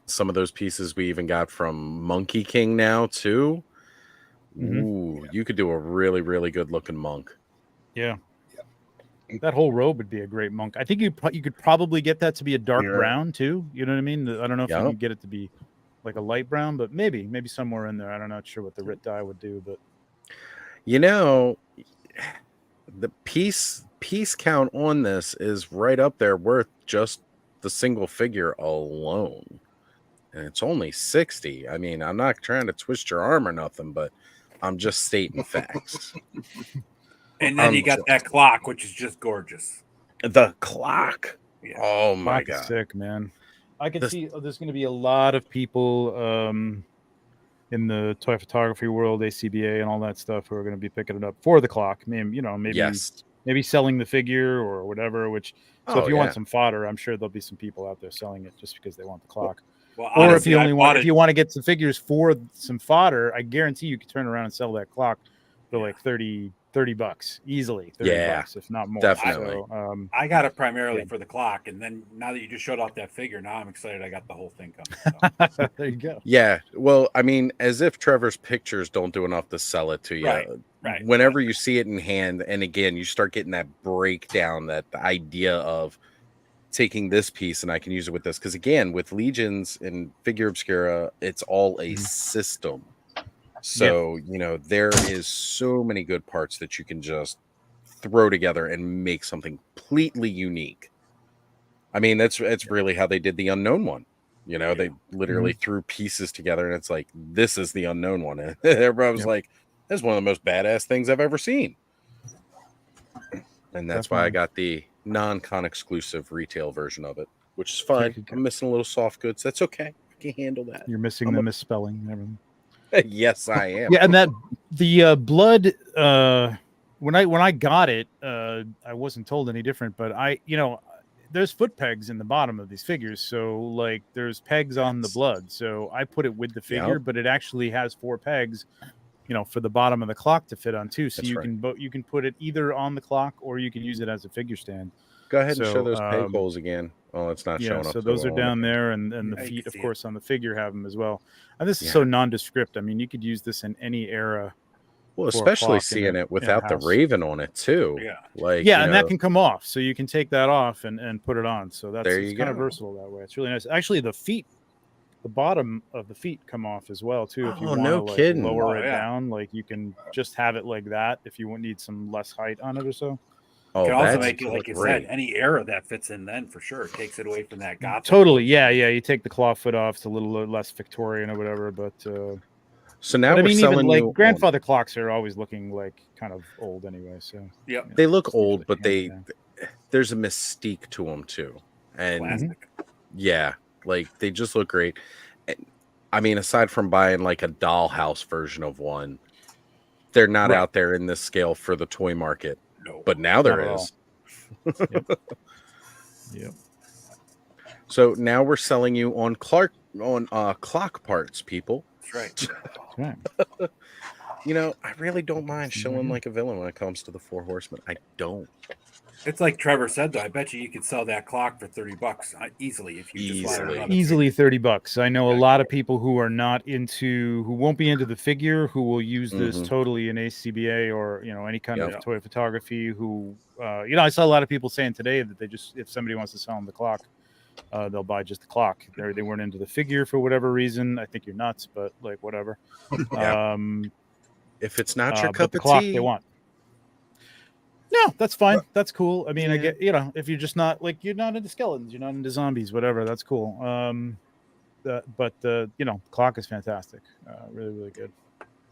Some of those pieces we even got from Monkey King now too. Ooh, you could do a really, really good looking monk. Yeah. That whole robe would be a great monk. I think you could probably get that to be a dark brown too. You know what I mean? I don't know if you can get it to be like a light brown, but maybe somewhere in there. I'm not sure what the Rit dye would do, but you know, the piece count on this is right up there worth just the single figure alone. And it's only 60. I mean, I'm not trying to twist your arm or nothing, but I'm just stating facts. And then you got that clock, which is just gorgeous. The clock. Yeah. Oh my God. Sick, man. I can see there's going to be a lot of people in the toy photography world, ACBA and all that stuff, who are going to be picking it up for the clock. Maybe selling the figure or whatever. If you want some fodder, I'm sure there'll be some people out there selling it just because they want the clock. Well, or honestly, if you want to get some figures for some fodder, I guarantee you could turn around and sell that clock for like $30 easily. $30, if not more. Definitely. So, I got it primarily for the clock, and then now that you just showed off that figure, now I'm excited. I got the whole thing coming. So. There you go. Yeah. Well, I mean, as if Trevor's pictures don't do enough to sell it to you. Right. Whenever you see it in hand, and again, you start getting that breakdown, that the idea of taking this piece and I can use it with this, because again, with Legions and Figure Obscura, it's all a system. So there is so many good parts that you can just throw together and make something completely unique. I mean, that's really how they did the Unknown one. They literally threw pieces together, and it's like, this is the Unknown one. And everybody was like, that's one of the most badass things I've ever seen. And that's why I got the non-con exclusive retail version of it, which is fine. I'm missing a little soft goods. That's okay. I can handle that. You're missing the misspelling and everything. Yes, I am. Yeah, and the blood. When I got it, I wasn't told any different, but there's foot pegs in the bottom of these figures, so like there's pegs on the blood. So I put it with the figure, but it actually has 4 pegs, for the bottom of the clock to fit on too. So you can put it either on the clock or you can use it as a figure stand. Go ahead and show those peg holes again. Oh, it's not showing up. So those are down there, and the feet, of course, on the figure have them as well. And this is so nondescript. I mean, you could use this in any era. Well, especially seeing it without the raven on it too. Yeah, and that can come off, so you can take that off and put it on. So that's kind of versatile that way. It's really nice. Actually, the bottom of the feet come off as well too. If you want to lower it down, like you can just have it like that if you need some less height on it or so. You can also make it, like you said, any era that fits in then for sure. It takes it away from that gothic. Totally, yeah. You take the claw foot off, it's a little less Victorian or whatever, but so now we're selling even like grandfather clocks are always looking like kind of old anyway. So they look old, but there's a mystique to them too, and like they just look great. I mean, aside from buying like a dollhouse version of one, they're not out there in this scale for the toy market. No, but now there is. Yep. So now we're selling you on clock parts, people. That's right. I really don't mind showing like a villain when it comes to the 4 Horsemen. I don't. It's like Trevor said, though. I bet you could sell that clock for $30 easily if you just easily $30. I know a lot of people who are who won't be into the figure, who will use this totally in ACBA or any kind of toy photography. Who I saw a lot of people saying today that they just, if somebody wants to sell them the clock, they'll buy just the clock. They weren't into the figure for whatever reason. I think you're nuts, but like whatever. If it's not your cup of clock tea, they want. No, that's fine. That's cool. I mean, I get, if you're just not like, you're not into skeletons, you're not into zombies, whatever, that's cool. But clock is fantastic. Really, really good.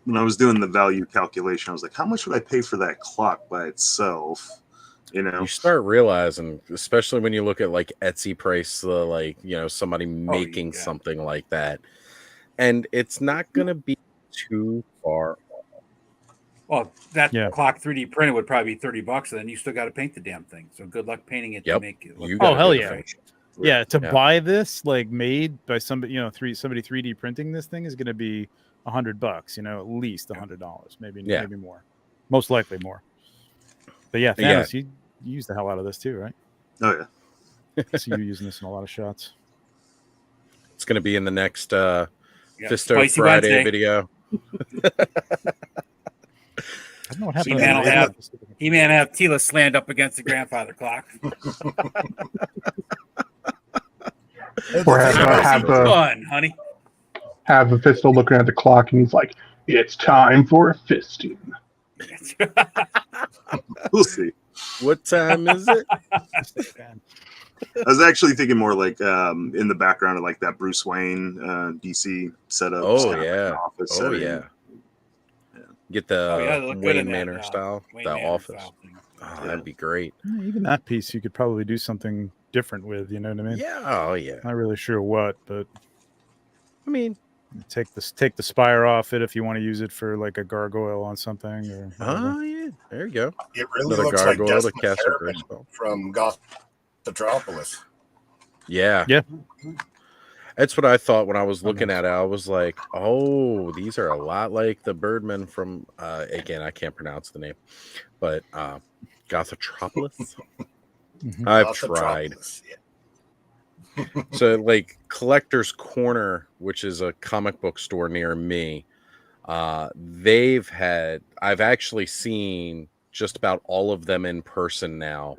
When I was doing the value calculation, I was like, how much would I pay for that clock by itself? You start realizing, especially when you look at like Etsy price, somebody making something like that, and it's not going to be too far. Well, that clock 3D printed would probably be $30, and then you still got to paint the damn thing. So good luck painting it to make it look. Oh hell yeah! Yeah, to buy this like made by somebody, somebody 3D printing this thing is going to be $100. At least $100, maybe more, most likely more. But yeah, Thanos, you use the hell out of this too, right? Oh yeah. So you're using this in a lot of shots. It's going to be in the next Fisto Spicy Friday Wednesday. video. I don't know what happened. He-Man have Tila slammed up against the grandfather clock. Or have fun, honey. Have Fisto looking at the clock and he's like, "It's time for a fisting." We'll see. What time is it? I was actually thinking more like in the background of like that Bruce Wayne DC setup. Oh yeah. Office Oh setting. yeah. Get the Wayne Manor style, Wayne that Manor office. style thing. Oh, that'd be great. Yeah, even that piece, you could probably do something different with. You know what I mean? Yeah. Oh yeah. Not really sure what, but I mean, take the spire off it if you want to use it for like a gargoyle on something. Or oh yeah, there you go. It really Another looks like gargoyle to Desmond cast a Harriman great spell. from Gothropolis. Yeah. Yeah. That's what I thought when I was looking at it. I was like, oh, these are a lot like the Birdmen from again, I can't pronounce the name, but Gothropolis. I've tried. Yeah. So like Collector's Corner, which is a comic book store near me, I've actually seen just about all of them in person now,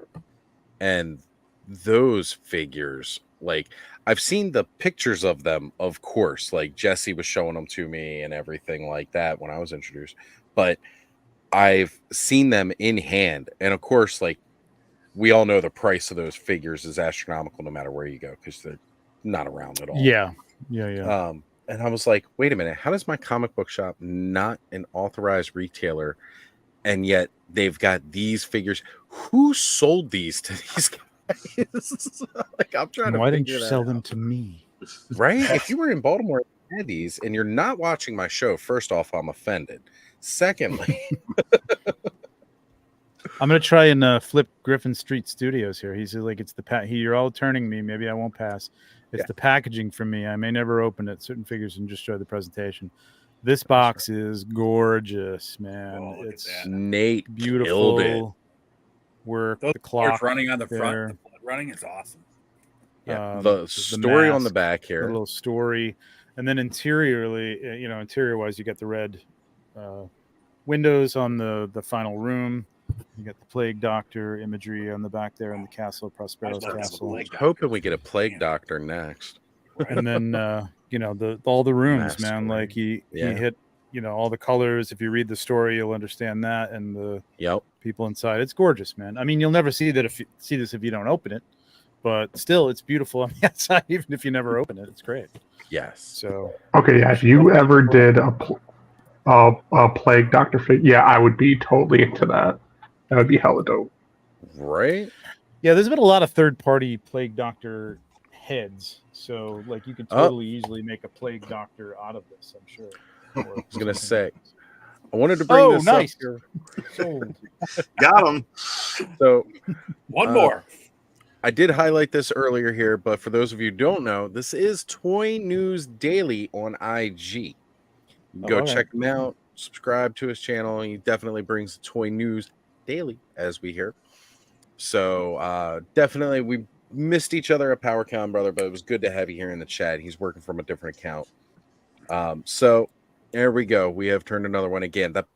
and those figures, like I've seen the pictures of them, of course, like Jesse was showing them to me and everything like that when I was introduced, but I've seen them in hand, and of course, like we all know the price of those figures is astronomical no matter where you go because they're not around at all. Yeah. And I was like, wait a minute, how does my comic book shop not an authorized retailer, and yet they've got these figures? Who sold these to these guys? Like, I'm trying to. Why didn't you sell them to me? Right? If you were in Baltimore and had these, and you're not watching my show, first off, I'm offended. Secondly, I'm gonna try and flip Griffin Street Studios here. He's like, it's the you're all turning me. Maybe I won't pass. It's the packaging for me. I may never open it. Certain figures and just show the presentation. This box is gorgeous, man. It's Nate beautiful work. Those the clock running on the there. front, the blood running is awesome. Yeah, the story on the back here, a little story, and then interiorly, interior wise, you got the red windows on the final room. You got the Plague Doctor imagery on the back there, and the Castle of Prospero's Castle. Hoping we get a Plague Doctor next, and then all the rooms, man. Like he hit all the colors. If you read the story, you'll understand that, and the people inside. It's gorgeous, man. I mean, you'll never see that if you don't open it. But still, it's beautiful on the outside, even if you never open it. It's great. Yes. So okay, yeah. If you ever did a Plague Doctor figure, I would be totally into that. That would be hella dope. Right? Yeah, there's been a lot of third-party Plague Doctor heads, so like you can totally easily make a Plague Doctor out of this. I'm sure. I was gonna say, I wanted to bring this nice. up here. Sold. Got him. So one more. I did highlight this earlier here, but for those of you who don't know, this is Toy News Daily on IG. You can go check him out, subscribe to his channel, and he definitely brings the toy news daily, as we hear. So definitely, we missed each other at PowerCon, brother, but it was good to have you here in the chat. He's working from a different account. So there we go. We have turned another one again. That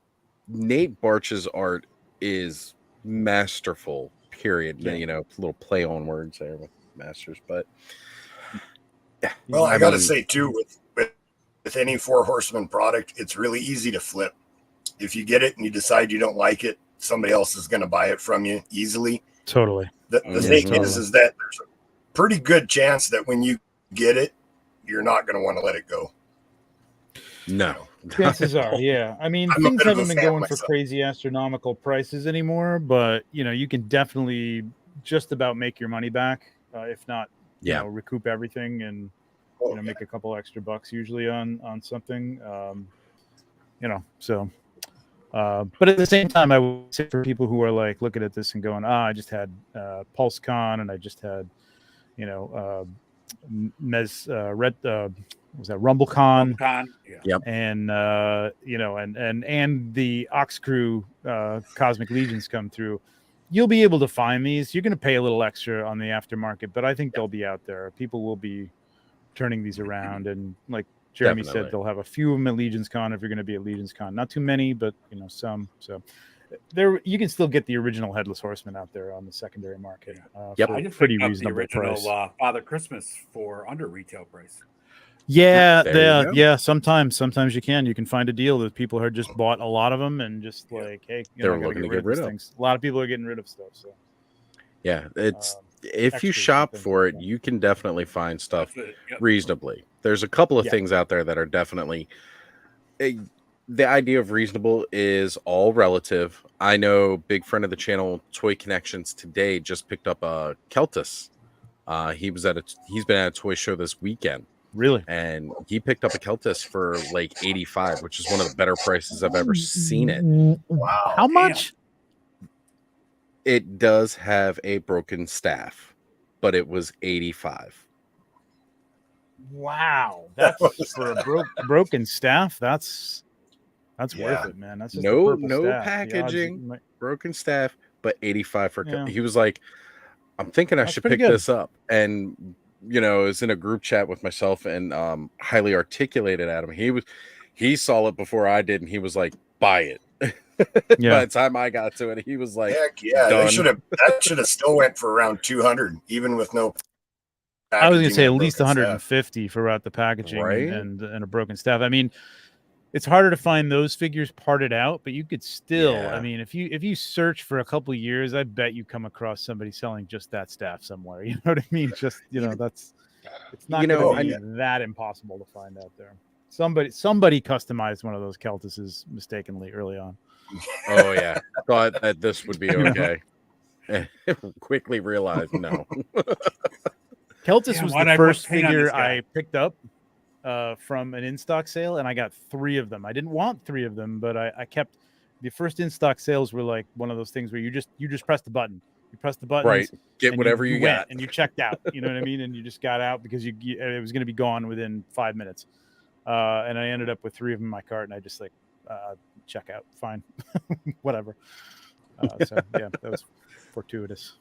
Nate Barch's art is masterful. Period. Yeah. Little play on words there with masters, but well, I got to say too, with any Four Horsemen product, it's really easy to flip. If you get it and you decide you don't like it, somebody else is going to buy it from you easily. Totally. The thing is that there's a pretty good chance that when you get it, you're not going to want to let it go. No. Chances are, yeah. I mean, things haven't been going for crazy astronomical prices anymore, but you can definitely just about make your money back, if not, recoup everything and make a couple extra bucks usually on something. So. But at the same time, I would say for people who are like looking at this and going, I just had PulseCon and I just had, was that RumbleCon? Yep. And and the Ox Crew Cosmic Legions come through. You'll be able to find these. You're going to pay a little extra on the aftermarket, but I think they'll be out there. People will be turning these around. And like Jeremy said, they'll have a few of them at Legion's Con if you're going to be at Legion's Con. Not too many, but some. So there, you can still get the original Headless Horseman out there on the secondary market. I just pretty reasonable the original price. Father Christmas for under retail price. Yeah. Sometimes you can find a deal that people have just bought a lot of them and just like, hey, they're looking to get rid of things. A lot of people are getting rid of stuff. So yeah, it's if you shop for it, you can definitely find stuff reasonably. There's a couple of things out there that are definitely. The idea of reasonable is all relative. I know big friend of the channel, Toy Connections, today just picked up a Keltis. He's been at a toy show this weekend. Really? And he picked up a Keltis for like $85, which is one of the better prices I've ever seen it. Wow. How much? It does have a broken staff, but it was $85. Wow. That's for a broken staff. That's worth it, man. That's just no packaging, broken staff, but $85 for he was like, I'm thinking I should pick this up. And is in a group chat with myself and highly articulated Adam. He saw it before I did, and he was like, buy it. By the time I got to it, he was like, heck yeah, that should have still went for around 200, even with no I was gonna say at least 150 for out the packaging and a broken staff. I mean, it's harder to find those figures parted out, but you could still. I mean, if you search for a couple of years, I bet you come across somebody selling just that staff somewhere. You know what I mean? Just it's not going to be that impossible to find out there. Somebody customized one of those Keltises mistakenly early on. Oh yeah, thought that this would be okay. Quickly realized no. Keltis was the first figure I picked up from an in-stock sale, and I got 3 of them. I didn't want 3 of them, but I kept the first in-stock sales were like one of those things where you just press the button. You press the button, right? Get whatever you got, and you checked out. You know what I mean? And you just got out because it was going to be gone within 5 minutes. And I ended up with 3 of them in my cart, and I just like check out. Fine, whatever. So yeah, that was fortuitous.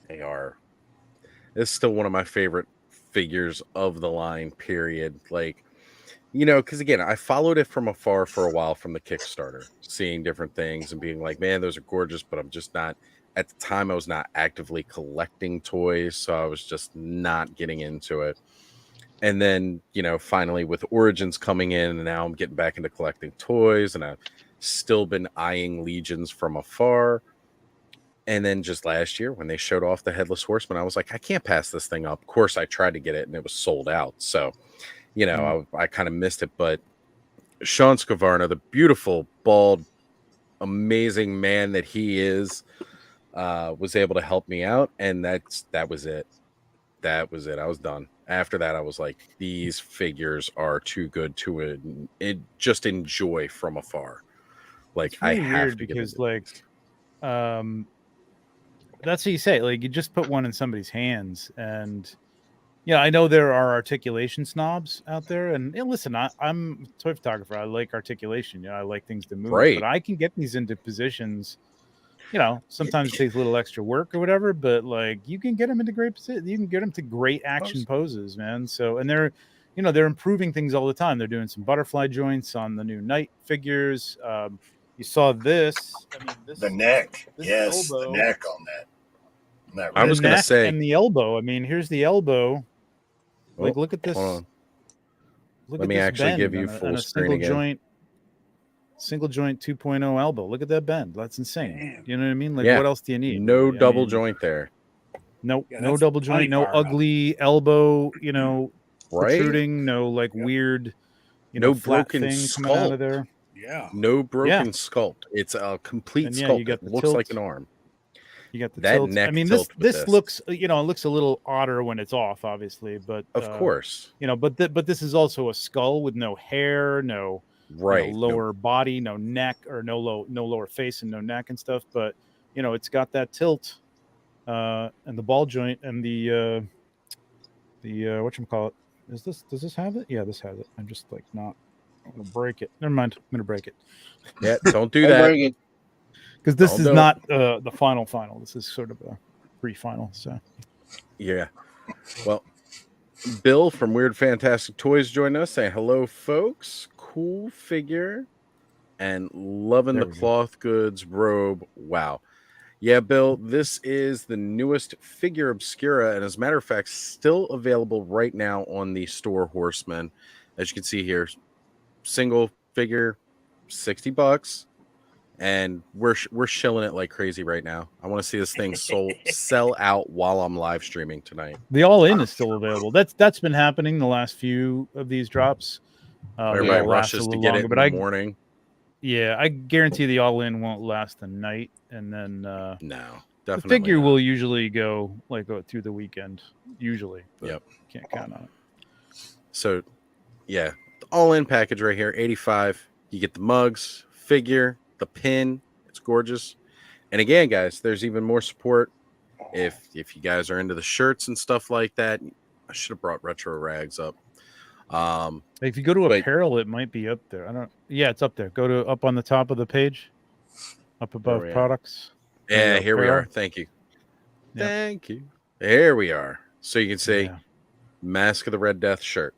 They are. It's still one of my favorite figures of the line, period. Like, because again, I followed it from afar for a while from the Kickstarter, seeing different things and being like, man, those are gorgeous, but I'm just not, at the time I was not actively collecting toys, so I was just not getting into it. And then, finally with Origins coming in, and now I'm getting back into collecting toys, and I've still been eyeing Legions from afar. And then just last year when they showed off the Headless Horseman, I was like, I can't pass this thing up. Of course, I tried to get it and it was sold out. So, I kind of missed it. But Sean Scavarna, the beautiful, bald, amazing man that he is, was able to help me out. And that was it. That was it. I was done. After that, I was like, these figures are too good to just enjoy from afar. Like, really I have to because that's what you say. Like, you just put one in somebody's hands, and I know there are articulation snobs out there. And listen, I'm a toy photographer. I like articulation. I like things to move. Right. But I can get these into positions. Sometimes it takes a little extra work or whatever. But like, you can get them into great positions. You can get them to great action poses, man. So, and they're improving things all the time. They're doing some butterfly joints on the new Knight figures. You saw this. I mean, the neck. Yes, elbow. The neck on that. I was going to say, and the elbow. I mean, here's the elbow. Like, look at this. Let me actually give you full screen again. Single joint 2.0 elbow. Look at that bend. That's insane. Damn. You know what I mean? Like, what else do you need? No double joint there. No double joint. No ugly elbow. Protruding. No weird. No broken sculpt coming out of there. Yeah. No broken sculpt. It's a complete sculpt. You got the looks tilt. like an arm. You got the tilt. I mean, this looks, it looks a little odder when it's off, obviously, but of course, but this is also a skull with no hair, no lower body, no neck, or no lower face and no neck and stuff. But it's got that tilt, and the ball joint and the whatchamacallit. Does this have it? Yeah, this has it. I'm just like not. I'm gonna break it. Never mind. I'm gonna break it. Yeah, don't do that. Because this is not the final. This is sort of a pre-final. So, yeah. Well, Bill from Weird Fantastic Toys joined us, saying hello, folks. Cool figure and loving the cloth goods robe. Wow. Yeah, Bill, this is the newest figure obscura, and as a matter of fact, still available right now on the store Horseman. As you can see here, single figure, $60, and we're shilling it like crazy right now. I want to see this thing sell out while I'm live streaming tonight. The all-in is still available. That's been happening the last few of these drops. Everybody rushes to get it in the morning. Yeah, I guarantee the all-in won't last the night, and then no, the definitely figure not. will usually go through the weekend. Usually, yep, can't count on it. So, yeah, the all-in package right here, $85. You get the mugs, figure, the pin. It's gorgeous. And again, guys, there's even more support if you guys are into the shirts and stuff like that. I should have brought Retro Rags up. If you go to apparel, it might be up there. I don't. Yeah, it's up there. Go to up on the top of the page, up above products. Yeah, here we are. Thank you. Yep. Thank you. There we are. So you can see Mask of the Red Death shirt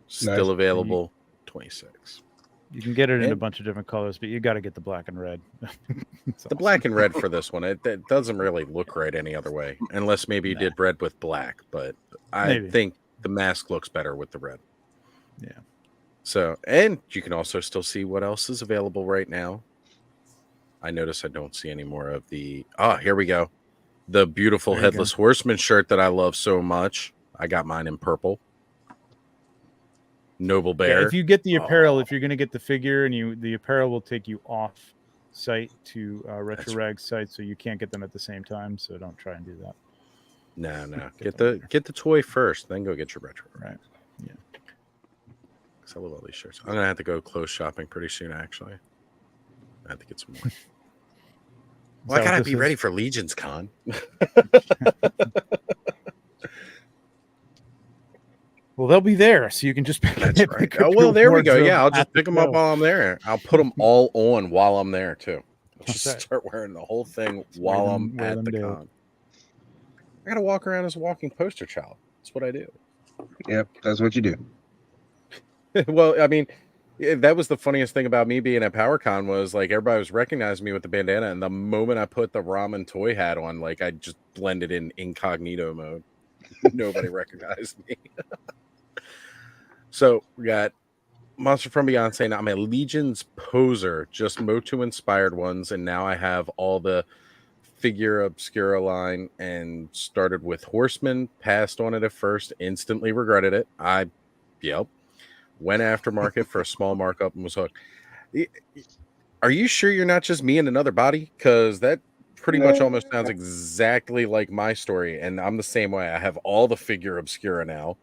still available. 26. You can get it in a bunch of different colors, but you got to get the black and red. The black and red for this one, it doesn't really look right any other way, unless maybe you did red with black. But I think the mask looks better with the red. Yeah. So, and you can also still see what else is available right now. I notice I don't see any more of the... here we go. The beautiful Headless Horseman shirt that I love so much. I got mine in purple. Noble Bear. Yeah, if you get the apparel, if you're going to get the figure, and the apparel will take you off site to Retro Rag's site, so you can't get them at the same time. So don't try and do that. No. Get the toy first, then go get your retro. Right. Yeah. I love all these shirts. I'm gonna have to go clothes shopping pretty soon. Actually, I have to get some more. Well, I gotta be ready for Legion's Con. Well, they'll be there, so you can just pick. That's right. Well, there we go. Yeah, I'll just pick them up while I'm there. I'll put them all on while I'm there too. I'll just start wearing the whole thing while I'm at the con. I gotta walk around as a walking poster child. That's what I do. Yep, that's what you do. Well, I mean, that was the funniest thing about me being at PowerCon was like everybody was recognizing me with the bandana, and the moment I put the ramen toy hat on, like I just blended in incognito mode. Nobody recognized me. So we got Monster from Beyond saying I'm a Legion's poser, just Motu inspired ones, and now I have all the figure obscura line and started with Horseman, passed on it at first, instantly regretted it. Went aftermarket for a small markup and was hooked. Are you sure you're not just me in another body? Because that pretty much almost sounds exactly like my story. And I'm the same way. I have all the figure obscura now.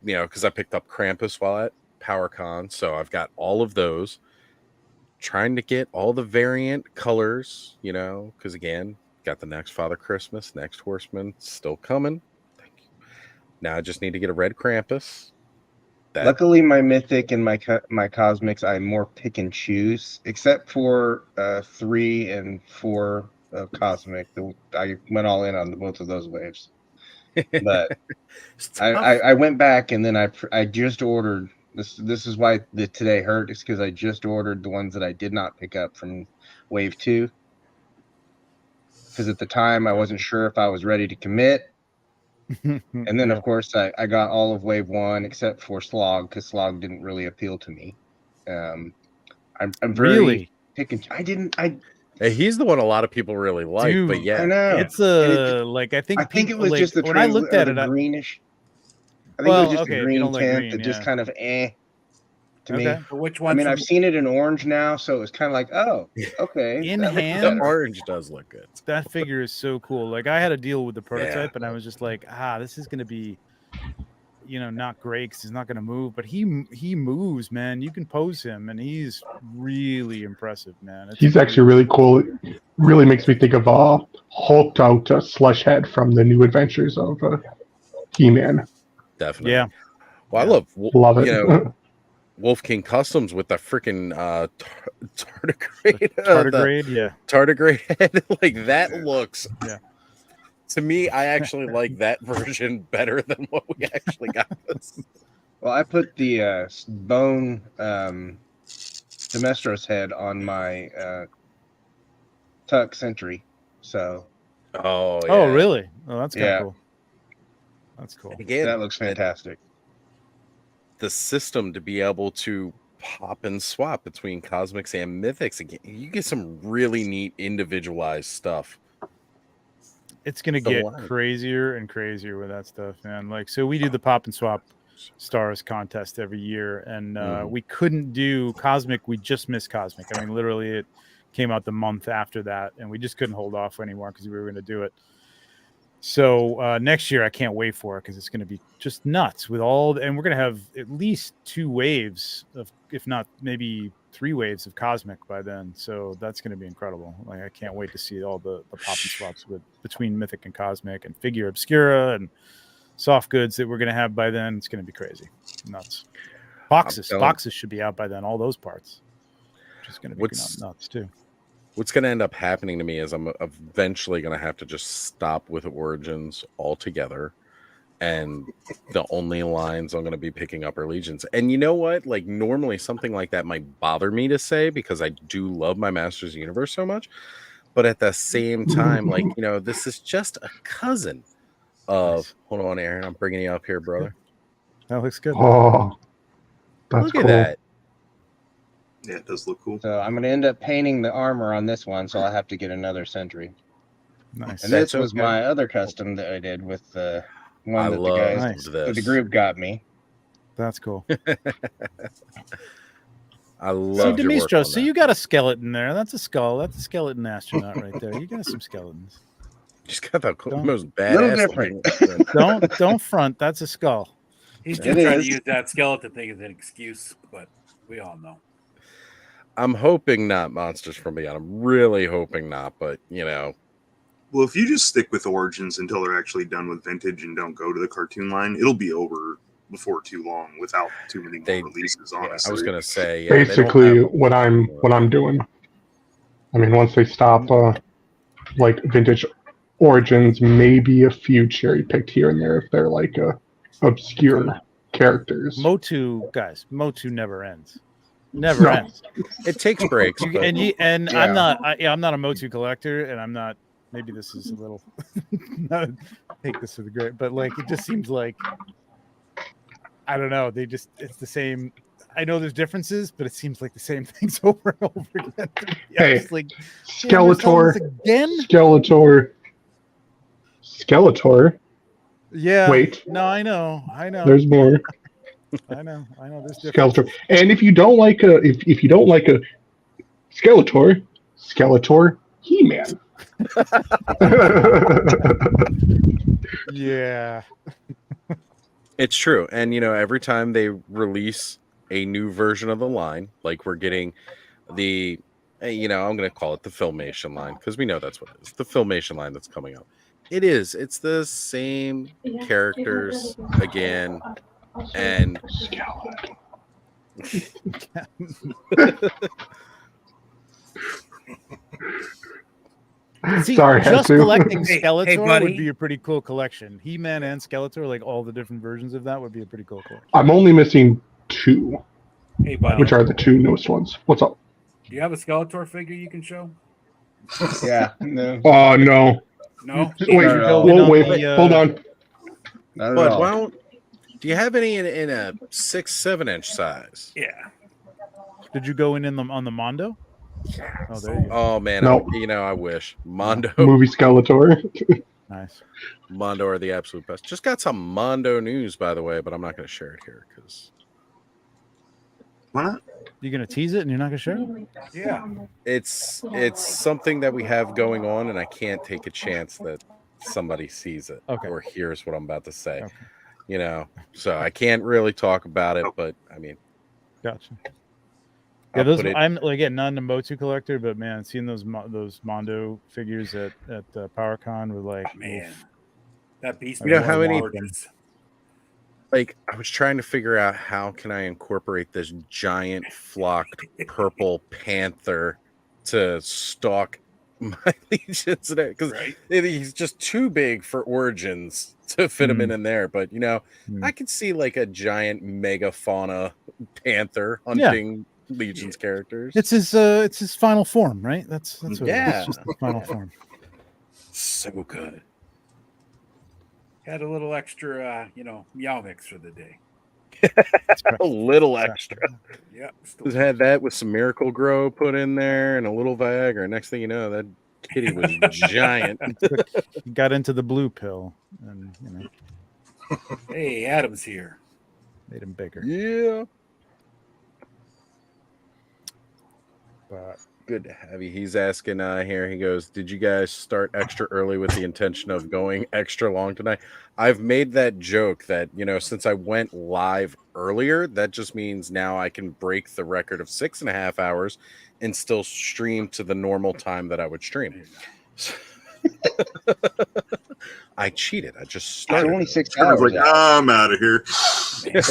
Because I picked up Krampus while at PowerCon. So I've got all of those. Trying to get all the variant colors, because again, got the next Father Christmas, next Horseman still coming. Thank you. Now I just need to get a red Krampus. Luckily, my Mythic and my Cosmics, I more pick and choose, except for 3 and 4 Cosmic. I went all in on both of those waves. But I went back and then I just ordered. This is why today hurt, is because I just ordered the ones that I did not pick up from Wave 2. Because at the time I wasn't sure if I was ready to commit. And then, of course, I got all of Wave 1 except for Slog, because Slog didn't really appeal to me. I'm very picking. Hey, he's the one a lot of people really like, but yeah, I know. It's I think it was just the when I looked at it, greenish. I think it was just a green tint that just kind of to me. Which one? I mean, I've seen it in orange now, so it was kind of like, oh, okay. In hand, the orange does look good. That figure is so cool. Like I had to deal with the prototype, and I was just like, this is going to be, not great because he's not going to move, but he moves, man. You can pose him, and he's really impressive, man. He's actually really cool. It really makes me think of hulked out Slush Head from the New Adventures of He-Man. Definitely. Yeah. Well, I love it. Wolf King Customs with the freaking tardigrade. Tardigrade, yeah. Tardigrade head. Like that looks To me, I actually like that version better than what we actually got. This. Well, I put the bone Demestros head on my Tuck Sentry. So. Oh yeah. Oh really? Oh, that's kind of Yeah. cool. That's cool. Again, that looks fantastic. The system to be able to pop and swap between cosmics and mythics, again, you get some really neat individualized stuff. It's gonna get crazier and crazier with that stuff, man. Like, so we do the pop and swap stars contest every year, and we couldn't do cosmic. We just missed cosmic. I mean, literally, it came out the month after that, and we just couldn't hold off anymore because we were going to do it. So next year, I can't wait for it because it's going to be just nuts with and we're going to have at least 2 waves of, if not maybe 3 waves of cosmic by then. So that's going to be incredible. Like, I can't wait to see all the pop and swaps between mythic and cosmic and figure obscura and soft goods that we're going to have by then. It's going to be crazy, nuts. Boxes should be out by then. All those parts, which is going to be nuts too. What's going to end up happening to me is I'm eventually going to have to just stop with Origins altogether. And the only lines I'm going to be picking up are Legions. And you know what? Like, normally something like that might bother me to say because I do love my Masters Universe so much. But at the same time, like, you know, this is just a cousin of... Hold on, Aaron. I'm bringing you up here, brother. That looks good. Oh, that's Look cool. at that. Yeah, it does look cool. So I'm going to end up painting the armor on this one, so I'll have to get another Sentry. Nice. And this was my other custom that I did with the one that the guys this. the group got me. That's cool. I love Demestros, so you got a skeleton there. That's a skull. That's a skeleton astronaut right there. You got some skeletons. Just got the most badass. Don't front. That's a skull. He's just trying to use that skeleton thing as an excuse, but we all know. I'm hoping not Monsters from Beyond. I'm really hoping not, but you know. Well, if you just stick with Origins until they're actually done with Vintage and don't go to the cartoon line, it'll be over before too long without too many more releases. Honestly, I was gonna say basically what I'm doing. I mean, once they stop like Vintage Origins, maybe a few cherry picked here and there if they're like obscure characters. Motu never ends. Never ends. It takes breaks. I'm not a Motu collector, and I'm not. Maybe this is a little. Take this with a grain, but like it just seems like I don't know. It's the same. I know there's differences, but it seems like the same things over and over again. Hey, like, Skeletor again. Skeletor. Yeah. Wait. No, I know. There's more. I know. There's Skeletor. And if you don't like a Skeletor, He-Man. Yeah. It's true. And you know, every time they release a new version of the line, like we're getting the I'm gonna call it the Filmation line, because we know that's what it is. The Filmation line that's coming up. It's the same characters again. And See, sorry, just collecting Skeletor would be a pretty cool collection. He-Man and Skeletor, like all the different versions of that, would be a pretty cool collection. I'm only missing 2, which are the 2 newest ones. What's up? Do you have a Skeletor figure you can show? Yeah. No. Oh no. No. Wait. Hold on. But do you have any in a 6-7 inch size? Yeah. Did you go on the Mondo? Oh, there you go. Oh man, no. I wish Mondo movie Skeletor. Nice. Mondo are the absolute best. Just got some Mondo news, by the way, but I'm not going to share it here because. Why not? You're going to tease it and you're not going to share it? Yeah. It's something that we have going on, and I can't take a chance that somebody sees it or hears what I'm about to say. Okay. So I can't really talk about it, but I mean, gotcha. Yeah, I'm again not a Motu collector, but man, seeing those Mondo figures at PowerCon were like, man, that beast. You know how many? Like, I was trying to figure out how can I incorporate this giant flocked purple panther to stalk my Legions in it because he's just too big for Origins to fit him in there. But I could see like a giant megafauna panther hunting Legions characters. It's his final form, right? That's what it's just the final form. So good. Had a little extra, meow mix for the day. A little extra. Yeah. Just had that with some Miracle Grow put in there and a little Viagra. Next thing you know, that kitty was giant. He got into the blue pill, and Hey, Adam's here. Made him bigger. Yeah. But good to have you. He's asking here. He goes, "Did you guys start extra early with the intention of going extra long tonight?" I've made that joke that since I went live earlier, that just means now I can break the record of 6.5 hours and still stream to the normal time that I would stream. I cheated. I just started. Only 6 hours. Like, I'm out of here.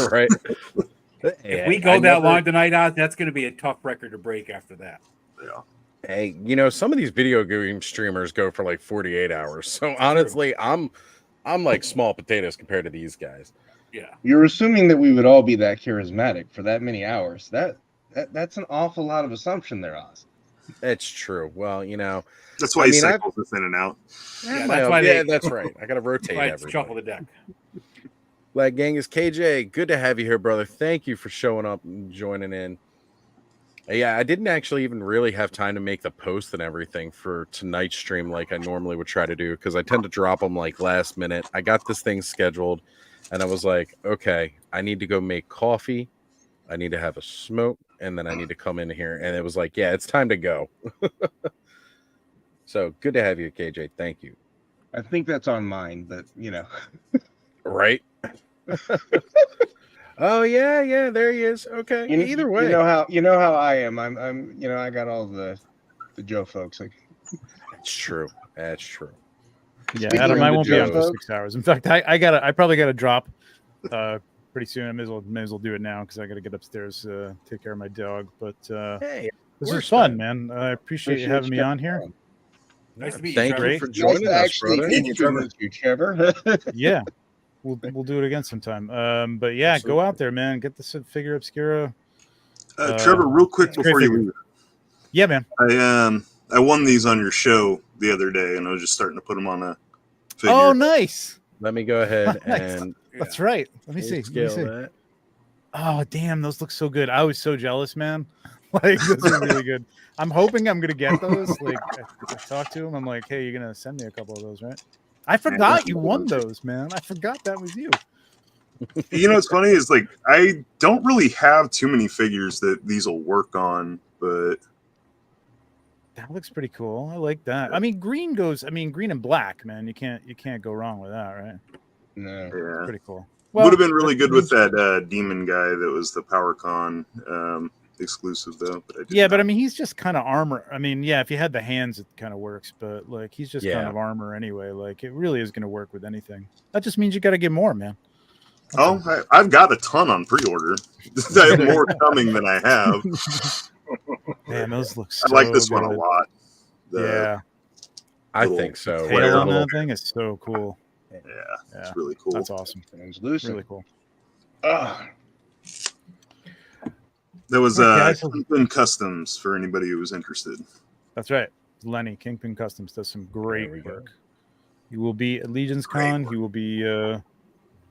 Right. If we go that long tonight out, that's going to be a tough record to break after that. Yeah. Hey, some of these video game streamers go for like 48 hours. So honestly, I'm like small potatoes compared to these guys. Yeah. You're assuming that we would all be that charismatic for that many hours. That's an awful lot of assumption there, Oz. It's true. Well, that's why he cycles this in and out. That's right. I got to rotate everything. Shuffle the deck. Black Genghis KJ, good to have you here, brother. Thank you for showing up and joining in. Yeah, I didn't actually even really have time to make the post and everything for tonight's stream like I normally would try to do because I tend to drop them like last minute. I got this thing scheduled and I was like, okay, I need to go make coffee. I need to have a smoke and then I need to come in here. And it was like, yeah, it's time to go. So good to have you, KJ. Thank you. I think that's on mine, but Right. Oh yeah, there he is. Okay. Either way. You know how I am. I'm I got all the Joe folks. That's true. That's true. Yeah, Adam, I won't be on for 6 hours. In fact, I probably gotta drop pretty soon. I may as well do it now because I gotta get upstairs take care of my dog. But hey, this is fun, man. I appreciate you having me on here. Nice to meet you. Thank you for joining us, brother. Trevor. Yeah. We'll do it again sometime. But yeah, absolutely. Go out there, man. Get the Figure Obscura. Trevor, real quick before you leave. Yeah, man. I won these on your show the other day, and I was just starting to put them on a figure. Oh, nice. Let me go ahead and that's right. Let me see. That. Oh, damn, those look so good. I was so jealous, man. Like, those are really good. I'm hoping I'm gonna get those. Like, I talked to him. I'm like, hey, you're gonna send me a couple of those, right? I forgot you won those, man. I forgot that was you. What's funny is like I don't really have too many figures that these will work on, but that looks pretty cool. I like that. I mean, green and black, man. You can't go wrong with that, right? No, yeah, pretty cool. Well, would have been really good with that demon guy that was the PowerCon exclusive though. But I mean, he's just kind of armor. I mean, yeah, if you had the hands, it kind of works. But like, he's just kind of armor anyway. Like, it really is going to work with anything. That just means you got to get more, man. I've got a ton on pre-order. I have more coming than I have. Man, those look so I like this good. one a lot. I think so. Tail on that thing is so cool. Yeah, it's really cool. That's awesome. It's loose. Really cool. There was Kingpin Customs for anybody who was interested. That's right. Lenny, Kingpin Customs, does some great work. He will be at Legion's Con. He will be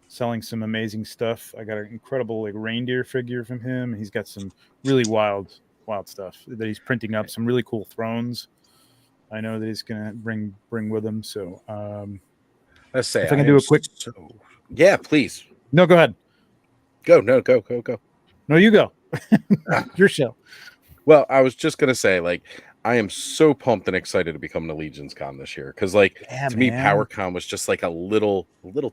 selling some amazing stuff. I got an incredible reindeer figure from him. He's got some really wild stuff that he's printing up. Some really cool thrones. I know that he's gonna bring with him. So let's say if I can do a quick. Yeah, please. No, go ahead. Go. No, you go. Your show. Well, I was just gonna say, I am so pumped and excited to become the Legion's Con this year because, to me, PowerCon was just like a little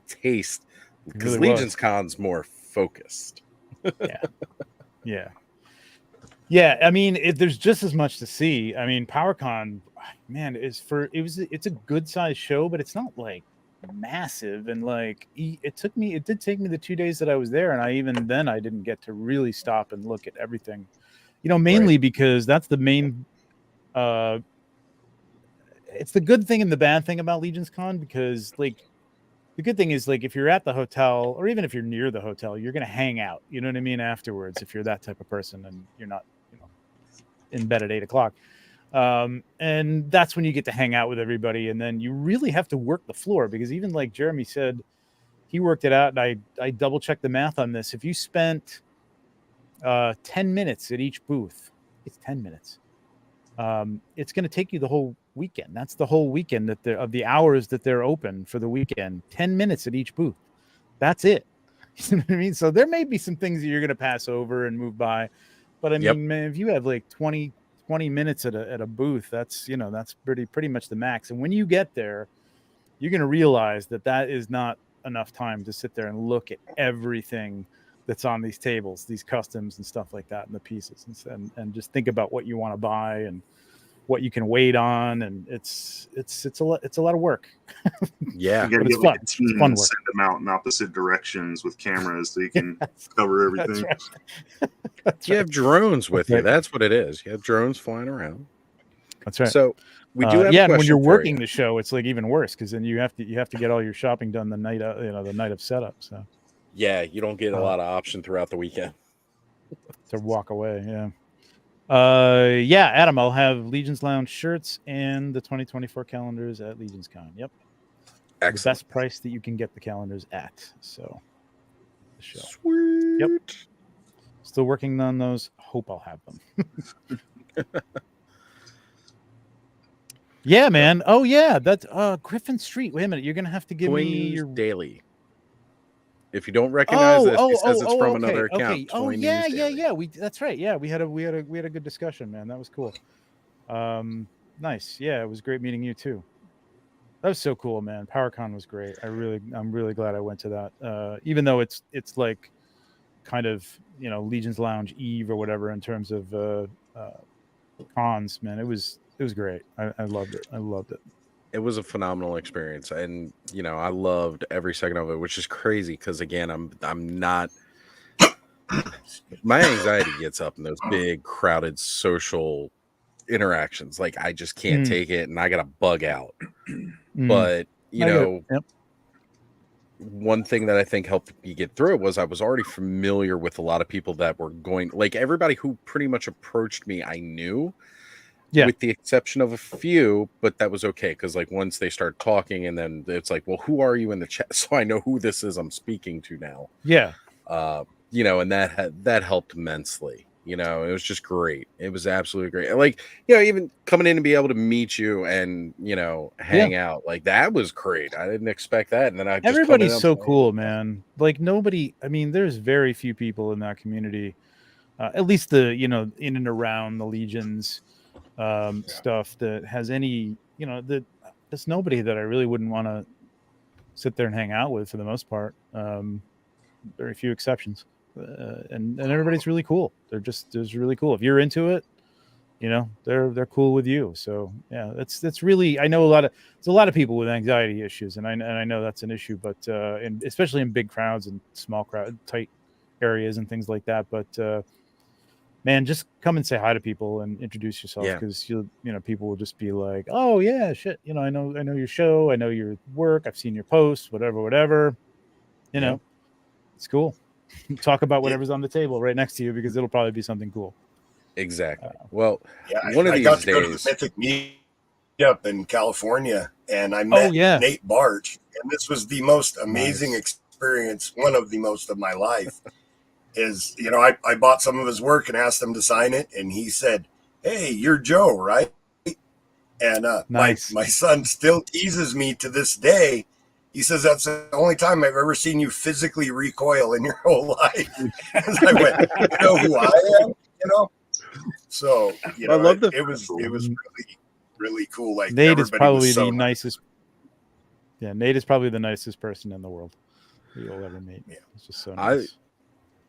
taste because really Legion's Con's more focused. Yeah. I mean, there's just as much to see. I mean, PowerCon, man, it's a good sized show, but it's not massive. And it did take me the 2 days that I was there, and I didn't get to really stop and look at everything. Mainly because that's the main it's the good thing and the bad thing about Legion's Con, because like the good thing is like if you're at the hotel or even if you're near the hotel, you're going to hang out. You know what I mean? Afterwards, if you're that type of person and you're not, in bed at 8:00. And that's when you get to hang out with everybody. And then you really have to work the floor, because even like Jeremy said, he worked it out. And I double checked the math on this. If you spent 10 minutes at each booth, it's 10 minutes. It's going to take you the whole weekend. That's the whole weekend of the hours that they're open for the weekend. 10 minutes at each booth. That's it. You know what I mean? So there may be some things that you're going to pass over and move by, but I mean, man, if you have like 20 minutes at a booth, that's that's pretty much the max. And when you get there, you're going to realize that is not enough time to sit there and look at everything that's on these tables, these customs and stuff like that, and the pieces, and just think about what you want to buy and what you can wait on, and it's a lot of work. Yeah, you but it's get fun. like a team It's fun and work. send them out in opposite directions with cameras so you can cover everything. That's right. That's you right. have drones with you. Right. That's what it is. You have drones flying around. That's right. So we do have a and when you're question for working you. the show, it's like even worse, because then you have to get all your shopping done the night of, the night of setup. So Yeah, you don't get a lot of option throughout the weekend to walk away. Yeah. Adam, I'll have Legion's Lounge shirts and the 2024 calendars at Legion's Con. Yep. Excellent. The best price that you can get the calendars at. So the show. Sweet. Yep. Still working on those. Hope I'll have them. Yeah, man. Oh yeah, that's Griffin Street. Wait a minute. You're gonna have to give Toy me News your Daily. If you don't recognize this, he says it's from okay, another account. okay. Oh Toy yeah, News Daily. yeah. That's right. Yeah, we had a good discussion, man. That was cool. Nice. Yeah, it was great meeting you too. That was so cool, man. PowerCon was great. I'm really glad I went to that. Even though it's like kind of Legion's Lounge Eve or whatever in terms of cons, man. It was great. I loved it. It was a phenomenal experience, and I loved every second of it, which is crazy because again, I'm not. My anxiety gets up in those big, crowded social interactions. Like I just can't take it, and I gotta bug out. But one thing that I think helped me get through it was I was already familiar with a lot of people that were going. Like everybody who pretty much approached me, I knew. Yeah. With the exception of a few, but that was okay because like once they start talking, and then it's like, well, who are you in the chat? So I know who this is I'm speaking to now. Yeah. And that helped immensely. It was just great. It was absolutely great. Like, even coming in and be able to meet you and hang out, like that was great. I didn't expect that. And then everybody's so cool, man. Like nobody. I mean, there's very few people in that community, at least the in and around the Legions. Stuff that has any there's nobody that I really wouldn't want to sit there and hang out with for the most part. Very few exceptions, and everybody's really cool. They're just really cool. If you're into it, they're cool with you. So yeah, that's really, I know there's a lot of people with anxiety issues, and I know that's an issue, but especially in big crowds and small crowd, tight areas and things like that. But man, just come and say hi to people and introduce yourself, because people will just be like, "Oh yeah, shit, I know your show, I know your work, I've seen your posts, whatever." It's cool. Talk about whatever's on the table right next to you, because it'll probably be something cool. Exactly. Well, one of these days, go to the Mythic Meetup in California, and I met Nate Barch, and this was the most amazing experience, one of the most of my life. Is I bought some of his work and asked him to sign it, and he said, "Hey, you're Joe, right?" And my son still teases me to this day. He says that's the only time I've ever seen you physically recoil in your whole life. And I went, "You know who I am?" So I love it was really, really cool. Like Nate is probably the nicest. Yeah, Nate is probably the nicest person in the world you'll ever meet. Yeah, it's just so nice.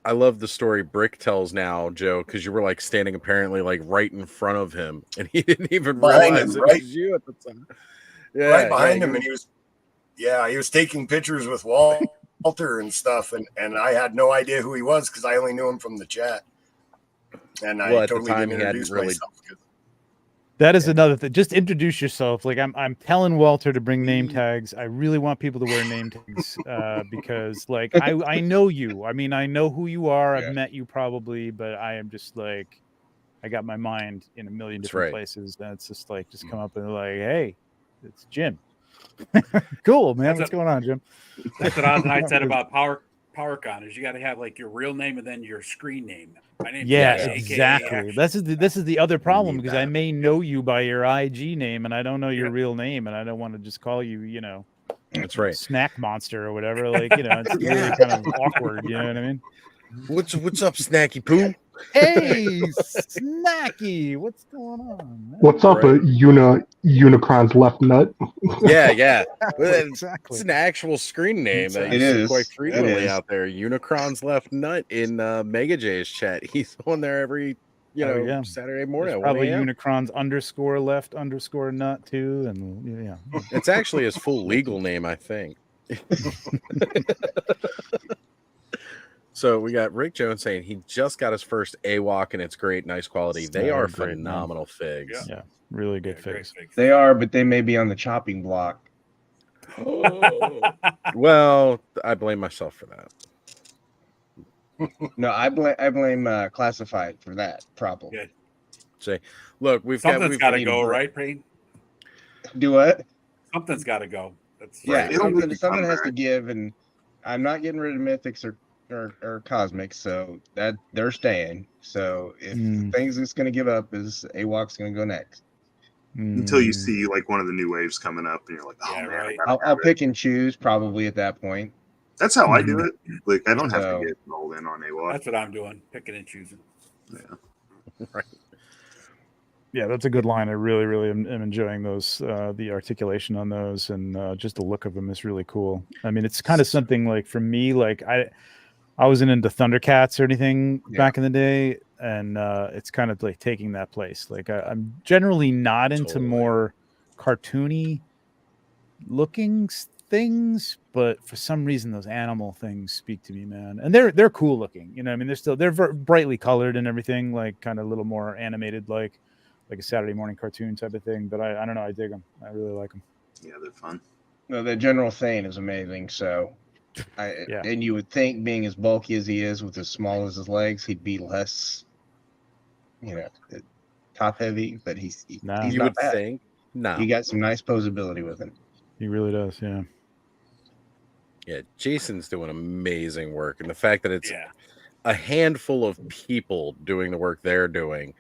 I love the story Brick tells now, Joe, because you were like standing apparently like right in front of him, and he didn't even realize it was you at the time. Yeah, right behind him, and he was taking pictures with Walter and stuff, and I had no idea who he was because I only knew him from the chat. And I at totally the time didn't introduce myself. That is another thing. Just introduce yourself. Like I'm telling Walter to bring name tags. I really want people to wear name tags because like I know you. I mean, I know who you are. I've met you probably, but I am just like I got my mind in a million different places. And it's just like just come up and like, hey, it's Jim. Cool, man. What's going on, Jim? That's what Oz and I said about PowerCon is you got to have like your real name and then your screen name. My name exactly. This is the other problem because I may know you by your IG name and I don't know your real name and I don't want to just call you, you know, that's right, Snack Monster or whatever. Like, you know, it's really kind of awkward. You know what I mean? What's up, Snacky Poo? Hey, Snacky, what's going on, man? What's up, Unicron's left nut? Yeah. Exactly. It's an actual screen name that you see quite frequently out there. Unicron's left nut in Mega J's chat. He's on there every Saturday morning. There's probably Unicron's _left_nut too, and yeah, it's actually his full legal name, I think. So we got Rick Jones saying he just got his first AWOC and it's great, nice quality. They are phenomenal figs. Yeah, really good figs. They are, but they may be on the chopping block. Well, I blame myself for that. No, I blame Classified for that problem. Good. Say, look, something's got to go, right, Payne? Do what? Something's got to go. That's right. Something has to give, and I'm not getting rid of Mythics or Cosmics, so that they're staying. So if things that's going to give up is AWOC's going to go next. Until you see like one of the new waves coming up, and you're like, "Oh man, right." I'll pick and choose probably at that point. That's how I do it. Like I don't have to get all in on AWOC. That's what I'm doing, picking and choosing. Yeah, right. Yeah, that's a good line. I really am enjoying those. The articulation on those and just the look of them is really cool. I mean, it's kind of something like for me, like I wasn't into Thundercats or anything back in the day, and it's kind of like taking that place. Like I'm generally not into more cartoony looking things, but for some reason those animal things speak to me, man. And they're cool looking. You know, I mean, they're brightly colored and everything, like kind of a little more animated, like a Saturday morning cartoon type of thing. But I don't know, I dig them. I really like them. Yeah, they're fun. No, the General Thane is amazing. So. And you would think, being as bulky as he is, with as small as his legs, he'd be less, top heavy. But he's not you would bad. think. No, he got some nice posability with him. He really does. Yeah. Yeah, Jason's doing amazing work, and the fact that it's a handful of people doing the work they're doing,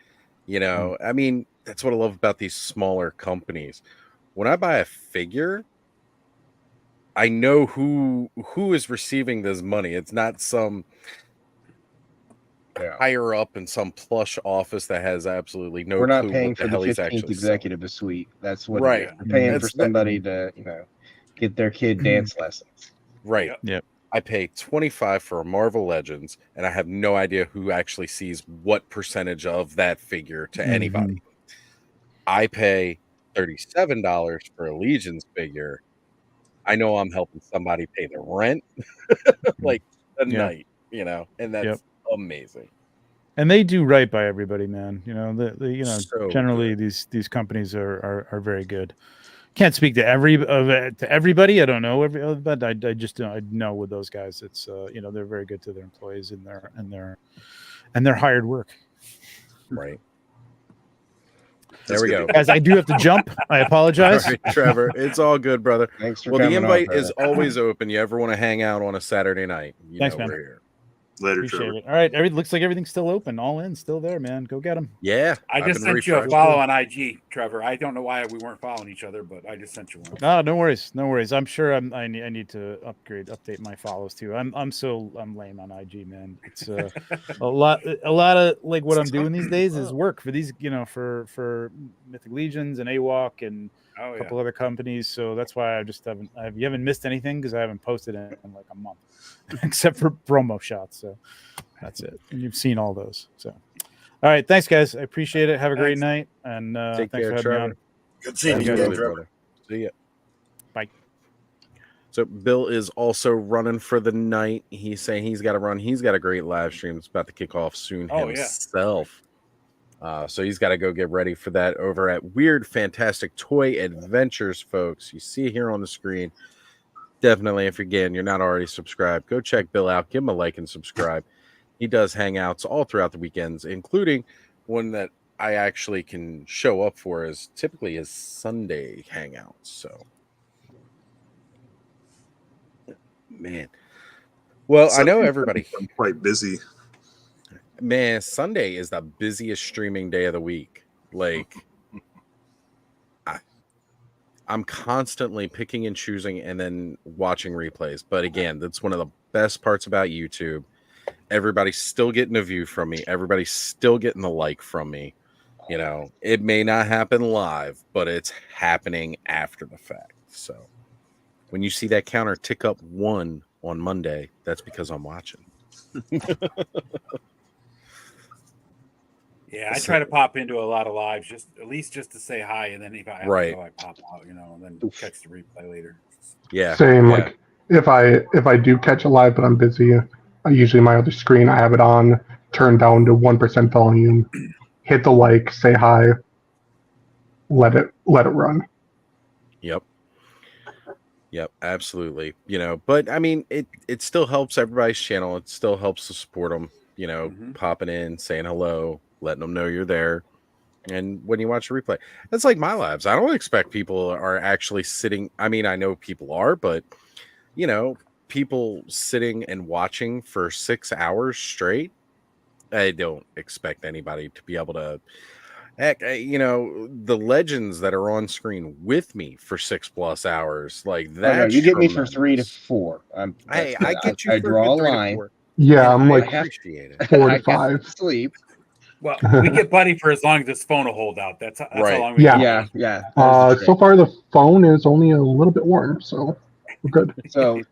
I mean, that's what I love about these smaller companies. When I buy a figure, I know who is receiving this money. It's not some higher up in some plush office that has absolutely no. We're not clue paying what for the 15th executive suite. That's what. Right. We're paying for somebody to get their kid dance lessons. Right. Yep. I pay $25 for a Marvel Legends, and I have no idea who actually sees what percentage of that figure to anybody. I pay $37 for a Legion's figure. I know I'm helping somebody pay the rent, like a night, and that's amazing. And they do right by everybody, man. So generally good. these companies are very good. Can't speak to everybody. I don't know but I just I know with those guys, it's they're very good to their employees and their hired work. Right. There we go. Guys, I do have to jump. I apologize. Right, Trevor. It's all good, brother. Thanks for the invite is always open. You ever want to hang out on a Saturday night? Thanks, man. We're here. Later, Appreciate Trevor. it. All right. Looks like everything's still open. All in, still there, man. Go get them. Yeah. I just sent you a follow on IG, Trevor. I don't know why we weren't following each other, but I just sent you one. Oh, no worries. No worries. I'm sure I need to update my follows too. I'm lame on IG, man. It's a lot of like what I'm doing these days is work for these, for Mythic Legions and AWOC and a couple other companies. So that's why I just you haven't missed anything because I haven't posted in like a month, except for promo shots. So that's it. And you've seen all those. So, all right. Thanks, guys. I appreciate it. Have a great night. And Take thanks care, for having me on. Good seeing you again, Trevor. See ya. Bye. So Bill is also running for the night. He's saying he's got to run. He's got a great live stream. It's about to kick off soon himself. So he's got to go get ready for that over at Weird Fantastic Toy Adventures, folks. You see here on the screen. Definitely, if you're not already subscribed, go check Bill out. Give him a like and subscribe. He does hangouts all throughout the weekends, including one that I actually can show up for is typically his Sunday hangouts. So, man. Well, I know everybody. I'm quite busy. Man, Sunday is the busiest streaming day of the week. Like, I'm constantly picking and choosing and then watching replays. But again, that's one of the best parts about YouTube. Everybody's still getting a view from me. Everybody's still getting the like from me. You know, it may not happen live, but it's happening after the fact. So when you see that counter tick up 1 on Monday, that's because I'm watching. Yeah, I try to pop into a lot of lives, just to say hi, and then if I have to go, I pop out, and then catch the replay later. Yeah, same. Yeah. Like if I do catch a live, but I'm busy, I usually my other screen I have it on, turned down to 1% volume, hit the like, say hi, let it run. Yep, absolutely. But I mean, it still helps everybody's channel. It still helps to support them. Popping in, saying hello, letting them know you're there. And when you watch a replay, it's like my lives. I don't expect people are actually sitting. I mean, I know people are, but people sitting and watching for 6 hours straight. I don't expect anybody to be able to. Heck, the legends that are on screen with me for 6+ hours, like that. Oh, no, you get me for 3 to 4. I get you. I draw a line. Yeah, I'm like appreciate it. 4 to 5. Sleep. Well, we get Buddy for as long as this phone will hold out. That's right. How long we get. Yeah. So far the phone is only a little bit warm, so we're good. So, you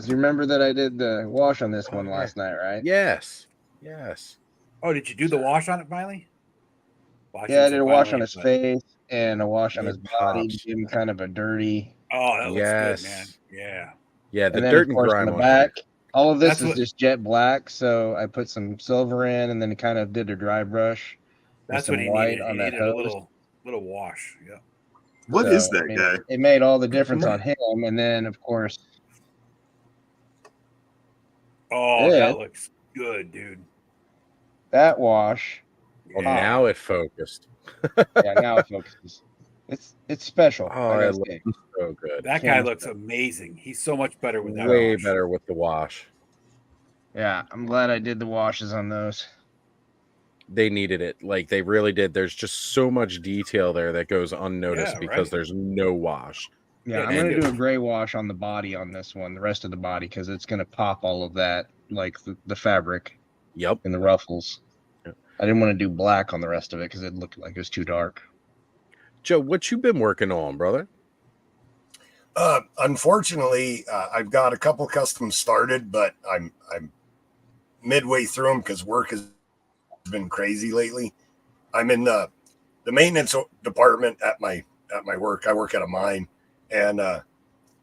remember that I did the wash on this one last night, right? Yes. Oh, did you do the wash on it finally? Yeah, I did a wash on his face and a wash on his body to give him kind of a dirty. Oh, that looks good, man. Yeah. The and then, dirt of course, and grime on the back. All of this is just jet black, so I put some silver in, and then kind of did a dry brush. That's what he white needed. On that hose. A little wash. Yeah. What is that guy? It made all the difference on him, and then of course. Oh, that looks good, dude. That wash. Well, now it focused. Yeah, now it focuses. It's special. Oh, it looks so good. That guy looks amazing. He's so much better with that. Way better with the wash. Yeah, I'm glad I did the washes on those. They needed it. Like they really did. There's just so much detail there that goes unnoticed because there's no wash. Yeah, I'm going to do a gray wash on the body on this one, the rest of the body, because it's going to pop all of that, like the fabric. Yep. And the ruffles. Yep. I didn't want to do black on the rest of it because it looked like it was too dark. Joe, what you been working on, brother? Unfortunately, I've got a couple customs started, but I'm midway through them because work has been crazy lately. I'm in the maintenance department at my work. I work at a mine, and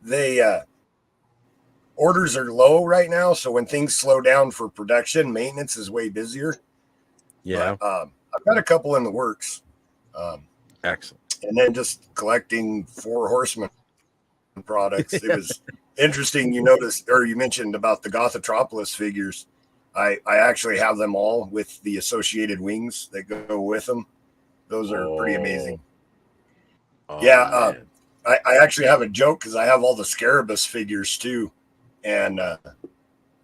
they orders are low right now. So when things slow down for production, maintenance is way busier. Yeah, but, I've got a couple in the works. Excellent. And then just collecting 4 Horsemen products. It was interesting. You noticed, or you mentioned about the Gothotropolis figures. I actually have them all with the associated wings that go with them. Those are pretty amazing. I actually have a joke because I have all the Scarabus figures too. And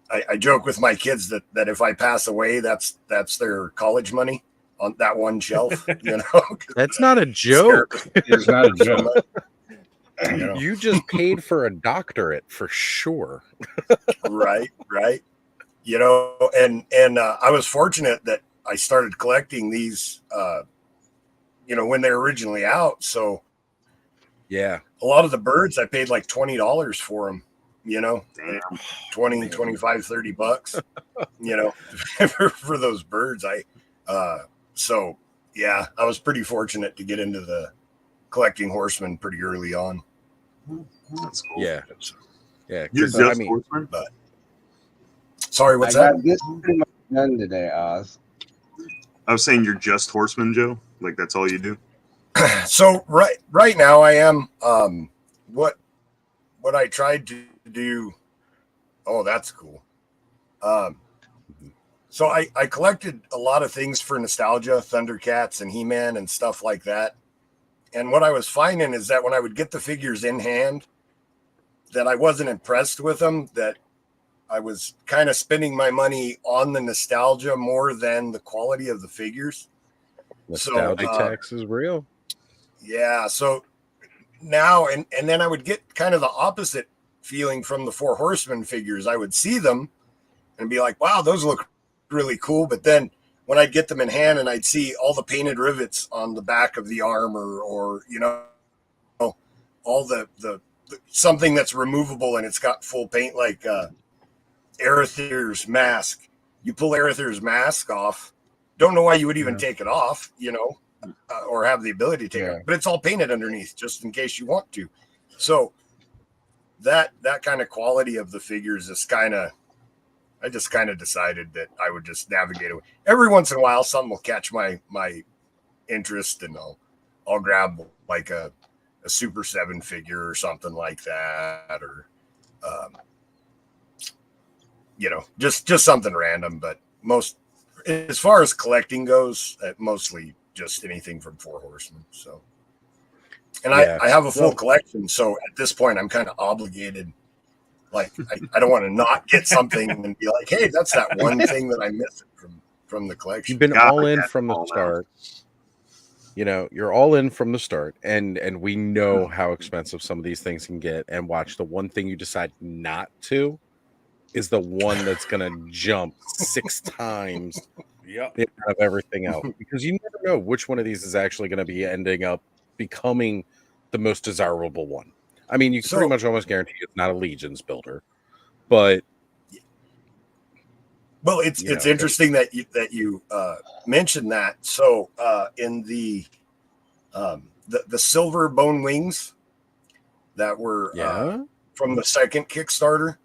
I joke with my kids that if I pass away, that's their college money on that one shelf. That's not a joke. It's not a joke. You just paid for a doctorate for sure. Right. And I was fortunate that I started collecting these, when they're originally out. So yeah, a lot of the birds I paid like $20 for them. 20, 25, $30, for those birds. I was pretty fortunate to get into the collecting horsemen pretty early on. That's cool. Yeah. You're just horsemen? Sorry, what's that? This is pretty much done today, Oz. I was saying you're just Horseman, Joe. Like that's all you do. So right now I am. What I tried to do. Oh, that's cool. So I collected a lot of things for nostalgia, Thundercats and He-Man and stuff like that. And what I was finding is that when I would get the figures in hand, that I wasn't impressed with them, that I was kind of spending my money on the nostalgia more than the quality of the figures. Nostalgia tax is real. Yeah. So now, and then I would get kind of the opposite feeling from the Four Horsemen figures. I would see them and be like, wow, those look really cool. But then when I'd get them in hand and I'd see all the painted rivets on the back of the armor, or, you know, all the something that's removable and it's got full paint, like Arethyr's mask. You pull Arethyr's mask off. Don't know why you would even take it off, you know, or have the ability to take it, but it's all painted underneath just in case you want to. So that kind of quality of the figures is I just kind of decided that I would just navigate it. Every once in a while, something will catch my interest, and I'll grab like a Super 7 figure or something like that, or you know, just something random. But most, as far as collecting goes, mostly just anything from Four Horsemen. So, and I have a full collection, so at this point, I'm kind of obligated. Like, I don't want to not get something and be like, hey, that's that one thing that I missed from the collection. You've been all in from the start. You know, you're all in from the start, and we know how expensive some of these things can get. And watch, the one thing you decide not to is the one that's going to jump 6 times of everything else, because you never know which one of these is actually going to be ending up becoming the most desirable one. I mean, you can pretty much almost guarantee it's not a Legions builder, but well, it's interesting that you mentioned that. So in the silver bone wings that were from the second Kickstarter,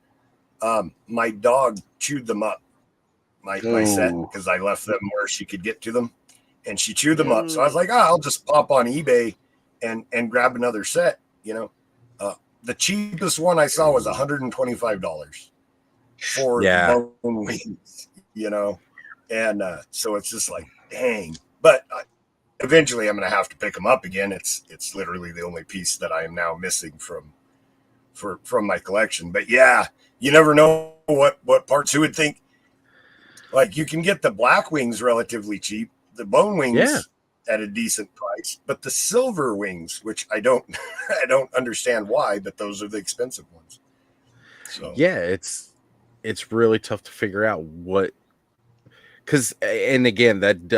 my dog chewed them up. My set, because I left them where she could get to them, and she chewed them up. So I was like, I'll just pop on eBay and grab another set, you know. The cheapest one I saw was $125 for bone wings, you know, and so it's just like, dang. But eventually, I'm going to have to pick them up again. It's literally the only piece that I am now missing from my collection. But yeah, you never know what parts. Who would think? Like, you can get the black wings relatively cheap, the bone wings at a decent price, but the silver wings, which I don't understand why, but those are the expensive ones. So yeah, it's really tough to figure out what, because, and again, it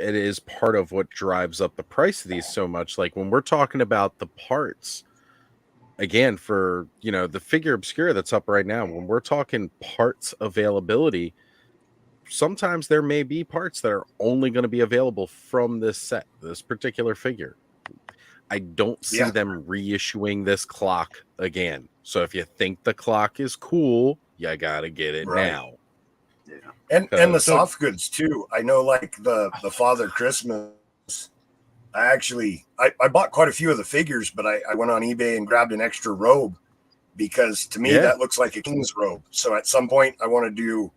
is part of what drives up the price of these so much. Like when we're talking about the parts, again, for, you know, the figure obscura that's up right now, when we're talking parts availability, sometimes there may be parts that are only going to be available from this set, this particular figure. I don't see them reissuing this clock again. So if you think the clock is cool, you got to get it now. Yeah. And the soft goods too. I know, like the Father Christmas, I bought quite a few of the figures, but I went on eBay and grabbed an extra robe, because to me that looks like a king's robe. So at some point I want to do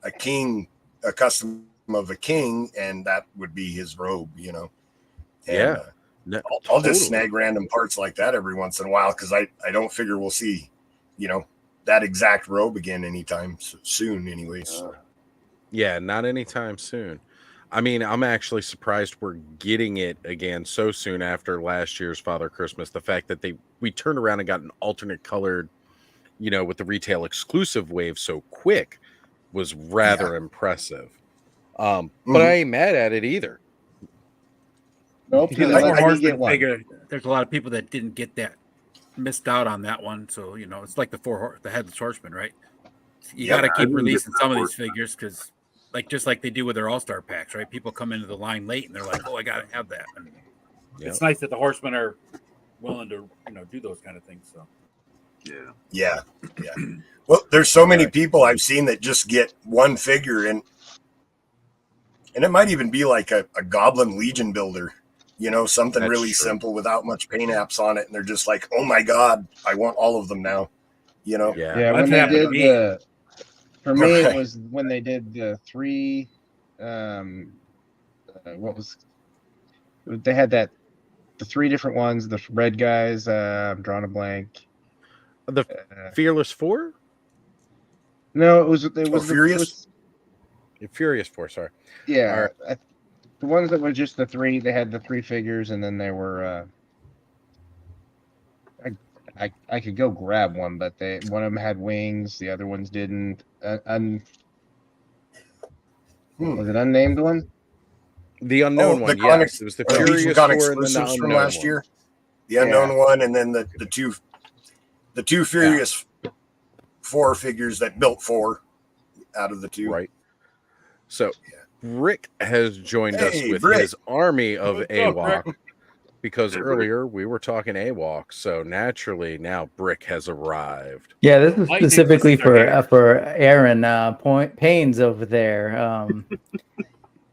a custom of a king, and that would be his robe, you know. And, I'll just snag random parts like that every once in a while, because I don't figure we'll see, you know, that exact robe again anytime soon anyways. Yeah, not anytime soon. I mean, I'm actually surprised we're getting it again so soon after last year's Father Christmas. The fact that we turned around and got an alternate colored, you know, with the retail exclusive wave so quick was rather impressive. But I ain't mad at it either. Nope. There's a lot of people that didn't get that, missed out on that one. So, you know, it's like the Headless Horseman, right? You got to keep releasing some of these figures, because just like they do with their All-Star packs, right? People come into the line late and they're like, oh, I got to have that. And it's nice that the Horsemen are willing to, you know, do those kind of things. So yeah. Well, there's so many people I've seen that just get one figure, and And it might even be like a Goblin Legion builder, you know, something That's really true. simple without much paint apps on it. And they're just like, oh my God, I want all of them now, you know? Yeah. Yeah, when That's they happened to did me. the, for me, Right. it was when they did the 3, what was, they had the 3 different ones, the red guys, I'm drawing a blank. The Fearless 4? No, it was Furious? Furious 4, sorry. Yeah, the ones that were just the 3, they had the 3 figures, and then they were. I could go grab one, but one of them had wings, the other ones didn't. Was it unnamed one? The unknown one, Con yes. It was the Legion Furious Con 4 and then the exclusives from unknown last one. year. The unknown one, and then the two Furious 4 figures that built 4 out of the 2. Right. So Rick has joined us with Rick. his army of What's up, AWOC Rick? because Hey, Rick. earlier we were talking AWOC. So naturally now Brick has arrived. Yeah, this is Lightning specifically just in their for Aaron Paynes over there.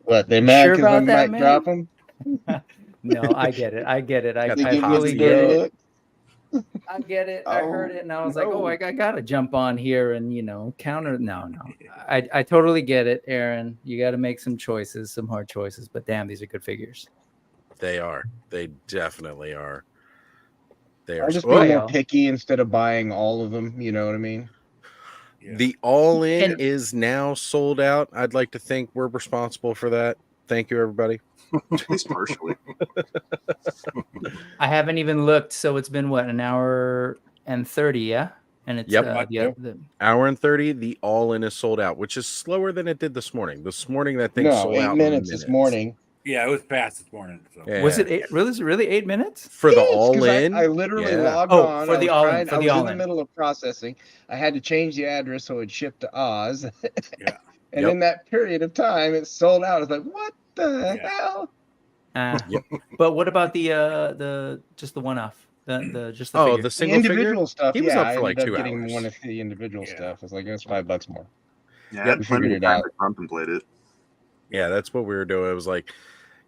What, they mad Sure because I about that, might man? drop them? No, I get it. I Got They the give you a fully posse get dirty it. look? I get it. I heard it, and I was like, no. "Oh, I gotta jump on here and counter." No. I totally get it, Aaron. You got to make some choices, some hard choices. But damn, these are good figures. They are. They definitely are. They are. I'll just Oh, be yeah. more picky instead of buying all of them. You know what I mean? the all in And- is now sold out. I'd like to think we're responsible for that. Thank you, everybody. At least partially. I haven't even looked, so it's been what, an hour and 30, yeah? And it's Yep. the Hour and 30, the all in is sold out, which is slower than it did this morning. This morning, that thing No, sold 8 out minutes in this morning. Yeah, it was fast this morning. So. Yeah. Was it 8? Really 8 minutes? For the Yes, 'cause all in? I literally Yeah. logged Oh, on. for the I was all-in, trying- for I the was in all-in. the middle of processing. I had to change the address so it shipped to Oz. Yeah. And Yep. in that period of time, it sold out. I was like, what the Yeah. hell? Yep. But what about the just the one off? The just the Oh, figure? the The single individual figure? stuff, He was yeah, up I for like ended 2 up getting hours. one of the individual Yeah. stuff. It's like, it's $5 more. Yeah, I had We plenty figured of it time out. to contemplate it. Yeah, that's what we were doing. It was like,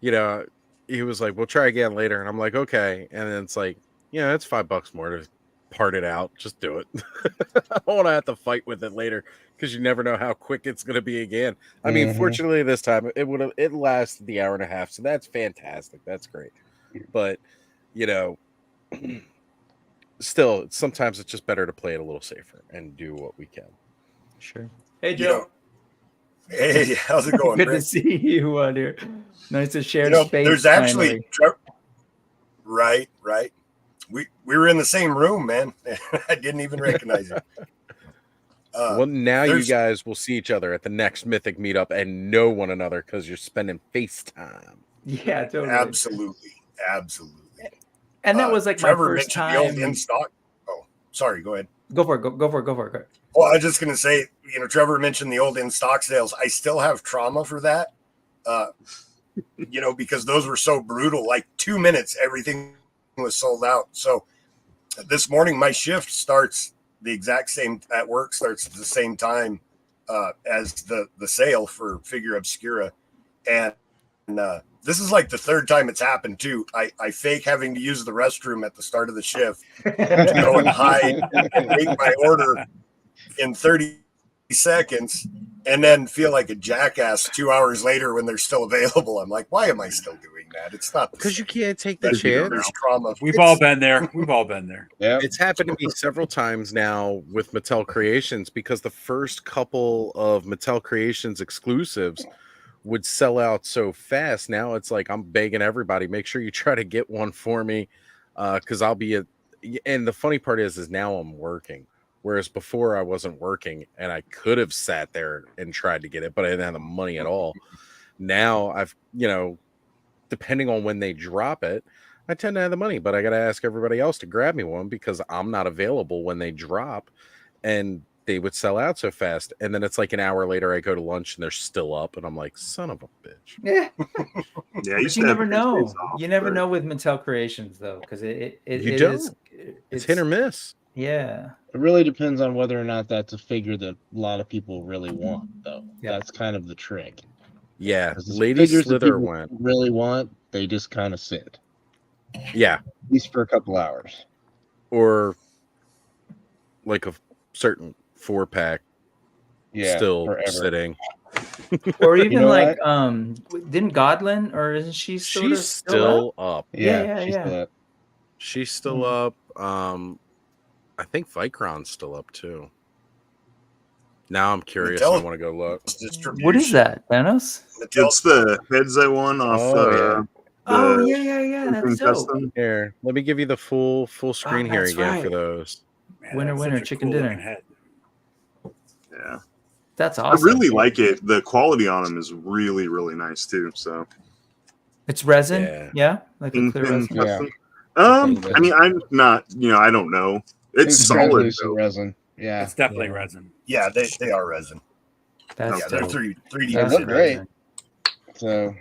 he was like, we'll try again later. And I'm like, okay. And then it's like, it's $5 more to part it out. Just do it. I don't want to have to fight with it later because you never know how quick it's going to be again. I mean, Mhm. fortunately, this time it lasted the hour and a half. So that's fantastic. That's great. But, still, sometimes it's just better to play it a little safer and do what we can. Sure. Hey, You Joe. know, hey, how's it going, Good to Rick? see you on here. Nice to share space. There's actually finally. right. We were in the same room, man. I didn't even recognize you. Well, now you there's- guys will see each other at the next Mythic meetup and know one another because you're spending FaceTime. Yeah, totally. Absolutely. And that was like Trevor my first mentioned the old time. in stock. Oh, sorry. Go ahead. Go for it. Go for it. Well, I was just gonna say, Trevor mentioned the old in stock sales. I still have trauma for that. Because those were so brutal. Like 2 minutes, everything was sold out. So this morning, my shift starts the exact same at work, starts at the same time as the sale for Figure Obscura. And this is like the third time it's happened too. I fake having to use the restroom at the start of the shift to go and hide and make my order in 30 seconds and then feel like a jackass 2 hours later when they're still available. I'm like, why am I still doing that? It's not Because you can't take the There's chance. trauma. We've all been there. Yeah. It's happened to me several times now with Mattel Creations because the first couple of Mattel Creations exclusives would sell out so fast. Now it's like I'm begging everybody, make sure you try to get one for me because I'll be and the funny part is now I'm working. Whereas before I wasn't working and I could have sat there and tried to get it, but I didn't have the money at all. Now I've, depending on when they drop it, I tend to have the money, but I got to ask everybody else to grab me one because I'm not available when they drop and they would sell out so fast. And then it's like an hour later, I go to lunch and they're still up. And I'm like, son of a bitch. Yeah. Yeah, But you never know. You never know with Mattel Creations though, because it it's hit or miss. Yeah. It really depends on whether or not that's a figure that a lot of people really want, though. Yeah. That's kind of the trick. Yeah, 'Cause the Lady figures that Slither people went. really want, they just kind of sit, Yeah, at least for a couple hours. or like a certain 4-pack Yeah, still forever. sitting. Or even know like didn't Godlin, or isn't she sort She's of still up? still up. Yeah, She's yeah. still up. She's still up. I think Vicron's still up too. Now I'm curious. I Mattel's want to go look. distribution. What is that, Thanos? It's the heads I won off Oh, Oh the yeah. That's Crimson dope. Custom. Here, let me give you the full screen here that's again for right. those. Man, Winner, that's winner, such a chicken cool-looking dinner. head. Yeah. That's I awesome. really like it. The quality on them is really, really nice too. So It's resin, Yeah. like a clear resin. Yeah. I mean, I'm not, I don't know. It's solid translucent though. resin. Yeah. It's definitely Yeah. resin. Yeah, they are resin. That's Yeah, they're dope. 3D. They look great. So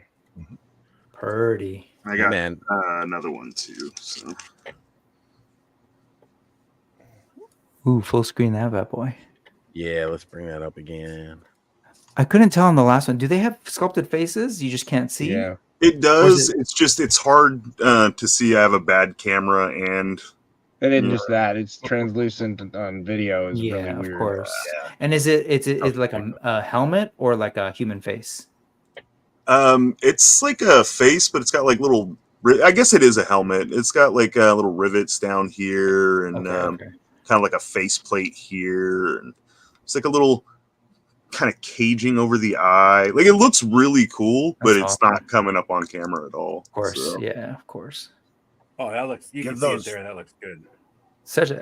Purdy. I got Man. another one too. So Ooh, full screen that bad boy. Yeah, let's bring that up again. I couldn't tell on the last one. Do they have sculpted faces? You just can't see. yeah. it does. it- It's hard to see. I have a bad camera, and And then Yeah. just that, it's translucent on video is Yeah, really of weird. course. Yeah. And is it like a helmet or like a human face? it's like a face, but it's got like little. I guess it is a helmet. It's got like little rivets down here, and Okay. kind of like a face plate here, and it's like a little kind of caging over the eye. Like it looks really cool, but That's it's awesome. not coming up on camera at all. Of course. So, Yeah, of course. Oh, that looks. You Give can see those- it there. That looks good.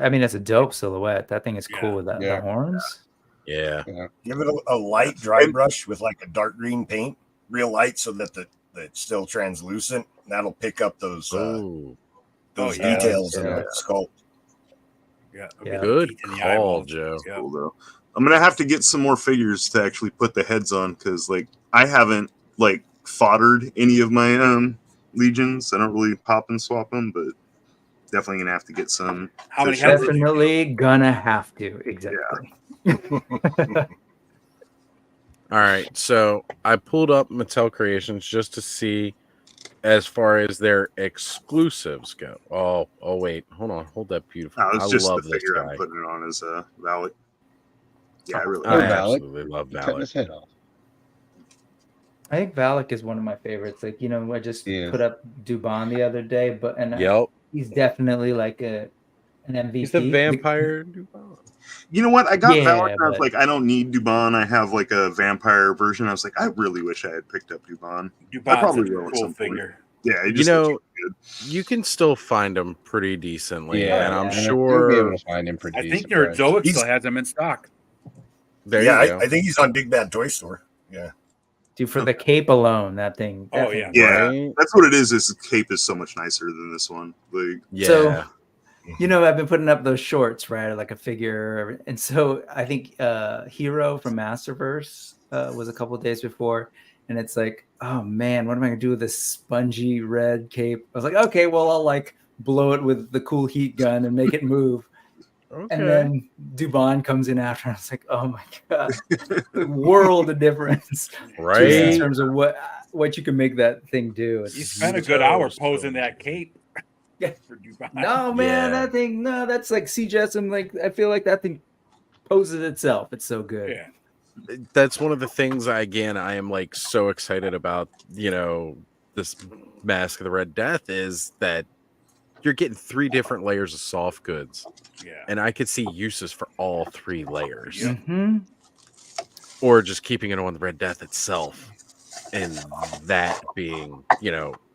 I mean, it's a dope silhouette. That thing is cool Yeah. with that Yeah. the horns. Yeah. Give it a light dry brush with like a dark green paint, real light, so that it's still translucent. That'll pick up those Oh, yeah. details in Yeah. the sculpt. Yeah. Yeah. good Teeth in the call, eyeballs. Joe. Yeah. cool though. I'm gonna have to get some more figures to actually put the heads on because like I haven't like foddered any of my legions. I don't really pop and swap them, but definitely gonna have to get some. How many Sure. heads? did you Definitely gonna have to. Exactly. All right, so I pulled up Mattel Creations just to see as far as their exclusives go. Oh wait, hold that beautiful. No, it's I just love the this figure guy. I'm putting it on as Valak. Yeah, I really I Valak. absolutely love Cutting Valak. his head off. I think Valak is one of my favorites. Like, I just He is. put up Dubon the other day, Yep, he's definitely like an MVP. he's the vampire. You know what? I got Yeah, Valak. And I was but- like, I don't need Dubon. I have like a vampire version. I was like, I really wish I had picked up Dubon. Dubon's probably such a will at cool some point. figure. Yeah, it You just know, looks good. you can still find them pretty decently, Yeah, and I'm yeah. You'll be able sure. to find him pretty I think decent your price. Zoic He's- still has them in stock. There yeah, you go. I think he's on Big Bad Toy Store. Yeah. Dude, for the cape alone, that thing. that Oh, thing- yeah. Yeah, Right? that's what it is. This cape is so much nicer than this one. Like, Yeah. So, I've been putting up those shorts, right? Like a figure. And so I think Hero from Masterverse was a couple of days before. And it's like, oh man, what am I going to do with this spongy red cape? I was like, okay, well, I'll like blow it with the cool heat gun and make it move. Okay. And then Dubon comes in after. And I was like, oh my God, the world of difference. Just in right? terms of what you can make that thing do. You spent a good hour posing that cape. Yeah. For Dubon. No, man, Yeah. that thing, no, that's like CGS. I'm like, I feel like that thing poses itself. It's so good. Yeah. That's one of the things I am like so excited about, this Mask of the Red Death is that you're getting 3 different layers of soft goods, Yeah. and I could see uses for all 3 layers. Mm-hmm. Or just keeping it on the Red Death itself and that being,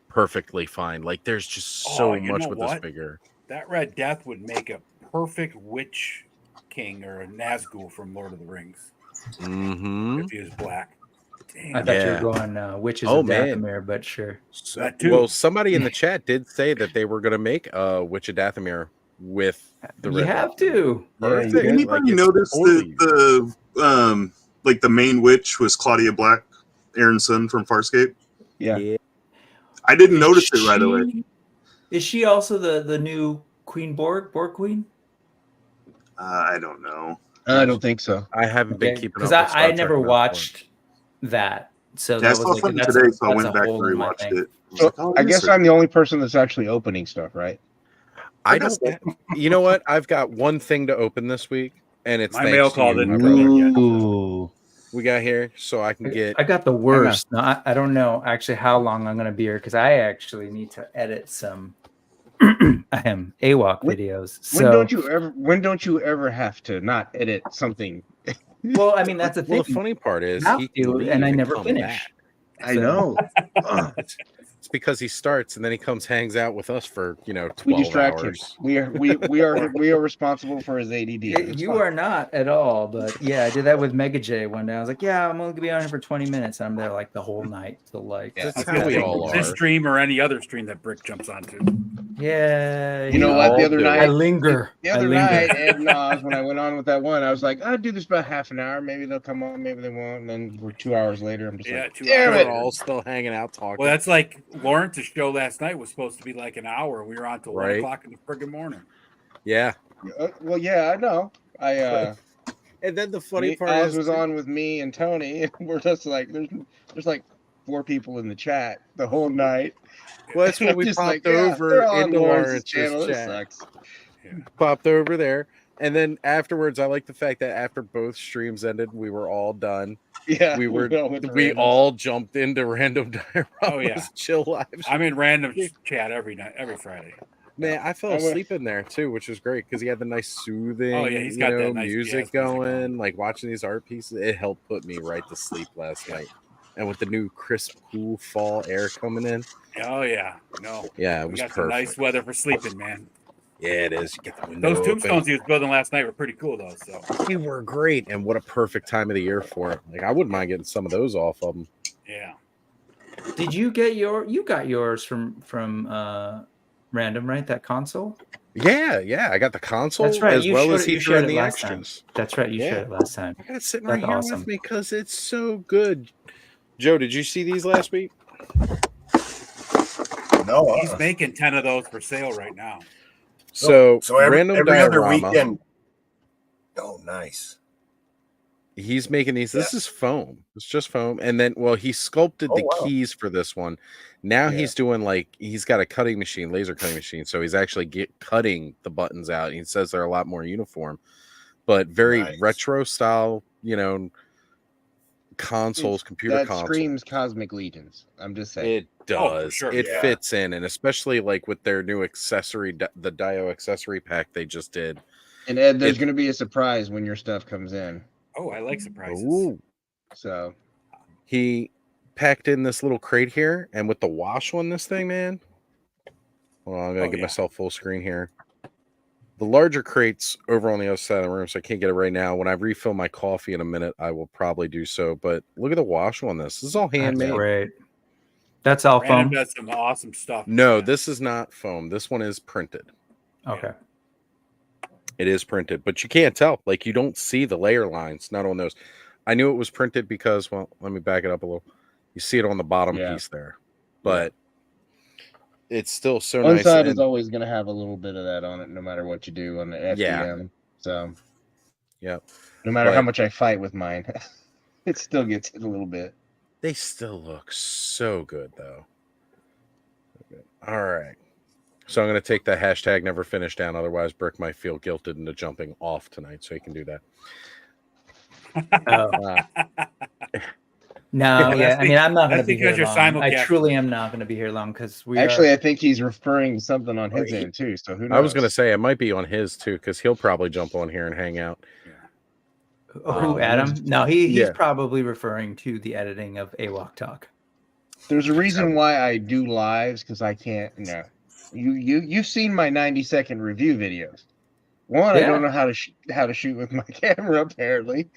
perfectly fine. Like there's just so you much know with what? this figure. That Red Death would make a perfect Witch King or a Nazgul from Lord of the Rings Mm-hmm. if he was black. I Damn. thought you Yeah. were going witches Oh, of man. Dathomir, but sure. That too. Well, somebody in the chat did say that they were going to make a Witch of Dathomir with the You Red have Death. to. Yeah, Perfect. you did can. anybody it's notice totally- that the like the main witch was Claudia Black, Aaron's son from Farscape? Yeah. I didn't notice it right away. Is she also the new Queen Borg Queen? I don't know. I don't think so. I haven't been keeping up Because with Star I Trek never enough for- watched that. So Yeah, I that was saw like something that's, today, so I that's went a back and hole in my rewatched thing. it. was So like, oh, I this guess is- I'm the only person that's actually opening stuff, right? I don't. You know what? I've got one thing to open this week, and it's My thanks mail to call you, didn't my come brother. yet. Ooh. We got here, so I can get. I got the worst. No, I don't know actually how long I'm going to be here because I actually need to edit some AWOC videos. When So, don't you ever have to not edit something? well, I mean, that's the Well, thing. the funny part is Have he can to, leave and I never come finish. back. I So- know. Ugh. It's because he starts and then he comes, hangs out with us for We 12 distract him. hours. We are responsible for his ADD. It's You fine. are not at all, but yeah, I did that with Mega J one day. I was like, "Yeah, I'm only gonna be on here for 20 minutes." And I'm there like the whole night till like. Yeah. That's how we all This are. stream or any other stream that Brick jumps onto. Yeah, You know what? The other night, I linger. The I other linger. night, Ed and Oz, when I went on with that one, I was like, I'll do this about half an hour. Maybe they'll come on, maybe they won't. And then we're 2 hours later. I'm just Yeah, like, 2 damn hours. We're it. all still hanging out talking. Well, that's like Lawrence's show last night was supposed to be like an hour. We were on till Right. 1 o'clock in the friggin' morning. Yeah. Well, yeah, I know. And then the funny part Oz is was on with me and Tony, and we're just like, there's like 4 people in the chat the whole night. well, that's And when I'm we just popped like, yeah, over they're all on into Lawrence's Lawrence's channel. This chat. sucks. Popped over there. And then afterwards, I like the fact that after both streams ended, we were all done. Yeah, We were all with the we randoms. all jumped into random dioramas, Oh, yeah. chill lives. I'm in random chat every night, every Friday. Man, I fell I went- asleep in there too, which was great because he had the nice soothing, Oh, yeah, he's got that nice music jazz music going. Like watching these art pieces, it helped put me right to sleep last night. And with the new crisp, cool fall air coming in, Oh yeah, no, yeah, it we was got some perfect. nice weather for sleeping, man. Yeah, it is. You get the window Those open. tombstones he was building last night were pretty cool though. So They were great, and what a perfect time of the year for it. Like I wouldn't mind getting some of those off of them. yeah, Did you get you got yours from random, right? That console? Yeah, I got the console That's right. as You well showed as it- he you threw showed in it the last time. extras. That's right. You Yeah. showed it last time. I got it sitting right That's here awesome. with me because it's so good. Joe, did you see these last week? No, he's making 10 of those for sale right now. So, every random other diorama. weekend. Oh, nice. He's making these. This Yeah. is foam. It's just foam. And then, well, he sculpted Oh, the wow. keys for this one. Now Yeah. he's doing he's got a cutting machine, laser cutting machine. So he's actually cutting the buttons out. He says they're a lot more uniform, but very Nice. retro style, consoles, computer That consoles. screams Cosmic Legions. I'm just saying. It Oh, for does. sure. It Yeah. fits in, and especially like with their new accessory, the Dio accessory pack they just did. And Ed, there's it- going to be a surprise when your stuff comes in. Oh, I like surprises. Ooh. So He packed in this little crate here, and with the wash on this thing, man. Well, I'm gonna Oh, get yeah. myself full screen here. The larger crates over on the other side of the room, so I can't get it right now. When I refill my coffee in a minute, I will probably do so. But look at the wash on this. This is all That's handmade. great. That's all Random foam. does some awesome stuff. No, man. this is not foam. This one is printed. Okay. It is printed, but you can't tell. Like you don't see the layer lines, not on those. I knew it was printed because, well, let me back it up a little. You see it on the bottom Yeah. piece there, but it's still so one nice. side and- is always going to have a little bit of that on it, no matter what you do on the FDM. So yeah, no matter how But- much I fight with mine, it still gets hit a little bit. they still look so good though. All right. So I'm going to take that hashtag never finish down. Otherwise, Brick might feel guilted into jumping off tonight. So he can do that. Oh. No, Well, yeah. that's I mean, I'm not going to that's be here because you're long. I simulcasting. truly am not going to be here long because we Actually, are. I think he's referring to something on his Right. end too. So who knows? I was going to say it might be on his too, because he'll probably jump on here and hang out. Who, Adam? No, he's Yeah. probably referring to the editing of AWOC Talk. There's a reason why I do lives because I can't. You've seen my 90-second review videos. One, I Yeah. don't know how to shoot with my camera. Apparently,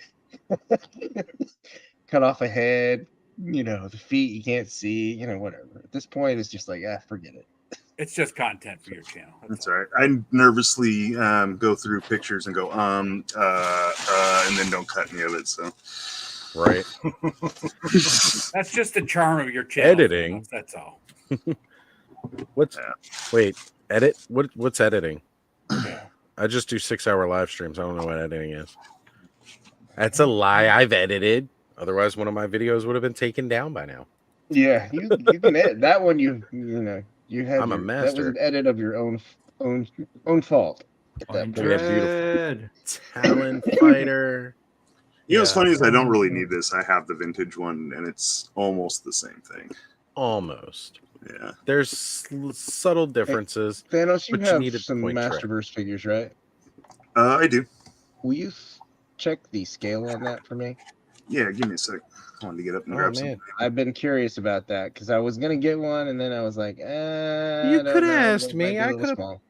cut off a head. The feet you can't see. Whatever. At this point, it's just like forget it. It's just content for your channel. That's all right. I nervously go through pictures and go and then don't cut any of it. So Right. That's just the charm of your channel. Editing. That's all. What's Yeah. wait, edit? What's editing? I just do 6-hour live streams. I don't know what editing is. That's a lie. I've edited. Otherwise, one of my videos would have been taken down by now. Yeah, you can edit that one. You know you had I'm a that was master. an edit of your own fault. At that point. We have beautiful 100. Talon Fighter. You know what's funny is I don't really Oh, need this. I have the vintage one, and it's almost the same thing. Almost. Yeah. There's subtle differences. Thanos, you But you have needed some point track. Masterverse figures, right? I do. Will you check the scale on that for me? Yeah, give me a sec. I wanted to get up and Oh, grab man. some. I've been curious about that because I was gonna get one, and then I was like, You I don't coulda know, asked it might me. be a I little coulda- small.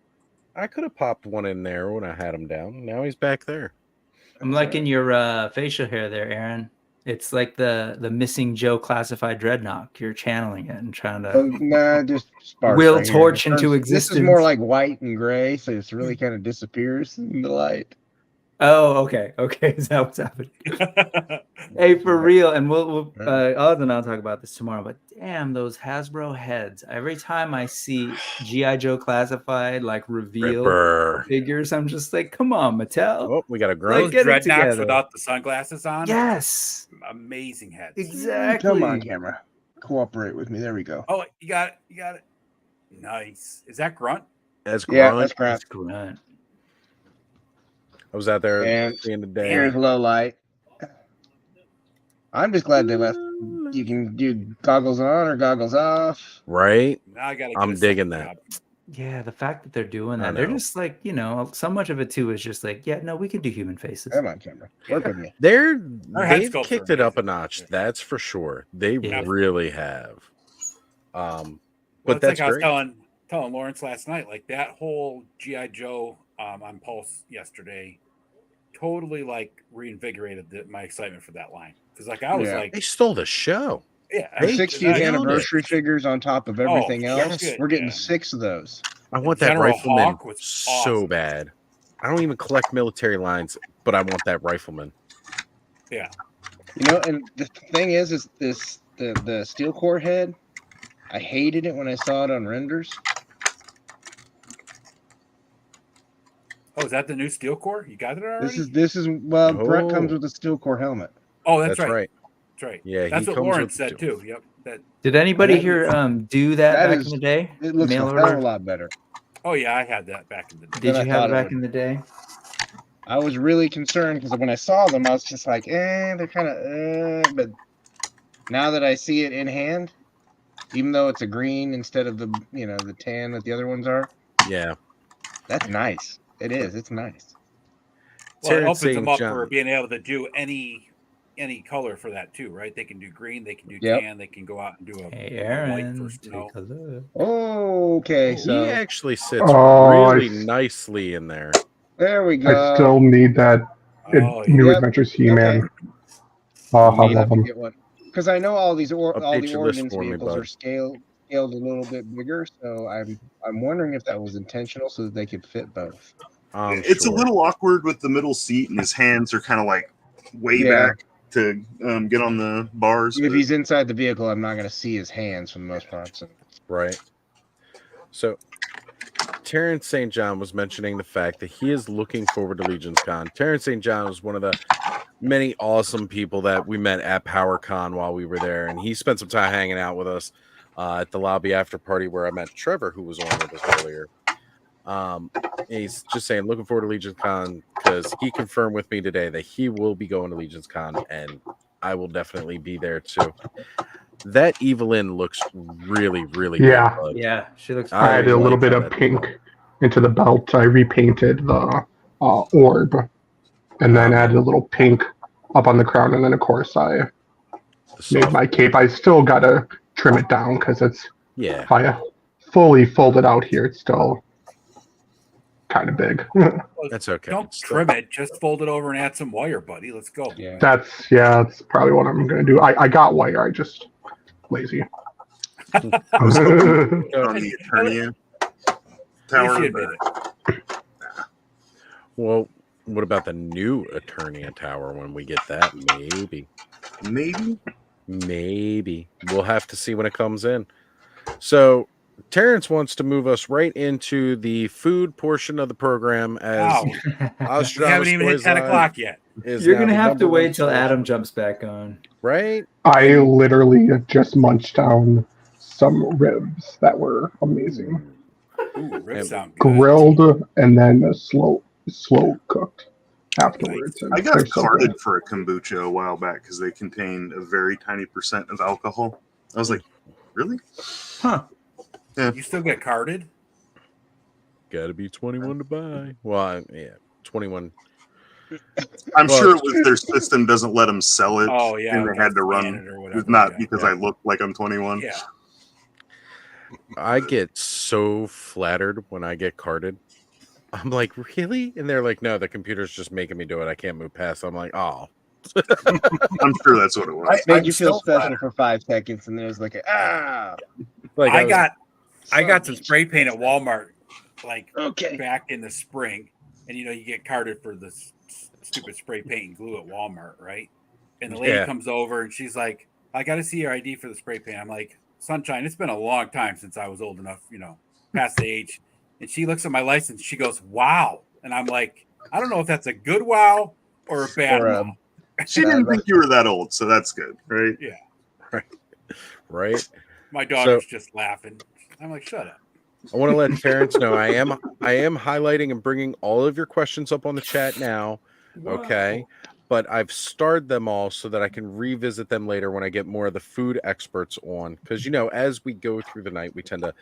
I could have popped one in there when I had him down. Now he's back there. I'm liking your facial hair there, Aaron. It's like the missing Joe classified dreadnought. You're channeling it and trying to Oh, nah, just sparse will right here. torch It into turns- existence. This is more like white and gray, so it's really kind of disappears in the light. Oh, okay. Is that what's happening? Hey, for real. And we'll Oz and I'll talk about this tomorrow. But damn, those Hasbro heads. Every time I see G.I. Joe classified like reveal Ripper. figures, I'm just like, come on, Mattel. Oh, we got a Like, grunt. Those get it dreadnoughts together. without the sunglasses on. Yes, Amazing heads. exactly. Come on, camera. Cooperate with me. There we go. Oh, you got it. Nice. Is that Grunt? As Yeah, grunt. that's great. That's grunt. I was out there And at the end of the day. here's low light. I'm just glad they left. You can do goggles on or goggles off. Right? Now I gotta. I'm digging that. Yeah, the fact that they're doing I that, they're know. just like, so much of it too is just like, yeah, no, we can do human faces. Come on, camera. Work with me. They've head sculpts kicked are it up a amazing. notch. That's for sure. They Yeah. really have. Well, But it's that's like I was great. telling Lawrence last night, like that whole GI Joe on Pulse yesterday, totally like reinvigorated my excitement for that line. Because like I was Yeah. like, They stole the show. yeah, The Hey, 60th nailed it. anniversary figures on top of everything Oh, else. shit, We're getting yeah. 6 of those. I want that General rifleman Hawk was so awesome. bad. I don't even collect military lines, but I want that rifleman. Yeah. And the thing is the steel core head. I hated it when I saw it on renders. Oh, is that the new steel core? You got it already? This is Brett comes Oh. with a steel core helmet. Oh, that's right. right. That's right. Yeah, That's he what comes Lawrence with said too. Yep. That. Did anybody That here is- do that that back is- in the day? It looks Mail a hell of a order? lot better. Oh yeah, I had that back in the day. Did I you have thought it it back would. in the day? I was really concerned because when I saw them, I was just like, they're kind of, but now that I see it in hand, even though it's a green instead of the tan that the other ones are, Yeah. that's nice. It is. It's nice. Well, it Terrence opens them St. up John. for being able to do any color for that too, right? They can do green, they can do Yep. tan, they can go out and do a Hey, white Aaron, for take snow. a look. Okay, so He actually sits Oh, really I- nicely in there. there we go. I still need that Oh New Yep. Adventures He-Man. I Need love to them. get one because I know all the Update your list Origins for me, vehicles bud. are scaled a little bit bigger. So I'm wondering if that was intentional so that they could fit both. It's Sure. a little awkward with the middle seat, and his hands are kind of like way Yeah. back to get on the bars. If but- he's inside the vehicle, I'm not going to see his hands for the most part. So. Right. So Terrence St. John was mentioning the fact that he is looking forward to Legion's Con. Terrence St. John was one of the many awesome people that we met at PowerCon while we were there, and he spent some time hanging out with us at the lobby after party where I met Trevor, who was on with us earlier. He's just saying, looking forward to Legion's Con because he confirmed with me today that he will be going to Legion's Con, and I will definitely be there too. That Evelyn looks really, really Yeah. good. Bud. Yeah, she looks. I added a little like bit how of that- pink into the belt. I repainted the orb, and then added a little pink up on the crown. And then, of course, I The made soft- my cape. I still gotta trim it down because it's yeah. if I fully fold it out here, it's still kind of big. That's okay. Don't It's trim it, just fold it over and add some wire, buddy. Let's go. Yeah. That's probably what I'm gonna do. I got wire. I just lazy. I was hoping on the Eternia You tower. should admit it. Well, what about the new Eternia Tower when we get that? Maybe. We'll have to see when it comes in. So Terrence wants to move us right into the food portion of the program as Wow. We Ostradamus haven't even hit Toys 10 Live. o'clock yet. is You're now gonna the have to number one wait till source. Adam jumps back on. Right? I literally just munched down some ribs that were amazing. Ooh, ribs And sound good. Grilled and then slow cooked afterwards. And I got they're so carded good. for a kombucha a while back because they contain a very tiny % of alcohol. I was like, really? Huh. You still get carded? got to be 21 to buy. Well, yeah, 21. I'm Well, sure it was their system doesn't let them sell it. Oh yeah, and they had to run. it or whatever. It's not yeah. because I look like I'm 21. Yeah. I get so flattered when I get carded. I'm like, really? And they're like, no, the computer's just making me do it. I can't move past. I'm like, oh. I'm sure that's what it was. Made I'm you feel still special flattered. for 5 seconds, and there's like Like I son got of some a spray paint at Walmart like okay. back in the spring, and you get carded for the stupid spray paint and glue at Walmart, right? And the lady comes over and she's like, I got to see your ID for the spray paint. I'm like, sunshine, it's been a long time since I was old enough, past the age. And she looks at my license. She goes, wow. And I'm like, I don't know if that's a good wow or a bad wow. She didn't think you were that old, so that's good, right? Yeah. Right. My daughter's just laughing. I'm like, shut up. I want to let Terrence know I am highlighting and bringing all of your questions up on the chat now. Wow. Okay. But I've starred them all so that I can revisit them later when I get more of the food experts on. Because, as we go through the night, we tend to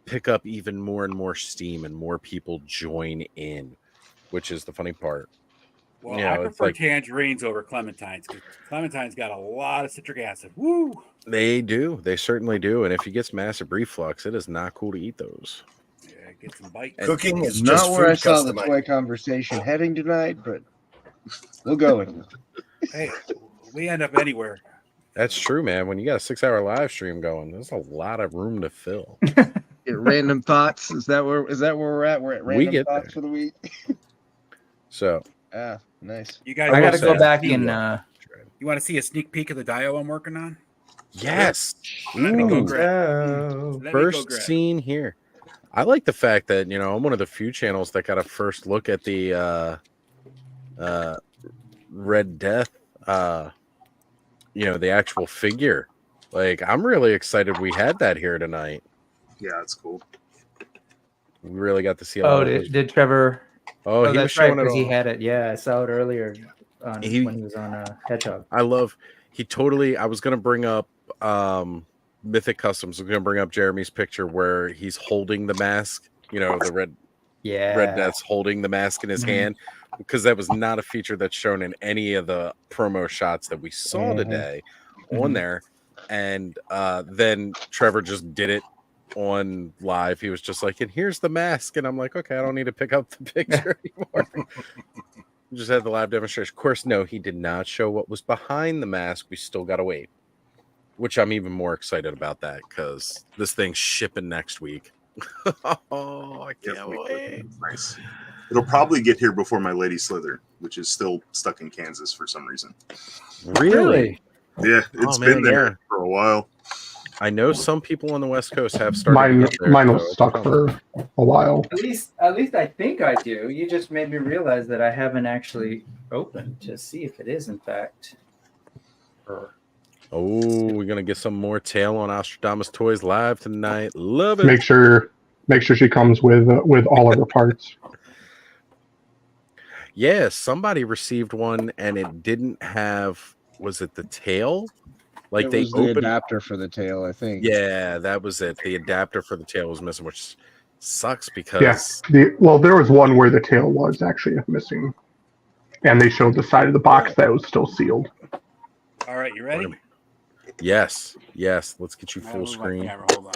pick up even more and more steam and more people join in, which is the funny part. Well, I prefer tangerines over clementines because clementines got a lot of citric acid. Woo! They do. They certainly do. And if you get some acid reflux, it is not cool to eat those. Yeah, get some bites. Cooking is Not just where I food saw the customizing. toy conversation heading tonight, but we'll go with it. Hey, we end up anywhere. That's true, man. When you got a 6-hour live stream going, there's a lot of room to fill. Get random thoughts. Is that where we're at? We're at We random get thoughts there. for the week. So Nice. You guys, I gotta say go that. back and you want to see a sneak peek of the dio I'm working on? yes. Let me go Ooh. grab. Let me go First grab. scene here. I like the fact that I'm one of the few channels that got a first look at the Red Death the actual figure. Like, I'm really excited we had that here tonight. Yeah, it's cool. We really got to see a lot of those. did Trevor? Oh, he was that's right, showing it because he all. had it. Yeah, I saw it earlier when he was on Hedgehog. I was gonna bring up Mythic Customs. I was gonna bring up Jeremy's picture where he's holding the mask, the Red Death's holding the mask in his hand, because that was not a feature that's shown in any of the promo shots that we saw today on there. And then Trevor just did it on live. He was just like, and here's the mask. And I'm like, okay, I don't need to pick up the picture anymore. Just had the live demonstration. Of course, no, he did not show what was behind the mask. We still got to wait, which I'm even more excited about that because this thing's shipping next week. Oh, I can't wait. Nice. It'll probably get here before my Lady Slither, which is still stuck in Kansas for some reason. Really? Yeah, it's been there for a while. I know some people on the West Coast have started to get there. Mine was stuck for a while. At least I think I do. You just made me realize that I haven't actually opened to see if it is in fact. Oh, we're gonna get some more tail on Ostradamus Toys live tonight. Love it. Make sure she comes with all of her parts. Yeah, somebody received one and it didn't have. Was it the tail? Like It was the adapter for the tail, I think. Yeah, that was it. The adapter for the tail was missing, which sucks because there was one where the tail was actually missing, and they showed the side of the box that was still sealed. All right, you ready? Yes. Let's get you full screen. Hold on.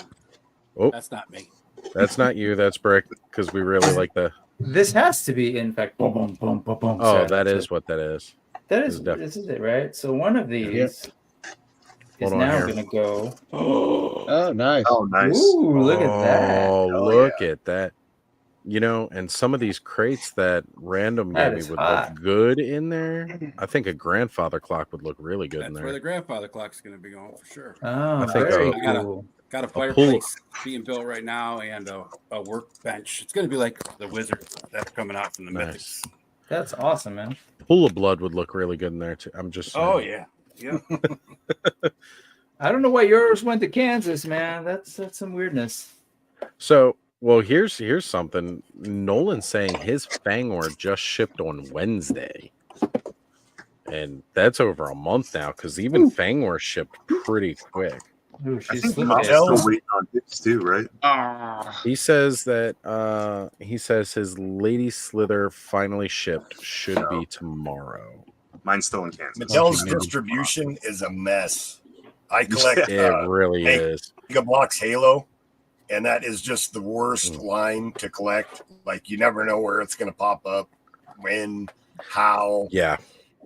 Oh, that's not me. That's not you. That's Brick, because we really like the. This has to be in fact. Boom, boom, boom, boom, boom. Oh, that is what that is. That is. This is it, right? So one of these is now going to go. Oh, nice. Oh, nice. Ooh, look at that. Oh, look at that. And some of these crates that Random gave me would look good in there. I think a grandfather clock would look really good in there. That's where the grandfather clock's going to be going for sure. Oh, I think very I cool. got a fireplace being built right now and a workbench. It's going to be like the wizards that are coming out from the Mythics. That's awesome, man. Pool of Blood would look really good in there too. I'm just saying. Oh yeah. Yeah. I don't know why yours went to Kansas, man. That's some weirdness. So, well, here's something. Nolan's saying his Fangor just shipped on Wednesday, and that's over a month now. Because even Fangor shipped pretty quick. Ooh, I she's think slipping. Mattel's still waiting on his too, right? He says that his Lady Slither finally shipped. Should be tomorrow. Mine's still in Kansas. Mattel's distribution is a mess. I collect It really is. Mega Bloks Halo, and that is just the worst line to collect. Like, you never know where it's going to pop up, when, how. Yeah.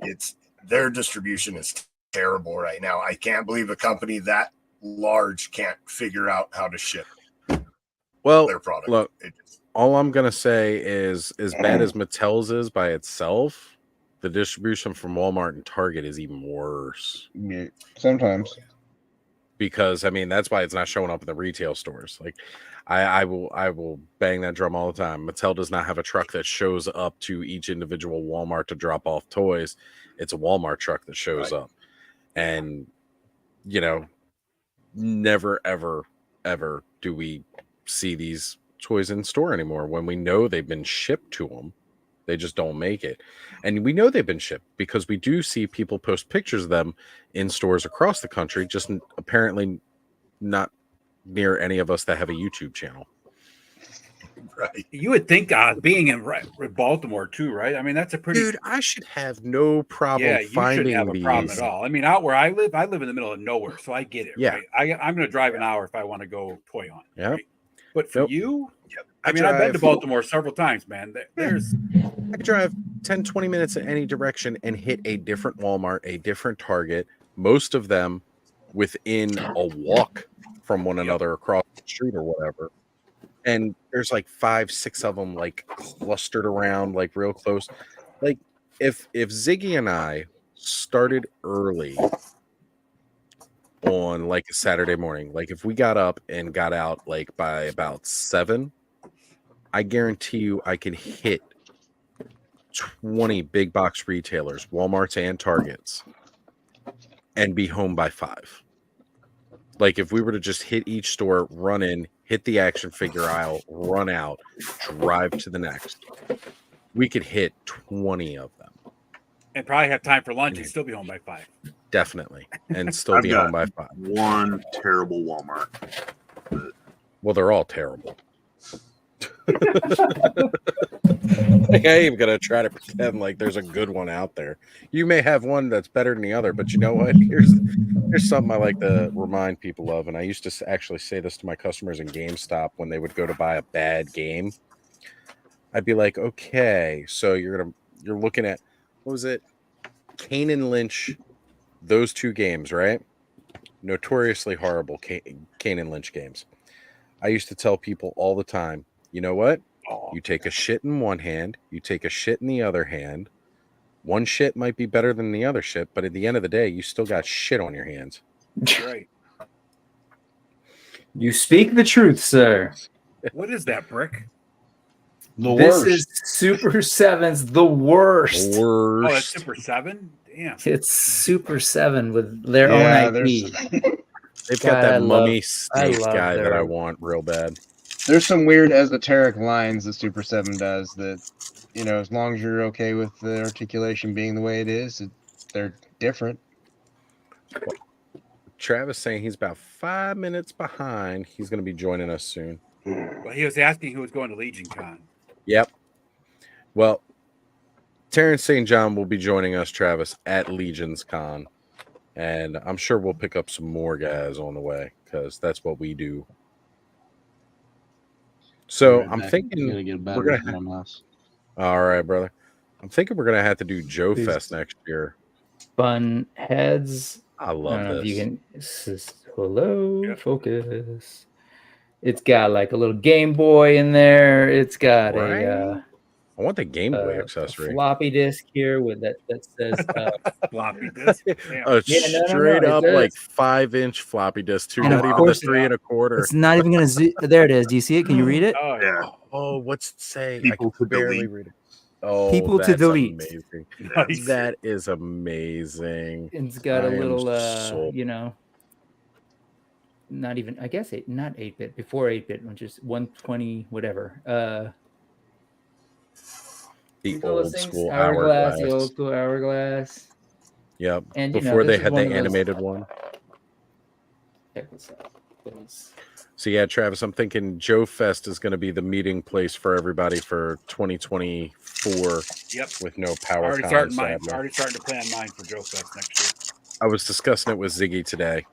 It's their distribution is terrible right now. I can't believe a company that large can't figure out how to ship Well, their product. look, all I'm gonna say is, as bad as Mattel's is by itself, the distribution from Walmart and Target is even worse. Yeah, sometimes. Because I mean, that's why it's not showing up in the retail stores. Like, I will bang that drum all the time. Mattel does not have a truck that shows up to each individual Walmart to drop off toys. It's a Walmart truck that shows up, and never ever do we see these toys in store anymore. When we know they've been shipped to them, they just don't make it. And we know they've been shipped because we do see people post pictures of them in stores across the country, just apparently not near any of us that have a YouTube channel. Right. You would think being in Baltimore too, right? I mean, that's a pretty. Dude, I should have no problem Yeah, you finding shouldn't have a problem at all. I mean, out where I live in the middle of nowhere, so I get it. Yeah. Right? I'm going to drive an hour if I want to go toy hunt. Yeah. Right? But for you, I mean, drive, I've been to Baltimore several times, man. There's I could drive 10, 20 minutes in any direction and hit a different Walmart, a different Target, most of them within a walk from one another across the street or whatever. And there's like 5, 6 of them like clustered around, like real close. Like if Ziggy and I started early on like a Saturday morning, like if we got up and got out like by about 7, I guarantee you I can hit 20 big box retailers, Walmarts and Targets, and be home by 5. Like if we were to just hit each store, run in, hit the action figure aisle, run out, drive to the next, we could hit 20 of them. and probably have time for lunch and still be home by 5. Definitely. And still be home by 5. One terrible Walmart. Well, they're all terrible. Like, I ain't gonna try to pretend like there's a good one out there. You may have one that's better than the other, but you know what? Here's something I like to remind people of, and I used to actually say this to my customers in GameStop when they would go to buy a bad game. I'd be like, okay, so you're looking at, what was it? Kane and Lynch, those 2 games, right? Notoriously horrible Kane and Lynch games. I used to tell people all the time, you know what? You take a shit in one hand, you take a shit in the other hand. One shit might be better than the other shit, but at the end of the day, you still got shit on your hands. Right. You speak the truth, sir. What is that, Brick? This is Super 7's the worst. Oh, that's Super 7? Damn. It's Super 7 with their own IP. They've got that mummy snake guy that I want real bad. There's some weird esoteric lines that Super 7 does that, you know, as long as you're okay with the articulation being the way it is, they're different. Travis saying he's about 5 minutes behind. He's going to be joining us soon. Well, he was asking who was going to Legion Con. Yep. Well, Terrence St. John will be joining us, Travis, at Legion's Con. And I'm sure we'll pick up some more guys on the way because that's what we do. So I'm thinking we're going to. All right, brother. I'm thinking we're going to have to do Joe Fest next year. Fun heads. I love this. If you can, hello, focus. It's got like a little Game Boy in there. It's got I want the Game Boy accessory. A floppy disk here with that says floppy disk. Straight up like 5-inch floppy disk too. Not even the 3 1/4. It's not even gonna there it is. Do you see it? Can you read it? Oh yeah. Oh, what's it say? People I can barely read it. Oh, People to that's delete. amazing. Nice. That is amazing. It's got a I am little, sold. not even, I guess, not 8-bit, before 8-bit, which is 120, whatever. The These little old things, school hourglass, the old hourglass. school hourglass. Yep. And, Before this they is had one the of those- animated one. Check this out. Those- So yeah, Travis, I'm thinking Joe Fest is going to be the meeting place for everybody for 2024 Yep. with no power. Already starting to plan mine for Joe Fest next year. I was discussing it with Ziggy today.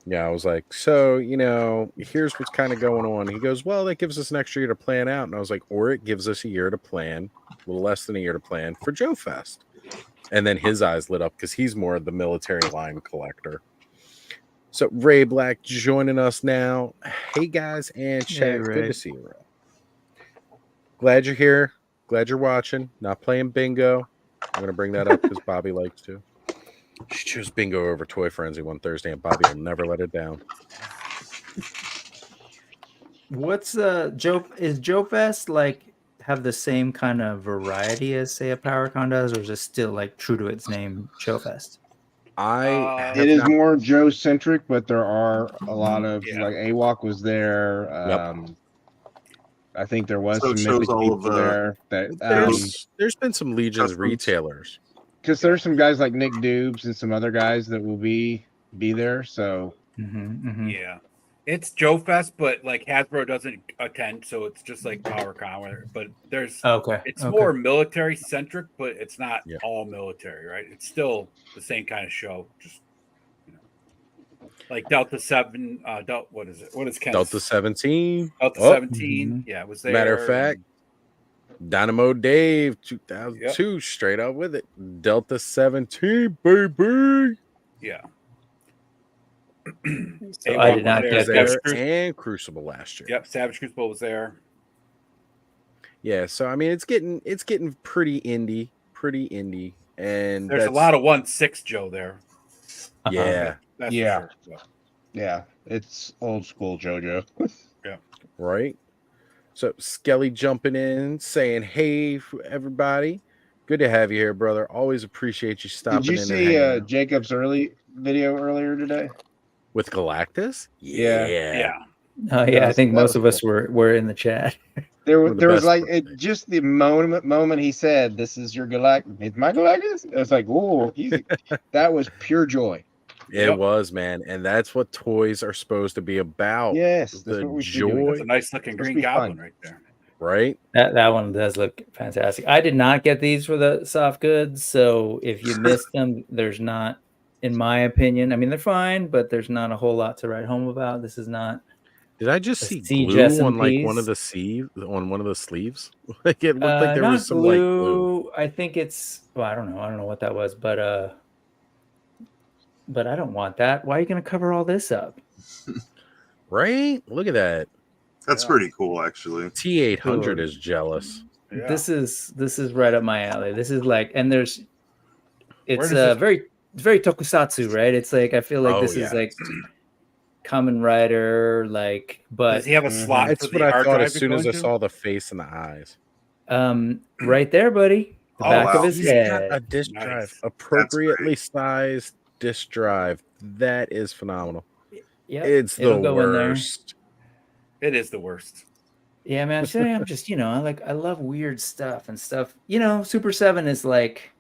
Yeah, I was like, so, here's what's kind of going on. He goes, well, that gives us an extra year to plan out. And I was like, or it gives us a year to plan, a little less than a year to plan for Joe Fest. And then his eyes lit up because he's more of the military line collector. So Ray Black joining us now. Hey, guys and chat. Good to see you, Ray. Glad you're here. Glad you're watching. Not playing bingo. I'm going to bring that up because Bobby likes to. She chose bingo over Toy Frenzy one Thursday, and Bobby will never let it down. What's Joe? Is Joe Fest like have the same kind of variety as say a PowerCon does, or is it still like true to its name, Joe Fest? It is more Joe centric, but there are a lot of like AWOC was there. I think there was So it some shows Mythic all people of, there. That There's been some Legions customs. retailers. because there's some guys like Nick Dubes and some other guys that will be there. So Yeah, it's Joe Fest, but like Hasbro doesn't attend, so it's just like PowerCon. But it's more military centric, but it's not all military, right? It's still the same kind of show, just like Delta 7. What is it? What is Ken's? Delta 17. Delta 17. Yeah, it was there. Matter of fact, Dynamo Dave 2002 straight up with it. Delta 17, baby. Yeah. So I did not get there and Crucible last year. Yep, Savage Crucible was there. Yeah, so I mean it's getting pretty indie, and there's a lot of 1/6 Joe there. Yeah. That's yeah, for sure. yeah, it's old school JoJo. Yeah, right. So Skelly jumping in, saying, "Hey, everybody, good to have you here, brother. Always appreciate you stopping." Did you in see and hanging out. Jacob's early video earlier today With Galactus? Yeah. Oh yeah, I think most of us were in the chat. There was like just the moment he said, "This is your Galactus." It's my Galactus. It was like, "Oh, that was pure joy." It was, man, and that's what toys are supposed to be about. Yes, that's the what we should be joy. doing. That's a nice looking Green Goblin right there. Right? That one does look fantastic. I did not get these for the soft goods, so if you missed them, there's not, in my opinion. I mean, they're fine, but there's not a whole lot to write home about. This is not. Did I just see glue on like one of the sleeves? Like it looked like there was some glue. like glue. I think it's. Well, I don't know. I don't know what that was, but I don't want that. Why are you going to cover all this up? Right? Look at that. That's pretty cool, actually. T800 is jealous. Yeah. This is right up my alley. This is like, and it's very tokusatsu, right? It's like I feel like this is like Kamen Rider, like. But does he have a slot? That's for what the I thought as drive soon as I to? saw the face and the eyes. Right there, buddy. The back of his He's head. got a disc drive, appropriately sized disc drive. That is phenomenal. Yeah, it's the worst. It is the worst. Yeah, man. I'm just, I love weird stuff and stuff. Super 7 is like,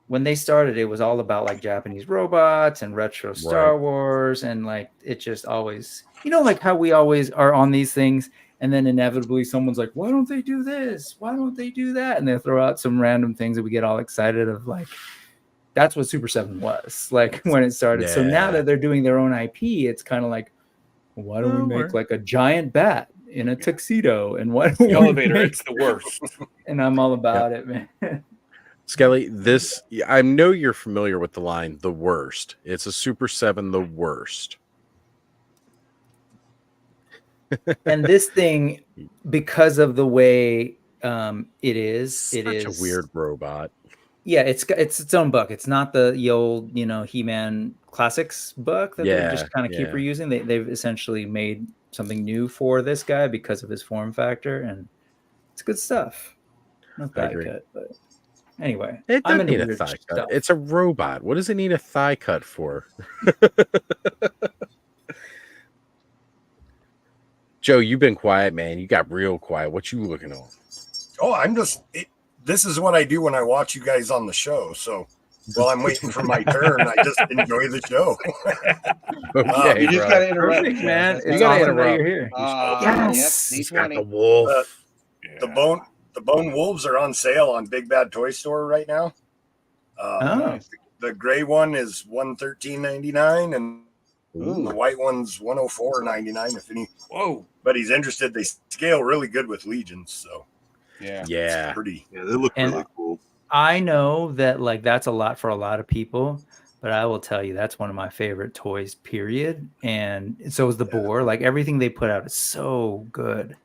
when they started, it was all about like Japanese robots and retro Star Wars, and like it just always, like how we always are on these things, and then inevitably someone's like, why don't they do this? Why don't they do that? And they throw out some random things that we get all excited of, like. That's what Super 7 was like when it started. So now that they're doing their own IP, it's kind of like, why don't we make like a giant bat in a tuxedo? And what the elevator? It's the worst. And I'm all about it, man. Skelly, I know you're familiar with the line, the worst. It's a Super 7, the worst. And this thing, because of the way it is a weird robot. Yeah, it's its own book. It's not the old, He-Man Classics book that they just kind of keep reusing. They've essentially made something new for this guy because of his form factor, and It's good stuff. No I thigh agree. cut, but anyway, It I'm doesn't into need a weird thigh cut. stuff. It's a robot. What does it need a thigh cut for? Joe, you've been quiet, man. You got real quiet. What you looking on? Oh, I'm just. This is what I do when I watch you guys on the show. So while I'm waiting for my turn, I just enjoy the show. Okay, You just bro. gotta interrupt, Perfect, Joe. man. That's It's gotta awesome that interrupt. you're here. Yes. He's got the D20. wolf. The bone wolves are on sale on Big Bad Toy Store right now. Nice. The gray one is $113.99, and Ooh. the white one's $104.99. If Whoa. anybody's interested, they scale really good with Legions, so Yeah. Yeah. it's pretty. Yeah, they look And- really cool. I know that like that's a lot for a lot of people, but I will tell you that's one of my favorite toys, period. And so is the boar. Like everything they put out is so good.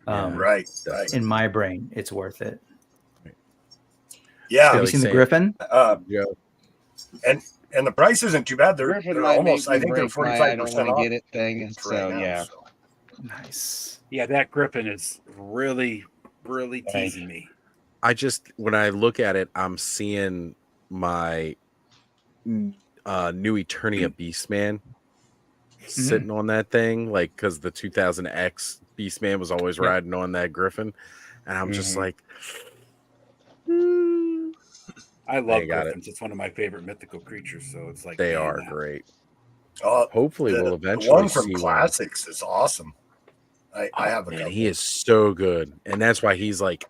Right. In my brain, it's worth it. Yeah. Have you seen the Griffin? Yeah. And the price isn't too bad. They're Griffin they're might almost. make I me think they're break my I don't 45% want to off get it thing. for So right now, yeah. so. Nice. Yeah, that Griffin is really, really teasing me. I just, when I look at it, I'm seeing my new Eternia Beastman sitting on that thing, like, because the 2000X Beastman was always riding on that Griffin, and I'm just like, I love got Griffins. It's one of my favorite mythical creatures, so it's like they man, are that- great. Oh, Hopefully, we'll the eventually one from see Classics is awesome. I have a Man, couple. he is so good, and that's why he's like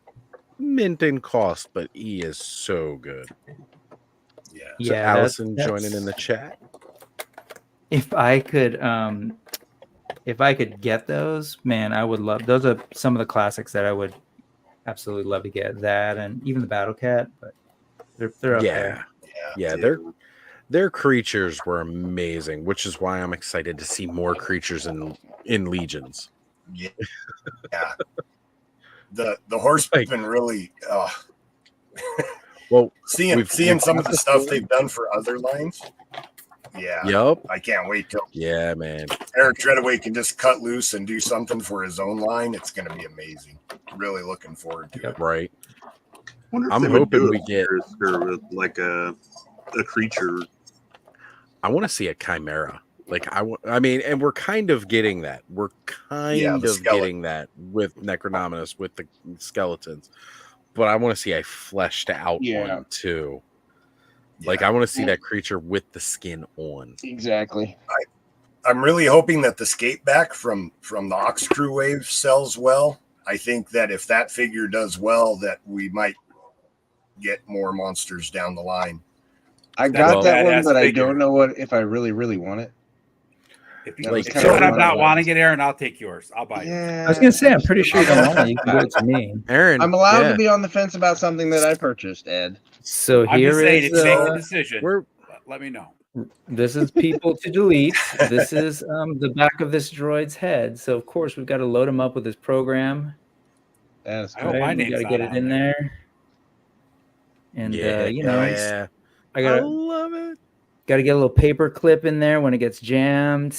mint in cost, but he is so good. Yeah. So Yeah, Allison that's- joining in the chat. If I could get those, man, I would love. Those are some of the classics that I would absolutely love to get. That and even the Battle Cat, but they're up there. Yeah, their creatures were amazing, which is why I'm excited to see more creatures in Legions. Yeah. The horsemen really well seeing some of the stuff they've done for other lines. Yeah. Yep. I can't wait till man. Eric Treadaway can just cut loose and do something for his own line. It's gonna be amazing. Really looking forward to it. Right. Wonder if I'm they would hoping do we a get monster with like a creature. I want to see a chimera. Like I mean, and we're kind of getting that. We're kind of getting that with Necronominus, with the skeletons. But I want to see a fleshed out one too. Like I want to see that creature with the skin on. Exactly. I'm really hoping that the skate back from the Ox Crew wave sells well. I think that if that figure does well, that we might get more monsters down the line. I got that one, but I don't know if I really want it. If That was you kind of end up one not of wanting it, Aaron, I'll take yours. I'll buy yours. I was gonna say, I'm pretty sure you don't want it. You can give it to me. Aaron, I'm allowed to be on the fence about something that I purchased, Ed. So I'm here just saying, is if you make the decision, let me know. this is people to delete. This is the back of this droid's head. So of course we've got to load him up with his program. That is I hope my We got name's to not get it on in there. And you know, I gotta love it. Got to get a little paper clip in there when it gets jammed.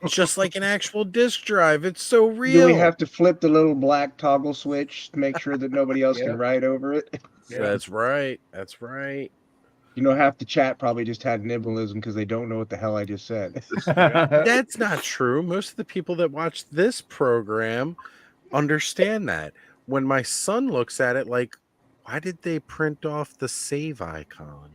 Just like an actual disk drive. It's so Do real. we have to flip the little black toggle switch to make sure that nobody else can write over it? That's right. That's right. You know, half the chat probably just had nibbleism because they don't know what the hell I just said. That's not true. Most of the people that watch this program understand that. When my son looks at it, like, why did they print off the save icon?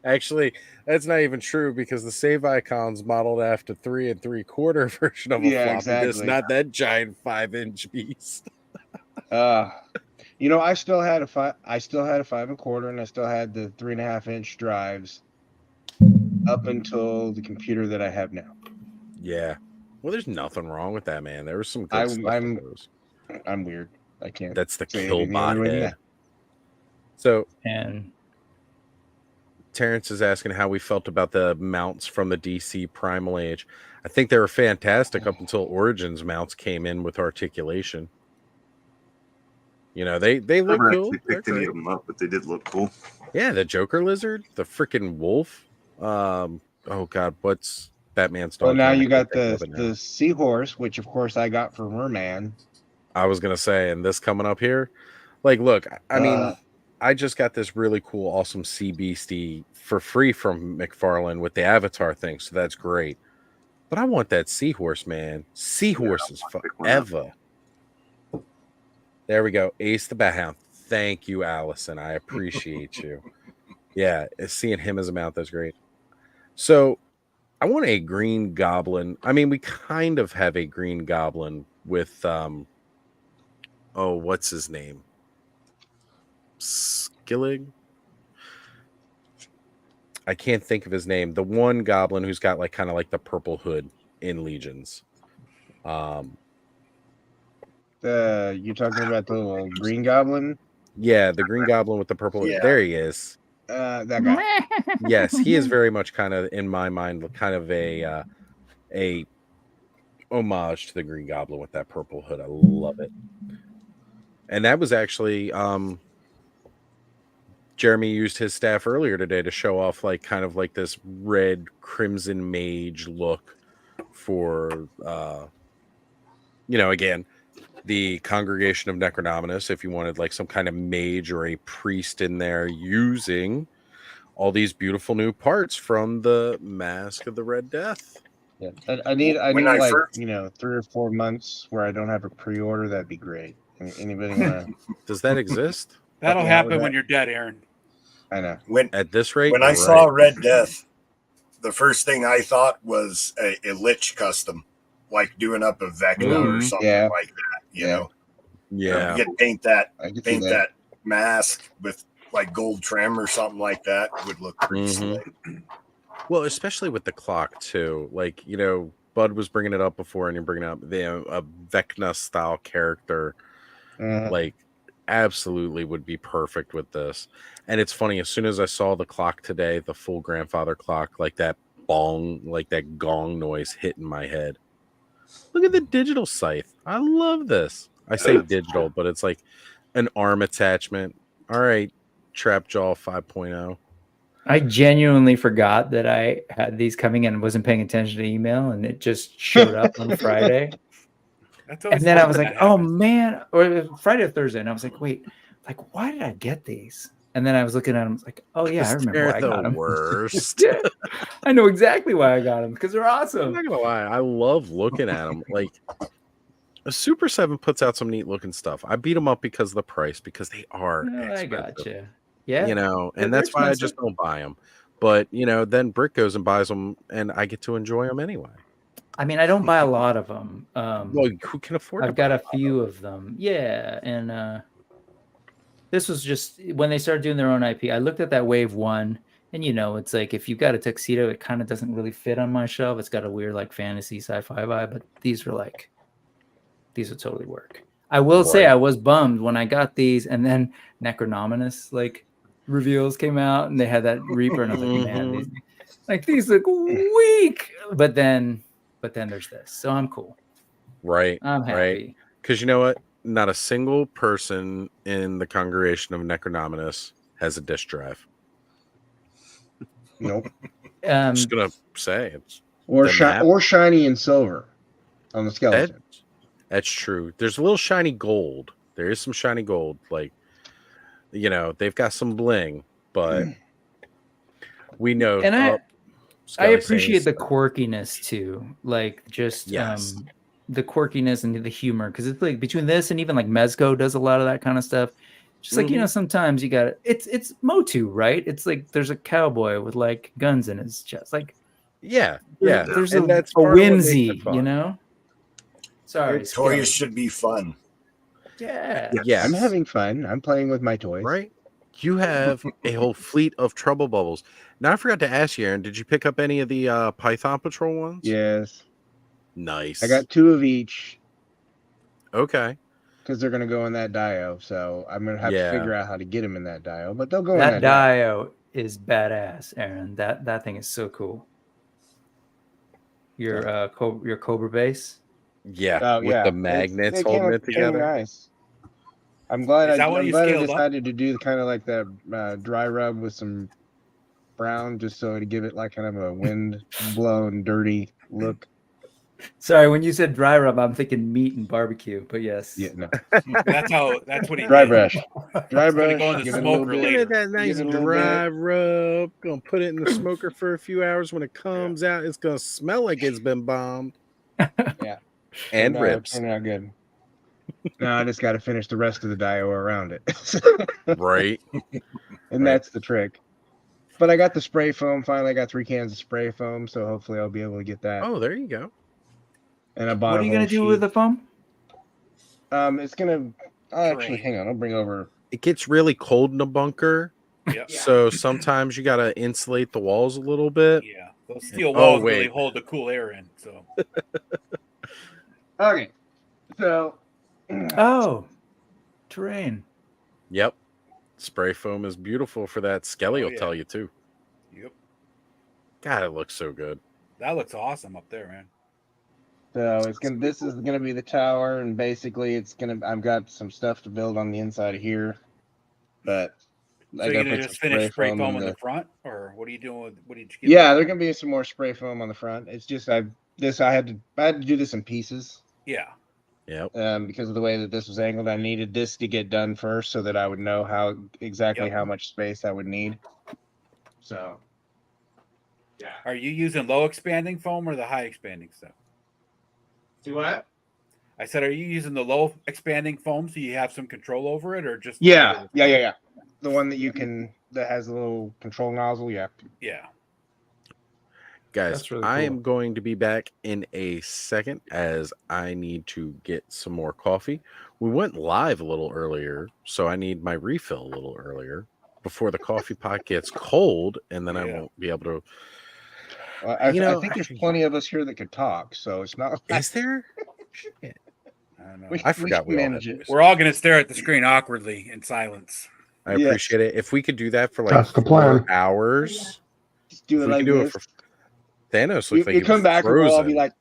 Actually, that's not even true because the save icon's modeled after 3 3/4 version of a floppy disk, not that giant 5-inch beast. You know, I still had a 5 1/4, and I still had the 3.5-inch drives up until the computer that I have now. Yeah. Well, there's nothing wrong with that, man. There was some good stuff with those. I'm weird. I can't. That's the say it any Killbot other way than head. that. So, and Terrence is asking how we felt about the mounts from the DC Primal Age. I think they were fantastic up until Origins mounts came in with articulation. You know, they look Never cool. actually picked any of them up, but they did look cool. Yeah, the Joker lizard, the freaking wolf. Oh god, what's Batman's dog. Well, now can. you got the seahorse, which of course I got for Merman. I was gonna say, and this coming up here, like, look, I mean, I just got this really cool, awesome Sea Beastie for free from McFarlane with the Avatar thing, so that's great. But I want that seahorse, man. Seahorses forever. There we go. Ace the Bat Hound. Thank you, Allison. I appreciate you. Yeah, seeing him as a mount, that's great. So I want a Green Goblin. I mean, we kind of have a Green Goblin with what's his name? Skillig? I can't think of his name. The one goblin who's got like kind of like the purple hood in Legions. You're talking about the little Green Goblin? Yeah, the Green Goblin with the purple hood. There he is. That guy. Yes, he is very much kind of in my mind kind of a homage to the Green Goblin with that purple hood. I love it. And that was actually Jeremy used his staff earlier today to show off like kind of like this red crimson mage look for again, the Congregation of Necronominus, if you wanted like some kind of mage or a priest in there using all these beautiful new parts from the Mask of the Red Death. Yeah, I need like 3 or 4 months where I don't have a pre-order. That'd be great. Anybody wanna... Does that exist? That'll happen when you're dead, Aaron. I know. At this rate, when I saw Red Death, the first thing I thought was a Lich custom, like doing up a Vecna or something like that. You know, yeah, you could paint that mask with like gold trim or something like that. Would look pretty slick. Well, especially with the clock too. Like Bud was bringing it up before, and you're bringing up a Vecna style character. Like, absolutely would be perfect with this. And it's funny, as soon as I saw the clock today, the full grandfather clock, like that bong, like that gong noise hit in my head. Look at the digital scythe. I love this. I say digital, but it's like an arm attachment. All right, Trapjaw 5.0. I genuinely forgot that I had these coming in and wasn't paying attention to email, and it just showed up on Friday. And then I was like, oh man, or Friday or Thursday. And I was like, wait, like, why did I get these? And then I was looking at them, I was like, oh yeah, I remember why I got them. Worst. Yeah, I know exactly why I got them, because they're awesome. I'm not gonna lie, I love looking at them. Like, a Super 7 puts out some neat looking stuff. I beat them up because of the price, because they are expensive. I gotcha. Yeah. And that's why I just don't buy them. But, then Brick goes and buys them, and I get to enjoy them anyway. I mean, I don't buy a lot of them. Well, who can afford? I've got a few of them. Yeah, and this was just when they started doing their own IP. I looked at that Wave 1, and it's like if you've got a tuxedo, it kind of doesn't really fit on my shelf. It's got a weird like fantasy sci-fi vibe, but these would totally work. I will say I was bummed when I got these, and then Necronominus like reveals came out, and they had that Reaper, and I was like, man, these look weak. But then there's this, so I'm cool. Right. I'm happy. Right. Because you know what? Not a single person in the Congregation of Necronominus has a disk drive. Nope. I'm just gonna say it's or shiny and silver on the skeleton. That's true. There's a little shiny gold. There is some shiny gold. Like, they've got some bling, but we know. And I appreciate the quirkiness too. Like just the quirkiness and the humor, because it's like between this and even like Mezco does a lot of that kind of stuff. Just like sometimes you got it's Motu, right? It's like there's a cowboy with like guns in his chest, like there's a whimsy, Sorry, toys should be fun. Yeah, I'm having fun. I'm playing with my toys. Right. You have a whole fleet of Trouble Bubbles. Now I forgot to ask you, Aaron. Did you pick up any of the Python Patrol ones? Yes. Nice. I got 2 of each. Okay. Because they're going to go in that dio, so I'm going to have to figure out how to get them in that dio. But they'll go in that dio. Is badass, Aaron. That thing is so cool. Your Cobra base. Yeah, with the magnets holding it together. Nice. I'm glad I decided to do kind of like that dry rub with some brown, just so to give it like kind of a wind blown, dirty look. Sorry, when you said dry rub, I'm thinking meat and barbecue. But yes, Yeah, no. That's what he Dry did. brush. Dry It's gonna brush. go in the give it a smoker little bit. later. That nice Give it a little dry rub. Gonna put it in the smoker for a few hours. When it comes out, it's gonna smell like it's been bombed. Yeah. And ribs. Turned out good. Now I just got to finish the rest of the dio around it. Right. And that's the trick. But I got the spray foam. Finally, I got 3 cans of spray foam, so hopefully I'll be able to get that. Oh, there you go. And I bought what are you gonna do with the foam? It's gonna. Actually, hang on. I'll bring over. It gets really cold in a bunker. Yeah. So sometimes you gotta insulate the walls a little bit. Yeah. Those steel walls really wait. hold the cool air in. So. Okay. So. Oh, terrain. Yep. Spray foam is beautiful for that. Skelly will tell you too. Yep. God, it looks so good. That looks awesome up there, man. So it's gonna. This is gonna be the tower, and basically, it's gonna. I've got some stuff to build on the inside of here, but So you're gonna just finish spray foam in the front, or what are you doing with? What did you get? Yeah, there's gonna be some more spray foam on the front. It's just I had to do this in pieces. Yeah. Yep. Because of the way that this was angled, I needed this to get done first, so that I would know how much space I would need. So. Yeah. Are you using low expanding foam or the high expanding stuff? Do what? I said, are you using the low expanding foam so you have some control over it, or just Yeah. The one that has a little control nozzle. Yeah. Yeah. Guys, Really I cool. am going to be back in a second as I need to get some more coffee. We went live a little earlier, so I need my refill a little earlier before the coffee pot gets cold, and then I won't be able to. Well, I think there's plenty of us here that could talk, so it's not. Is there? I don't know. I forgot we manage it. We're all going to stare at the screen awkwardly in silence. I appreciate it. If we could do that for like That's the plan. 4 hours, Just do it like do this. it for Thanos looks like you come back and we'll all be like,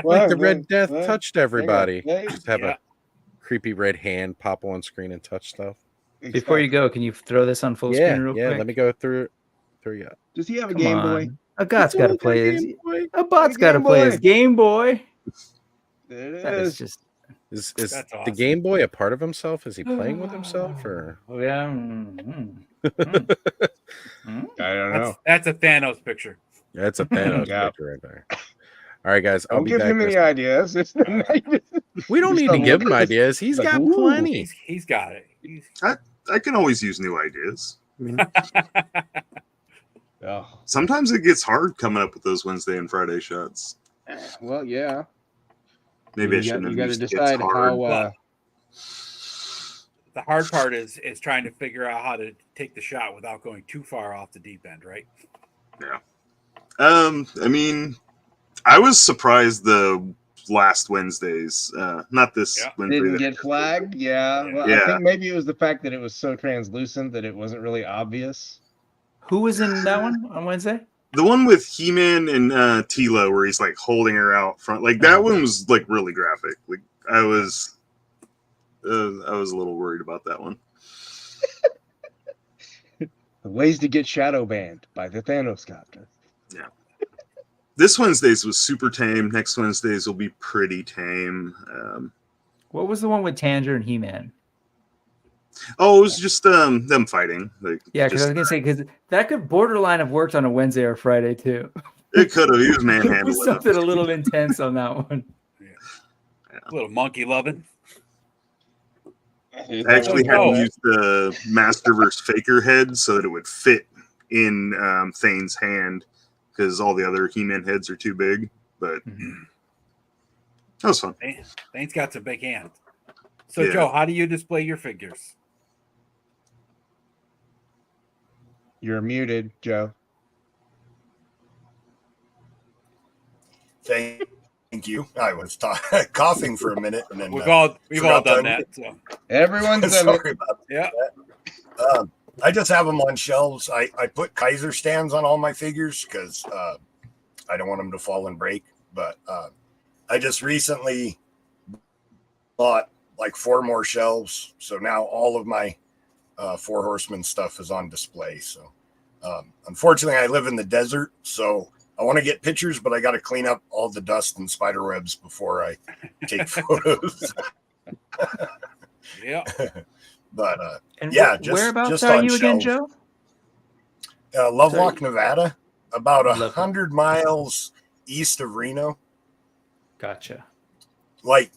like the Red Death touched everybody. Hey. Just have a creepy red hand pop on screen and touch stuff. Before you go, can you throw this on full screen real quick? Let me go through you. Does he have a Come Game on. Boy? A bot's got to play his. A bot's Game got to play his Boy. Game Boy. There it That is is. just. Is That's the awesome. Game Boy a part of himself? Is he playing with himself or? Oh yeah. I don't know. That's a Thanos picture. Yeah, it's a Thanos Yeah. picture right there. All right, guys. I'll Don't be give back. him any ideas. It's We don't need to give him ideas. He's Like, got ooh. plenty. He's got it. I can always use new ideas. I mean, Oh, sometimes it gets hard coming up with those Wednesday and Friday shots. well, yeah. Maybe I You shouldn't have got to used decide it's hard. how. The hard part is trying to figure out how to take the shot without going too far off the deep end, right? Yeah. I mean, I was surprised the last Wednesdays, not this Wednesday. Didn't get flagged. Yeah. Well, I think maybe it was the fact that it was so translucent that it wasn't really obvious. Who was in that one on Wednesday? The one with He-Man and Tila, where he's like holding her out front, like that one was like really graphic. Like I was a little worried about that one. The ways to get shadow banned by the Thanos god. Yeah. This Wednesday's was super tame. Next Wednesday's will be pretty tame. What was the one with Tanger and He-Man? Oh, it was just them fighting. Like, Yeah, because I was gonna say because that could borderline have worked on a Wednesday or Friday too. It could have. He was It manhandling. was something a little intense on that one. A little monkey loving. I actually had to use the Masterverse Faker head so that it would fit in Thane's hand because all the other He-Man heads are too big. But that was fun. Thane's got some big hands. So, Yeah. Joe, how do you display your figures? You're muted, Joe. Thank you. I was coughing for a minute, and then We've all forgot done to that. unmute. So. Everyone's done Sorry it. about Yeah. that. I just have them on shelves. I put Kaiser stands on all my figures because I don't want them to fall and break. But I just recently bought like 4 more shelves, so now all of my Four Horsemen stuff is on display. So unfortunately, I live in the desert, so I want to get pictures, but I got to clean up all the dust and spider webs before I take photos. Yeah. But And yeah, whereabouts just are on you again, shelves. Joe? Lovelock, Nevada, about Lovelock. 100 miles east of Reno. Gotcha. Like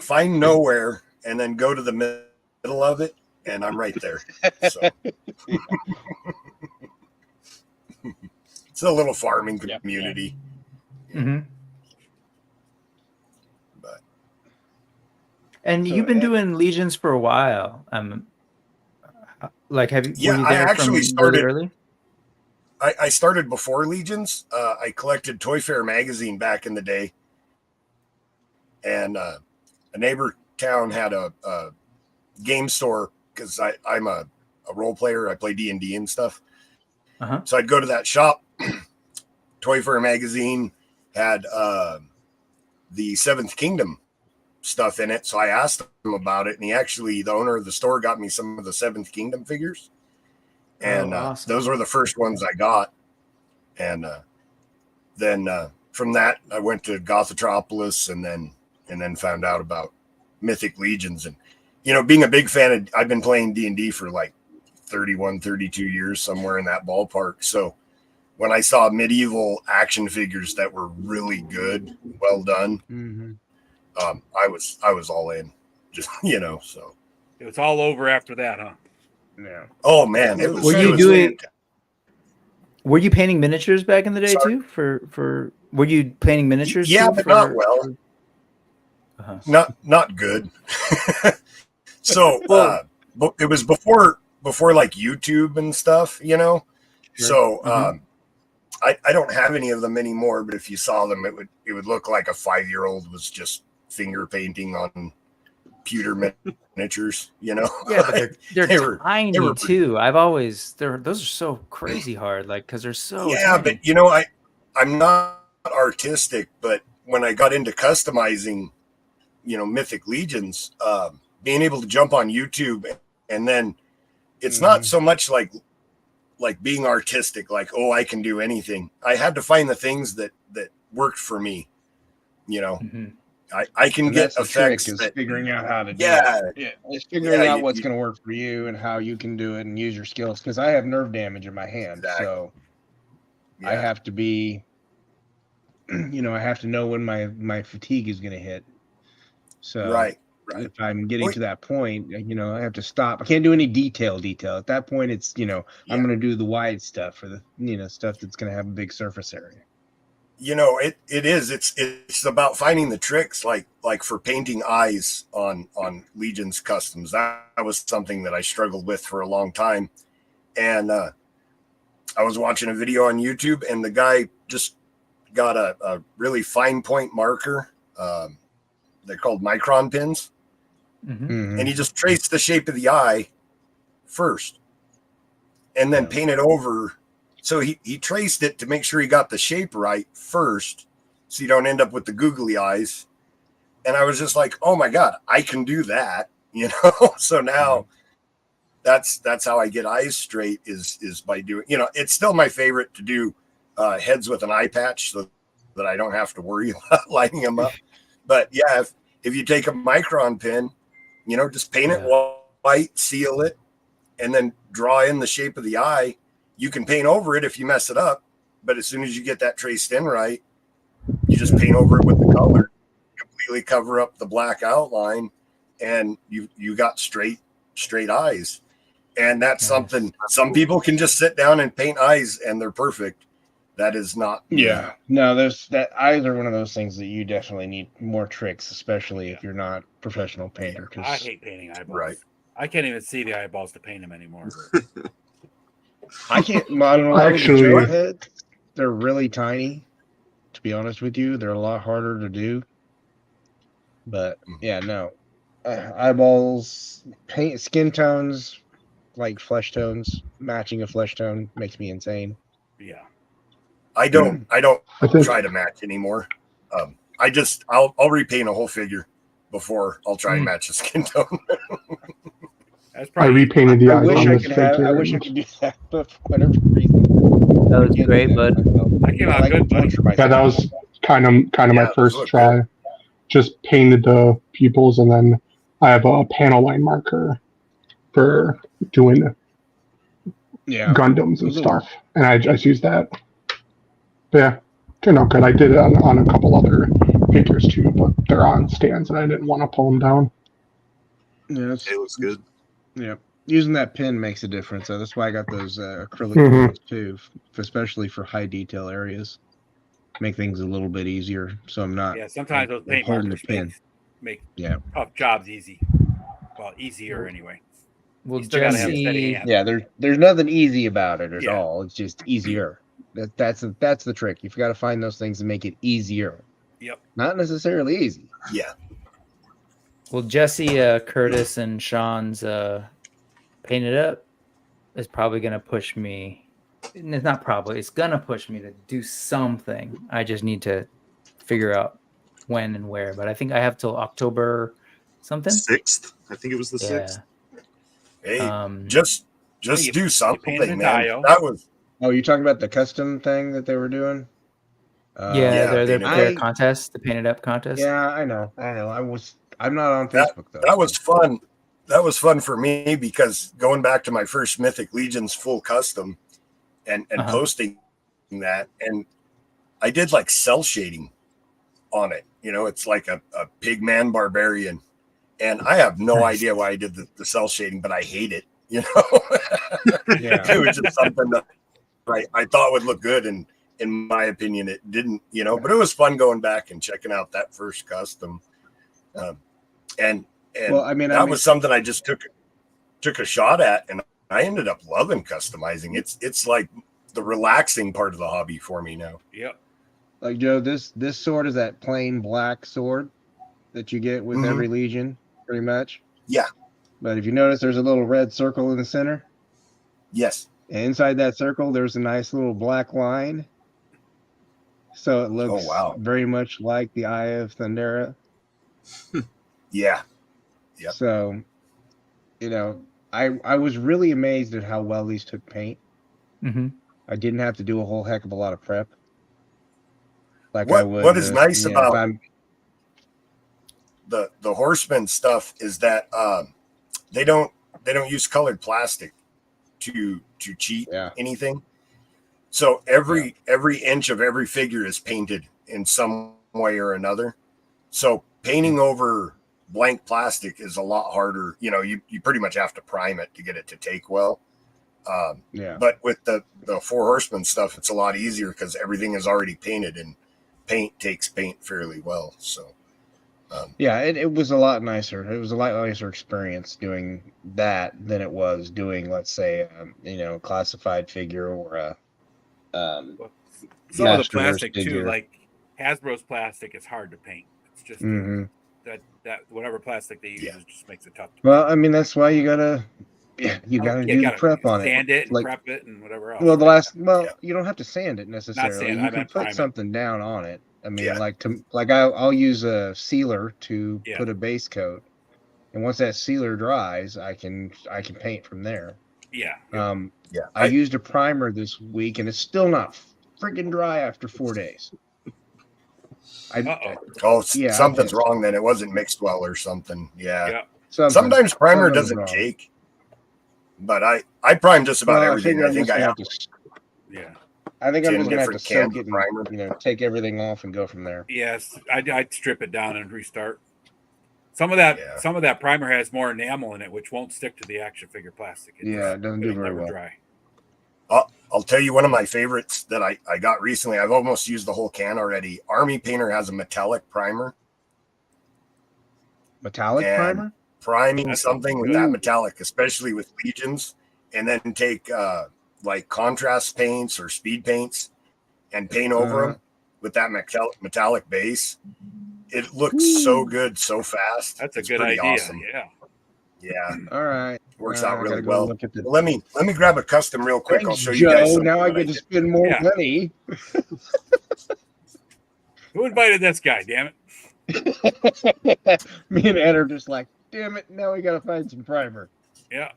find nowhere and then go to the middle of it, and I'm right there. So it's a little farming community. Mm-hmm. But and you've been doing Legions for a while. Like, were you there I actually started really early? I started before Legions. I collected Toy Fair magazine back in the day, and a neighbor town had a game store because I'm a role player. I play D&D and stuff. Uh-huh. So I'd go to that shop. Toy Fair magazine had the Seventh Kingdom stuff in it. So I asked him about it, and the owner of the store got me some of the Seventh Kingdom figures. And awesome. those were the first ones I got. And then from that, I went to Gothotropolis and then found out about Mythic Legions. And, being a big fan I've been playing D&D for like 31, 32 years, somewhere in that ballpark. So when I saw medieval action figures that were really good, well done, I was all in, just, so. It was all over after that, huh? Yeah. Oh man, it was. Were you painting miniatures back in the day too? Were you painting miniatures? Yeah, too but not well. Not good. So it was before like YouTube and stuff, Sure. So I don't have any of them anymore. But if you saw them, it would look like a 5-year-old was just finger painting on pewter miniatures, Yeah, but they're tiny too. Those are so crazy hard, like, because they're so tiny. But I'm not artistic, but when I got into customizing, Mythic Legions, being able to jump on YouTube, and then it's not so much like being artistic, like, oh, I can do anything. I had to find the things that worked for me, I can get effects. Is figuring out how to do it. Yeah, it's figuring out what's going to work for you and how you can do it and use your skills. Because I have nerve damage in my hand, so I have to be, I have to know when my fatigue is going to hit. So right. If I'm getting to that point, I have to stop. I can't do any detail. At that point, it's I'm going to do the wide stuff for the stuff that's going to have a big surface area. It is. It's about finding the tricks, like for painting eyes on Legion's customs. That was something that I struggled with for a long time. And I was watching a video on YouTube, and the guy just got a really fine point marker. They're called micron pins. And he just traced the shape of the eye first, and then painted over. So he traced it to make sure he got the shape right first, so you don't end up with the googly eyes. And I was just like, oh my God, I can do that, So now that's how I get eyes straight is by doing, it's still my favorite to do heads with an eye patch so that I don't have to worry about lining them up. But yeah, if you take a micron pin, just paint it white, seal it, and then draw in the shape of the eye. You can paint over it if you mess it up, but as soon as you get that traced in right, you just paint over it with the color, completely cover up the black outline, and you got straight eyes. And that's something some people can just sit down and paint eyes and they're perfect. That is not. Yeah, no, eyes are one of those things that you definitely need more tricks, especially if you're not a professional painter. I hate painting eyeballs. Right. I can't even see the eyeballs to paint them anymore. I can't. I don't know. Actually, they're really tiny. To be honest with you, they're a lot harder to do. But yeah, no. Eyeballs, paint, skin tones, like flesh tones, matching a flesh tone makes me insane. Yeah. I don't try to match anymore. I'll repaint a whole figure before I'll try and match a skin tone. That's I probably repainted the I eyes wish on I this could have. figure. I wish I and- could do that, but for whatever reason, That was I can't great, do bud. that. that came I out like to good, buddy. torture Yeah, myself. that was kind of my Yeah, first those look try. Just painted the pupils, and then I have a panel line marker for doing Yeah, Gundams and those little- stuff, and I just used that. But yeah, turned out good. I did it on a couple other figures too, but they're on stands, and I didn't want to pull them down. Yeah, It looks good. yeah. Using that pin makes a difference. So that's why I got those acrylic Mhm. pins too, especially for high detail areas. Make things a little bit easier, so I'm not. Yeah, sometimes those paint holding the markers pin. make Yeah. tough jobs easy. Well, easier anyway. Well, You still gotta have steady Jesse, hands. Yeah, there's nothing easy about it at Yeah. all. It's just easier. That's the trick. You've got to find those things and make it easier. Yep. Not necessarily easy. Yeah. well, Jesse, Curtis, and Sean's painted up is probably gonna push me. It's not probably. It's gonna push me to do something. I just need to figure out when and where. But I think I have till October something. 6th. I think it was the 6th. Hey, Um, just you- do you painted something, in man. Dio. That was Oh, you're talking about the custom thing that they were doing? yeah, yeah, their painted up. contest, the painted up contest. Yeah, I know. I'm not on That- Facebook though. that was fun. That was fun for me because going back to my first Mythic Legions full custom and Uh-huh. posting that, and I did like cell shading on it. You know, it's like a pigman barbarian, and I have no Nice. idea why I did the cell shading, but I hate it. You know, Yeah. it was just something that I thought would look good, and in my opinion, it didn't. You know, but it was fun going back and checking out that first custom, and Well, I mean, that was something I just took a shot at, and I ended up loving customizing. It's like the relaxing part of the hobby for me now. Yep. like Joe, this sword is that plain black sword that you get with Mhm. every Legion, pretty much. Yeah. But if you notice, there's a little red circle in the center. Yes. And inside that circle, there's a nice little black line. So it looks wow. very much like the Eye of Thundera. Yeah. Yep. So, you know, I was really amazed at how well these took paint. Mm-hmm. I didn't have to do a whole heck of a lot of prep. Like What- I would. what is nice if about- I'm- The horseman stuff is that they don't use colored plastic to cheat Yeah. anything. So every inch of every figure is painted in some way or another. So painting over blank plastic is a lot harder. You know, you pretty much have to prime it to get it to take well. Yeah. But with the Four Horsemen stuff, it's a lot easier because everything is already painted, and paint takes paint fairly well. So Yeah, it was a lot nicer. It was a lot nicer experience doing that than it was doing, let's say, a classified figure or a. Some of the Masterverse plastic too, figure. like Hasbro's plastic, is hard to paint. It's just Mhm. that whatever plastic they use Yeah. just makes it tough. Well, I mean, that's why you gotta do the prep on it. Sand it and Like- prep it and whatever else. Well, Yeah. you don't have to sand it necessarily. sand, You I can meant put prime it. something down on it. I mean, Yeah. I'll use a sealer to Yeah. put a base coat, and once that sealer dries, I can paint from there. Yeah. yeah, I used a primer this week, and it's still not freaking dry after 4 days. Yeah, something's I- wrong. Then it wasn't mixed well or something. Yeah. Yeah. Sometimes primer something's doesn't wrong. take, but I prime just about Well, everything. I think I have. Yeah. I think I'm 10 just gonna have to different cans soak of it primer. and, take everything off and go from there. Yes, I'd strip it down and restart. Some of that primer has more enamel in it, which won't stick to the action figure plastic. Yeah, it doesn't do it'll very never well. dry. I'll tell you one of my favorites that I got recently. I've almost used the whole can already. Army Painter has a metallic primer. Metallic And primer? Priming That's something with good. that metallic, especially with Legions, and then take like contrast paints or speed paints and paint over them with that metallic base. It looks so good so fast. That's a It's good pretty idea. awesome. Yeah. All right. Works I out gotta really go well. look at the- Let me grab a custom real quick. I'll Thanks, show you guys. Joe. something Now I that get to did. spend more Yeah. money. Who invited this guy? Damn it! Me and Ed are just like, damn it! Now we gotta find some primer. Yeah.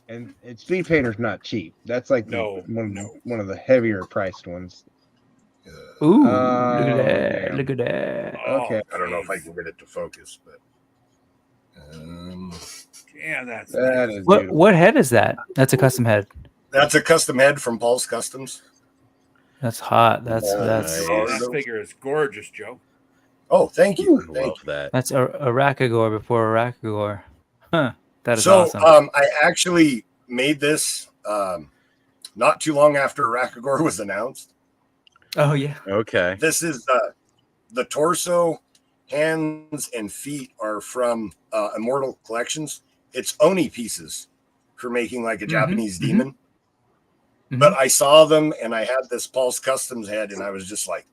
And speed painter's not cheap. That's like one of the heavier priced ones. Ooh, look at that! Damn. Look at that! Okay. I don't know if I can get it to focus, but yeah, that's that nice. is What beautiful. what head is that? That's a custom head. that's a custom head from Paul's Customs. That's hot. That's That figure is gorgeous, Joe. Oh, thank you. I Thank love you. that. that's a Rakagor before a Rakagor. Huh. That is So, awesome. I actually made this not too long after Rakagor was announced. Oh yeah. Okay. This is the torso, hands, and feet are from Immortal Collections. It's Oni pieces for making like a Japanese demon. But I saw them and I had this Paul's Customs head and I was just like,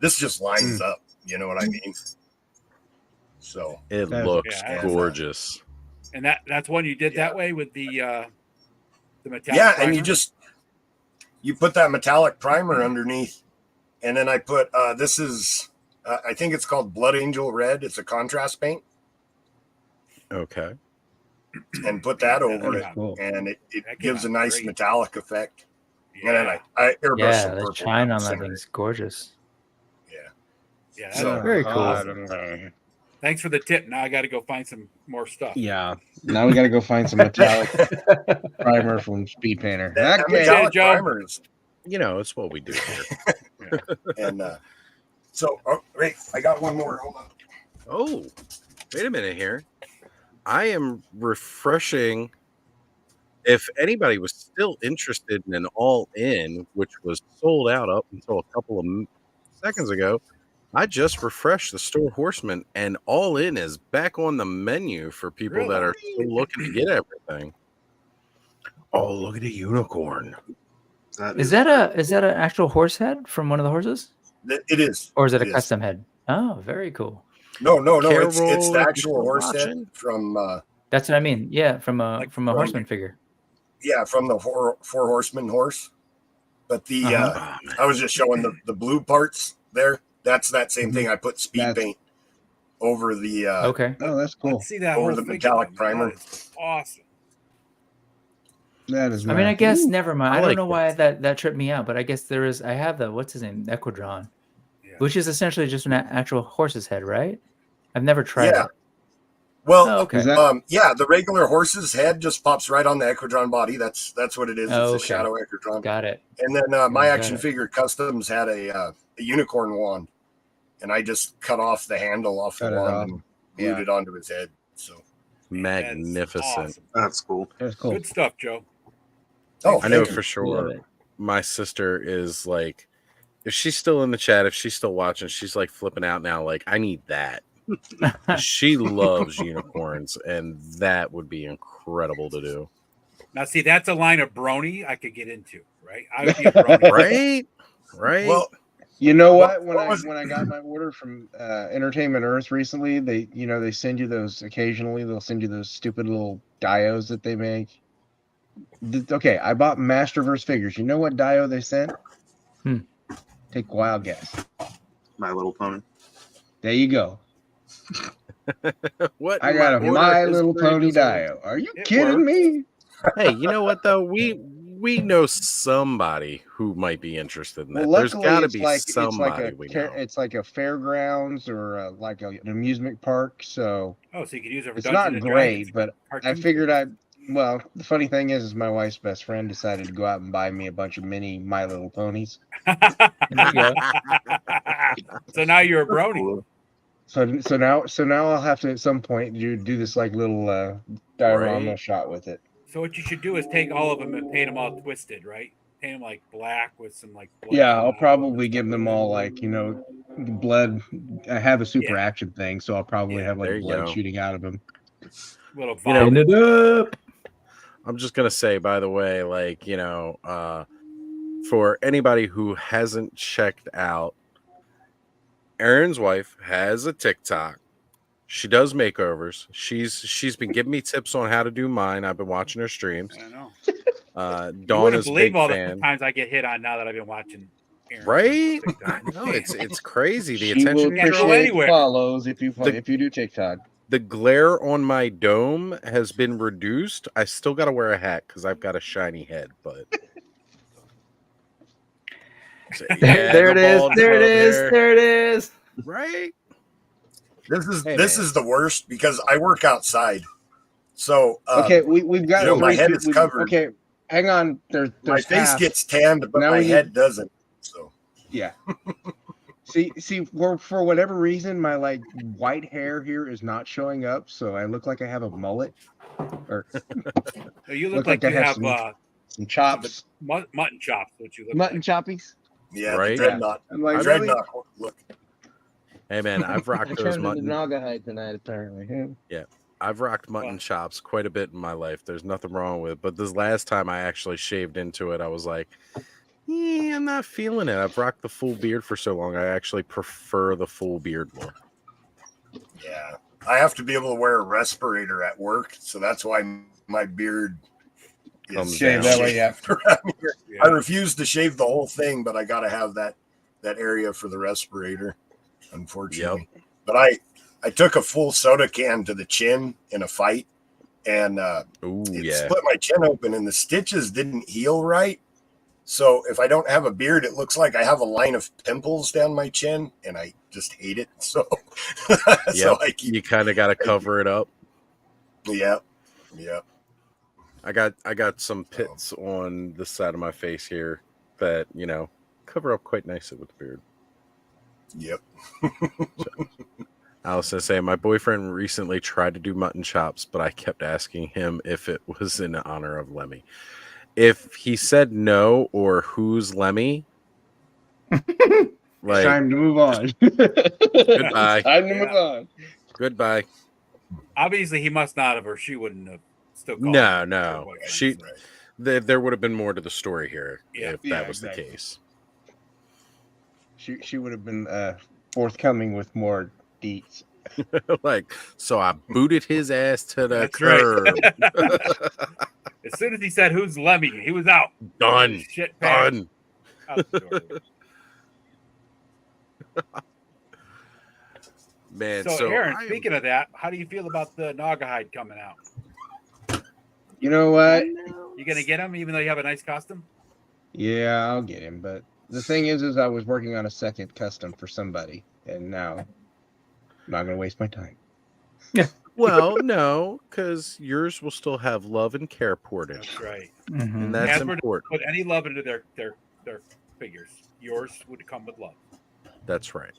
this just lines up. You know what I mean? So it looks gorgeous. And that's one you did that way with the metallic primer? And you put that metallic primer underneath. And then I put this is I think it's called Blood Angel Red. It's a contrast paint. Okay. And put that over it, cool. and it gives a nice metallic effect. Yeah. And then I airbrushed Yeah, some the purple. shine on that thing's gorgeous. Yeah, So very cool. Awesome. Thanks for the tip. Now I got to go find some more stuff. Yeah. Now we got to go find some metallic primer from Speed Painter. That metallic primers. You know, it's what we do here. And so, wait, I got one more. Hold on. Oh, wait a minute here. I am refreshing. If anybody was still interested in an all-in, which was sold out up until a couple of seconds ago, I just refreshed the Store Horseman, and all-in is back on the menu for people that are still looking to get everything. Oh, look at the unicorn! Is that an actual horse head from one of the horses? It is. Or is it a custom head? Oh, very cool. No. It's the actual horse head from. That's what I mean. Yeah, from a horseman figure. Yeah, from the four horseman horse. But the I was just showing the blue parts there. That's that same thing. I put speed paint over the. Okay. Oh, that's cool. See that over whole the figure. metallic primer. Awesome. That is. I mean, I guess never mind. I don't like know why that tripped me out, but I guess there is. I have the what's his name, Equidron, which is essentially just an actual horse's head, right? I've never tried it. Well, okay. The regular horse's head just pops right on the Equidron body. That's what it is. It's a shadow Equidron. Got it. And then my action figure customs had a unicorn wand, and I just cut off the handle off the wand and glued it onto his head. So magnificent. Awesome. That's cool. That's cool. Good stuff, Joe. Oh, I know for sure. My sister is like, if she's still in the chat, if she's still watching, she's like flipping out now. Like, I need that. She loves unicorns, and that would be incredible to do. Now, see, that's a line of brony I could get into, right? I would be a brony. Right. Well, you know what? When I got my order from Entertainment Earth recently, they send you those occasionally. They'll send you those stupid little dios that they make. Okay, I bought Masterverse figures. You know what dio they sent? Take a wild guess. My Little Pony. There you go. What? I got a My Little Pony dio. Are you kidding me? Hey, you know what though? We know somebody who might be interested in that. Well, There's got to be somebody we know. It's like a fairgrounds or like an amusement park. So you could use it for it's Dungeons not and great, Dragons, but I figured well, the funny thing is my wife's best friend decided to go out and buy me a bunch of mini My Little Ponies. There you go. So now you're a brony. So now I'll have to at some point do this like little diorama shot with it. So what you should do is take all of them and paint them all twisted, right? Paint them like black with some like blood. Yeah, I'll probably give them all like blood. I have a super action thing, so I'll probably have like blood shooting out of them. Little vomit it up. I'm just gonna say, by the way, like for anybody who hasn't checked out, Aaron's wife has a TikTok. She does makeovers. She's been giving me tips on how to do mine. I've been watching her streams. I know. Dawn is a big all fan. the times I get hit on now that I've been watching. Aaron right? I know it's crazy. The attention will appreciate follows if you do TikTok. The glare on my dome has been reduced. I still got to wear a hat because I've got a shiny head, but so, yeah, there it is. bald There it head is. there. There it is. Right? This is the worst because I work outside. So Okay, we've got my head is covered. Okay, hang on. My face half. gets tanned, but Now my we head doesn't. So yeah. see, for whatever reason, my like white hair here is not showing up, so I look like I have a mullet. Or No, you look like I you have some chops, mutton chops. What you look mutton like. choppies. yeah, Right? the dreadnought. I'm like, Dreadnought look. Hey man, I've rocked I those turned into mutton. Nagahide tonight, apparently. Yeah, I've rocked mutton chops quite a bit in my life. There's nothing wrong with it. But this last time I actually shaved into it, I was like, yeah, I'm not feeling it. I've rocked the full beard for so long. I actually prefer the full beard look. Yeah, I have to be able to wear a respirator at work, so that's why my beard Comes Shave down. that way, yeah. I refuse to shave the whole thing, but I got to have that area for the respirator, unfortunately. Yep. But I took a full soda can to the chin in a fight, and it split my chin open, and the stitches didn't heal right. So if I don't have a beard, it looks like I have a line of pimples down my chin, and I just hate it. So, so you kind of got to cover it up. Yeah. I got some pits on the side of my face here that, cover up quite nicely with the beard. Yep. So, I was going to say, my boyfriend recently tried to do mutton chops, but I kept asking him if it was in honor of Lemmy. If he said no or who's Lemmy, It's time to move on. Goodbye. Time to move on. Goodbye. Obviously, he must not have, or she wouldn't have still called No. There would have been more to the story here if that was exactly the case. She would have been forthcoming with more deets. So I booted his ass to the curb. Right. As soon as he said, "Who's Lemmy?" he was out. Done. Shit, done. Out the door. Man, so Aaron, speaking of that, how do you feel about the Nagahide coming out? You know what? You gonna get him, even though you have a nice costume? Yeah, I'll get him. But the thing is I was working on a second custom for somebody, and now I'm not gonna waste my time. Yeah. Well, no, because yours will still have love and care poured in. That's right. Mm-hmm. And that's Hasbro important. Put any love into their figures. Yours would come with love. That's right.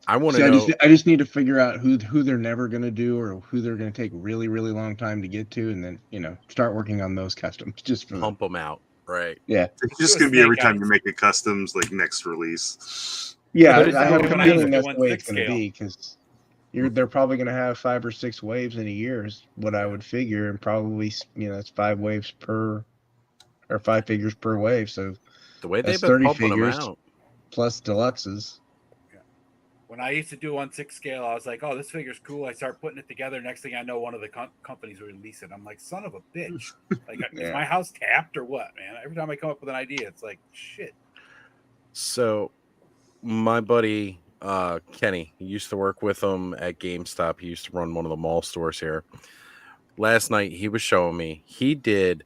I want to know. I just need to figure out who they're never going to do or who they're going to take really, really long time to get to, and then start working on those customs just for pump them out. Right. Yeah. It's just going to be every time you make a customs like next release. Yeah, I have a feeling that's the way it's going to be because they're probably going to have 5 or 6 waves in a year is what I would figure, and probably it's 5 waves per or 5 figures per wave. So the way they've been 30 pumping figures them out plus deluxes. When I used to do on 6 scale, I was like, "Oh, this figure's cool." I start putting it together. Next thing I know, one of the companies will release it. I'm like, "Son of a bitch!" Like, is my house tapped or what, man? Every time I come up with an idea, it's like, shit. So, my buddy Kenny, he used to work with him at GameStop. He used to run one of the mall stores here. Last night, he was showing me. He did.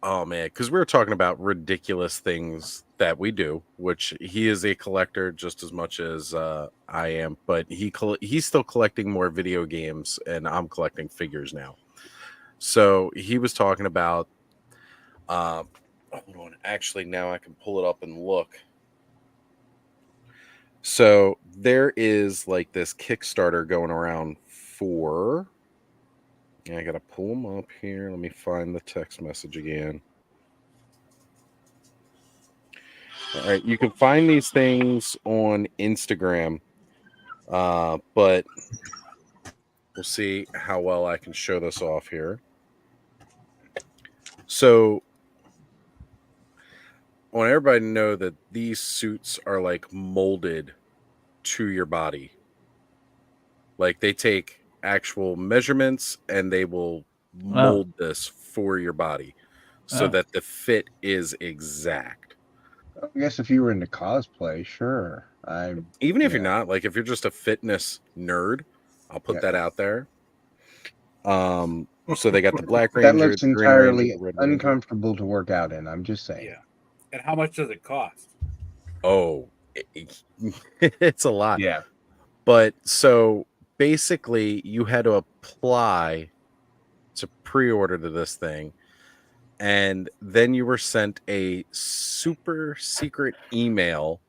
Oh man, because we were talking about ridiculous things that we do, which he is a collector just as much as I am, but he's still collecting more video games, and I'm collecting figures now. So he was talking about. Hold on, actually, now I can pull it up and look. So there is like this Kickstarter going around for. I gotta pull them up here. Let me find the text message again. All right, you can find these things on Instagram, but we'll see how well I can show this off here. So I want everybody to know that these suits are like molded to your body. Like they take actual measurements and they will mold this for your body so that the fit is exact. I guess if you were into cosplay, sure. Even if you're not, like if you're just a fitness nerd, I'll put that out there. So they got the Black That Ranger, looks the Green Ranger, entirely the Red Ranger. uncomfortable to work out in. I'm just saying. Yeah. And how much does it cost? Oh, it's a lot. Yeah. But so basically, you had to apply to pre-order to this thing, and then you were sent a super secret email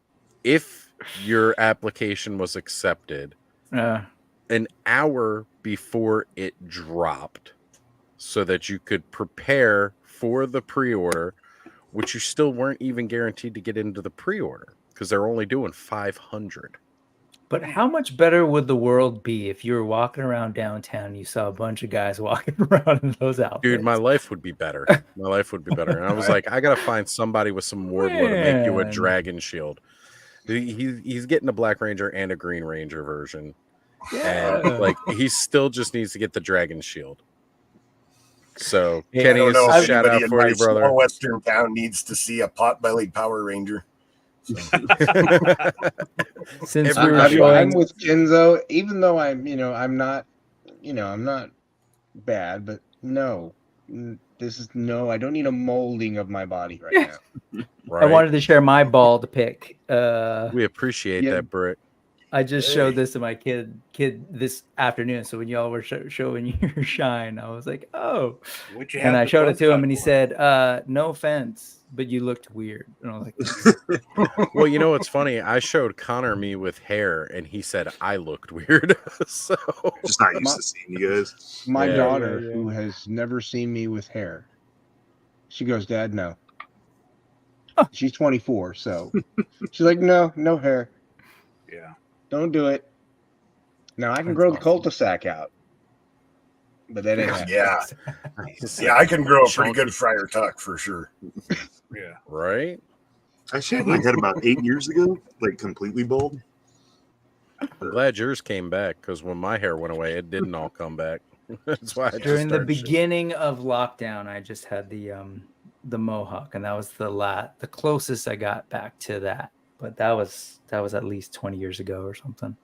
if your application was accepted an hour before it dropped, so that you could prepare for the pre-order, which you still weren't even guaranteed to get into the pre-order because they're only doing 500. But how much better would the world be if you were walking around downtown and you saw a bunch of guys walking around in those outfits? Dude, my life would be better. My life would be better. And I was like, I got to find somebody with some Wardlow to make you a dragon shield. He's getting a Black Ranger and a Green Ranger version. Yeah. And like, he still just needs to get the dragon shield. So, I Kenny, don't know if shout out anybody in for my you, brother. small western town needs to see a pot-bellied Power Ranger. So. Since I'm showing with Kenzo, even though I'm not bad, but no, this is I don't need a molding of my body right now. Right. I wanted to share my bald pick. We appreciate that, Britt. I just showed this to my kid this afternoon. So when y'all were showing your shine, I was like, oh. And I showed it to him and he said, no offense, but you looked weird. And I was like, well, you know what's funny? I showed Connor me with hair and he said I looked weird. So just not used to seeing you guys. My daughter, who has never seen me with hair, she goes, Dad, no. She's 24, so she's like, no hair. Yeah. Don't do it. Now I can grow the cul-de-sac out, but that ain't yeah. I can grow a pretty good Friar Tuck for sure. Yeah. Right. I shaved my head about 8 years ago, like completely bald. I'm glad yours came back because when my hair went away, it didn't all come back. That's why during the beginning of lockdown, I just had the mohawk, and that was the closest I got back to that. But that was at least 20 years ago or something.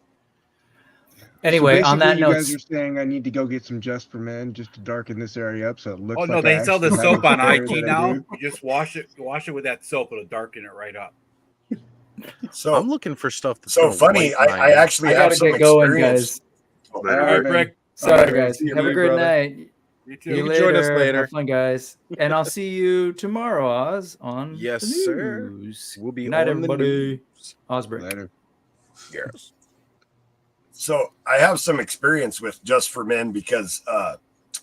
Anyway, so on that note, you guys are saying I need to go get some Just for Men just to darken this area up so it looks. Oh no, they sell the soap on IT now. You just wash it with that soap; it'll darken it right up. So I'm looking for stuff. That's so funny. I actually have some experience. All right, Rick. Sorry, guys. Have a great night. You too. You join us later. Have fun, guys. And I'll see you tomorrow, Oz, on yes, the news. Sir. We'll be good night, on everybody. Osbrick. Later. Yes. So I have some experience with Just for Men because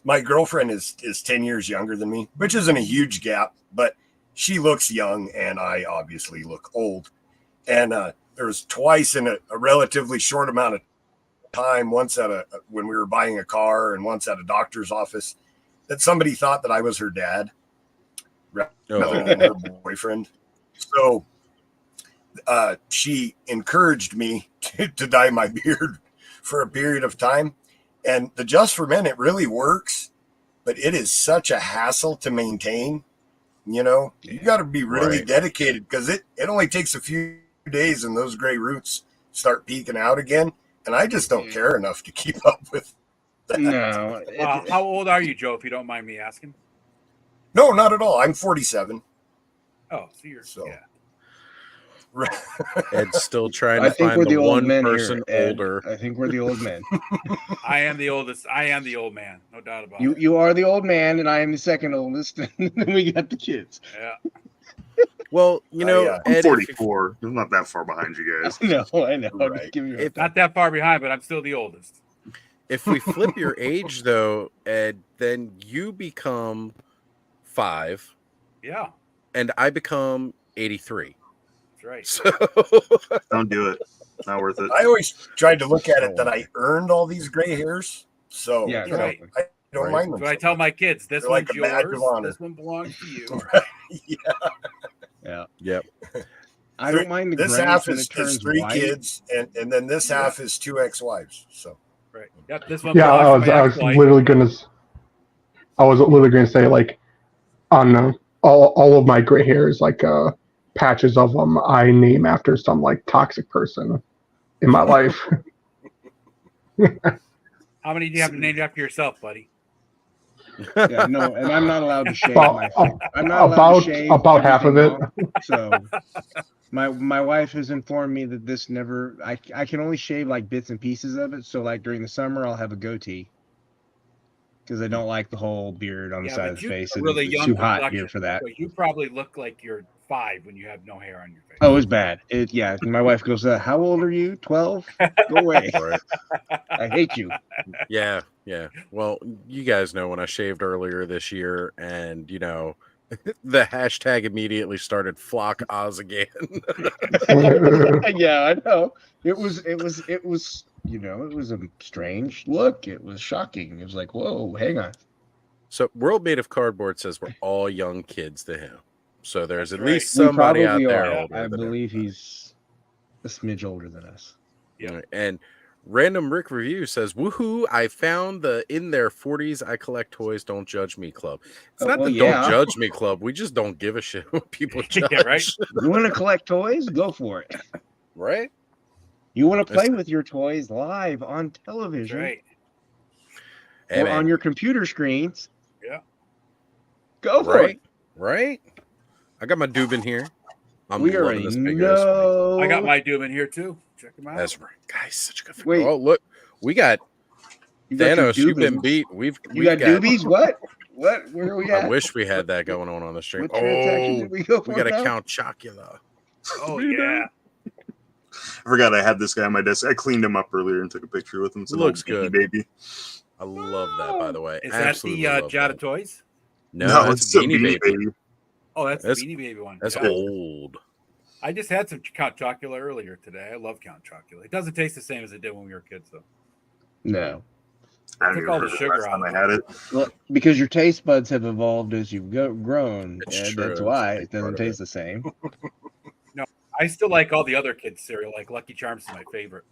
my girlfriend is 10 years younger than me, which isn't a huge gap, but she looks young and I obviously look old. And there was twice in a relatively short amount of time, once when we were buying a car and once at a doctor's office, that somebody thought that I was her dad rather than her boyfriend. So she encouraged me to dye my beard for a period of time. And the Just for Men, it really works, but it is such a hassle to maintain. You know, you got to be really dedicated because it only takes a few days and those gray roots start peeking out again. And I just don't care enough to keep up with that. No. How old are you, Joe, if you don't mind me asking? No, not at all. I'm 47. Oh, so you're yeah. Ed's still trying to find the one person older. I think we're the old men. I am the oldest. I am the old man. No doubt about it. You are the old man, and I am the second oldest. And then we got the kids. Yeah. Well, you know, I'm 44. I'm not that far behind you guys. No, I know. Right. Not that far behind, but I'm still the oldest. If we flip your age, though, Ed, then you become 5. Yeah. And I become 83. Right. So don't do it. Not worth it. I always tried to look at it that I earned all these gray hairs. So yeah, you know, I don't mind them. So I tell my kids, this one's like yours. This one belongs to you. Yeah. Yep. I don't mind the this half is 3 kids, and then this half is 2 ex-wives. So right. Yep. This one. Yeah, I was literally gonna say like on all of my gray hairs like patches of them I name after some like toxic person in my life. How many do you have named after yourself, buddy? Yeah, no, and I'm not allowed to shave About- my face. I'm not allowed to shave about half of it. everything off, so my wife has informed me that this never. I can only shave like bits and pieces of it. So like during the summer, I'll have a goatee because I don't like the whole beard on the side of the face. Really It's young too hot here for that. So you probably look like you're 5 when you have no hair on your face. Oh, it's bad. Yeah. My wife goes, "How old are you? 12? Go away. Right. I hate you." Yeah. Well, you guys know when I shaved earlier this year, and the hashtag immediately started flock Oz again. Yeah, I know. It was it was a strange look. It was shocking. It was like, whoa, hang on. So World Made of Cardboard says we're all young kids to him. So there's at least We somebody out probably there. are. older I than believe everybody. he's a smidge older than us. Yeah. And Random Rick Review says, "Woohoo! I found the in their 40s. I collect toys. Don't judge me club. It's not the don't judge me club. We just don't give a shit what people judge. Yeah, right? You want to collect toys? Go for it. Right? You want to play with your toys live on television, Right. Hey, or man. on your computer screens? Yeah. Go for it. Right? I got my Dubin here. I'm We loving already this figure. know. I got my Doom in here too. Check him out. That's right, guys. Such a good figure. Wait. Oh, look, we got You got your Thanos. You've been Dubins. beat. You We got doobies? What? What? Where are we at? I wish we had that going on the stream. What transaction did we go for we got to now? Count Chocula. Oh yeah. I forgot I had this guy on my desk. I cleaned him up earlier and took a picture with him. It's an Looks old good. baby. I love that, by the way. Is Absolutely that the love Jada that. Toys? No, it's that's a Beanie Baby. Oh, that's That's- the Beanie Baby one. That's Yeah. old. I just had some Count Chocula earlier today. I love Count Chocula. It doesn't taste the same as it did when we were kids, though. No. I don't Took even all the remember the sugar last time out I of had it. it. Well, because your taste buds have evolved as you've grown. It's And true. that's That's why a big it doesn't part of taste it. the same. I still like all the other kids' cereal. Like Lucky Charms is my favorite.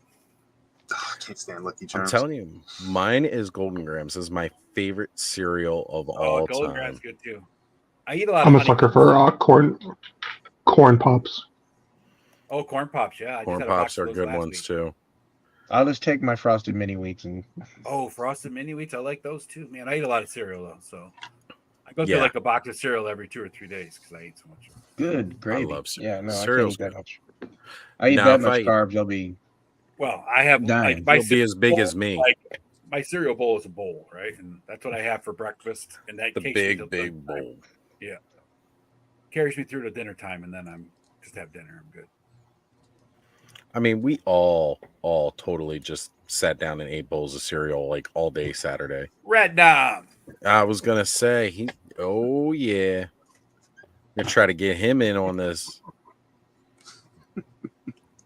I can't stand Lucky I'm Charms. telling you, mine is Golden Grams. This is my favorite cereal of all Golden time. Grams good too. I eat a lot I'm of a sucker Honey for corn pops. Oh, Corn Pops, yeah. I just Corn had a box Pops of are those good last ones week. too. I'll just take my Frosted Mini Wheats and Oh, Frosted Mini Wheats. I like those too. Man, I eat a lot of cereal though. So I go Yeah. through like a box of cereal every 2 or 3 days because I eat so much. good gravy. love cereal. Yeah, no, I can't Cereal's eat that good. much. I eat Now, that if much I- carbs, I'll be Well, I have Dying. like my You'll be as big cereal as me. bowl, like my cereal bowl is a bowl, right? And that's what I have for breakfast. And that The takes me till big dinner time. bowl. Carries me through to dinner time, and then I'm just have dinner. I'm good. I mean, we all totally just sat down and ate bowls of cereal like all day Saturday. Red Dom. I was gonna say oh yeah. I'm gonna try to get him in on this.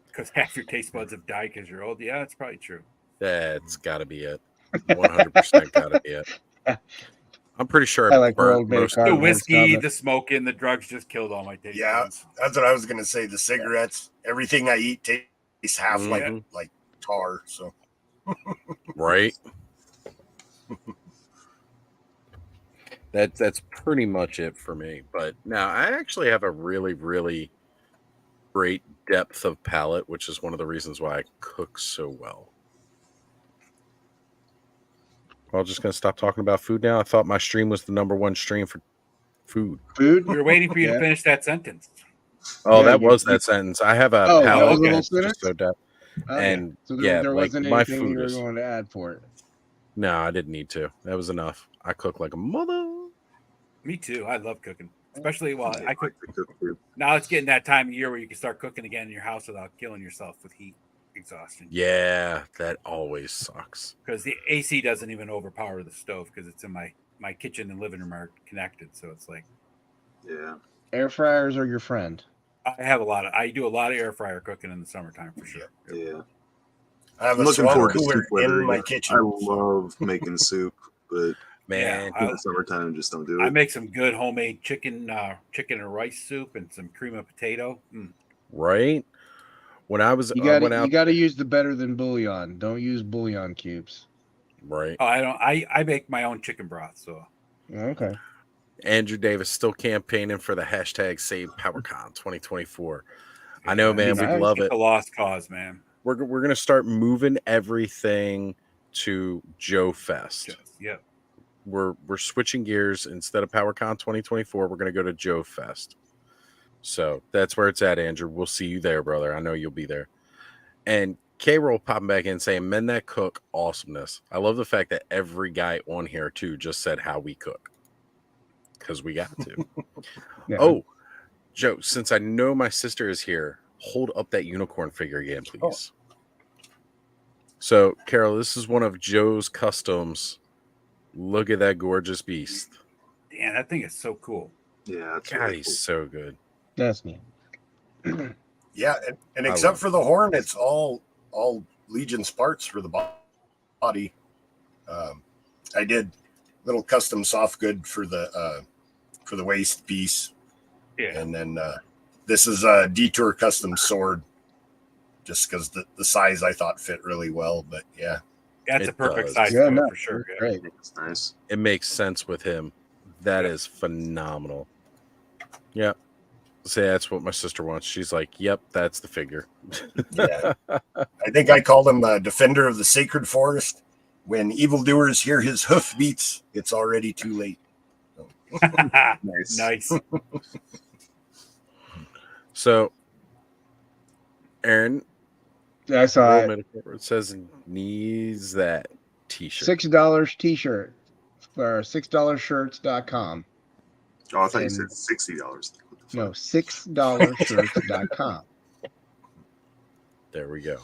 Because half your taste buds have died because you're old. Yeah, that's probably true. That's gotta be it. 100% gotta be it. I'm pretty sure I like burnt World Made of most The Cardboard whiskey, stuff. the smoking, the drugs just killed all my taste Yeah, buds. that's what I was gonna say. The cigarettes, everything I eat tastes half Mhm. like tar. So right. That's pretty much it for me. But now I actually have a really, really great depth of palate, which is one of the reasons why I cook so well. I'm just gonna stop talking about food now. I thought my stream was the #1 stream for food. Food. We were waiting for you Yeah. to finish that sentence. Oh, Yeah, that you- was that sentence. I have a Oh, that palate was the whole that's just sentence? so depth. Okay. And So yeah, there like wasn't my anything food you were is. going to add for it. No, I didn't need to. That was enough. I cook like a mother. Me too. I love cooking, especially while I cook. I cook too. Now it's getting that time of year where you can start cooking again in your house without killing yourself with heat exhaustion. Yeah, that always sucks. Because the AC doesn't even overpower the stove because it's in my kitchen and living room are connected. So it's like Yeah. Air fryers are your friend. I do a lot of air fryer cooking in the summertime for sure. Yeah. I have I'm a looking strong forward to cooler soup weather. in my again. kitchen. I love making soup, but Man, Yeah, in the summertime, just don't do I it. make some good homemade chicken and rice soup and some cream of potato. right? When I was You I got went to out you got to use the better than bouillon. Don't use bouillon cubes. right. Oh, I don't. I make my own chicken broth. So Okay. Andrew Davis still campaigning for the hashtag Save PowerCon 2024. I know, man. Nice. We'd love it's it. a lost cause, man. We're gonna start moving everything to Joe Fest. Yep. We're switching gears. Instead of PowerCon 2024, we're going to go to Joe Fest. So that's where it's at, Andrew. We'll see you there, brother. I know you'll be there. And K-Roll popping back in saying, men that cook, awesomeness. I love the fact that every guy on here, too, just said how we cook. Because we got to. Yeah. Oh, Joe, since I know my sister is here, hold up that unicorn figure again, please. Oh. So, Carol, this is one of Joe's customs. Look at that gorgeous beast. Damn, that thing is so cool. Yeah, that's God, really he's cool. so good. That's neat. Yeah, and except for the horn, it's all Legion's parts for the body. I did little custom soft good for the waist piece. Yeah, and then this is a Detour custom sword, just because the size I thought fit really well. But yeah, that's a perfect size for sure. Yeah. Great, it's nice. It makes sense with him. That is phenomenal. Yeah. Say that's what my sister wants. She's like, yep, that's the figure. Yeah. I think I called him the defender of the sacred forest. When evildoers hear his hoof beats, it's already too late. So. Nice. So, Aaron, I saw it. It says needs that t-shirt. $6 t-shirt or $6shirts.com. Oh, I thought you said $60. No, $6shirts.com. There we go.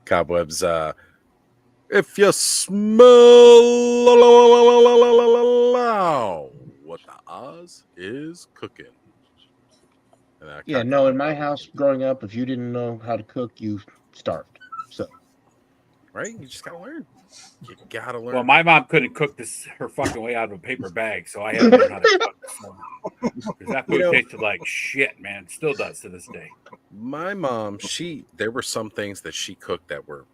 Cobwebs, if you smell what the Oz is cooking. Yeah, no, in my house growing up, if you didn't know how to cook, you starved. So, right? You just gotta learn. You gotta learn. Well, my mom couldn't cook her fucking way out of a paper bag, so I had to learn how to cook. Because that food tasted like shit, man. It still does to this day. My mom, there were some things that she cooked that were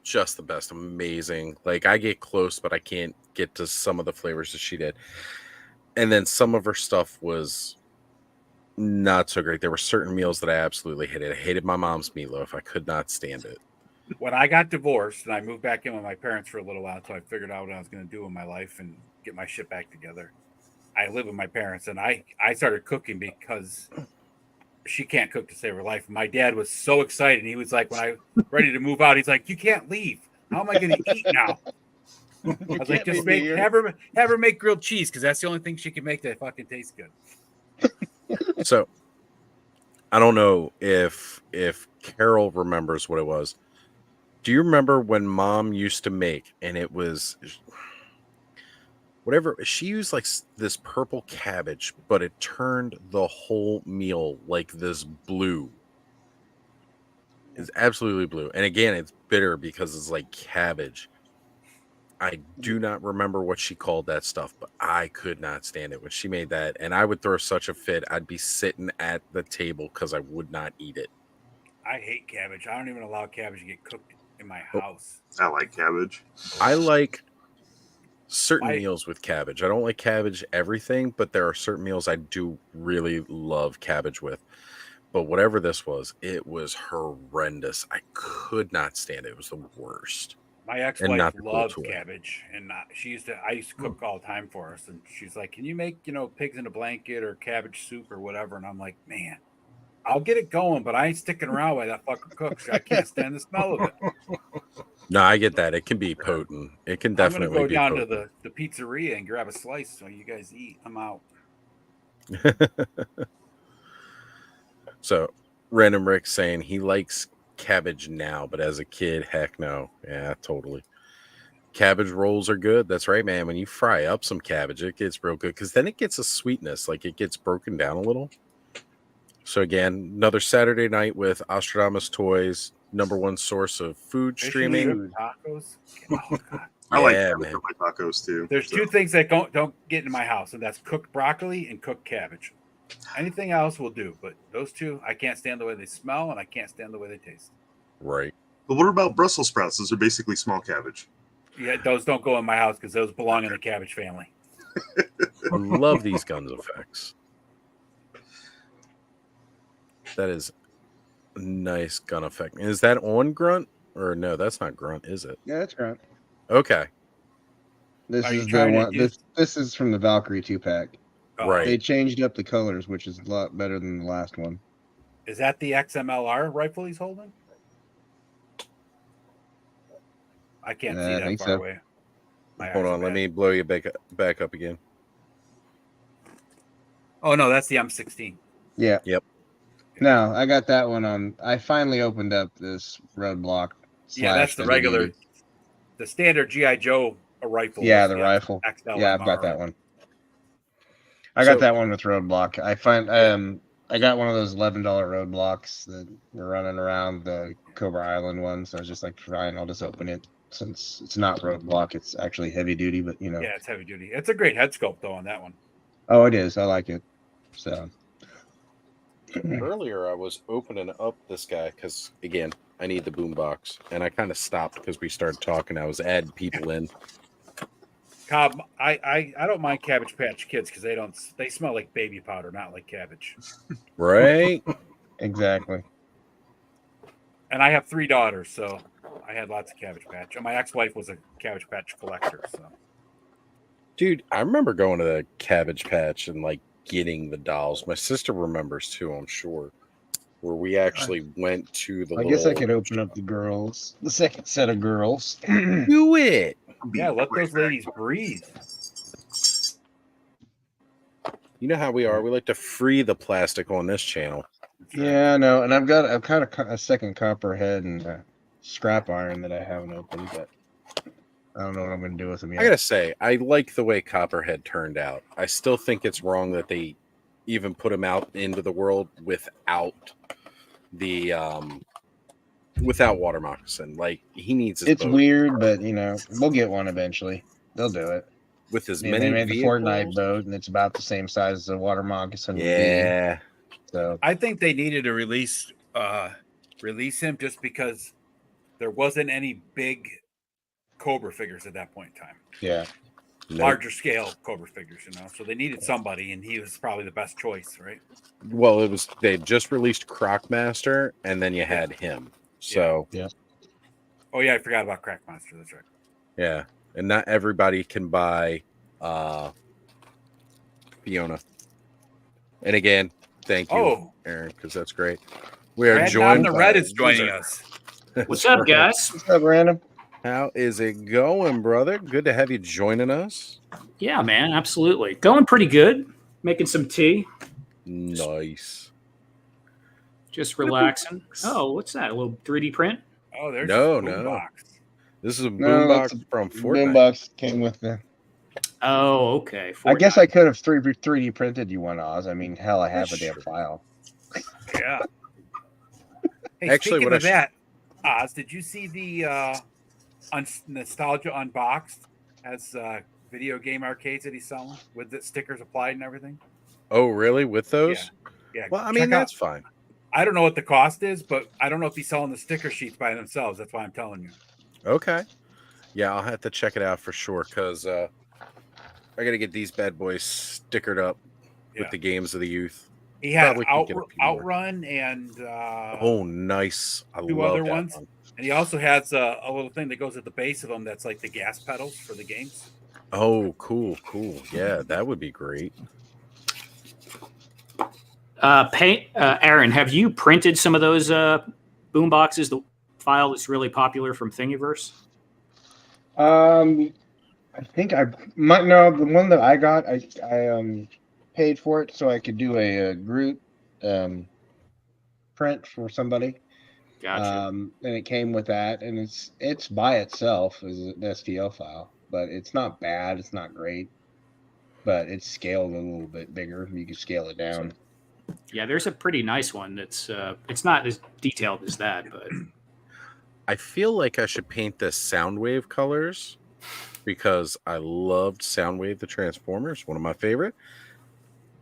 just the best, amazing. Like I get close, but I can't get to some of the flavors that she did. And then some of her stuff was not so great. There were certain meals that I absolutely hated. I hated my mom's meatloaf. I could not stand it. When I got divorced and I moved back in with my parents for a little while until I figured out what I was going to do in my life and get my shit back together, I live with my parents, and I started cooking because she can't cook to save her life. My dad was so excited. He was like, when I was ready to move out, he's like, you can't leave. How am I going to eat now? I was like, just have her make grilled cheese, because that's the only thing she can make that fucking tastes good. So I don't know if Carol remembers what it was. Do you remember when Mom used to make, and it was whatever, she used like this purple cabbage, but it turned the whole meal like this blue. It's absolutely blue. And again, it's bitter because it's like cabbage. I do not remember what she called that stuff, but I could not stand it when she made that. And I would throw such a fit. I'd be sitting at the table because I would not eat it. I hate cabbage. I don't even allow cabbage to get cooked in my house. I like cabbage. I like certain meals with cabbage. I don't like cabbage everything, but there are certain meals I do really love cabbage with. But whatever this was, it was horrendous. I could not stand it. It was the worst. My ex-wife loved cabbage, and I used to cook all the time for us. And she's like, "Can you make pigs in a blanket or cabbage soup or whatever?" And I'm like, "Man, I'll get it going, but I ain't sticking around while that fucking cooks. I can't stand the smell of it." No, I get that. It can be potent. It can definitely be potent. I'm gonna go down to the pizzeria and grab a slice so you guys eat. I'm out. So, Random Rick saying he likes cabbage now, but as a kid, heck no. Yeah, totally. Cabbage rolls are good. That's right, man. When you fry up some cabbage, it gets real good because then it gets a sweetness. Like it gets broken down a little. So again, another Saturday night with Ostradamus Toys, #1 source of food streaming. Tacos. Oh, God. I like cabbage for my tacos too. There's two things that don't get in my house, and that's cooked broccoli and cooked cabbage. Anything else will do, but those two, I can't stand the way they smell, and I can't stand the way they taste. Right. But what about Brussels sprouts? Those are basically small cabbage. Yeah, those don't go in my house because those belong in the cabbage family. I love these guns effects. That is Nice gun effect. Is that on Grunt? Or no, that's not Grunt, is it? Yeah, that's Grunt. Okay. This Are you is the trying to one. do- This is from the Valkyrie 2-pack. Right. They changed up the colors, which is a lot better than the last one. Is that the XMLR rifle he's holding? I can't see I that think far so. away. My Hold eyes are on, let bad. me blow you back up again. Oh no, that's the M16. Yeah. Yep. No, I got that one on. I finally opened up this roadblock. Yeah, that's the heavy regular, duty. the standard GI Joe rifle. Yeah, was the rifle. XL Yeah, I've MR, got that right? one. I got that one with roadblock. I got one of those $11 roadblocks that were running around the Cobra Island ones. I was just like, fine, I'll just open it since it's not roadblock. It's actually heavy duty, but you know. Yeah, it's heavy duty. It's a great head sculpt though on that one. Oh, it is. I like it. So Earlier, I was opening up this guy because, again, I need the boombox, and I kind of stopped because we started talking. I was adding people in. Cobb, I don't mind Cabbage Patch Kids because they smell like baby powder, not like cabbage. Right? exactly. And I have 3 daughters, so I had lots of Cabbage Patch. And my ex-wife was a Cabbage Patch collector, so. Dude, I remember going to the Cabbage Patch and like getting the dolls. My sister remembers too, I'm sure, where we actually went to the. I guess I could open up the girls, the second set of girls. Do it. Yeah, let those ladies breathe. You know how we are. We like to free the plastic on this channel. Yeah, I know. And I've got a second copperhead and a scrap iron that I haven't opened, but I don't know what I'm going to do with them yet. I gotta say, I like the way Copperhead turned out. I still think it's wrong that they even put him out into the world without the without water moccasin. Like he needs his It's boat. weird, but you know, we'll get one eventually. They'll do it. With as They many made the vehicles. Fortnite boat, and it's about the same size as a water moccasin. Yeah. So I think they needed to release him just because there wasn't any big Cobra figures at that point in time. Yeah. Larger scale Cobra figures, you know. So they needed somebody, and he was probably the best choice, right? Well, they just released Crocmaster, and then you had him. So yeah. Oh yeah, I forgot about Crackmaster. That's right. Yeah, and not everybody can buy Fiona. And again, thank you, Aaron, because that's great. We are joined. The Red is joining us. What's up, guys? What's up, Random? How is it going, brother? Good to have you joining us. Yeah, man, absolutely. Going pretty good. Making some tea. Nice. Just relaxing. Oh, what's that? A little 3D print? Oh, there's no. box. This is a boombox from Fortnite. Boombox came with the. Oh, okay. I guess I could have 3D printed you one, Oz. I mean, hell, I have a damn file. Yeah. Hey, Actually, speaking what of that, Oz, did you see the Nostalgia Unboxed has video game arcades that he's selling with the stickers applied and everything? Oh, really? With those? Yeah. Well, I mean, that's fine. I don't know what the cost is, but I don't know if he's selling the sticker sheets by themselves. That's why I'm telling you. Okay. Yeah, I'll have to check it out for sure because I got to get these bad boys stickered up with the games of the youth. He had Outrun and oh, nice! I two love other that ones, one. And he also has a little thing that goes at the base of them that's like the gas pedals for the games. Oh, cool. Yeah, that would be great. Aaron, have you printed some of those boom boxes? The file that's really popular from Thingiverse. I think I might know the one that I got. I paid for it so I could do a Groot print for somebody. Gotcha. And it came with that, and it's by itself as an STL file, but it's not bad. It's not great, but it's scaled a little bit bigger. You can scale it down. Yeah, there's a pretty nice one. That's it's not as detailed as that, but I feel like I should paint this Soundwave colors because I loved Soundwave the Transformers, one of my favorite.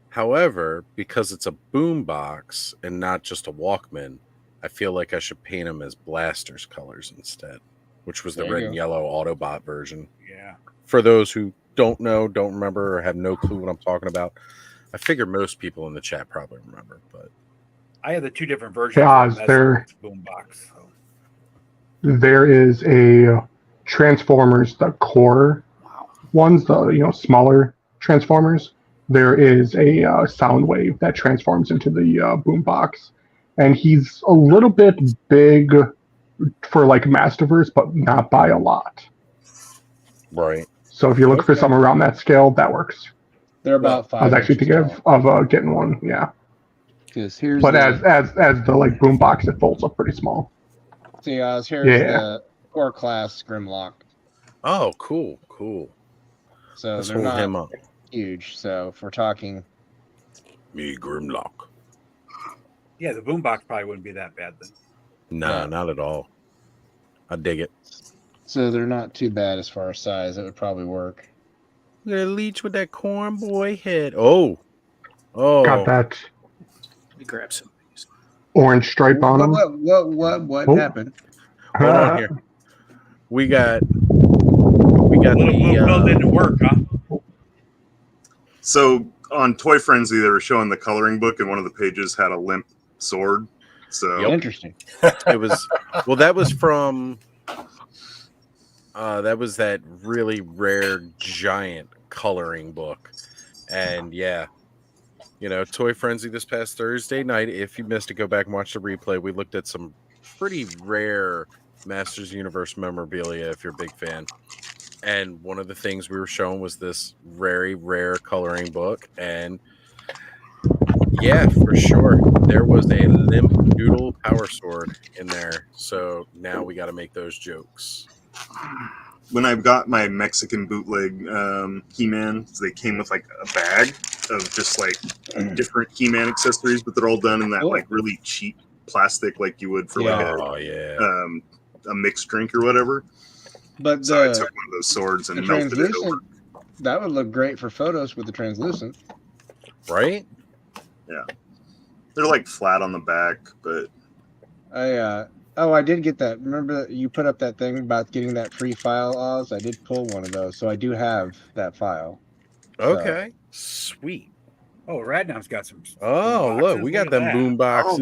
However, because it's a boombox and not just a Walkman, I feel like I should paint them as Blasters colors instead, which was the red and yellow Autobot version. Yeah. For those who don't know, don't remember, or have no clue what I'm talking about, I figure most people in the chat probably remember, but I have the 2 different versions Yeah, of the boombox. So. There is a Transformers, the core ones, the smaller Transformers. There is a Soundwave that transforms into the boombox, and he's a little bit big for like Masterverse, but not by a lot. Right. So if you look for something around that scale, that works. They're about 5 I was actually inches thinking of getting one, yeah. Because here's But as the like boombox, it folds up pretty small. See, here's the core class Grimlock. Oh, cool. So Let's they're hold not him up. huge. So if we're talking, me Grimlock. Yeah, the boombox probably wouldn't be that bad then. Nah, not at all. I dig it. So they're not too bad as far as size. It would probably work. Look at Leech with that corn boy head. Oh. Got that Let me grab some. orange stripe on him. What happened? Hold on here. We got Little didn't work, huh? So on Toy Frenzy, they were showing the coloring book, and one of the pages had a limp sword. So Interesting. It was that was from that was that really rare giant coloring book, and yeah. Toy Frenzy this past Thursday night. If you missed it, go back and watch the replay. We looked at some pretty rare Masters Universe memorabilia if you're a big fan. And one of the things we were shown was this very rare coloring book. And yeah, for sure, there was a limp noodle power sword in there. So now we got to make those jokes. when I got my Mexican bootleg He-Man, they came with like a bag of just like different He-Man accessories, but they're all done in that like really cheap plastic, like you would for like a mixed drink or whatever. But so I took one of those swords and melted it over. That would look great for photos with the translucent, right? Yeah, they're like flat on the back, but I did get that. Remember you put up that thing about getting that free file, Oz? I did pull one of those, so I do have that file. Okay, sweet. Oh, Radnam's got some. Oh, look, we got them boom boxes.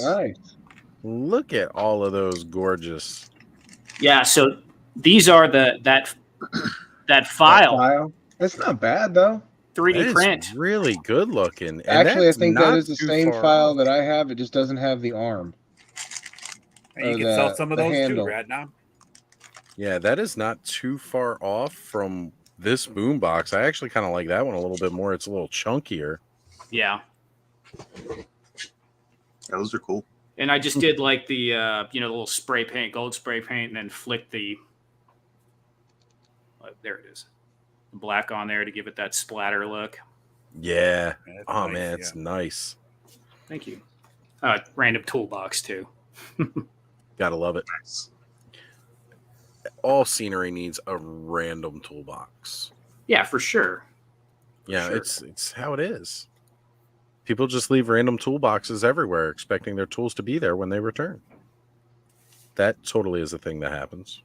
Oh, nice. Look at all of those gorgeous. Yeah, so these are that file. It's not bad though. 3D print. Really good looking. And actually, I think that is the same file that I have. It just doesn't have the arm. And you can sell some of those handle. too, Radnam. Yeah, that is not too far off from this boombox. I actually kind of like that one a little bit more. It's a little chunkier. Yeah. Those are cool. And I just did like the the little spray paint, gold spray paint, and then flicked the there it is. The black on there to give it that splatter look. Yeah. Oh nice, man, it's nice. Thank you. Random toolbox too. Gotta love it. Nice. All scenery needs a random toolbox. Yeah, for sure. Yeah, it's how it is. People just leave random toolboxes everywhere, expecting their tools to be there when they return. That totally is a thing that happens.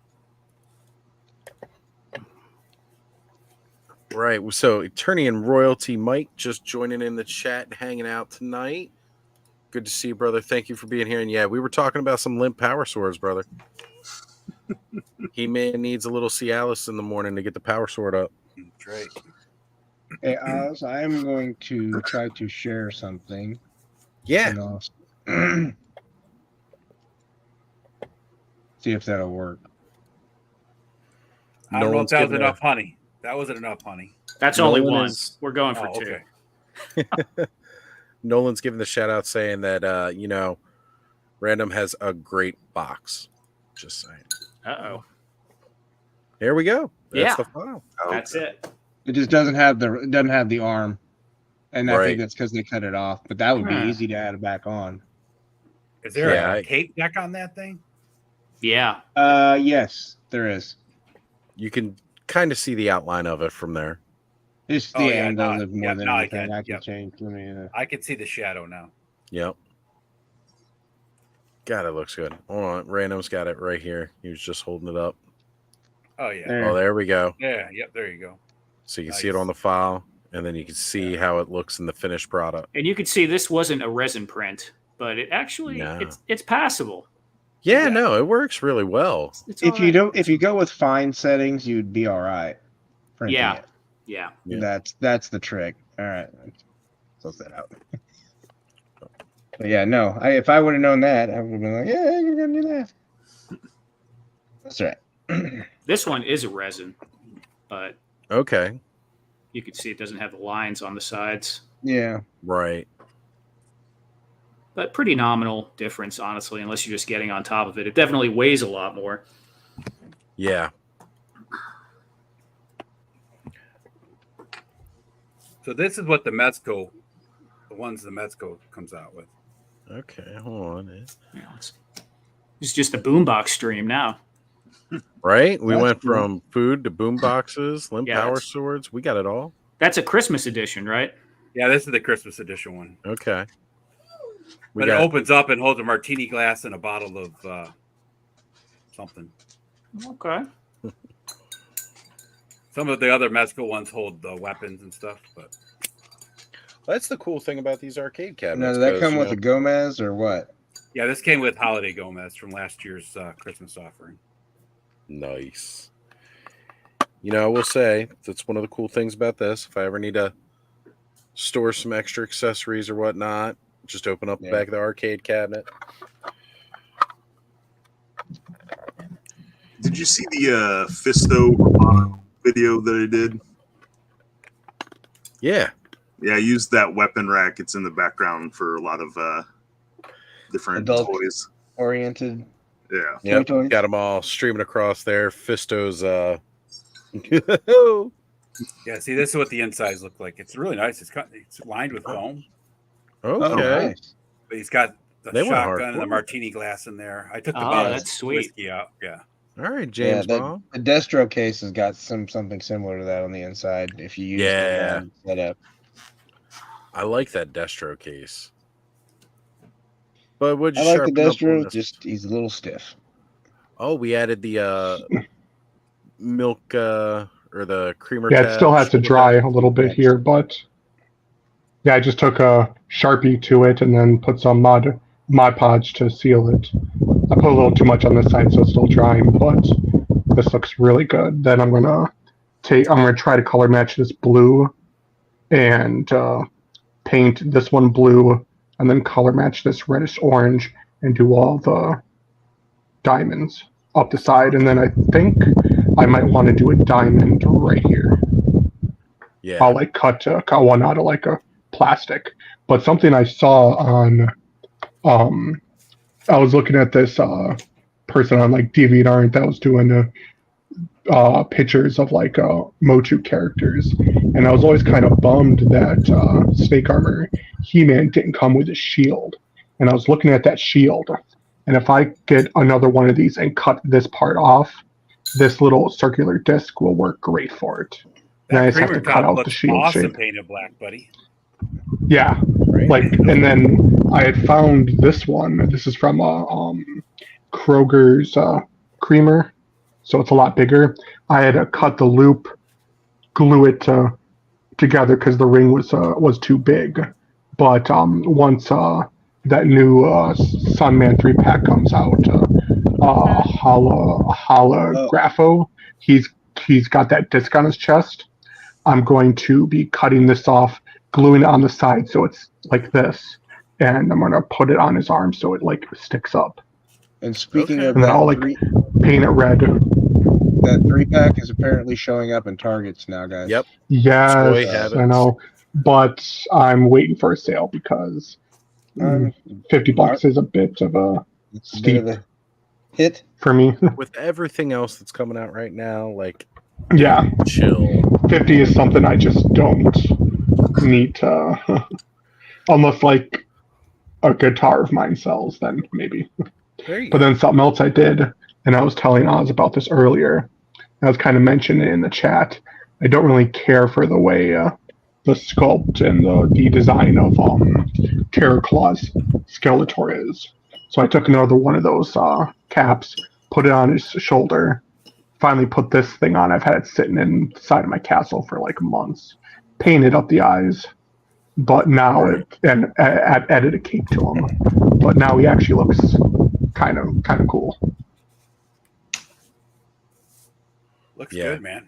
Right. So, Attorney and Royalty Mike just joining in the chat and hanging out tonight. Good to see you, brother. Thank you for being here. And yeah, we were talking about some limp power swords, brother. He-Man needs a little Cialis in the morning to get the power sword up. That's right. Hey, Oz, I am going to try to share something. Yeah. See if that'll work. I don't know if that was enough honey. That wasn't enough honey. That's only one. We're going for two. Okay. Nolan's giving the shout out saying that, Random has a great box. Just saying. Uh-oh. There we go. That's the file. That's it. It just doesn't have the arm, and I think that's because they cut it off. But that would be easy to add it back on. Is there a tape deck on that thing? Yeah. Yes, there is. You can kind of see the outline of it from there. It's the angle of more than anything. I can change. I can see the shadow now. Yep. God, it looks good. Hold on. Random's got it right here. He was just holding it up. Oh, yeah. Oh, there we go. Yeah. Yep. There you go. So you can see it on the file, and then you can see how it looks in the finished product. And you can see this wasn't a resin print. but it actually it's passable. Yeah, no, it works really well. It's if you don't, if you go with fine settings, you'd be all right. Yeah. That's the trick. All right, close that out. But yeah, no. If I would have known that, I would have been like, yeah, you're gonna do that. That's right. This one is a resin, but okay, you can see it doesn't have the lines on the sides. Yeah, right. But pretty nominal difference, honestly, unless you're just getting on top of it. It definitely weighs a lot more. Yeah. So this is what the Mezco comes out with. Okay, hold on. Yeah, it's just a boombox stream now. Right? We That's went cool. from food to boom boxes, limp Yeah, power swords. We got it all. That's a Christmas edition, right? Yeah, this is the Christmas edition one. Okay. But it opens up and holds a martini glass and a bottle of something. Okay. Some of the other Mezco ones hold weapons and stuff, but That's the cool thing about these arcade Now, cabinets. does that come with a Gomez or what? yeah, this came with Holiday Gomez from last year's Christmas offering. Nice. You know, I will say that's one of the cool things about this. If I ever need to store some extra accessories or whatnot, just open up the back of the arcade cabinet. Did you see the Fisto Romano video that I did? Yeah. Yeah, I used that weapon rack. It's in the background for a lot of different Adult toys. Oriented. Yeah. Yep. toys. Got them all streaming across there. Fisto's Yeah, see, this is what the insides look like. It's really nice. It's lined with foam. Okay. Nice. But he's got the They went hard shotgun and for the it. martini glass in there. I took the Oh, bottle that's of sweet. whiskey out. Yeah. All right, James Bond. The Destro case has got something similar to that on the inside. If you use the setup. I like that Destro case. But would you I like the sharpen up on Destro, this? just he's a little stiff. Oh, we added the milk or the creamer. Yeah, it tab, still has to sugar dry tab. a little bit here, but yeah, I just took a Sharpie to it and then put some Mod Podge to seal it. I put a little too much on this side, so it's still drying, but this looks really good. Then I'm gonna try to color match this blue and paint this one blue, and then color match this reddish orange and do all the diamonds up the side. And then I think I might want to do a diamond right here. Yeah. I'll like cut one out of like a plastic. But something I saw on I was looking at this person on like DeviantArt that was doing pictures of like Motu characters, and I was always kind of bummed that Snake Armor He-Man didn't come with a shield. And I was looking at that shield, and if I get another one of these and cut this part off, this little circular disc will work great for it. And I just have to cut out the shield awesome shape. painted black, buddy. Yeah, like, and then I had found this one. This is from Kroger's creamer, so it's a lot bigger. I had to cut the loop, glue it together because the ring was too big. But once that new Sunman 3-pack comes out, Holographo, he's got that disc on his chest. I'm going to be cutting this off, gluing it on the side so it's like this, and I'm gonna put it on his arm so it like sticks up. And speaking of And then that, I'll like paint it red. that 3-pack is apparently showing up in Targets now, guys. Yep. Yes, I know, but I'm waiting for a sale because $50 is a bit of a steep hit for me. With everything else that's coming out right now, like, Yeah, chill. 50 is something I just don't need to, unless like a guitar of mine sells, then maybe. There you But go. then something else I did, and I was telling Oz about this earlier. I was kind of mentioning it in the chat. I don't really care for the way the sculpt and the design of Terror Claw's Skeletor is. So I took another one of those caps, put it on his shoulder, finally put this thing on. I've had it sitting inside of my castle for like months. Painted up the eyes, but now I added a cape to him. But now he actually looks kind of cool. Looks good, man.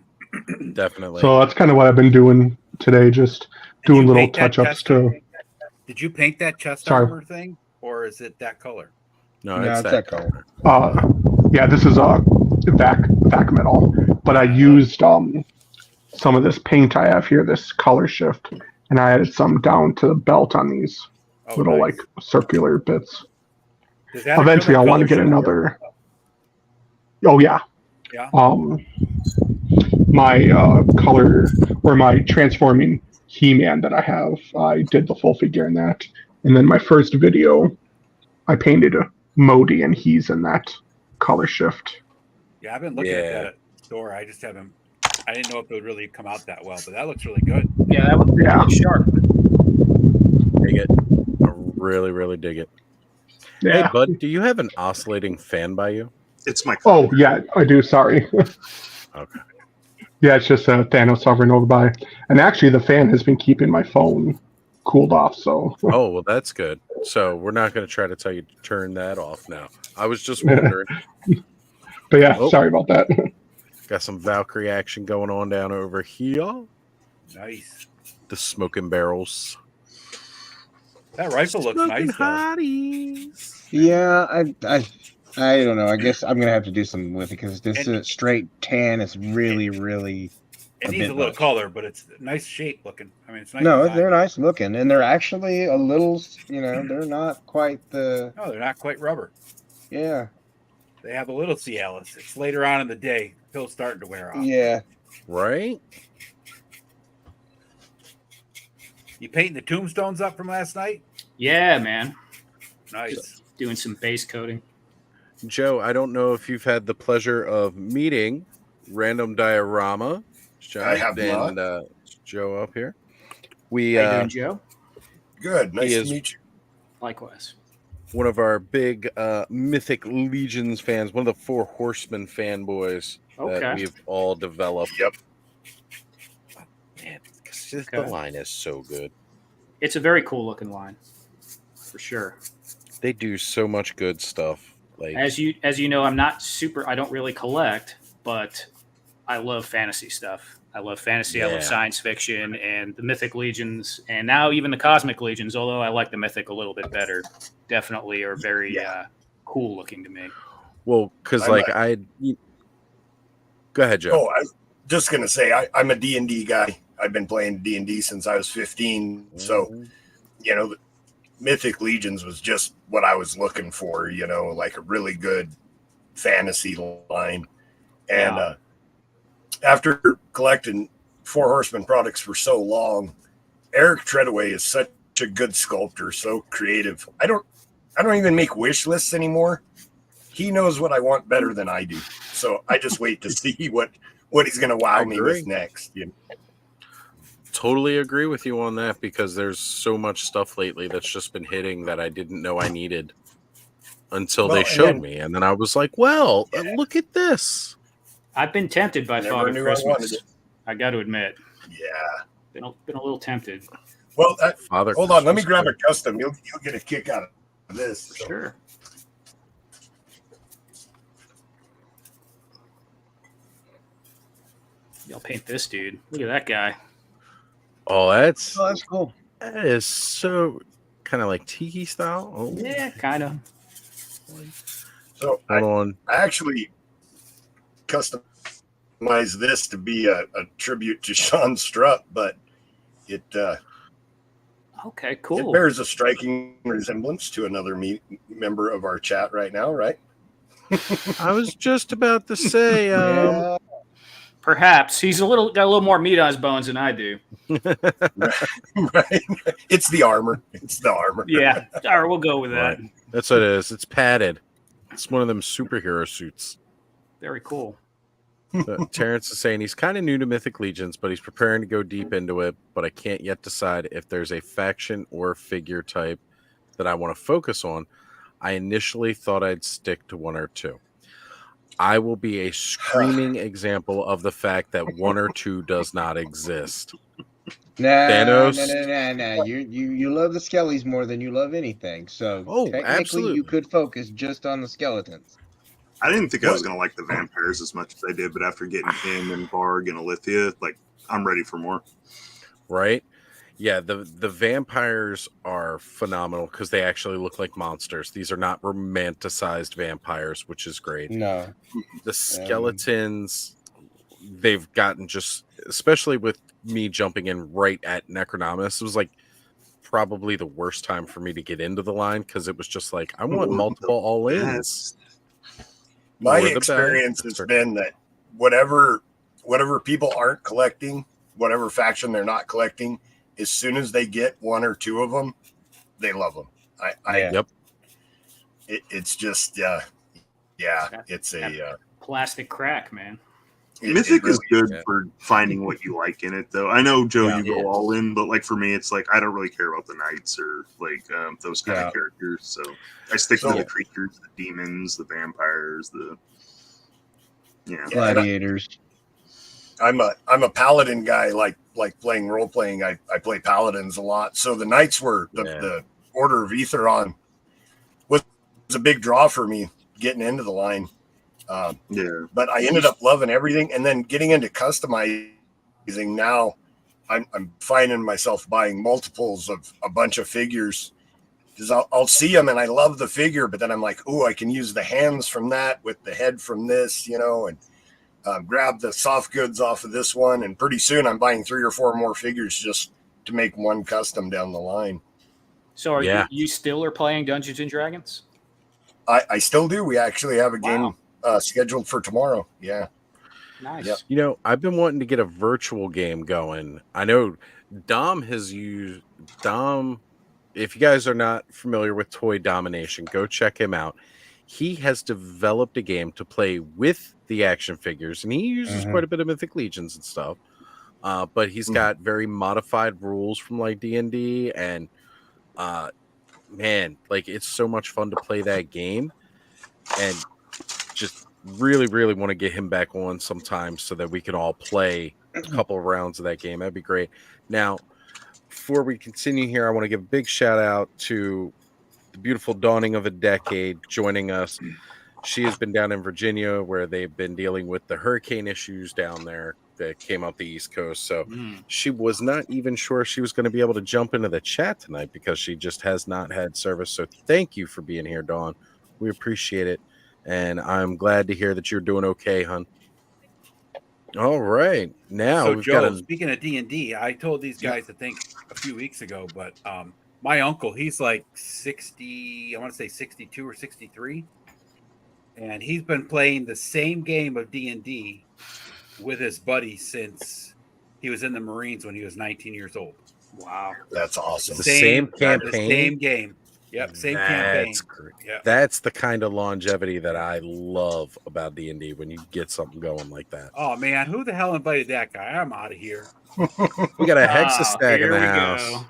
Definitely. So that's kind of what I've been doing today, just doing little touch-ups to. Did you paint that chest Sorry. armor thing, or is it that color? No, it's that color. Yeah, this is vac metal, but I used some of this paint I have here, this color shift, and I added some down to the belt on these little like circular bits. Eventually, I want to get another. Oh yeah. Yeah. My color or my transforming He-Man that I have, I did the full figure in that, and then my first video, I painted a Modi, and he's in that color shift. Yeah, I've been looking at that store. I just haven't. I didn't know if it would really come out that well, but that looks really good. Yeah, that looks really sharp. Dig it. I really, really dig it. Yeah. Hey, bud, do you have an oscillating fan by you? It's my. Oh yeah, I do. Sorry. Okay. Yeah, it's just Thanos hovering over by, and actually the fan has been keeping my phone cooled off. So. Oh well, that's good. So we're not going to try to tell you to turn that off now. I was just wondering. But yeah, sorry about that. Got some Valkyrie action going on down over here. Nice. The smoking barrels. That rifle looks nice. Hotties. Yeah, I don't know. I guess I'm gonna have to do something with it because this straight tan is really, really. It needs a little color, but it's nice shape looking. I mean, it's nice. No, they're nice looking, and they're actually a little. They're not quite the. No, they're not quite rubber. Yeah. They have a little Cialis. It's later on in the day. Pill's starting to wear off. Yeah. Right? You painting the tombstones up from last night? Yeah, man. Nice. Just doing some base coating. Joe, I don't know if you've had the pleasure of meeting Random Diorama. I have not. And Joe up here. How you doing, Joe? Good. Nice to meet you. Likewise. One of our big Mythic Legions fans, one of the 4 Horsemen fanboys that we've all developed. Yep. Man, the line is so good. It's a very cool looking line, for sure. They do so much good stuff. Like as you know, I don't really collect, but I love fantasy stuff. I love fantasy. I love science fiction and the Mythic Legions, and now even the Cosmic Legions. Although I like the Mythic a little bit better, definitely are very cool looking to me. Well, because go ahead, Joe. Oh, I was just gonna say I'm a D&D guy. I've been playing D&D since I was 15. So, Mythic Legions was just what I was looking for. Like a really good fantasy line, and after collecting 4 Horsemen products for so long, Eric Treadaway is such a good sculptor, so creative. I don't even make wish lists anymore. He knows what I want better than I do. So I just wait to see what he's going to wow me with next. Totally agree with you on that because there's so much stuff lately that's just been hitting that I didn't know I needed until they showed me. And then I was like, look at this. I've been tempted by Father Christmas. I got to admit. Yeah. Been a little tempted. Well, hold on. Let me grab a custom. You'll get a kick out of this. So. Sure. I'll paint this dude. Look at that guy. Oh, that's cool. That is so kind of like tiki style. Oh. Yeah, kind of. So I actually customized this to be a tribute to Sean Strutt, but it okay, cool. It bears a striking resemblance to another member of our chat right now, right? I was just about to say, perhaps he's got a little more meat on his bones than I do. Right. It's the armor. Yeah. All right, we'll go with that. Right. That's what it is. It's padded. It's one of them superhero suits. Very cool. Terrence is saying he's kind of new to Mythic Legions, but he's preparing to go deep into it. But I can't yet decide if there's a faction or figure type that I want to focus on. I initially thought I'd stick to 1 or 2. I will be a screaming example of the fact that 1 or 2 does not exist. Nah. You love the skellies more than you love anything. So technically, absolutely. you could focus just on the skeletons. I didn't think I was going to like the vampires as much as I did, but after getting him and Varg and Alithia, like, I'm ready for more. Right? Yeah, the vampires are phenomenal because they actually look like monsters. These are not romanticized vampires, which is great. No. The skeletons, they've gotten just, especially with me jumping in right at Necronomus, it was like probably the worst time for me to get into the line because it was just like, I want multiple all-ins. My experience has been that whatever people aren't collecting, whatever faction they're not collecting, as soon as they get one or two of them, they love them. It's just it's a plastic crack, man. Mythic is good for finding what you like in it, though. I know, Joe, you go all in, but like for me, it's like I don't really care about the knights or like those kind of characters. So I stick to the creatures, the demons, the vampires, the gladiators. I'm a paladin guy. Like playing role playing, I play paladins a lot. So the knights were the Order of Aetheron was a big draw for me getting into the line. But I ended up loving everything, and then getting into customizing. Now, I'm finding myself buying multiples of a bunch of figures because I'll see them and I love the figure, but then I'm like, oh, I can use the hands from that with the head from this, and grab the soft goods off of this one, and pretty soon I'm buying 3 or 4 more figures just to make one custom down the line. So, are you still are playing Dungeons and Dragons? I still do. We actually have a game scheduled for tomorrow. Yeah. Nice. I've been wanting to get a virtual game going. I know Dom has used if you guys are not familiar with Toy Domination, go check him out. He has developed a game to play with the action figures, and he uses quite a bit of Mythic Legions and stuff. But he's got very modified rules from like D&D, and man, like it's so much fun to play that game, and just really, really want to get him back on sometime so that we can all play a couple of rounds of that game. That'd be great. Now, before we continue here, I want to give a big shout out to the beautiful Dawning of a Decade joining us. She has been down in Virginia where they've been dealing with the hurricane issues down there that came up the East Coast. So she was not even sure she was going to be able to jump into the chat tonight because she just has not had service. So thank you for being here, Dawn. We appreciate it. And I'm glad to hear that you're doing okay, hon. All right. Now, so we've Joe, got speaking of D&D, I told these guys, I think a few weeks ago, but my uncle, he's like 60, I want to say 62 or 63. And he's been playing the same game of D&D with his buddy since he was in the Marines when he was 19 years old. Wow. That's awesome. The same campaign? The same game. Yep, same campaign. Yep. That's the kind of longevity that I love about D&D when you get something going like that. Oh, man, who the hell invited that guy? I'm out of here. We got a Hexa stack in the house. Go.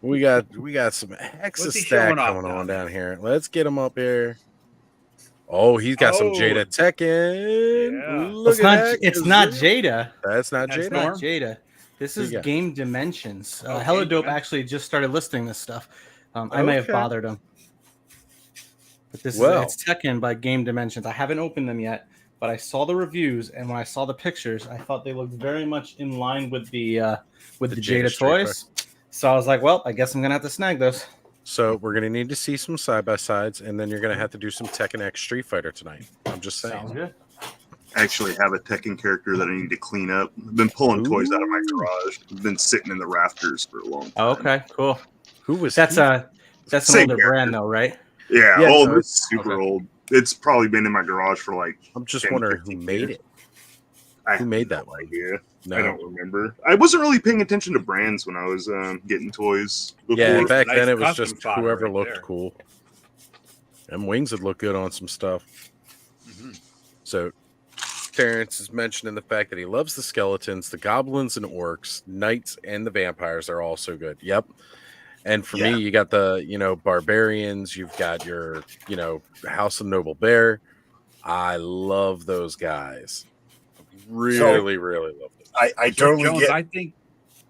We got some Hexa stack coming on down here. Let's get him up here. Oh, he's got some Jada Tekken. Yeah. It's not Jada. That's not It's Jada. not Jada. This is Game Dimensions. Hello Dope actually just started listing this stuff. I may have bothered him. But it's Tekken by Game Dimensions. I haven't opened them yet, but I saw the reviews, and when I saw the pictures, I thought they looked very much in line with the Jada toys. So I was like, well, I guess I'm gonna have to snag those. So we're gonna need to see some side-by-sides, and then you're gonna have to do some Tekken X Street Fighter tonight. I'm just saying. Sounds good. I actually have a Tekken character that I need to clean up. I've been pulling toys out of my garage. I've been sitting in the rafters for a long time. Okay, cool. Who was that's he? That's an older brand though, right? Yeah, it's super old. It's probably been in my garage for like. I'm just wondering who made it. Who made that one? Idea. No. I don't remember. I wasn't really paying attention to brands when I was getting toys. Before. Yeah, back then it was just whoever looked cool. And wings would look good on some stuff. So Terrence is mentioning the fact that he loves the skeletons, the goblins and orcs, knights, and the vampires are also good. Yep. And for me, you got the, barbarians, you've got your, House of Noble Bear. I love those guys. Really love them. I totally Jones, get. I think.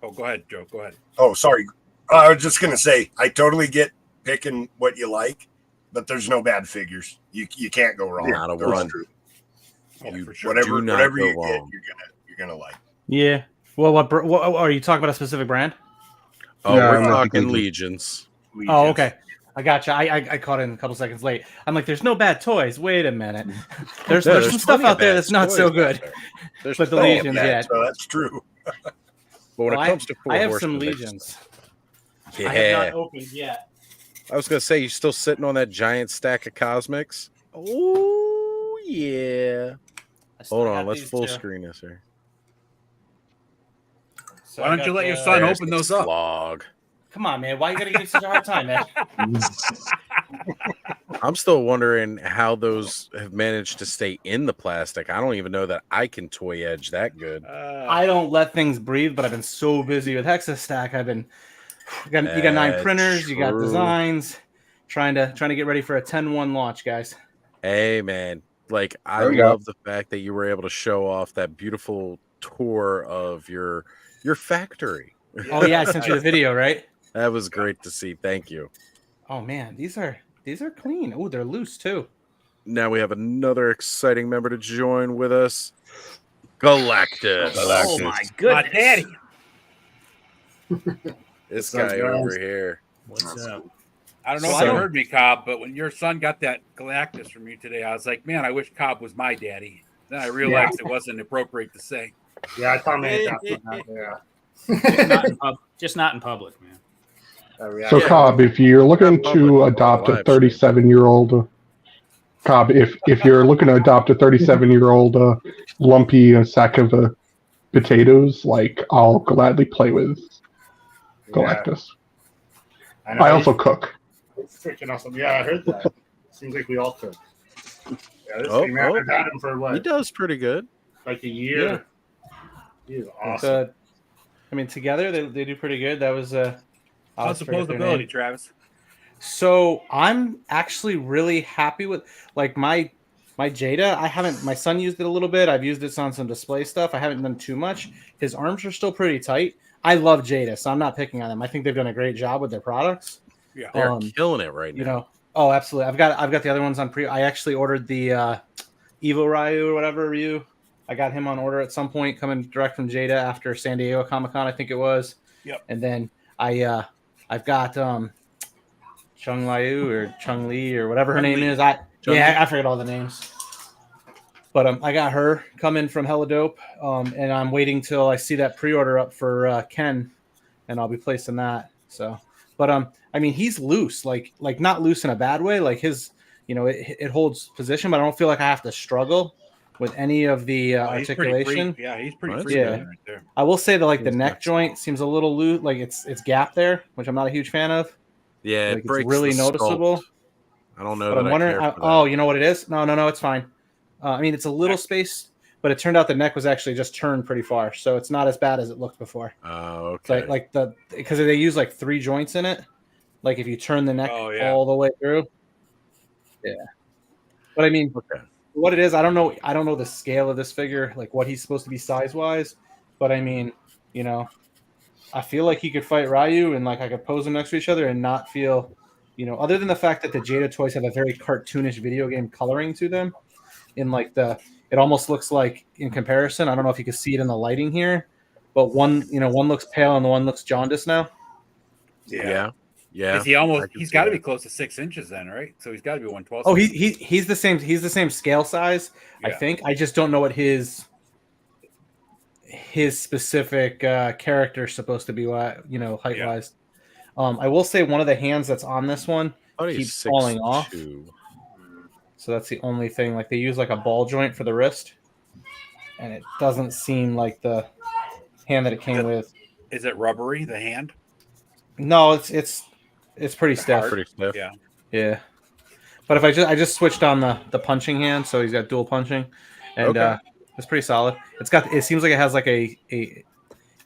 Oh, go ahead, Joe. Go ahead. Oh, sorry. I was just gonna say I totally get picking what you like, but there's no bad figures. You can't go wrong. Not a one. For sure. Whatever you get, you're gonna like. Yeah. Well, what are you talking about? A specific brand? Oh, No, we're I'm not talking thinking- Legions. Oh, okay. I gotcha. I caught in a couple seconds late. I'm like, there's no bad toys. Wait a minute. There's some stuff out there that's not so good. But the Legions, yeah. So that's true. But when it comes to four I have horsemen, some they Legions. Yeah. I have not opened yet. I was gonna say, you still sitting on that giant stack of cosmics? Oh yeah. Hold on, let's full screen this here. So Why don't you let your son There's open the those up? slog. Come on, man. Why you gotta give me such a hard time, man? I'm still wondering how those have managed to stay in the plastic. I don't even know that I can toy edge that good. I don't let things breathe, but I've been so busy with Hexastack. You got 9 printers, you got true. designs, trying to get ready for a 10-1 launch, guys. Hey man, like I There we go. love the fact that you were able to show off that beautiful tour of your factory. Oh yeah, I sent you the video, right? That was great to see. Thank you. Oh man, these are clean. Oh, they're loose too. Now we have another exciting member to join with us, Galactus. Oh my goodness. My daddy. This What's up, guy guys? over here. What's up? I don't know So if you I don't- heard me, Cobb, but when your son got that Galactus from you today, I was like, man, I wish Cobb was my daddy. Then I realized it wasn't appropriate to say. Yeah, I thought maybe that's what happened. Yeah. Just not in public, man. So, Cobb, if you're looking to adopt a 37-year-old, Cobb, if you're looking to adopt a 37-year-old lumpy sack of potatoes, like I'll gladly play with Galactus. know. I also cook. Freaking awesome. Yeah, I heard that. Seems like we all could. Yeah, this thing, man, I've had him for what? He does pretty good. Like a year. Yeah. He is awesome. I mean, together they do pretty good. That was How's supposability, Travis? So I'm actually really happy with like my Jada. My son used it a little bit. I've used it on some display stuff. I haven't done too much. His arms are still pretty tight. I love Jada, so I'm not picking on them. I think they've done a great job with their products. Yeah, they're killing it right now. You know, oh, absolutely. I've got the other ones on pre. I actually ordered the Evo Ryu or whatever Ryu. I got him on order at some point, coming direct from Jada after San Diego Comic-Con, I think it was. Yep. And then I've got Chung Liu or Chung Li or whatever her name is. I forget all the names. But I got her coming from Hella Dope, and I'm waiting till I see that pre-order up for Ken, and I'll be placing that. So, but I mean, he's loose, like not loose in a bad way. Like his, it holds position, but I don't feel like I have to struggle with any of the articulation. He's pretty free. Yeah, right there. I will say that like the neck joint seems a little loose, like it's gap there, which I'm not a huge fan of. Yeah, like, it breaks it's really the noticeable. sculpt. I don't know. But I'm wondering. You know what it is? No, it's fine. I mean, it's a little space, but it turned out the neck was actually just turned pretty far, so it's not as bad as it looked before. Oh, okay. So because they use like 3 joints in it. Like if you turn the neck all the way through. Yeah. But I mean, what it is, I don't know the scale of this figure, like what he's supposed to be size wise. But I mean, I feel like he could fight Ryu, and like I could pose them next to each other and not feel, other than the fact that the Jada toys have a very cartoonish video game coloring to them. In like it almost looks like in comparison. I don't know if you can see it in the lighting here, but one looks pale and the one looks jaundiced now. Yeah. He's got to be close to 6 inches then, right? So he's got to be 112. Oh, he's the same scale size. Yeah. I think. I just don't know what his specific character is supposed to be, height wise. I will say one of the hands that's on this one keeps falling off. So that's the only thing. Like they use like a ball joint for the wrist, and it doesn't seem like the hand that it came with. Is it rubbery? The hand? No, it's pretty stiff. Pretty stiff. Yeah. Yeah. But if I just switched on the punching hand, so he's got dual punching, and it's pretty solid. It seems like it has like it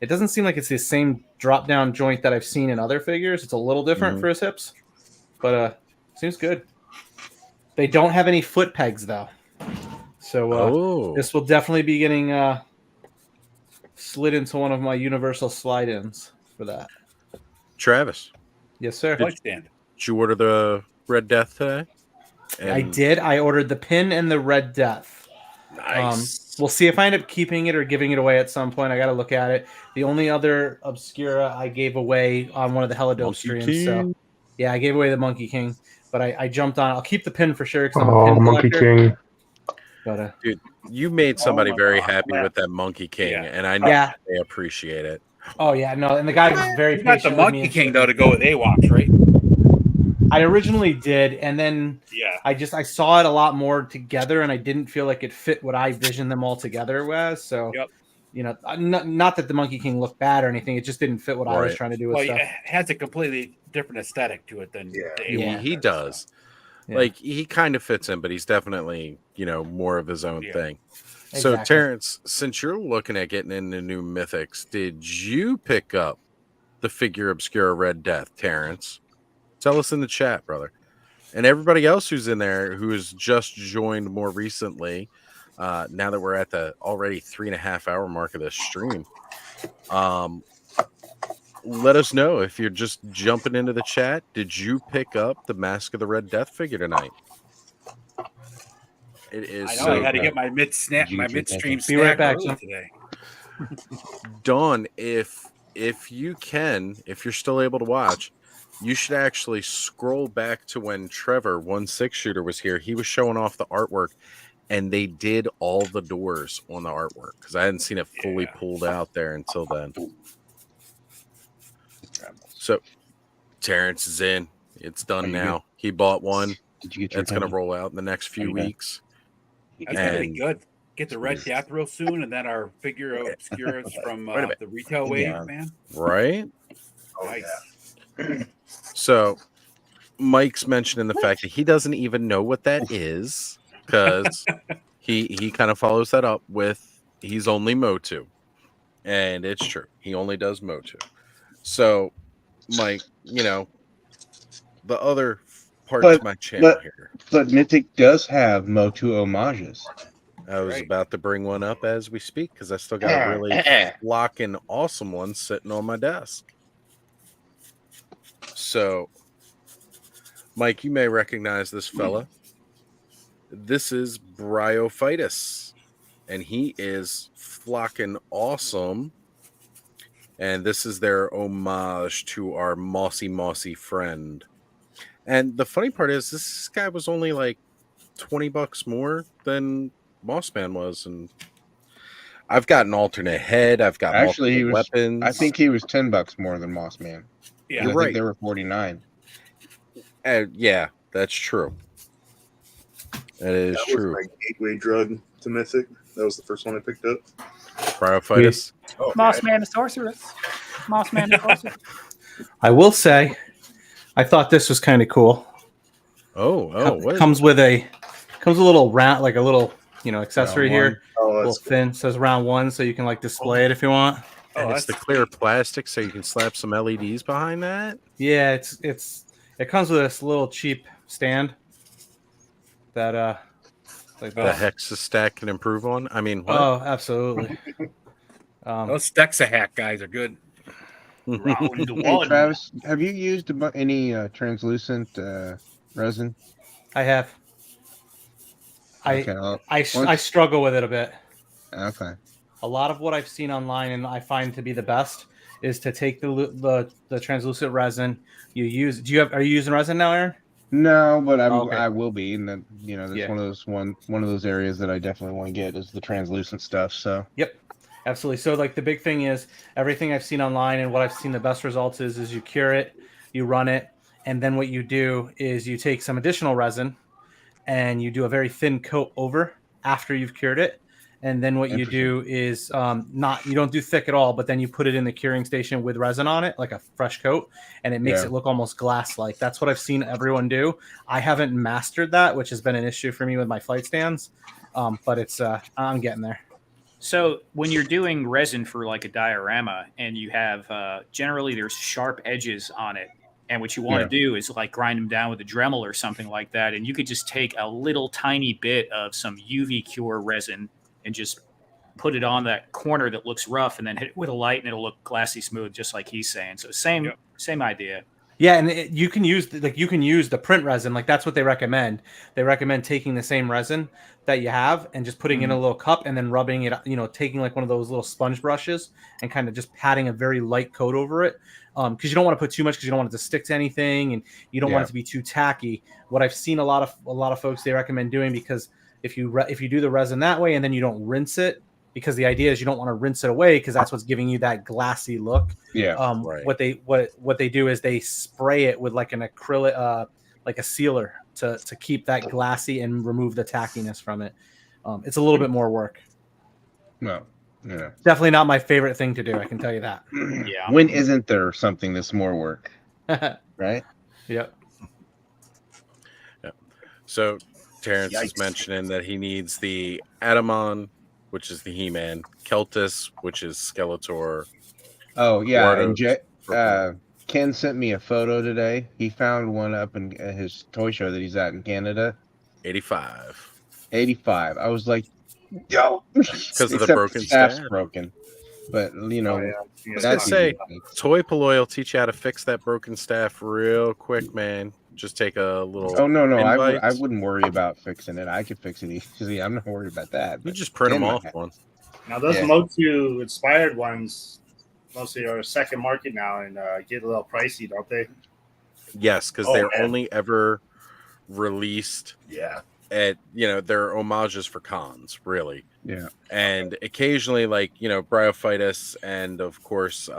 doesn't seem like it's the same drop down joint that I've seen in other figures. It's a little different for his hips, but seems good. They don't have any foot pegs though, so this will definitely be getting slid into one of my universal slide-ins for that. Travis. Yes, sir. Did you order the Red Death today? I did. I ordered the pin and the Red Death. Nice. We'll see if I end up keeping it or giving it away at some point. I got to look at it. The only other Obscura I gave away on one of the Helidope streams. King. So, yeah, I gave away the Monkey King, but I jumped on. I'll keep the pin for sure because I'm a Oh, pin Monkey collector. King. But, dude, you made somebody my very God, happy man. with that Monkey King, Yeah. and I know they appreciate it. Oh yeah, no, and the guy was very You got patient the with me Monkey and King shit. though to go with AWOX, right? I originally did, and then Yeah. I saw it a lot more together, and I didn't feel like it fit what I visioned them all together as. So, you know, not that the Monkey King looked bad or anything, it just didn't fit what I was trying to do with Well, stuff. it has a completely different aesthetic to it than the AWOX. He does. Yeah. Like he kind of fits in, but he's definitely, you know, more of his own thing. So Exactly. Terrence, since you're looking at getting into new mythics, did you pick up the Figure Obscura Red Death, Terrence? Tell us in the chat, brother. And everybody else who's in there who has just joined more recently, now that we're at the already 3.5 hour mark of this stream, let us know if you're just jumping into the chat. Did you pick up the Mask of the Red Death figure tonight? It is. I know I had to get my midstream Be right snack back, early John. today. Dawn, if you can, if you're still able to watch, you should actually scroll back to when Trevor 1/6 shooter was here. He was showing off the artwork, and they did all the doors on the artwork because I hadn't seen it fully pulled out there until then. So Terrence is in. It's done now. He bought one. Did you get It's going to roll out in the next few weeks. That's gonna be good. Get the Red Death real soon, and then our Figure Obscuras from the retail wave, man. Right? Nice. So Mike's mentioning the fact that he doesn't even know what that is because he kind of follows that up with he's only Motu. And it's true. He only does Motu. So, Mike, you know, the other part to my channel here. But Mythic does have Motu homages. I was about to bring one up as we speak because I still got a really flocking awesome one sitting on my desk. So, Mike, you may recognize this fella. This is Bryophytus, and he is flocking awesome. And this is their homage to our mossy friend. And the funny part is, this guy was only like $20 more than Mossman was, and I've got an alternate head. I've got Actually, he was. weapons. I think he was $10 more than Mossman. Yeah, I think they were 49. Yeah, that's true. That is true. My gateway drug to Mythic. That was the first one I picked up. Bryophytus. Mossman the Sorceress. Mossman the Sorceress. I will say, I thought this was kind of cool. What? Comes with a little round, like a little accessory Round here. Oh, A little that's thin. Says round 1, so you can like display it if you want. And it's the clear plastic, so you can slap some LEDs behind that. Yeah, it comes with this little cheap stand that like The Hexa stack can improve on. I mean, what? Oh, absolutely. Those Stexa-Hack guys are good. Hey, Travis, have you used any translucent resin? I have. Okay, I struggle with it a bit. Okay. A lot of what I've seen online and I find to be the best is to take the translucent resin. Are you using resin now, Aaron? No, but Okay. I will be, and then that's one of those areas that I definitely want to get is the translucent stuff. So Yep, absolutely. So like the big thing is everything I've seen online and what I've seen the best results is you cure it, you run it, and then what you do is you take some additional resin and you do a very thin coat over after you've cured it. And then what you do is you don't do thick at all, but then you put it in the curing station with resin on it, like a fresh coat, and it makes it look almost glass-like. That's what I've seen everyone do. I haven't mastered that, which has been an issue for me with my flight stands, but it's I'm getting there. So when you're doing resin for like a diorama and you have generally there's sharp edges on it, and what you want to do is like grind them down with a Dremel or something like that, and you could just take a little tiny bit of some UV cure resin and just put it on that corner that looks rough, and then hit it with a light, and it'll look glassy smooth, just like he's saying. So same idea. Yeah, and you can use the print resin. Like that's what they recommend. They recommend taking the same resin that you have and just putting it in a little cup and then rubbing it. Taking like one of those little sponge brushes and kind of just patting a very light coat over it. Because you don't want to put too much because you don't want it to stick to anything and you don't want it to be too tacky. What I've seen a lot of folks they recommend doing, because if you do the resin that way and then you don't rinse it, because the idea is you don't want to rinse it away because that's what's giving you that glassy look. Yeah. Right. What they do is they spray it with like an acrylic, like a sealer to keep that glassy and remove the tackiness from it. It's a little bit more work. No. Yeah. Definitely not my favorite thing to do. I can tell you that. Yeah. When isn't there something that's more work? Right? Yep. So Terrence is mentioning that he needs the Atamon, which is the He-Man, Keltis, which is Skeletor. Oh yeah, Wardos, and Ken sent me a photo today. He found one up in his toy show that he's at in Canada. 85. 85. I was like, yo, because of the broken staff. Broken, but I was gonna say, Toy Polloi will teach you how to fix that broken staff real quick, man. Just take a little. Oh no, I wouldn't worry about fixing it. I could fix it easily. I'm not worried about that. You just print them off one. Now those Motu inspired ones mostly are second market now and get a little pricey, don't they? Yes, because they're only ever released. At they're homages for cons, really. Yeah. And occasionally, like Bryophytus and of course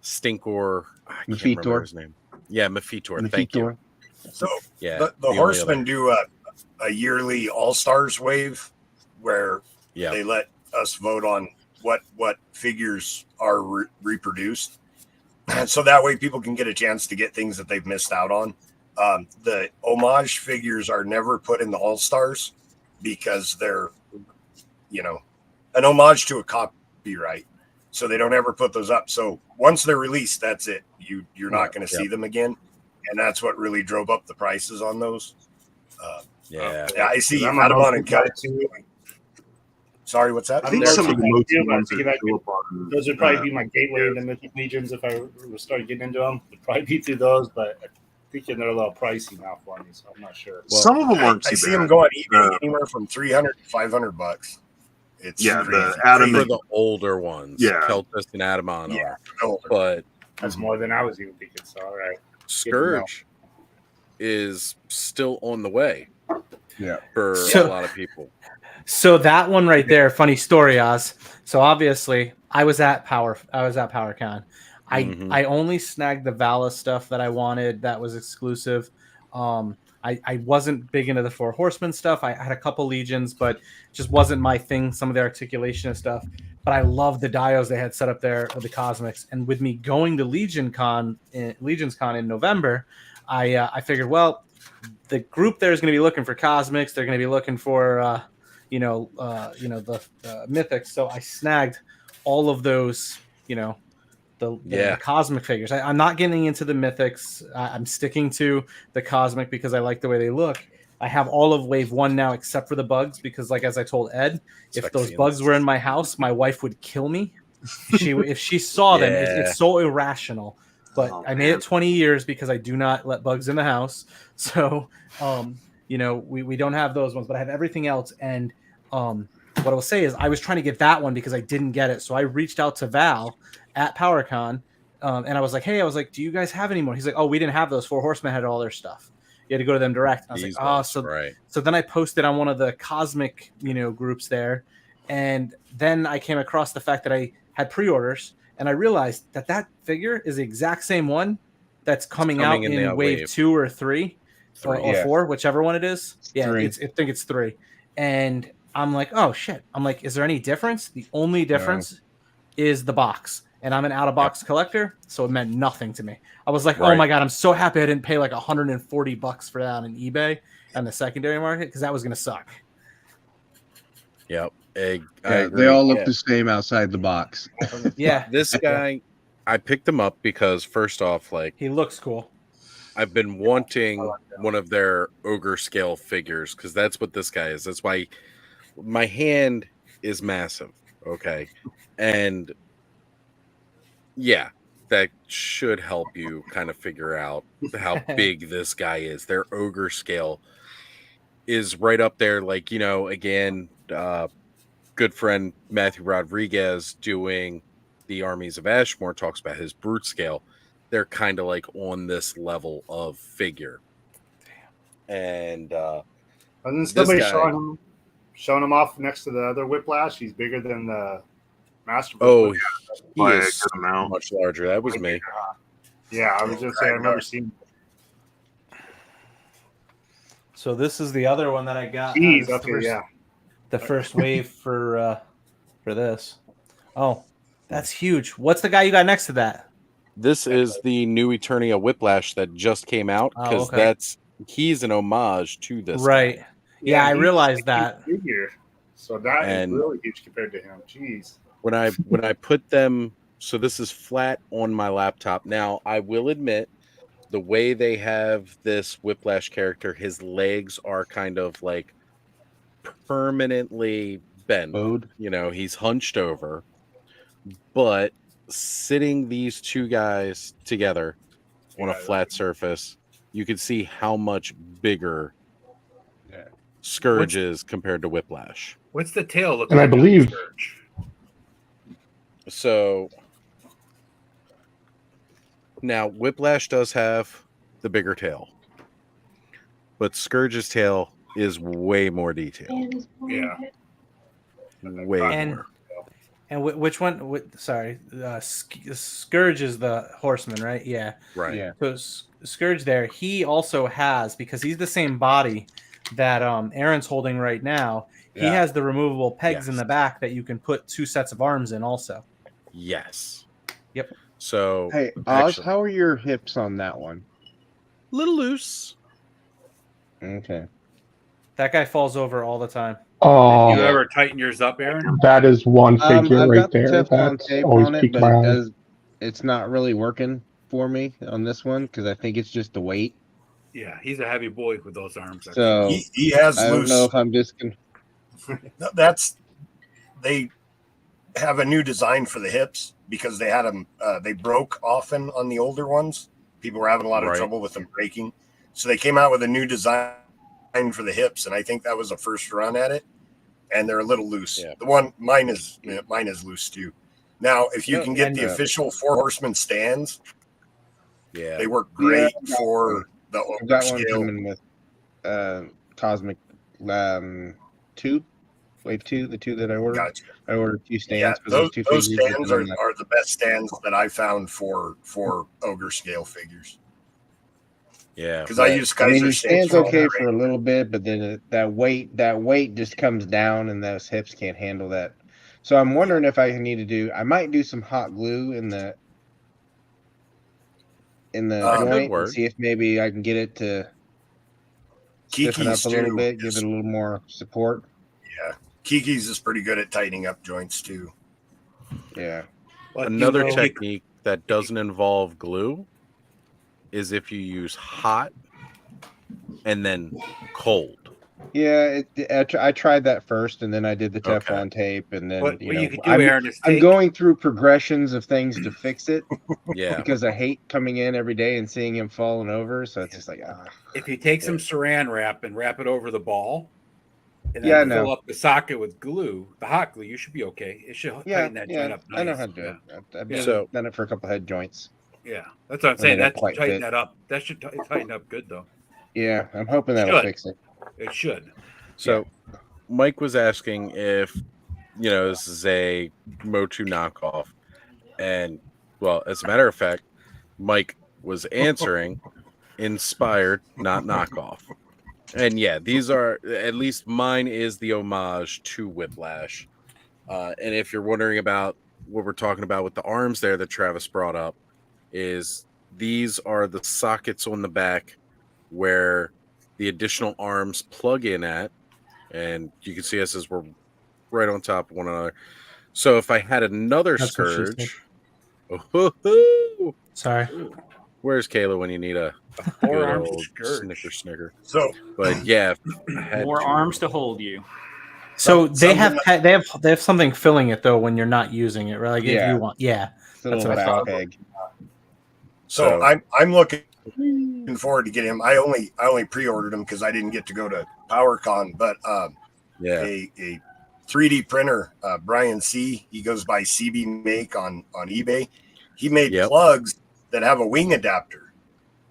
Stinkor. I can't remember his name. Yeah, Mephitor. Thank you. So yeah, the Horsemen do a yearly All Stars wave where they let us vote on what figures are reproduced, and so that way people can get a chance to get things that they've missed out on. The homage figures are never put in the All Stars because they're an homage to a copyright, so they don't ever put those up. So once they're released, that's it. You're not going to see them again, and that's what really drove up the prices on those. I see Atamon and Kelly too. Sorry, what's that? I think some of the those would probably be my gateway into Mythic Legions if I were start getting into them. It'd probably be through those, but I'm thinking they're a little pricey now for me, so I'm not sure. Well, some of them aren't too bad. I see them go on eBay anywhere from $300 to $500. It's the Adam for the older ones. Keltis and Atamon are. But that's more than I was even thinking. So all right. Scourge is still on the way. Yeah. For a lot of people. So that one right there, funny story, Oz. So obviously I was at PowerCon. I only snagged the Vala stuff that I wanted that was exclusive. I wasn't big into the Four Horsemen stuff. I had a couple Legions, but just wasn't my thing, some of the articulation and stuff. But I love the dios they had set up there with the Cosmics. And with me going to Legions Con in November, I figured, well, the group there is going to be looking for Cosmics. They're going to be looking for the Mythics. So I snagged all of those, the Cosmic figures. I'm not getting into the Mythics. I'm sticking to the Cosmic because I like the way they look. I have all of Wave 1 now except for the bugs because, like, as I told Ed, if those bugs were in my house, my wife would kill me. If she saw them, it's so irrational. But I made it 20 years because I do not let bugs in the house. So, we don't have those ones, but I have everything else. And what I will say is I was trying to get that one because I didn't get it. So I reached out to Val at PowerCon, and I was like, do you guys have any more? He's like, oh, we didn't have those. Four Horsemen had all their stuff. You had to go to them direct. And I was so then I posted on one of the Cosmic, groups there. And then I came across the fact that I had pre-orders, and I realized that figure is the exact same one that's coming out in wave 2 or 3 or 4, whichever one it is. Yeah, I think it's 3. And I'm like, oh shit. I'm like, is there any difference? The only difference is the box. And I'm an out-of-box collector, so it meant nothing to me. I was like, oh my God, I'm so happy I didn't pay like $140 for that on eBay and the secondary market because that was going to suck. Yep. They all look the same outside the box. Yeah. This guy, I picked him up because, first off, like, he looks cool. I've been wanting one of their ogre scale figures because that's what this guy is. That's why my hand is massive. Okay. And yeah, that should help you kind of figure out how big this guy is. Their ogre scale is right up there. Like, again, good friend Matthew Rodriguez doing the Armies of Ashmore talks about his brute scale. They're kind of like on this level of figure. And then somebody showing him off next to the other Whiplash. He's bigger than the Master. Oh, he is much larger. That was me. Yeah, I was just saying, I remember seeing. So this is the other one that I got. Jeez, okay, the first wave for this. Oh, that's huge. What's the guy you got next to that? This is the new Eternia Whiplash that just came out because he's an homage to this. Right. guy. Yeah, I realized that. Figure. So that is really huge compared to him. Jeez. When I put them, so this is flat on my laptop. Now, I will admit, the way they have this Whiplash character, his legs are kind of like permanently bent. He's hunched over. But sitting these two guys together on a flat surface, you can see how much bigger Scourge is compared to Whiplash. What's the tail look like? And I believe so. Now, Whiplash does have the bigger tail, but Scourge's tail is way more detailed. Yeah, way more. And which one? Sorry, Scourge is the horseman, right? Yeah. Right. Yeah. So Scourge there, he also has, because he's the same body that Aaron's holding right now. He has the removable pegs in the back that you can put 2 sets of arms in also. Yes. Yep. So hey, Oz, how are your hips on that one? Little loose. Okay. That guy falls over all the time. Oh, Did you ever tighten yours up, Aaron? That is one figure I've right got the there. Teflon That's tape always on it, piqued but my eye. it's not really working for me on this one because I think it's just the weight. Yeah, he's a heavy boy with those arms. So he has I loose. don't know if I'm just they have a new design for the hips because they had them. They broke often on the older ones. People were having a lot of trouble with them breaking, so they came out with a new design for the hips, and I think that was the first run at it. And they're a little loose. Yeah. The one mine is loose too. Now, if you can get the official 4 Horsemen stands, they work great for the I've got scale. one coming with Cosmic 2, Wave 2, the 2 that I ordered. Gotcha. I ordered 2 stands. Yeah, for those figures, stands are the best stands that I found for ogre scale figures. Yeah, because I use Kaiser. I mean, it stands okay for a little bit, but then that weight just comes down, and those hips can't handle that. So I'm wondering if I I might do some hot glue in the joint and see if maybe I can get it to stiffen up a little bit, give it a little more support. Yeah, Kiki's is pretty good at tightening up joints too. Yeah. Another technique that doesn't involve glue is if you use hot and then cold. Yeah, I tried that first, and then I did the Teflon tape, and then what you could do, I'm, Aaron, is I'm going through progressions of things to fix it. Yeah, because I hate coming in every day and seeing him falling over. So it's just like, if you take some Saran wrap and wrap it over the ball, and then fill up the socket with glue, the hot glue, you should be okay. It should tighten that joint up nice. I know how to do it. I've done it for a couple head joints. Yeah, that's what I'm saying. That should tighten that up. That should tighten up good, though. Yeah, I'm hoping that'll fix it. It should. So, Mike was asking if, this is a Motu knockoff. And, well, as a matter of fact, Mike was answering inspired, not knockoff. And yeah, these are, at least mine is the homage to Whiplash. And if you're wondering about what we're talking about with the arms there that Travis brought up, is these are the sockets on the back where the additional arms plug in at, and you can see us as we're right on top of one another. So if I had another Scourge, sorry, where's Kayla when you need a good old snicker? So, but yeah, more arms to hold you. So they have something filling it though when you're not using it, right? Like if you want, it's a little back peg. So I'm looking forward to getting him. I only pre-ordered him because I didn't get to go to PowerCon, but a 3D printer, Brian C. He goes by CB Make on eBay. He made plugs that have a wing adapter,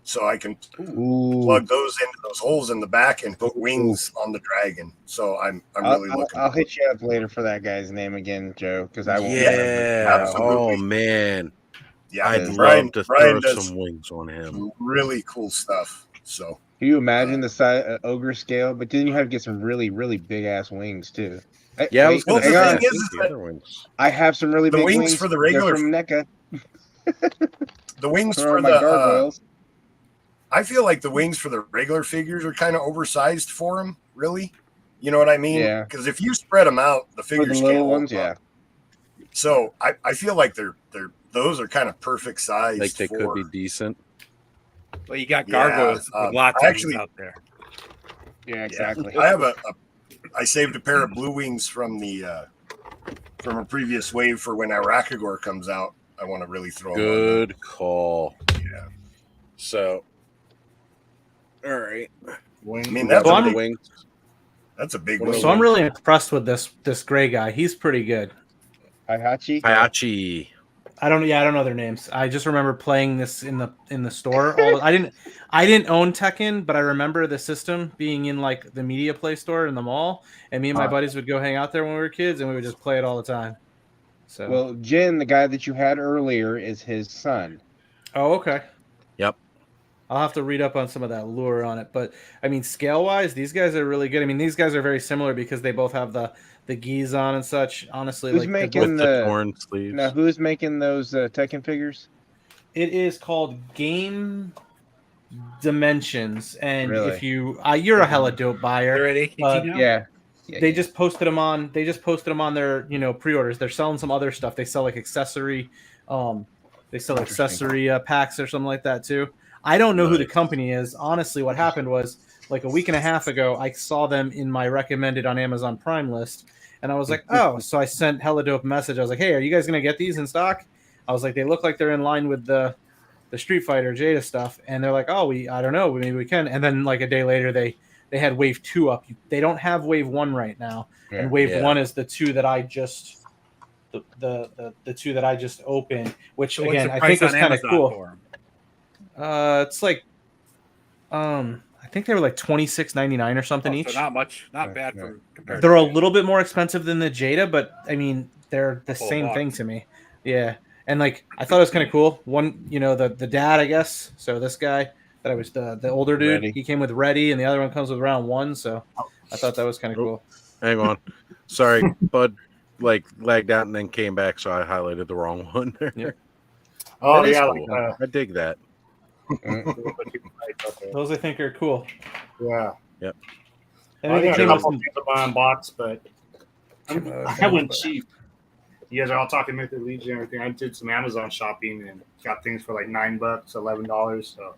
so I can plug those into those holes in the back and put wings on the dragon. So I'm really looking. I'll hit you up later for that guy's name again, Joe, because I won't remember. Oh man. Yeah, I'd love to Brian throw some wings on him. Really cool stuff. So can you imagine the size ogre scale? But then you have to get some really, really big ass wings too. Yeah, I was going to say the thing is the other wings. I have some really big wings for the regular. They're from NECA. The wings for my gargoyles. I feel like the wings for the regular figures are kind of oversized for them. Really, you know what I mean? Yeah. Because if you spread them out, the figures the little can't ones, hold up. So I feel like those are kind of perfect size. Like they could be decent. Well, you got gargoyles with lots of wings out there. Yeah, exactly. I have I saved a pair of blue wings from a previous wave for when Arachagor comes out. I want to really throw them on. Good call. Yeah. So, all right. I mean, that's a big wing. That's a big wing. So I'm really impressed with this gray guy. He's pretty good. Hayachi. I don't know their names. I just remember playing this in the store. I didn't own Tekken, but I remember the system being in like the media play store in the mall, and me and my buddies would go hang out there when we were kids, and we would just play it all the time. So well, Jin, the guy that you had earlier, is his son. Oh, okay. Yep. I'll have to read up on some of that lore on it, but I mean, scale wise, these guys are really good. I mean, these guys are very similar because they both have the gis on and such. Honestly, who's like making the torn sleeves? Now, who's making those Tekken figures? It is called Game Dimensions, and Really? if you're a hella dope buyer, They're at AKT now? Yeah. They just posted them on. They just posted them on their pre-orders. They're selling some other stuff. They sell like accessory. They sell accessory packs or something like that too. I don't know who the company is. Honestly, what happened was like a week and a half ago, I saw them in my recommended on Amazon Prime list, and I was like, oh, so I sent hella dope message. I was like, hey, are you guys gonna get these in stock? I was like, they look like they're in line with the Street Fighter Jada stuff, and they're like, oh, I don't know, maybe we can. And then like a day later, they had Wave 2 up. They don't have Wave 1 right now, and Wave 1 is the two that I just the two that I just opened, which So again I think was kind of cool. It's like I think they were like $26.99 or something each. So not much, not bad for compared. They're a little bit more expensive than the Jada, but I mean they're the same thing to me. Yeah, and like I thought it was kind of cool. One, the dad, I guess. So this guy that I was the older dude. Ready. He came with Ready, and the other one comes with round 1. So I thought that was kind of cool. Hang on, sorry, Bud lagged out and then came back, so I highlighted the wrong one. Yeah. Oh that yeah, cool. I dig that. Those I think are cool. Yeah. Yep. And I got a came couple with things to buy on box, but I went cheap. You guys are all talking Mythic Legion and everything. I did some Amazon shopping and got things for like $9, $11. So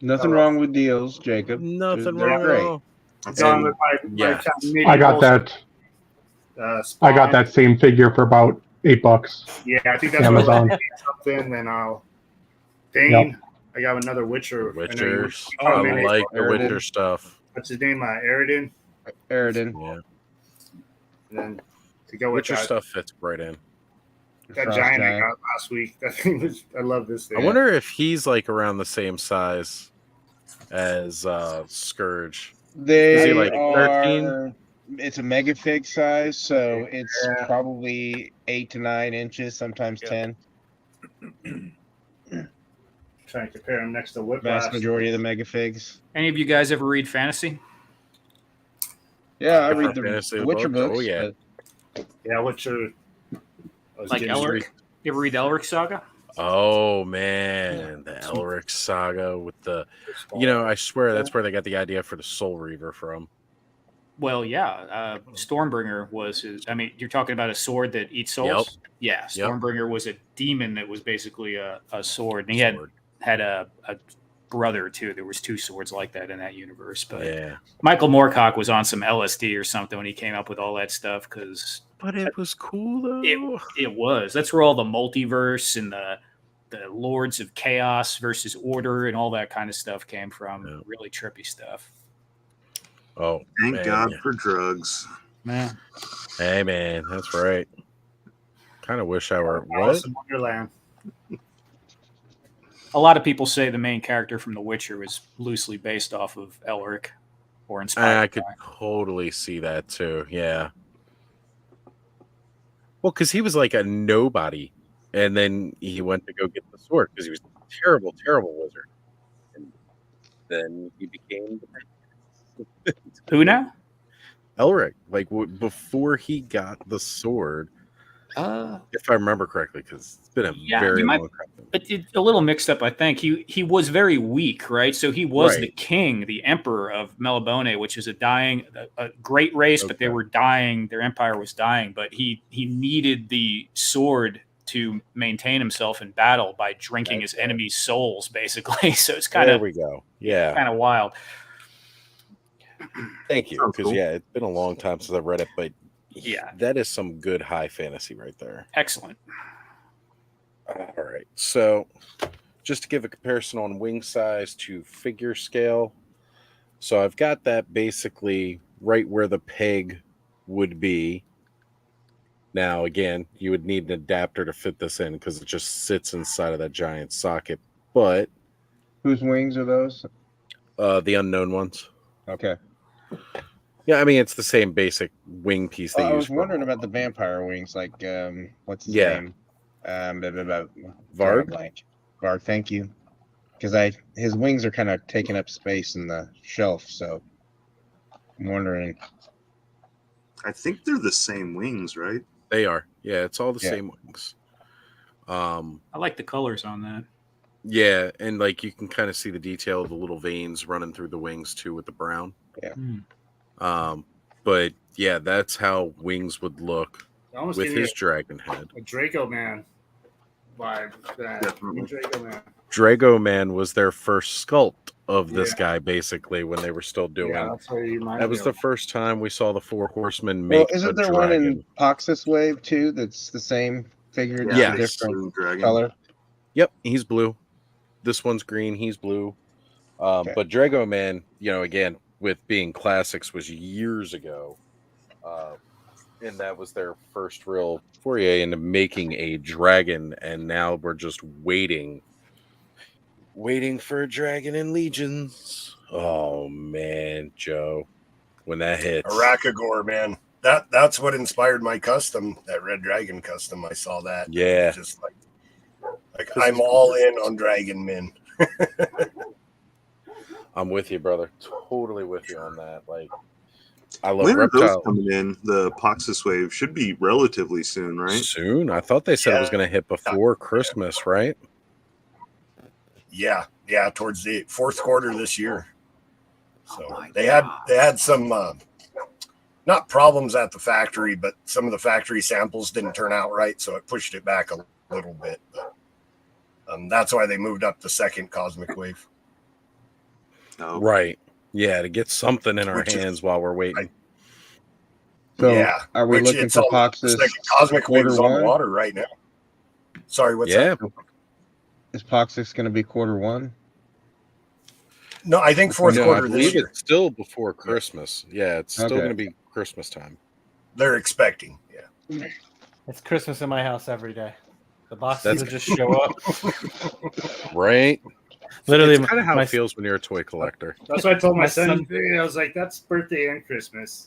nothing wrong with deals, Jacob. Nothing They're wrong great. at all. I got that. I got that same figure for about $8. Yeah, I think that's Amazon. Something. Then Dane. I got another Witcher. Witchers. I like the Witcher stuff. What's his name? Aridin. Yeah. And then to go with Witcher stuff fits right in. That giant I got last week. That thing was. I love this thing. I wonder if he's like around the same size as Scourge. They like 13? It's a mega fig size, so it's probably 8 to 9 inches, sometimes 10. Trying to compare them next to Whiplash. Vast majority of the mega figs. Any of you guys ever read fantasy? Yeah, I read the Witcher books. Oh yeah, yeah, Witcher. Like Elric. You ever read the Elric saga? Oh man, the Elric saga with the, I swear that's where they got the idea for the Soul Reaver from. Well, yeah, Stormbringer was his. I mean, you're talking about a sword that eats souls. Yep. Yeah, Stormbringer was a demon that was basically a sword, and he had a brother too. There was 2 swords like that in that universe. But Yeah. Michael Moorcock was on some LSD or something when he came up with all that stuff. But it was cool though. It was. That's where all the multiverse and the Lords of Chaos versus Order and all that kind of stuff came from. Yeah. Really trippy stuff. Oh, thank God for drugs. Man. Hey man, that's right. Kind of wish I were Alice in Wonderland. A lot of people say the main character from The Witcher was loosely based off of Elric or inspired. I could totally see that too. Yeah. Well, because he was like a nobody, and then he went to go get the sword because he was a terrible, terrible wizard. And then he became who now? Elric. Like before he got the sword. If I remember correctly, because it's been a very long time. But a little mixed up, I think. He was very weak, right? So he was the king, the emperor of Melibone, which is a great race, but they were dying. Their empire was dying, but he needed the sword to maintain himself in battle by drinking his enemies' souls, basically. So it's kind of there we go. Yeah, kind of wild. Thank you, because it's been a long time since I've read it, but. Yeah, that is some good high fantasy right there. Excellent. All right, so just to give a comparison on wing size to figure scale, so I've got that basically right where the peg would be. Now, again, you would need an adapter to fit this in because it just sits inside of that giant socket. But whose wings are those? The unknown ones. Okay. Yeah, I mean it's the same basic wing piece they use. I was wondering about the vampire wings, like what's his name? Varg. Varg, thank you. Because his wings are kind of taking up space in the shelf, so I'm wondering. I think they're the same wings, right? They are. Yeah, it's all the same wings. I like the colors on that. Yeah, and like you can kind of see the detail of the little veins running through the wings too with the brown. Yeah. But yeah, that's how wings would look with his dragon head. A Draco Man vibe. Drago Man was their first sculpt of this guy, basically, when they were still doing. Yeah, that's what he that was the first time we saw the 4 horsemen make. Well, isn't there one in Poxus Wave too? That's the same figure, just a different color. Yep, he's blue. This one's green. He's blue. But Drago Man, again, with being classics, was years ago, and that was their first real foray into making a dragon, and now we're just waiting for a dragon in Legions. Oh man, Joe, when that hits, Arakagor, man, that's what inspired my custom, that Red Dragon custom. I saw that, just like I'm all in on Dragon Men. I'm with you, brother. Totally with you on that. Like, I love when Reptile. Are those coming in? The Poxus Wave should be relatively soon, right? Soon. I thought they said it was going to hit before Christmas, right? Yeah, towards the 4th quarter this year. So they had some not problems at the factory, but some of the factory samples didn't turn out right, so it pushed it back a little bit. But that's why they moved up the 2nd Cosmic Wave. Oh. Right. Yeah, to get something in our hands while we're waiting. So are we looking for Poxus Cosmic Wave is on the water right now? Sorry, what's that? Is Poxus going to be Q1? No, I think 4th quarter. I believe it's still before Christmas. Yeah, it's still going to be Christmas time. They're expecting. Yeah, it's Christmas in my house every day. The boxes will just show up. Right. Literally, it's kind of how it feels when you're a toy collector. That's what I told my son. I was like, "That's birthday and Christmas."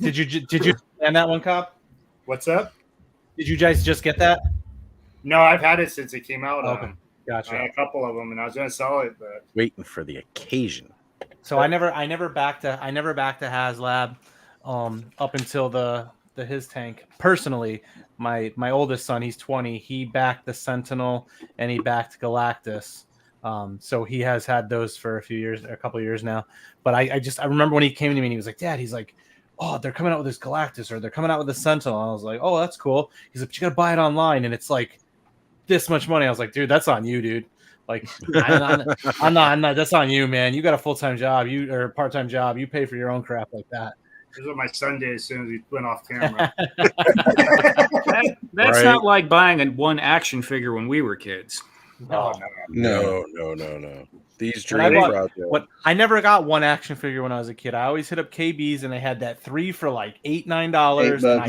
Did you and that one, Cop? What's up? Did you guys just get that? No, I've had it since it came out. Okay, gotcha. I had a couple of them, and I was gonna sell it, but waiting for the occasion. So I never backed to HasLab up until his tank. Personally, my oldest son, he's 20. He backed the Sentinel and he backed Galactus. So he has had those for a couple of years now. But I remember when he came to me and he was like, Dad, he's like, oh, they're coming out with this Galactus or they're coming out with the Sentinel. I was like, oh, that's cool. He's like, but you got to buy it online and it's like this much money. I was like, dude, that's on you, dude. Like, I'm not. That's on you, man. You got a full-time job, or a part-time job. You pay for your own crap like that. This is what my son did as soon as he went off camera. That's not like buying one action figure when we were kids. No. These dreams. I never got one action figure when I was a kid. I always hit up KB's and they had that 3 for like $8-9, and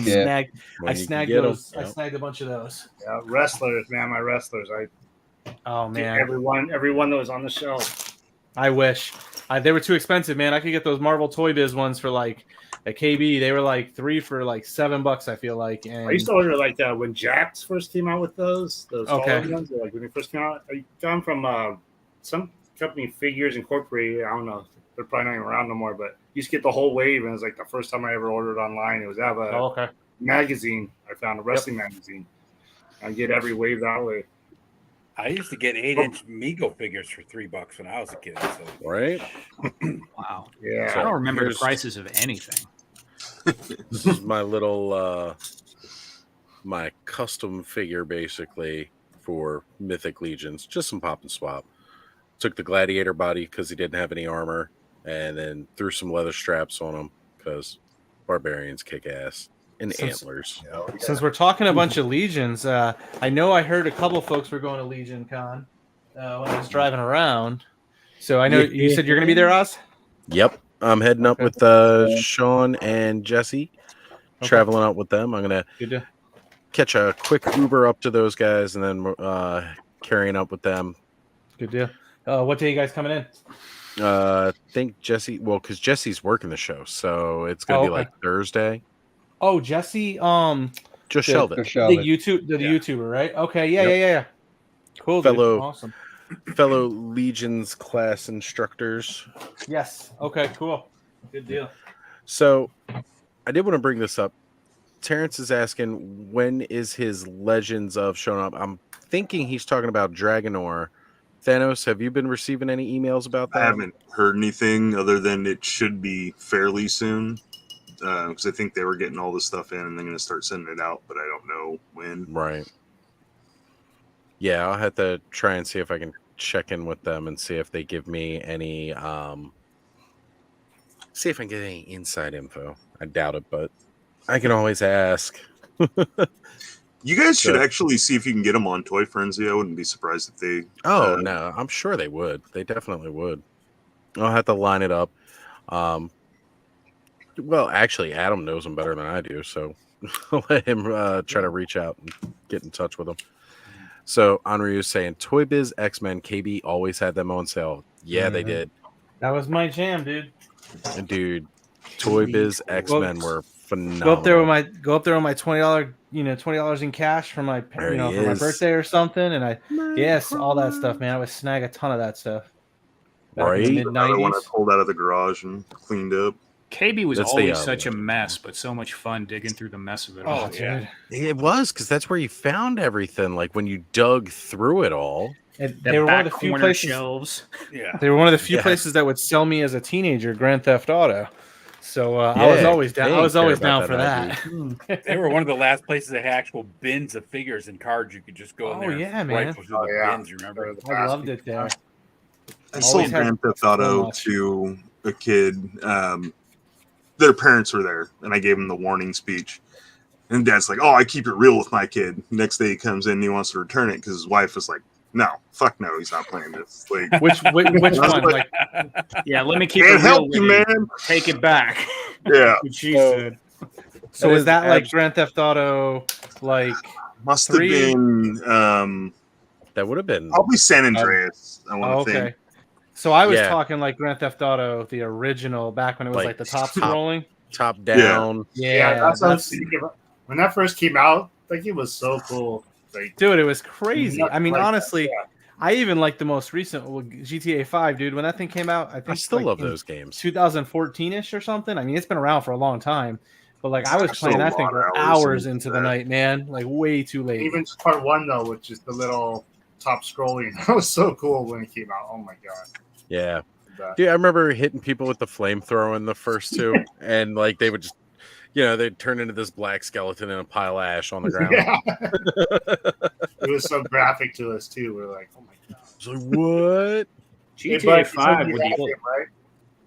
I snagged those. I snagged a bunch of those. Yeah, wrestlers, man, my wrestlers. Oh man, everyone that was on the shelf. I wish they were too expensive, man. I could get those Marvel Toy Biz ones for like at KB. They were like 3 for like $7. I feel like. And I used to order like when Jax first came out with those okay ones. Like when they first came out, I got them from some company, Figures Incorporated. I don't know. They're probably not even around no more. But you used to get the whole wave, and it was like the first time I ever ordered online. It was out of a magazine. I found a wrestling magazine. I get every wave that way. I used to get 8-inch Mego figures for $3 when I was a kid. So. Right? Wow. Yeah. So I don't remember the prices of anything. This is my little my custom figure basically for Mythic Legions. Just some pop and swap. Took the gladiator body because he didn't have any armor, and then threw some leather straps on him because barbarians kick ass. And antlers. Since we're talking a bunch of Legions, I know I heard a couple folks were going to Legion Con when I was driving around. So I know you said you're going to be there, Oz? Yep. I'm heading up with Sean and Jesse. Traveling out with them. I'm going to catch a quick Uber up to those guys and then carrying up with them. Good deal. What day are you guys coming in? I think Jesse, because Jesse's working the show. So it's going to be like Thursday. Oh, Jesse, just Sheldon, the YouTuber, right? Okay, yeah. Cool, awesome. Fellow Legions class instructors. Yes. Okay, cool. Good deal. So, I did want to bring this up. Terrence is asking, when is his Legends of showing up? I'm thinking he's talking about Dragonor. Thanos, have you been receiving any emails about that? I haven't heard anything other than it should be fairly soon. Because I think they were getting all this stuff in and they're going to start sending it out, but I don't know when. Right. Yeah, I'll have to try and see if I can check in with them and see if they give me any, see if I can get any inside info. I doubt it, but I can always ask. You guys should actually see if you can get them on Toy Frenzy. I wouldn't be surprised if they... no, I'm sure they would. They definitely would. I'll have to line it up. Well, actually, Adam knows them better than I do, so I'll let him try to reach out and get in touch with them. So, Henri is saying, Toy Biz X-Men KB always had them on sale. Yeah, they did. That was my jam, dude. And dude, Toy Biz X-Men were phenomenal. Go up there with my $20, $20 in cash for my, for my birthday or something, and all that stuff, man. I would snag a ton of that stuff. Right. Another one I pulled out of the garage and cleaned up. KB was always such a mess, but so much fun digging through the mess of it all. Dude. It was, because that's where you found everything. Like when you dug through it all. They were one of the few places. Shelves. Yeah. They were one of the few places that would sell me as a teenager Grand Theft Auto. So I was always down. I was always down for that. They were one of the last places that had actual bins of figures and cards. You could just go in there. Oh yeah, man. Bins, remember? I loved it there. I sold Grand Theft Auto to a kid. Their parents were there, and I gave him the warning speech. And Dad's like, "Oh, I keep it real with my kid." Next day he comes in and he wants to return it because his wife was like, "No, fuck no, he's not playing this." Like, which one? Like, yeah, let me keep it real help with you, man. Take it back. Yeah. She said. So is that like Grand Theft Auto? Like must have been. That would have been probably San Andreas. I want to think. So I was talking like Grand Theft Auto, the original, back when it was like the top scrolling, top down. Yeah, that's what I was thinking about. When that first came out, like it was so cool. Like, dude, it was crazy. I mean, honestly, I even like the most recent GTA 5, dude. When that thing came out, I still love those games. 2014-ish or something. I mean, it's been around for a long time. But like, I was playing that thing for hours into the night, man. Like way too late. Even part 1 though, which is the little top scrolling, that was so cool when it came out. Oh my god. Yeah. Dude, I remember hitting people with the flamethrower in the first 2, and like they would just, they'd turn into this black skeleton in a pile of ash on the ground. Yeah. It was so graphic to us too. We're like, oh my god. It's like, what? GTA 5 would be right?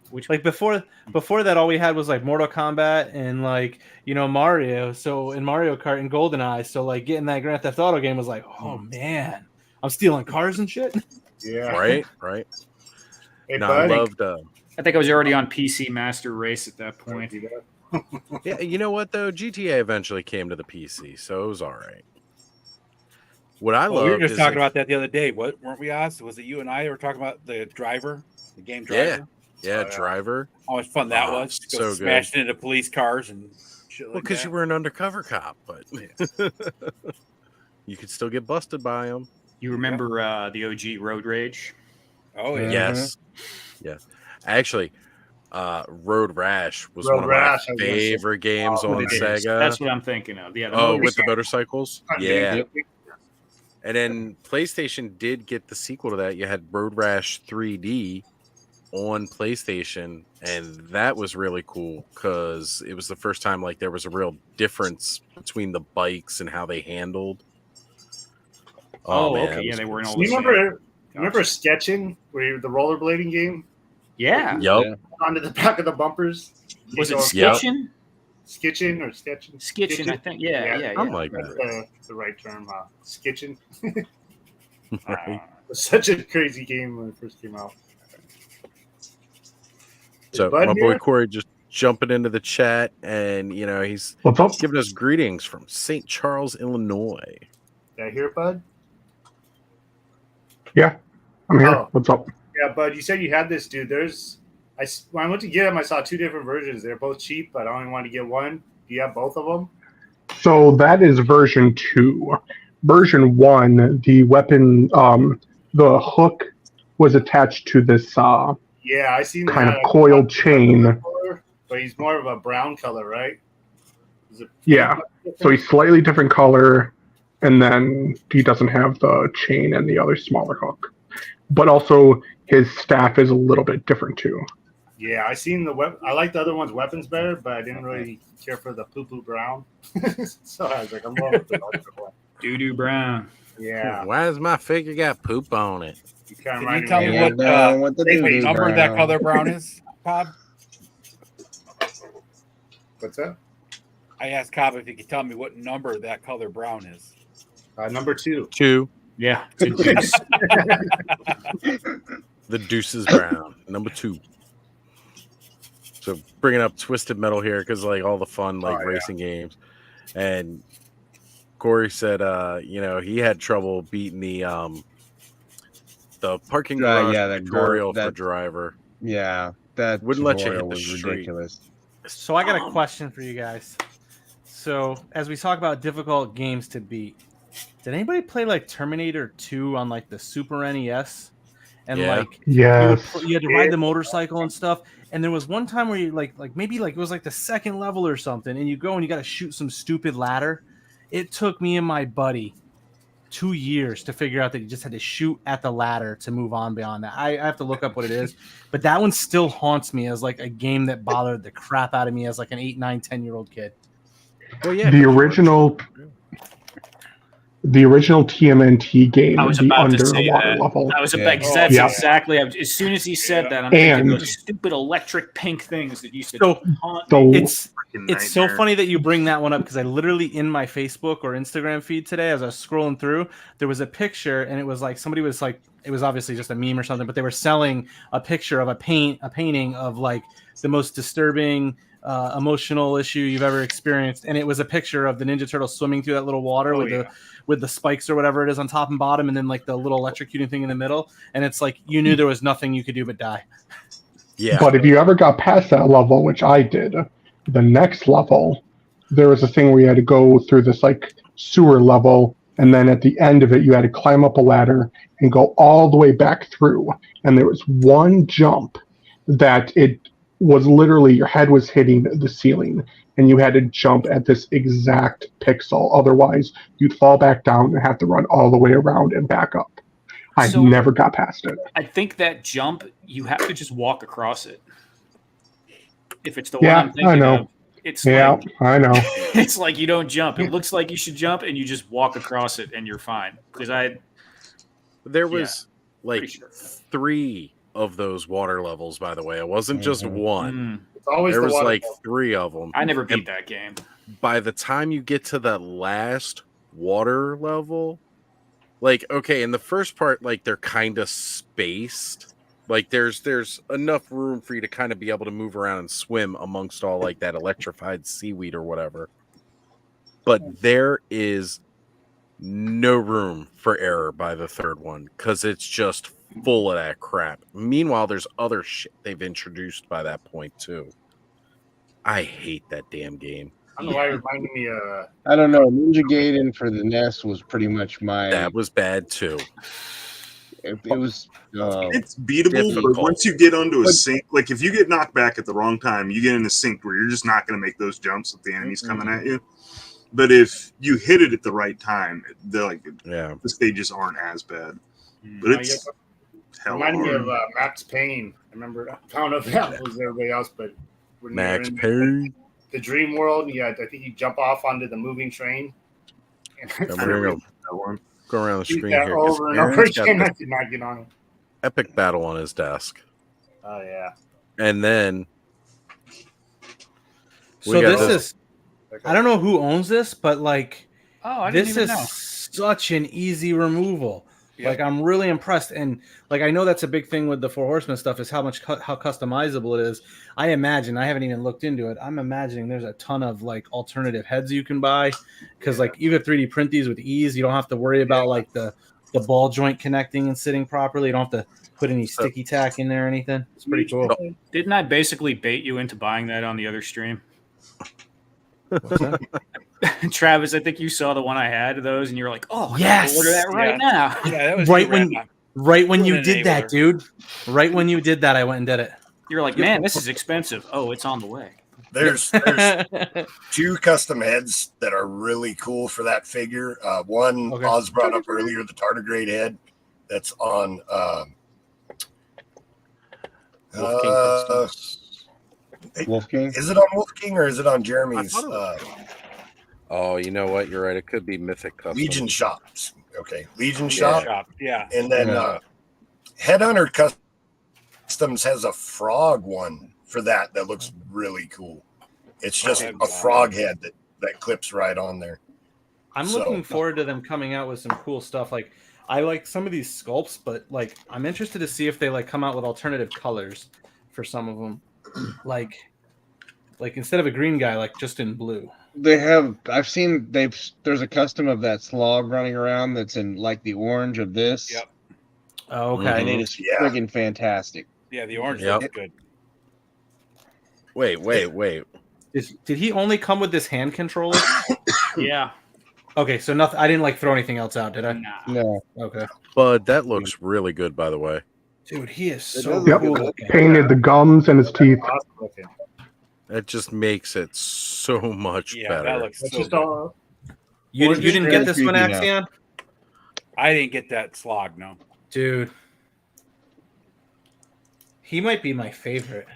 Which like before that, all we had was like Mortal Kombat and like Mario. So in Mario Kart and GoldenEye, so like getting that Grand Theft Auto game was like, oh man, I'm stealing cars and shit. Yeah. Right. Hey, No, I loved. I think I was already on PC Master Race at that point. Yeah, you know what though? GTA eventually came to the PC, so it was all right. What I love. We were just talking about that the other day. What weren't we, Oz? Was it you and I that were talking about the driver, the game Driver? Yeah, Driver. How much fun that was! So smashing into police cars and shit like that. Because you were an undercover cop, but you could still get busted by them. You remember the OG Road Rage? Oh yeah. Yes. Actually, Road Rash was one of my favorite games on Sega. That's what I'm thinking of. Yeah. With the motorcycles. Yeah. And then PlayStation did get the sequel to that. You had Road Rash 3D on PlayStation, and that was really cool because it was the first time like there was a real difference between the bikes and how they handled. Oh man, okay. Yeah, they weren't all the same. Remember Sketching, where the rollerblading game? Yeah. Yep. Onto the back of the bumpers. Was it Sketching? Skitching or Sketching? Skitching, I think. Yeah. I'm like that's that. the right term. Skitching. Right. It was such a crazy game when it first came out. So my boy Corey just jumping into the chat, and he's giving us greetings from St. Charles, Illinois. Did I hear it, Bud? Yeah, I'm here. What's up? Yeah, Bud, you said you had this, dude. When I went to get them, I saw two different versions. They're both cheap, but I only wanted to get one. Do you have both of them? So that is version 2. Version 1, the weapon, the hook was attached to this yeah, I seen kind of coiled chain. Color, but he's more of a brown color, right? Yeah, so he's slightly different color, and then he doesn't have the chain and the other smaller hook. But also, his staff is a little bit different too. Yeah, I seen I like the other one's weapons better, but I didn't really care for the poo-poo brown. So I was like, I'm going with the other one. Doo-doo brown. Yeah. Why does my figure got poop on it? Can you tell me what number that color brown is, Cobb? What's that? I asked Cobb if he could tell me what number that color brown is. Number 2. 2. Yeah. The deuce is brown. Number 2. So bringing up Twisted Metal here because like all the fun racing games, and Corey said he had trouble beating the parking garage tutorial for Driver. Yeah, that wouldn't let you hit the was street. ridiculous. So I got a question for you guys. So as we talk about difficult games to beat, did anybody play like Terminator 2 on like the Super NES? And you had to ride the motorcycle and stuff. And there was one time where you maybe it was like the second level or something, and you go and you got to shoot some stupid ladder. It took me and my buddy 2 years to figure out that you just had to shoot at the ladder to move on beyond that. I have to look up what it is, but that one still haunts me as like a game that bothered the crap out of me as like an 8, 9, 10-year-old kid. Well, yeah, the original TMNT game, I was the about to say underwater that. level. I was that's exactly. As soon as he said that, I'm thinking those stupid electric pink things that used to haunt me. It's so funny that you bring that one up because I literally in my Facebook or Instagram feed today, as I was scrolling through, there was a picture and it was like somebody was like, it was obviously just a meme or something, but they were selling a picture of a painting of like the most disturbing emotional issue you've ever experienced, and it was a picture of the Ninja Turtles swimming through that little water with the spikes or whatever it is on top and bottom, and then like the little electrocuting thing in the middle, and it's like you knew there was nothing you could do but die. Yeah. But if you ever got past that level, which I did, the next level, there was a thing where you had to go through this like sewer level, and then at the end of it, you had to climb up a ladder and go all the way back through. And there was one jump that it was literally your head was hitting the ceiling, and you had to jump at this exact pixel. Otherwise, you'd fall back down and have to run all the way around and back up. I never got past it. I think that jump, you have to just walk across it. If it's the one I'm thinking I know. of, it's I know. It's like you don't jump. It looks like you should jump, and you just walk across it, and you're fine. Because like sure. 3 of those water levels. By the way, it wasn't just one. It's always There the was water like level. 3 of them. I never beat that game. By the time you get to that last water level, like, okay, in the first part, like, they're kind of spaced. Like, there's enough room for you to kind of be able to move around and swim amongst all, like, that electrified seaweed or whatever. But there is no room for error by the third one, because it's just full of that crap. Meanwhile, there's other shit they've introduced by that point, too. I hate that damn game. I don't know why it reminded me I don't know. Ninja Gaiden for the NES was pretty much my. That was bad, too. It was. It's beatable, difficult. but once you get onto a sink, like if you get knocked back at the wrong time, you get in a sink where you're just not going to make those jumps with the enemies coming at you. But if you hit it at the right time, the stages aren't as bad. But it's hell reminded me hard. of Max Payne. I remember. I don't know if that was everybody else, but when Max you're in Payne. the dream world, I think you jump off onto the moving train. Go around the Shoot screen that here. over and over again. I did not get on it. Epic battle on his desk. Oh yeah. And then so this is I don't know who owns this, but like this is such an easy removal. Yep. Like I'm really impressed, and like I know that's a big thing with the Four Horsemen stuff is how customizable it is. I imagine, I haven't even looked into it. I'm imagining there's a ton of like alternative heads you can buy because like you could 3D print these with ease. You don't have to worry about like the ball joint connecting and sitting properly. You don't have to put any sticky tack in there or anything. It's pretty cool. Didn't I basically bait you into buying that on the other stream? What's that? Travis, I think you saw the one I had of those, and you were like, "Oh, yes, order that right now." Yeah, that was right when you did that, dude. Right when you did that, I went and did it. You're like, "Man, this is expensive." Oh, it's on the way. There's 2 custom heads that are really cool for that figure. One Oz brought up earlier, the tardigrade head. That's on. Wolf King? Is it on Wolf King or is it on Jeremy's? Oh, you know what? You're right. It could be Mythic Custom. Legion Shops. Okay, Legion Shop. Yeah. And then Headhunter Customs has a frog one for that looks really cool. It's just a frog head that clips right on there. I'm looking forward to them coming out with some cool stuff. Like I like some of these sculpts, but like I'm interested to see if they like come out with alternative colors for some of them. like instead of a green guy, like just in blue. They have. I've seen. There's a custom of that slog running around that's in like the orange of this. Yep. Oh, okay. And it is friggin' fantastic. Yeah, the orange looks good. Wait. Did he only come with this hand controller? Yeah. Okay, so nothing. I didn't like throw anything else out, did I? Nah. No. Okay. But that looks really good, by the way. Dude, he is so cool. looking. Painted the gums and his teeth. It just makes it so much better. That looks so good. You didn't get this one, Axion? I didn't get that slog, no. Dude. He might be my favorite.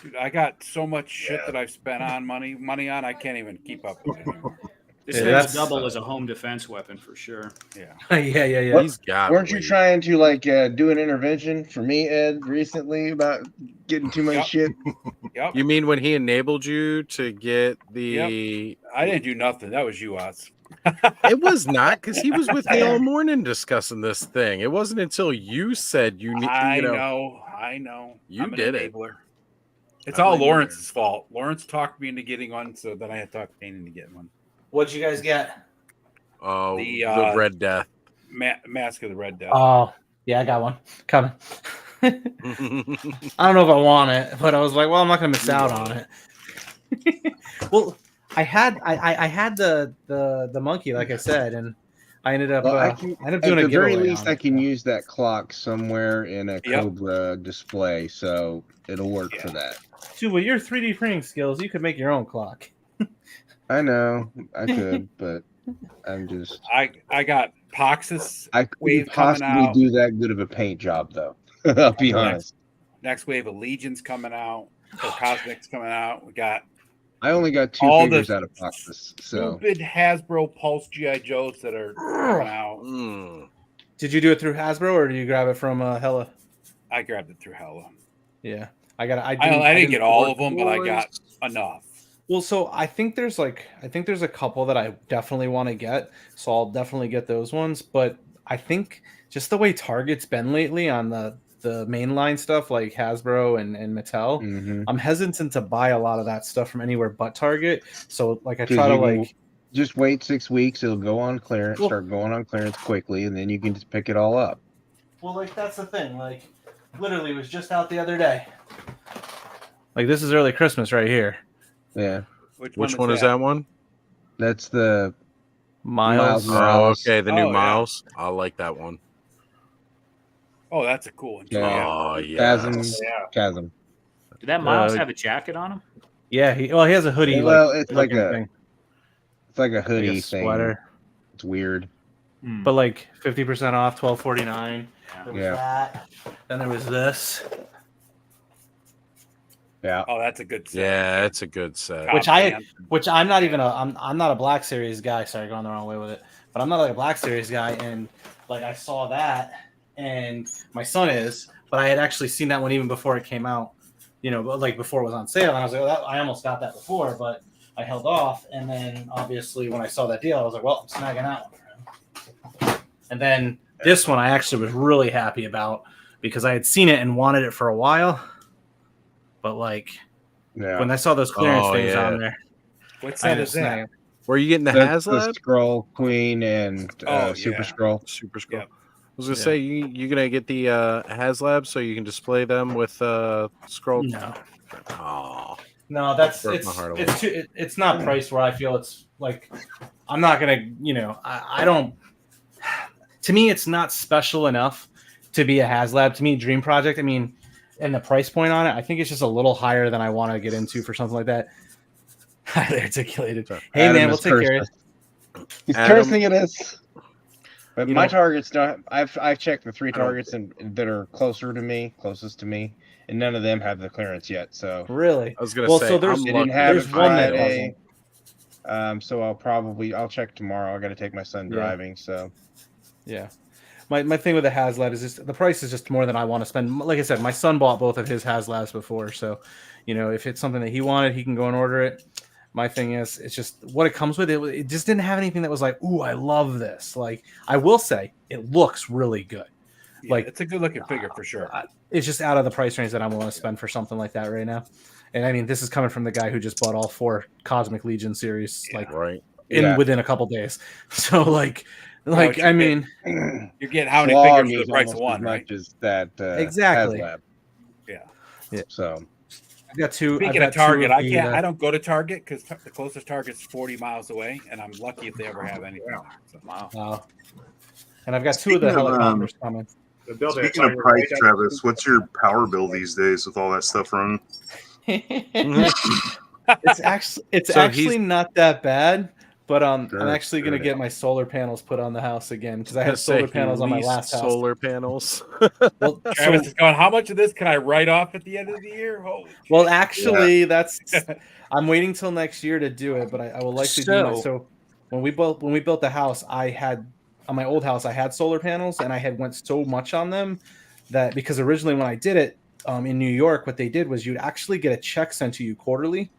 Dude, I got so much shit that I've spent on money on, I can't even keep up with it anymore. This thing's double as a home defense weapon for sure. Yeah. yeah. He's got. Weren't you trying to like do an intervention for me, Ed, recently about getting too much shit? Yep. You mean when he enabled you to get the? Yep. I didn't do nothing. That was you, Oz. It was not, because he was with me all morning discussing this thing. It wasn't until you said you need. I know. You did it. It's all Lawrence's fault. Lawrence talked me into getting one, so then I had to talk Payne into getting one. What'd you guys get? Oh, the Red Death. Mask of the Red Death. Oh, yeah, I got one coming. I don't know if I want it, but I was like, well, I'm not gonna miss out on it. Well, I had the monkey, like I said, and I ended up doing at a the very giveaway least, I can use that clock somewhere in a Cobra display, so it'll work for that. Dude, with your 3D printing skills, you could make your own clock. I know I could, but I'm just. I got Poxus. I couldn't possibly do that good of a paint job, though. I'll be honest. Next wave of Legion's coming out. Or Cosmic's coming out. We got. I only got 2 figures out of Poxus. So stupid Hasbro Pulse GI Joes that are coming out. Did you do it through Hasbro or did you grab it from Hella? I grabbed it through Hella. Yeah, I got. I didn't get all of them, but I got enough. Well, so I think there's a couple that I definitely want to get, so I'll definitely get those ones. But I think just the way Target's been lately on the mainline stuff like Hasbro and Mattel, I'm hesitant to buy a lot of that stuff from anywhere but Target. So like I try to just wait 6 weeks, it'll go on clearance, start going on clearance quickly, and then you can just pick it all up. Well, like that's the thing. Like literally it was just out the other day. Like this is early Christmas right here. Yeah. Which one is that one? That's the Miles. Oh, okay, the new Miles. I like that one. Oh, that's a cool one. Yeah. Oh, yeah. Chasm. Did that Miles have a jacket on him? Yeah, he has a hoodie. Well, it's like a thing. It's like a hoodie like a sweater. thing. It's weird. But like 50% off, $12.49. There was Yeah. that. Then there was this. Yeah. Oh, that's a good set. Yeah, it's a good set. Which I'm not even I'm not a Black Series guy. Sorry, going the wrong way with it. But I'm not like a Black Series guy, and like I saw that, and my son is, but I had actually seen that one even before it came out. You know, like before it was on sale, and I was like, I almost got that before, but I held off. And then obviously when I saw that deal, I was like, well, I'm snagging that one. And then this one I actually was really happy about because I had seen it and wanted it for a while. But like when I saw those clearance things on there, what set is that? Were you getting the HasLab? The Scroll Queen and Super Scroll. Super Scroll. I was gonna say you gonna get the HasLab so you can display them with Scroll. No. Oh. No, it's not priced where I feel it's like I'm not gonna, I don't. To me, it's not special enough to be a HasLab. To me, Dream Project. I mean, and the price point on it, I think it's just a little higher than I want to get into for something like that. Highly articulated. Hey Adam man, we'll take care of it. He's cursing at us. But my targets don't. I've checked the 3 targets that are closest to me, and none of them have the clearance yet. So really, I was gonna say, so there's one that doesn't. So I'll check tomorrow. I got to take my son driving. So yeah. My thing with the HasLab is just the price is just more than I want to spend. Like I said, my son bought both of his HasLabs before, so if it's something that he wanted, he can go and order it. My thing is, it's just what it comes with. It just didn't have anything that was like, ooh, I love this. Like I will say, it looks really good. Yeah, like it's a good looking figure for sure. It's just out of the price range that I'm willing to spend for something like that right now. And I mean, this is coming from the guy who just bought all 4 Cosmic Legion series, within a couple days. So I mean, you're getting how many figures for the price of one, right? As that exactly. HasLab. Yeah. So I got 2. Speaking of Target, I don't go to Target because the closest Target's 40 miles away, and I'm lucky if they ever have anything. So, wow. And I've got 2 of the helicopters coming. Speaking of price, Travis, what's your power bill these days with all that stuff running? It's actually not that bad, but I'm actually going to get my solar panels put on the house again because I had solar panels on my last house. Solar panels. Well, Travis is going, how much of this can I write off at the end of the year? Well, actually, I'm waiting till next year to do it, but I will likely do that. So when we built the house, I had on my old house, I had solar panels and I had went so much on them that because originally when I did it in New York, what they did was you'd actually get a check sent to you quarterly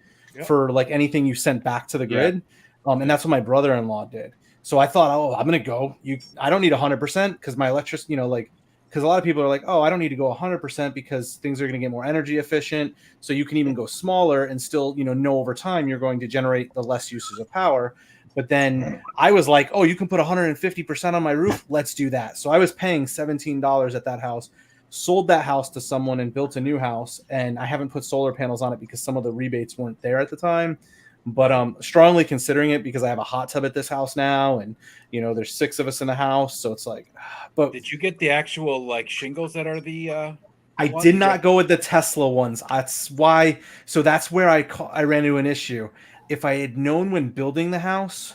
for like anything you sent back to the grid. And that's what my brother-in-law did. So I thought, I'm going to go. I don't need 100% because my electricity, because a lot of people are like, I don't need to go 100% because things are going to get more energy efficient. So you can even go smaller and still, know over time you're going to generate the less usage of power. But then I was like, you can put 150% on my roof. Let's do that. So I was paying $17 at that house, sold that house to someone and built a new house. And I haven't put solar panels on it because some of the rebates weren't there at the time. But strongly considering it because I have a hot tub at this house now. And, there's 6 of us in the house. So it's like, but did you get the actual shingles that are the I did not go with the Tesla ones. That's why. So that's where I ran into an issue. If I had known when building the house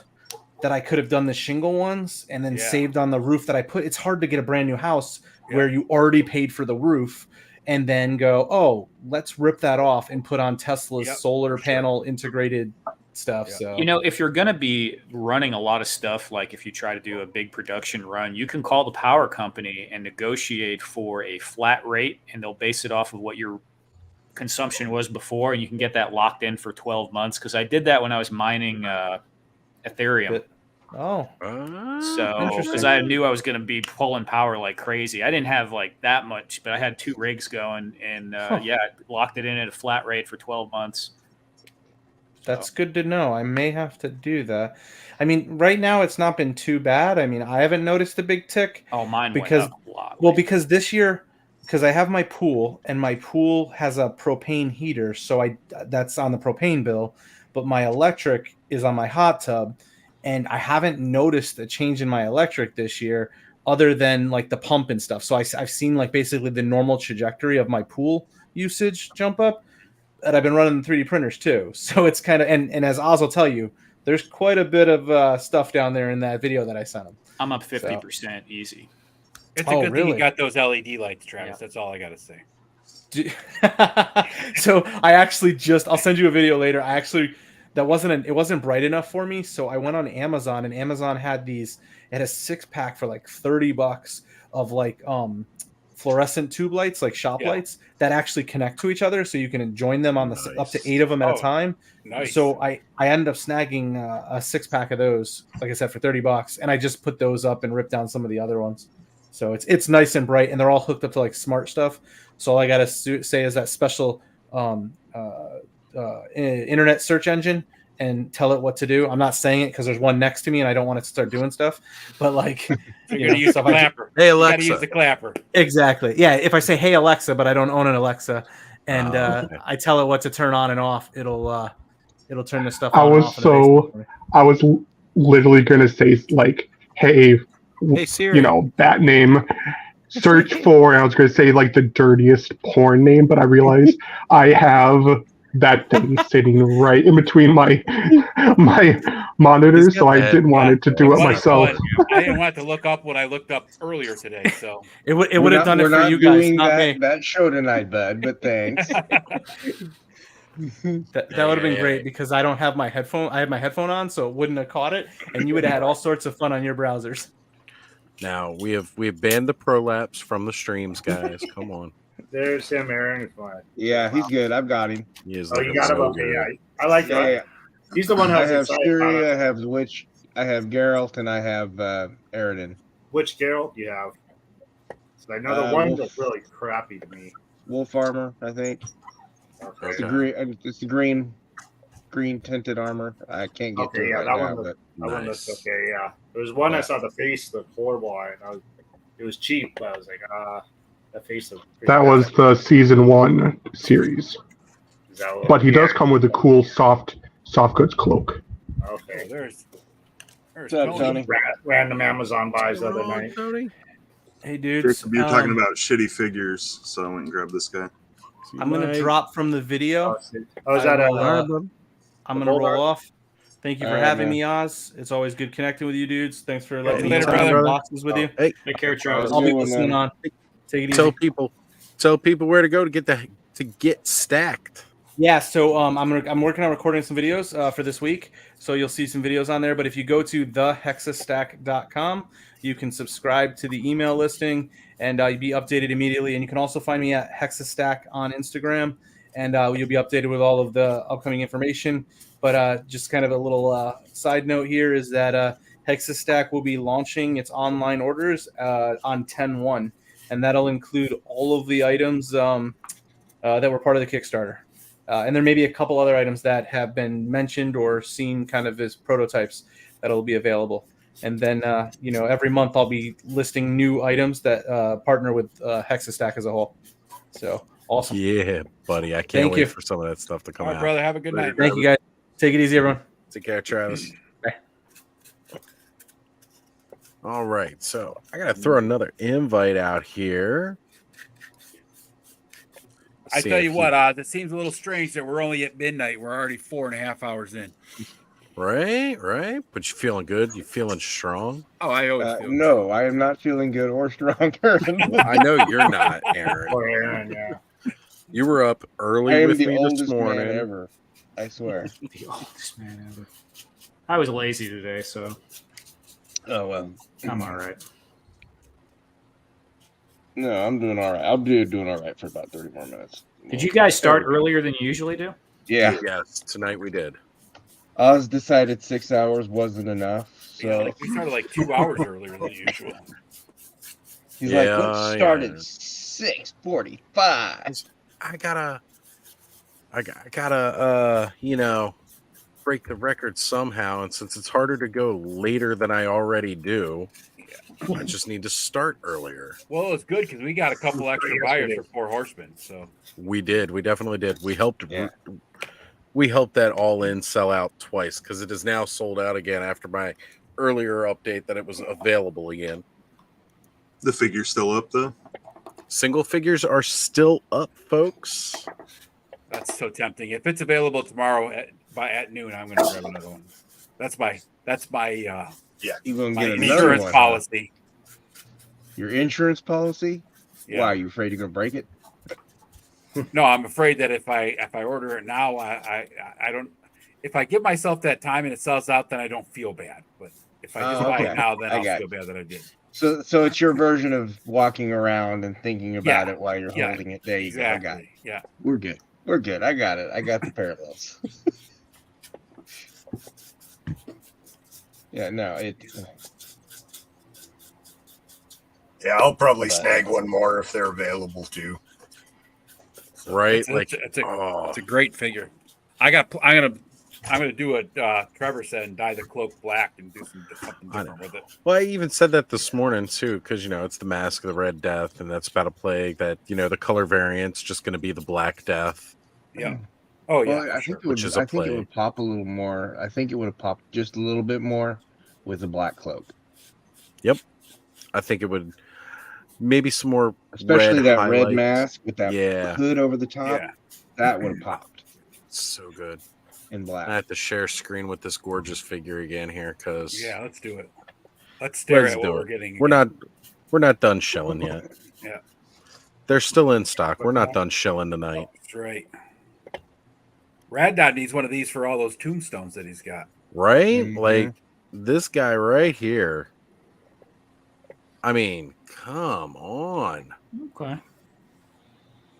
that I could have done the shingle ones and then saved on the roof that I put, it's hard to get a brand new house where you already paid for the roof and then go, let's rip that off and put on Tesla's solar panel integrated stuff. Yeah. So you know, if you're going to be running a lot of stuff, like if you try to do a big production run, you can call the power company and negotiate for a flat rate, and they'll base it off of what your consumption was before, and you can get that locked in for 12 months. Because I did that when I was mining Ethereum. Oh, so because I knew I was going to be pulling power like crazy. I didn't have like that much, but I had 2 rigs going, and yeah, I locked it in at a flat rate for 12 months. That's good to know. I may have to do that. I mean, right now it's not been too bad. I mean, I haven't noticed a big tick. Oh, mine because went up a lot. Well, because this year, because I have my pool, and my pool has a propane heater, so that's on the propane bill, but my electric is on my hot tub, and I haven't noticed a change in my electric this year, other than like the pump and stuff. So I've seen like basically the normal trajectory of my pool usage jump up. And I've been running 3D printers too. So it's kind of, and as Oz will tell you, there's quite a bit of stuff down there in that video that I sent him. I'm up 50% easy. It's a good thing you got those LED lights, Travis. Yeah. That's all I got to say. So I actually I'll send you a video later. It wasn't bright enough for me. So I went on Amazon, and Amazon had it had a 6-pack for like $30 of like, fluorescent tube lights, like shop lights that actually connect to each other, so you can join them on up to 8 of them at a time. Nice. So I ended up snagging a 6-pack of those, like I said, for $30, and I just put those up and ripped down some of the other ones. So it's nice and bright, and they're all hooked up to like smart stuff. So all I gotta say is that special internet search engine, and tell it what to do. I'm not saying it because there's one next to me and I don't want it to start doing stuff. But like, so you're gonna use the clapper. Hey Alexa, you gotta use the clapper. Exactly. Yeah. If I say "Hey Alexa," but I don't own an Alexa, and I tell it what to turn on and off, it'll turn the stuff on. I was literally gonna say like, "Hey Siri," you know, that name. Search for. I was gonna say like the dirtiest porn name, but I realized I have that thing sitting right in between my monitors, so I didn't want it to do it myself. I didn't want to look up what I looked up earlier today, so it would have done it for you guys. Not me. That show tonight, bud. But thanks. That would have been great because I don't have my headphone. I have my headphone on, so it wouldn't have caught it, and you would have had all sorts of fun on your browsers. Now we have banned the prolapse from the streams, guys. Come on. There's him, Aaron. Yeah, he's good. I've got him. He is. Oh, you got him? Okay, yeah. I like that. Yeah. He's the one who I have Fury, I have Witch, I have Geralt, and I have Aridin. Which Geralt do you have? So I know the one that's really crappy to me. Wolf armor, I think. Okay. It's the green tinted armor. I can't get to it right now. But one looks okay. Yeah, there was one I saw the face looked horrible on it. It was cheap, but I was like, the face looked pretty that bad. was the season 1 series. But he does come with a cool soft goods cloak. Okay. There's What's up, Tony? Random Amazon buys the other night. Tony? Hey, dudes. You're talking about shitty figures, so I went and grabbed this guy. I'm gonna drop from the video. Oh, is that I'm gonna roll off. Thank you for having me, Oz. It's always good connecting with you, dudes. Thanks for letting me share boxes with you. Hey, take care, Charles. I'll be listening on. Take it easy. Tell people where to go to get stacked. Yeah, so I'm working on recording some videos for this week, so you'll see some videos on there. But if you go to thehexastack.com, you can subscribe to the email listing, and you'll be updated immediately. And you can also find me at Hexastack on Instagram, and you'll be updated with all of the upcoming information. But just kind of a little side note here is that Hexastack will be launching its online orders on 10/1, and that'll include all of the items that were part of the Kickstarter. And there may be a couple other items that have been mentioned or seen kind of as prototypes that'll be available. And then, every month I'll be listing new items that partner with Hexastack as a whole. So awesome. Yeah, buddy. I can't wait for some of that stuff to come out. Brother, have a good night. Thank you, guys. Take it easy, everyone. Take care, Travis. Bye. All right. So I got to throw another invite out here. I tell you what, Oz, it seems a little strange that we're only at midnight. We're already 4.5 hours in. Right. But you feeling good? You feeling strong? Oh, I always feel no, strong. I am not feeling good or stronger. I know you're not, Aaron. Poor Aaron, yeah. You were up early with me this morning. Ever. I swear. The oldest man ever. I was lazy today, so. Oh well, I'm all right. No, I'm doing all right. I'll be doing all right for about 30 more minutes. Did you guys start earlier than you usually do? Yeah. Yes, tonight we did. Oz decided 6 hours wasn't enough, so Yeah, we started like 2 hours earlier than usual. he's like, let's start at 6:45. I gotta, break the record somehow. And since it's harder to go later than I already do, I just need to start earlier. Well, it's good because we got a couple extra buyers for Four Horsemen. So we did. We definitely did. We helped. Yeah. We helped that all in sell out twice because it is now sold out again after my earlier update that it was available again. The figure's still up though. Single figures are still up, folks. That's so tempting. If it's available tomorrow at noon, I'm going to grab another one. That's my You gonna my get another insurance one, policy. Your insurance policy? Yeah. Why? Are you afraid you're gonna break it? No, I'm afraid that if I order it now, I don't. If I give myself that time and it sells out, then I don't feel bad. But if I just buy it now, then I'll feel bad that I did. So it's your version of walking around and thinking about it while you're holding it. There you go. I got it. Yeah. We're good. We're good. I got it. I got the parallels. Yeah, no, Yeah, I'll probably snag one more if they're available too. Right? It's a great figure. I'm gonna do what Trevor said and dye the cloak black and do something different with it. Well, I even said that this morning too, because it's the Mask of the Red Death, and that's about a plague. That the color variant's just going to be the Black Death. Yeah. Oh yeah. Well, I think it would pop a little more. I think it would have popped just a little bit more with the black cloak. Yep. I think it would. Maybe some more, especially that highlights. Red mask with that hood over the top. Yeah. That would have popped. So good. In black. I have to share screen with this gorgeous figure again here because let's do it. Let's stare at what we're getting. We're not done shelling yet. Yeah. They're still in stock. We're not done shelling tonight. That's right. Rad Dot needs one of these for all those tombstones that he's got. Right? Mm-hmm. Like this guy right here. I mean, come on. Okay.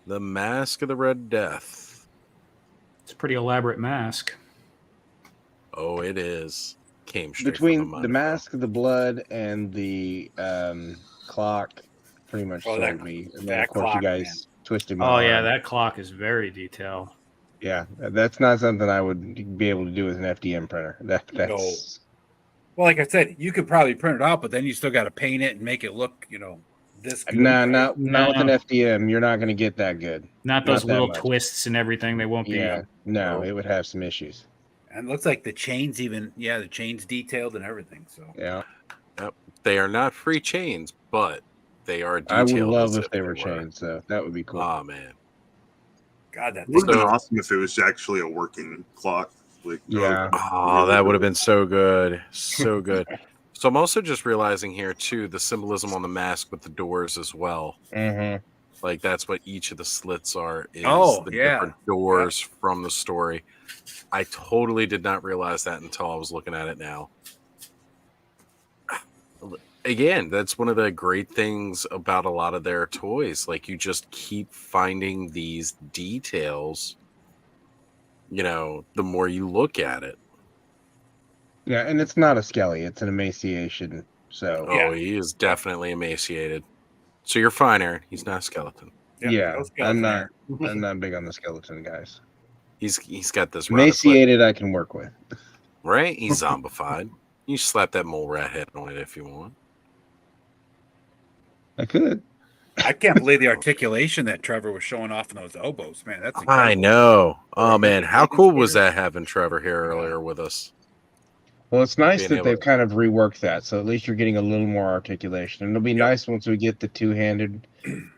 The Mask of the Red Death. It's a pretty elaborate mask. Oh, it is. Came straight between from the Mask of the Blood and the clock. Pretty much sold me. And then, of course, clock, you guys twisted my arm. Yeah, arm. that clock is very detailed. Yeah, that's not something I would be able to do with an FDM printer. That's no. Well, like I said, you could probably print it out, but then you still got to paint it and make it look, this good. Not with an FDM. You're not going to get that good. Not those little twists and everything. They won't be. Yeah, no, it would have some issues. And it looks like the chains the chains detailed and everything. So yeah, yep. They are not free chains, but they are detailed. I would love if they were chains, so that would be cool. Oh man, God, that would have been awesome if it was actually a working clock. Oh, that would have been so good. So good. So I'm also just realizing here too the symbolism on the mask with the doors as well. Mm-hmm. Like that's what each of the slits are. Is the different doors from the story. I totally did not realize that until I was looking at it now. Again, that's one of the great things about a lot of their toys. Like you just keep finding these details. The more you look at it. Yeah, and it's not a skelly; it's an emaciation. So he is definitely emaciated. So you're fine, Aaron. He's not a skeleton. Yeah, I'm not big on the skeleton guys. He's got this emaciated I can work with. Right? He's zombified. You slap that mole rat head on it if you want. I could. I can't believe the articulation that Trevor was showing off in those elbows, man. That's incredible. I know. Oh man, how cool was that having Trevor here earlier with us? Well, it's nice that they've kind of reworked that, so at least you're getting a little more articulation. And it'll be nice once we get the two-handed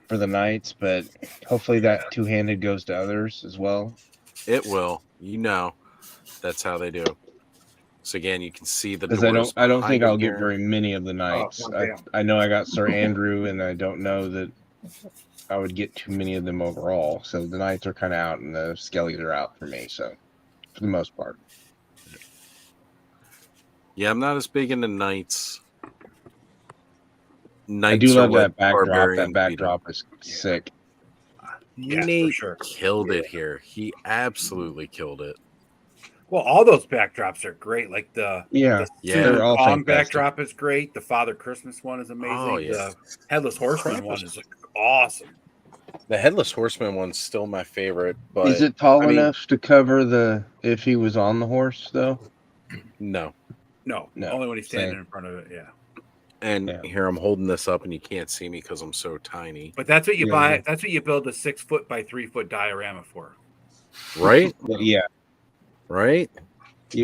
for the knights, but hopefully that two-handed goes to others as well. It will. That's how they do. So again, you can see the doors. I don't think I'll get very many of the knights. I know I got Sir Andrew, and I don't know that I would get too many of them overall. So the knights are kind of out, and the skellies are out for me. So for the most part. Yeah, I'm not as big into knights. I do love that backdrop. That backdrop is sick. Nate for sure. killed it here. He absolutely killed it. Well, all those backdrops are great. Like the they're all Kong fantastic. backdrop is great. The Father Christmas one is amazing. Oh, yeah. The Headless Horseman one is awesome. The Headless Horseman one's still my favorite, but Is it tall enough to cover the if he was on the horse though? No. Only when he's standing in front of it. Yeah. And here I'm holding this up, and you can't see me because I'm so tiny. But that's what you buy. That's what you build a 6 foot by 3 foot diorama for. Right? Yeah. Right?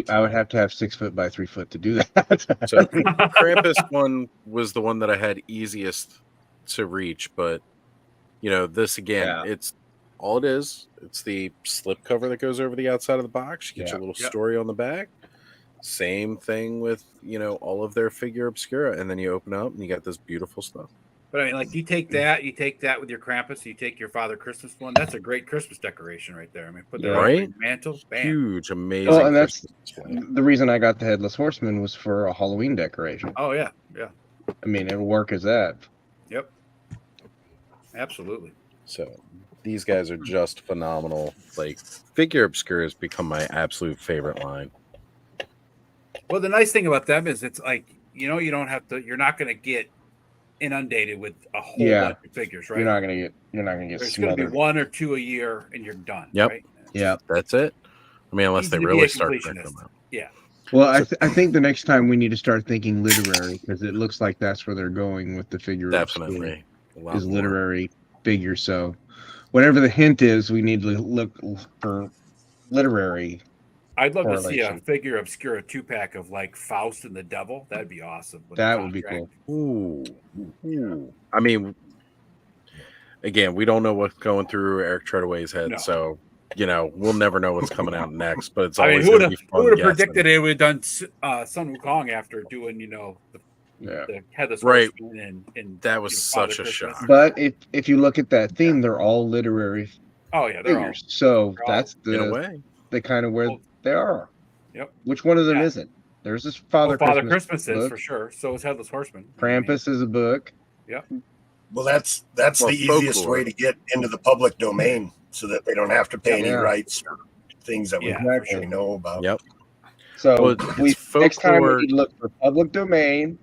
I would have to have 6 foot by 3 foot to do that. So Krampus one was the one that I had easiest to reach, but this again, it's all it is. It's the slip cover that goes over the outside of the box. You get your little story on the back. Same thing with all of their figure obscura, and then you open up and you got this beautiful stuff. But I mean, like you take that with your Krampus, you take your Father Christmas one. That's a great Christmas decoration right there. I mean, put that on your mantle, bam. Huge, amazing. Well, and that's the reason I got the Headless Horseman was for a Halloween decoration. Oh yeah. I mean, it'll work as that. Yep. Absolutely. So these guys are just phenomenal. Like figure obscura has become my absolute favorite line. Well, the nice thing about them is it's like you don't have to. You're not going to get inundated with a whole bunch of figures, right? You're not gonna get. There's going to be 1 or 2 a year, and you're done. Yep. Right? Yeah. That's it. I mean, unless they really start cranking them out. Yeah. Well, I think the next time we need to start thinking literary because it looks like that's where they're going with the figure. Definitely. Is literary figure. So whatever the hint is, we need to look for literary. I'd love to see a figure obscura 2-pack of like Faust and the Devil. That'd be awesome. That would be cool. Ooh. I mean, again, we don't know what's going through Eric Treadaway's head, so we'll never know what's coming out next. But it's always going to be fun. Who would have predicted it would have done Sun Wukong after doing the Headless Horseman and that was such a shock. But if you look at that theme, they're all literary. Oh yeah, figures. So that's in a way the kind of where they are. Yep. Which one of them isn't? There's this Father Christmas is for sure. So is Headless Horseman. Krampus is a book. Yep. Well, that's the easiest way to get into the public domain, so that they don't have to pay any rights or things that we actually know about. Yep. So next time we need to look for public domain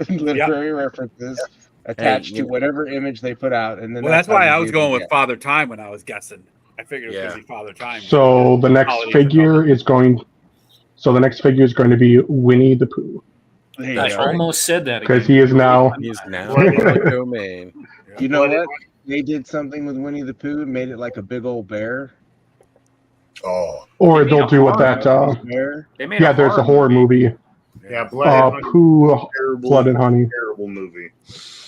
literary references attached to whatever image they put out, and then that's why I was going with Father Time when I was guessing. I figured it was going to be Father Time. So the next figure is going. So the next figure is going to be Winnie the Pooh. I almost said that because he is now. He's now public domain. You know what? They did something with Winnie the Pooh and made it like a big old bear. Oh. Or they'll do what that. There's a horror movie. Yeah, Blood and Pooh, Blood and Honey. Terrible movie.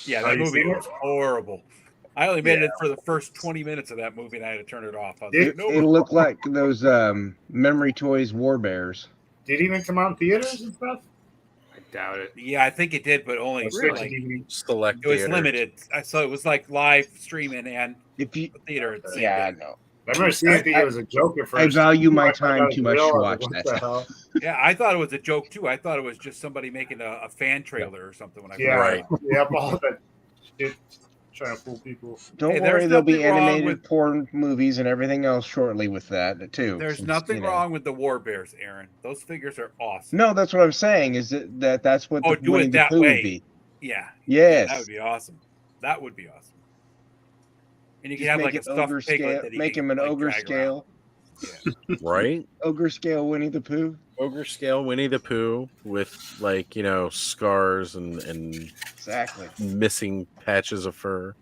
Yeah, that movie was horrible. I only made it for the first 20 minutes of that movie, and I had to turn it off. It looked like those Memory Toys War Bears. Did it even come out in theaters and stuff? I doubt it. Yeah, I think it did, but only select. It was limited. So it was like live streaming and theater. I know. I remember seeing it was a joke at first. I value my time too much to watch that stuff. Yeah, I thought it was a joke too. I thought it was just somebody making a fan trailer or something. When I all that shit trying to fool people. Don't worry, there'll be animated porn movies and everything else shortly with that too. There's nothing wrong with the War Bears, Aaron. Those figures are awesome. No, that's what I'm saying. Is that's what do it that way. Would be. Yeah. Yes. That would be awesome. That would be awesome. And you can have like a stuffed piglet that make him an ogre scale. Yeah. Right? Ogre scale Winnie the Pooh. Ogre scale Winnie the Pooh with scars and exactly missing patches of fur.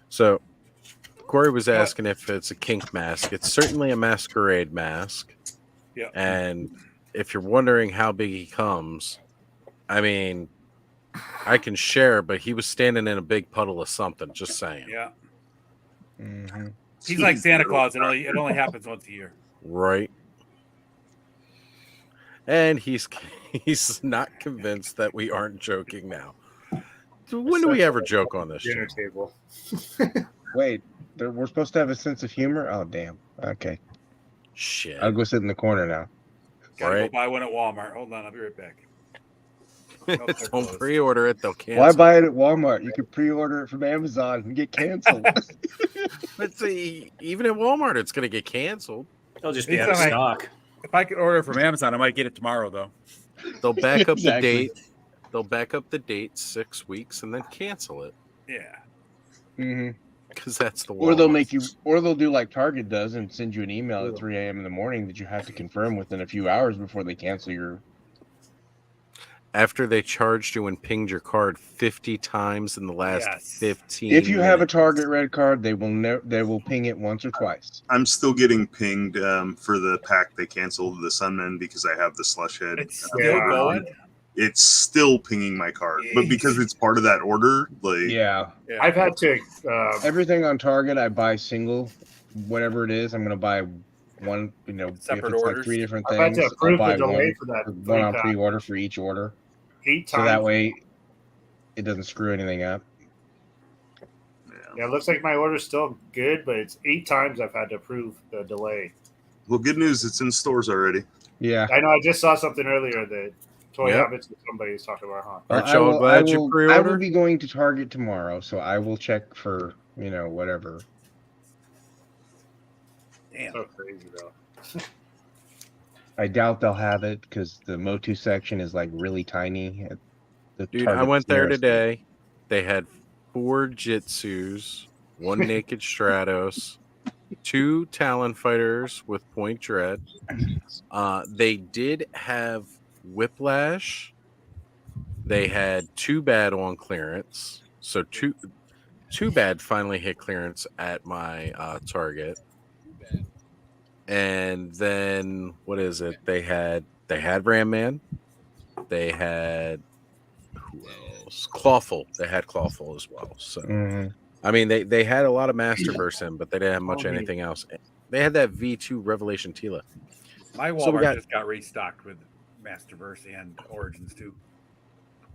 So Corey was asking if it's a kink mask. It's certainly a masquerade mask. Yeah. And if you're wondering how big he comes, I mean, I can share, but he was standing in a big puddle of something. Just saying. Yeah. Mm-hmm. He's like Santa Claus. It only happens once a year. Right. And he's not convinced that we aren't joking now. When do we ever joke on this dinner table? Wait, we're supposed to have a sense of humor? Oh, damn. Okay. Shit. I'll go sit in the corner now. Gotta go buy one at Walmart. Hold on, I'll be right back. Don't pre-order it; they'll cancel. Why buy it at Walmart? You could pre-order it from Amazon and get canceled. But see, even at Walmart, it's going to get canceled. They'll just be out of stock. If I could order it from Amazon, I might get it tomorrow, though. They'll back up the date. They'll back up the date 6 weeks and then cancel it. Yeah. Mm-hmm. Because that's the Or they'll do like Target does and send you an email at 3 a.m. in the morning that you have to confirm within a few hours before they cancel your. After they charged you and pinged your card 50 times in the last 15 If you minutes. have a Target red card, they will ping it once or twice. I'm still getting pinged for the pack they canceled, the Sunmen, because I have the slush head. It's still going? It's still pinging my card, but because it's part of that order, like I've had to everything on Target. I buy single, whatever it is. I'm going to buy one. Separate if it's orders. like 3 different I've things. had to approve I'll buy the delay one, for that one on pack. pre-order for each order. 8 times. So that way, it doesn't screw anything up. Yeah, it looks like my order's still good, but it's 8 times I've had to approve the delay. Well, good news, it's in stores already. Yeah, I know. I just saw something earlier that Toy Habits that somebody was talking about, huh? Aren't y'all glad you pre-ordered? I will be going to Target tomorrow, so I will check for whatever. Damn. So crazy though. I doubt they'll have it because the Motu section is like really tiny. Dude, I went there today. They had 4 Jitsus, 1 Naked Stratos, 2 Talon Fighters with Point Dread. They did have Whiplash. They had 2 Bad on clearance. So 2 Bad finally hit clearance at my Target. And then what is it? They had Ram Man. They had who else? Clawful. They had Clawful as well. So I mean they had a lot of Masterverse in, but they didn't have much anything else. They had that V2 Revelation Tila. My Walmart just got restocked with Masterverse and Origins too.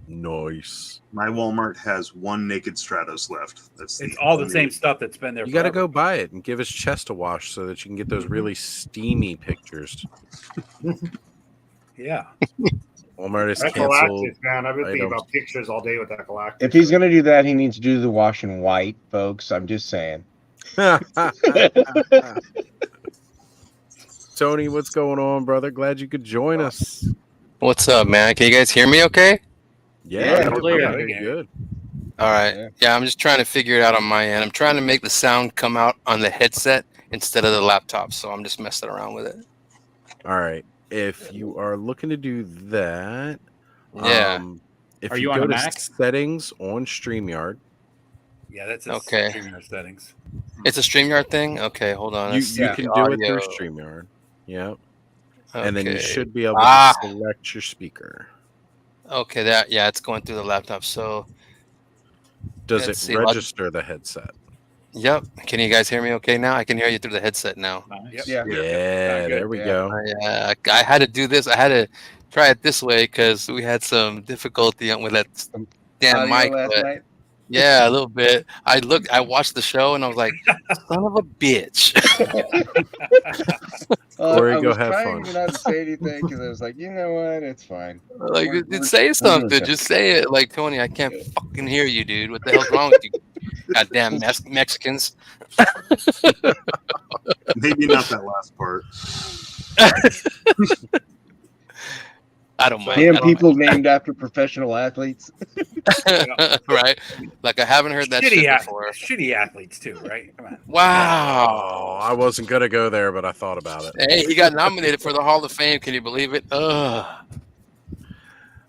Nice. My Walmart has 1 Naked Stratos left. It's all the same stuff that's been there. You got to go buy it and give his chest a wash so that you can get those really steamy pictures. Yeah. Walmart is That canceled. Galactic, man. I've been thinking about pictures all day with that Galactic. If he's gonna do that, he needs to do the wash in white, folks. I'm just saying. Tony, what's going on, brother? Glad you could join us. What's up, man? Can you guys hear me okay? Yeah, good. All right. Yeah, I'm just trying to figure it out on my end. I'm trying to make the sound come out on the headset instead of the laptop, so I'm just messing around with it. All right. If you are looking to do that, if are you on go a to Mac? settings on StreamYard. Yeah, that's okay. StreamYard settings. It's a StreamYard thing? Okay, hold on. You can do it through StreamYard. Yeah. And then you should be able to select your speaker. Okay, it's going through the laptop. So does it register the headset? Yep. Can you guys hear me okay now? I can hear you through the headset now. Nice. Yeah, there we go. I had to do this. I had to try it this way because we had some difficulty with that damn mic. But yeah, a little bit. I watched the show and I was like, son of a bitch. Corey, go have fun. Not to say anything because I was like, you know what, it's fine. Like, say something. Just say it. Like, Tony, I can't fucking hear you, dude. What the hell's wrong with you? Goddamn Mexicans. Maybe not that last part. I don't mind. Damn people named after professional athletes. Right? Like I haven't heard that shit before. Shitty athletes too, right? Come on. Wow. I wasn't gonna go there, but I thought about it. Hey, he got nominated for the Hall of Fame. Can you believe it?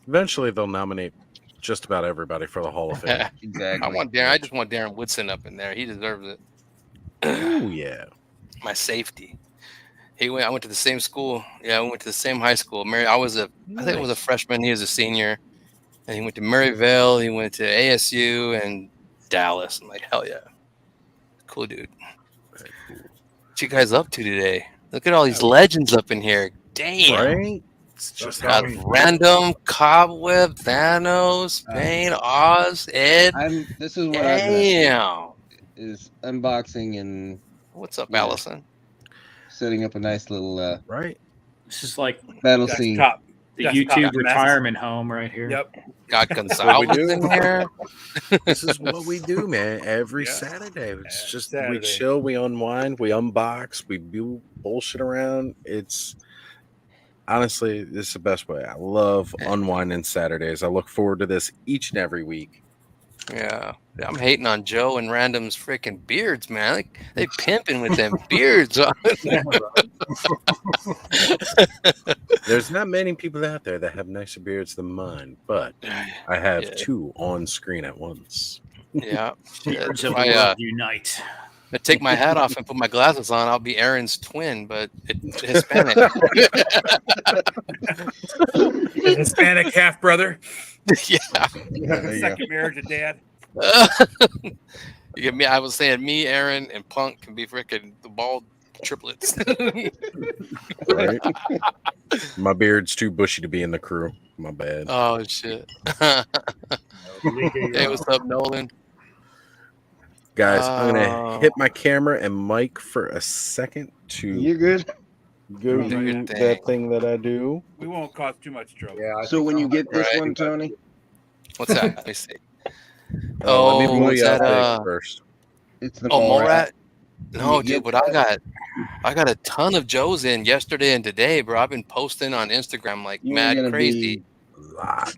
Eventually they'll nominate just about everybody for the Hall of Fame. Exactly. I just want Darren Woodson up in there. He deserves it. Oh yeah. My safety. I went to the same school. Yeah, we went to the same high school. I think I was a freshman. He was a senior. And he went to Maryville. He went to ASU and Dallas. I'm like, hell yeah. Cool dude. What you guys up to today? Look at all these legends up in here. Damn. Right? It's just got random, Cobweb, Thanos, Bane, Oz, Ed. This is what damn. is unboxing and what's up, Allison? setting up a nice little right. This is like battle scene. The YouTube retirement home right here. Yep. Got Gonzalez in here. This is what we do, man. Every Saturday, it's just we chill, we unwind, we unbox, we do bullshit around. It's honestly, this is the best way. I love unwinding Saturdays. I look forward to this each and every week. Yeah, I'm hating on Joe and Random's freaking beards, man. Like, they pimping with them beards on. There's not many people out there that have nicer beards than mine, but I have two on screen at once. Yeah, Beards of the world unite. I take my hat off and put my glasses on. I'll be Aaron's twin, but Hispanic. Hispanic half brother. Yeah. Second marriage of dad. You get me? I was saying me, Aaron, and Punk can be freaking the bald triplets. Right? My beard's too bushy to be in the crew. My bad. Oh shit. Hey, what's up, Nolan? Guys, I'm gonna hit my camera and mic for a second to You're good. Go do that thing that I do. We won't cause too much trouble. Yeah. So when you get this one, Tony, what's that? Let me see. Let me pull you that, out first. It's the Morat. No, dude, but I got a ton of Joes in yesterday and today, bro. I've been posting on Instagram like mad crazy.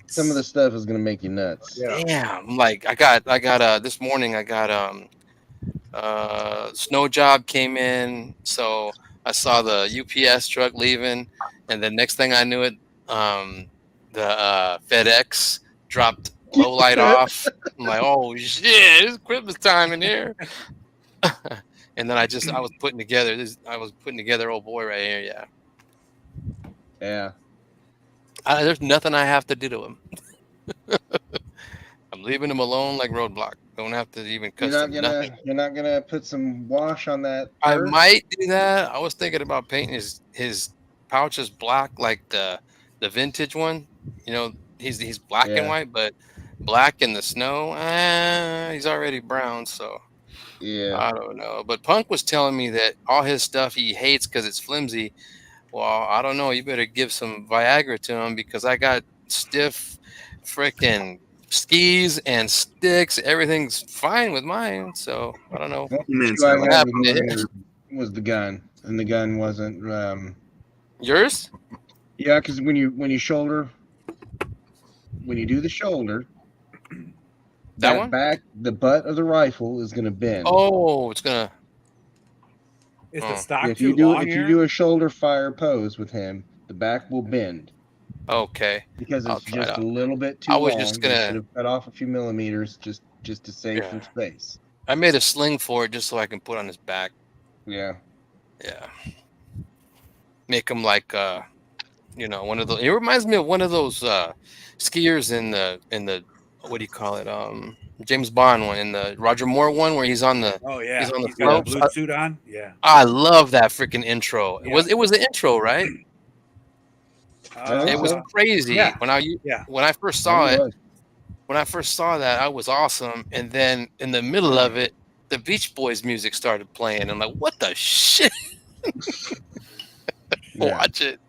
Some of the stuff is gonna make you nuts. Yeah, I'm like I got this morning I got snow job came in, so I saw the UPS truck leaving, and the next thing I knew it, the FedEx dropped low light off. I'm like, oh shit, it's Christmas time in here. And then I was putting together old boy right here. Yeah. Yeah. There's nothing I have to do to him. I'm leaving him alone like Roadblock. Don't have to even custom nothing. You're not gonna put some wash on that. I might do that. I was thinking about painting his pouches black, like the vintage one. You know, he's black and white, but black in the snow. He's already brown, so yeah. I don't know. But Punk was telling me that all his stuff he hates because it's flimsy. Well, I don't know. You better give some Viagra to him because I got stiff freaking skis and sticks. Everything's fine with mine. So I don't know. What happened to him was the gun, and the gun wasn't yours. Yeah, because when you do the shoulder, that one back, the butt of the rifle is gonna bend. Oh, it's gonna. Is the stock if you do a shoulder fire pose with him, the back will bend. Okay. Because it's just a little bit too long. I was just gonna cut off a few millimeters just to save some space. I made a sling for it just so I can put on his back. Yeah. Yeah. Make him like one of those. It reminds me of one of those skiers in the what do you call it? James Bond one, in the Roger Moore one where he's on the he's on the got a blue suit on. Yeah. I love that freaking intro. It was the intro, right? It was crazy. Yeah. When I first saw it, when I first saw that, I was awesome. And then in the middle of it, the Beach Boys music started playing. I'm like, what the shit? Watch it.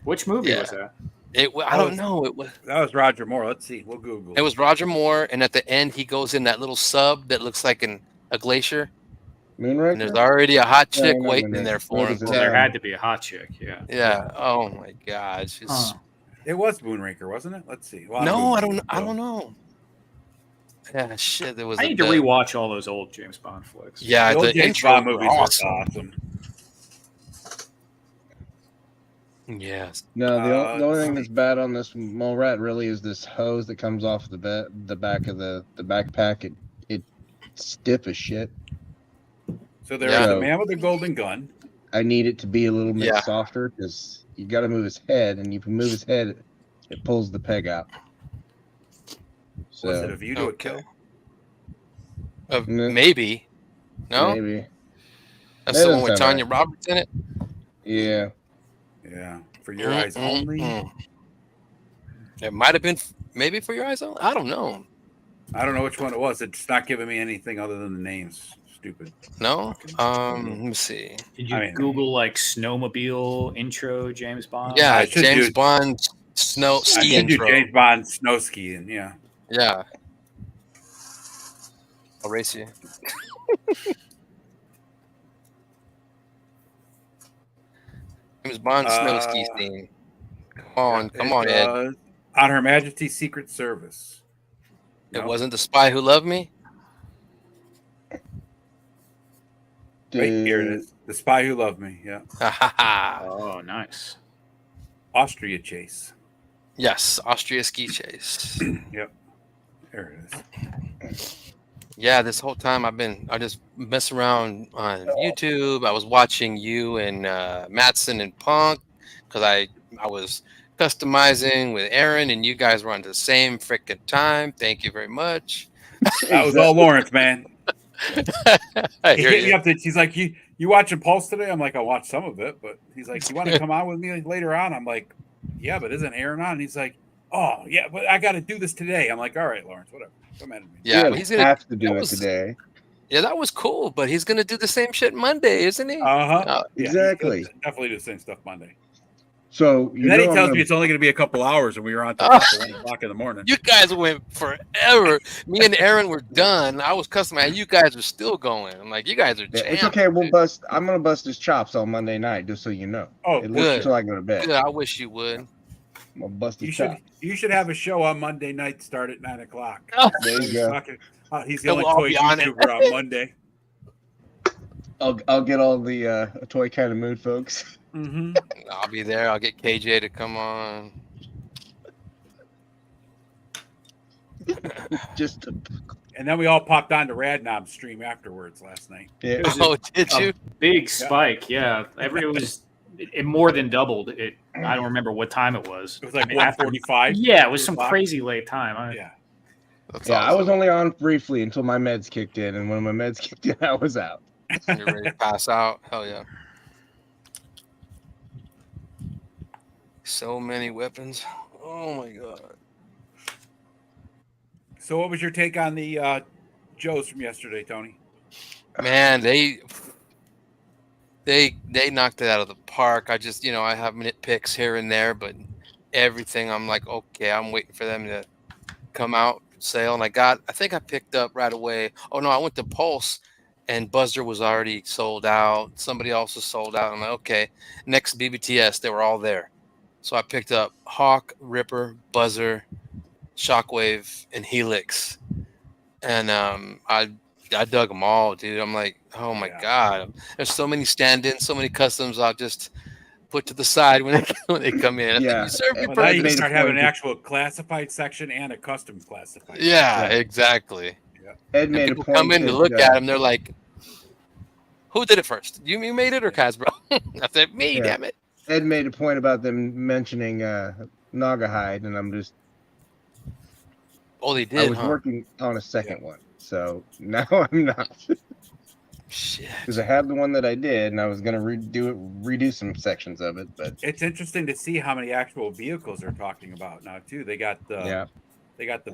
Which movie was that? I don't know. That was Roger Moore. Let's see. We'll Google. It was Roger Moore, and at the end, he goes in that little sub that looks like a glacier. Moonraker? And there's already a hot chick waiting in there for him. Well, there had to be a hot chick. Yeah. Yeah. Oh my gosh. It was Moonraker, wasn't it? Let's see. Well, no, I don't know. Yeah, shit. There was. I need to rewatch all those old James Bond flicks. Yeah, the intro Bond movies are awesome. Yes. No, the only thing that's bad on this Morat really is this hose that comes off the back of the backpack. It's stiff as shit. So there's the man with the golden gun. I need it to be a little bit softer because you got to move his head, and if you move his head, it pulls the peg out. So, was it a view to a kill? Maybe. No. Maybe. That's the one with Tanya Roberts in it. Yeah. Yeah. For your eyes only. It might have been maybe For Your Eyes Only. I don't know. I don't know which one it was. It's not giving me anything other than the names. stupid. No. Let me see. Did you Google like snowmobile intro James Bond? Yeah, James Bond ski intro. Do James Bond snow skiing. Yeah. Yeah. I'll race you. James Bond snow ski theme. Come on, Ed. On Her Majesty's Secret Service. It wasn't The Spy Who Loved Me? Right, here it is. The Spy Who Loved Me. Yeah. Oh, nice. Austria Chase. Yes, Austria Ski Chase. Yep. There it is. Yeah, this whole time I just mess around on YouTube. I was watching you and Mattson and Punk because I was customizing with Aaron, and you guys were on the same freaking time. Thank you very much. That was all Lawrence, man. He hit me up. He's like, you watching Pulse today? I'm like, I watched some of it, but he's like, you want to come on with me later on? I'm like, yeah, but isn't Aaron on? And he's like, oh yeah, but I got to do this today. I'm like, all right, Lawrence, whatever. Come at me. Yeah, he's gonna have to do it today. Yeah, that was cool, but he's gonna do the same shit Monday, isn't he? Exactly. Definitely do the same stuff Monday. So then he tells me it's only going to be a couple hours, and we were on till 1 o'clock in the morning. You guys went forever. Me and Aaron were done. I was customizing. You guys are still going. I'm like, you guys are. It's okay. We'll bust. I'm gonna bust his chops on Monday night, just so you know. Oh, at least good. until I go to bed. Good. I wish you would. I'm gonna bust his You chops. should have a show on Monday night, start at 9 o'clock. There you go. He's the only toy YouTuber on Monday. I'll get all the toy kind of mood folks. Mm-hmm. I'll be there. I'll get KJ to come on. And then we all popped on to Radnob's stream afterwards last night. Yeah. Did you? Big spike, yeah. It more than doubled. I don't remember what time it was. It was like 1:45. Yeah, it was some crazy late time. Yeah. That's I was awesome. only on briefly until my meds kicked in, and when my meds kicked in, I was out. You're ready to pass out. Hell yeah. So many weapons. Oh my god. So, what was your take on the Joes from yesterday, Tony? Man, they knocked it out of the park. I just, I have nitpicks here and there, but everything I'm like, okay, I'm waiting for them to come out sale. And I think I picked up right away. Oh no, I went to Pulse and Buzzer was already sold out. Somebody else was sold out. I'm like, okay, next BBTS, they were all there. So I picked up Hawk, Ripper, Buzzer, Shockwave, and Helix. And I dug them all, dude. I'm like, oh my god, there's so many stand-ins, so many customs I'll just put to the side when they come in. Yeah. You serve your Now you can purpose. start having an actual classified section and a custom classified. Yeah, exactly. Yeah. Ed And made a people point come in to that, look at them. They're like, "Who did it first? You made it or Casbro?" I said, "Me, Yeah. damn it." Ed made a point about them mentioning Naugahyde, and I'm just. Oh, they I did, was huh? working on a second one, so now I'm not. Shit. Because I have the one that I did, and I was gonna redo some sections of it, but It's interesting to see how many actual vehicles they're talking about now too. They got the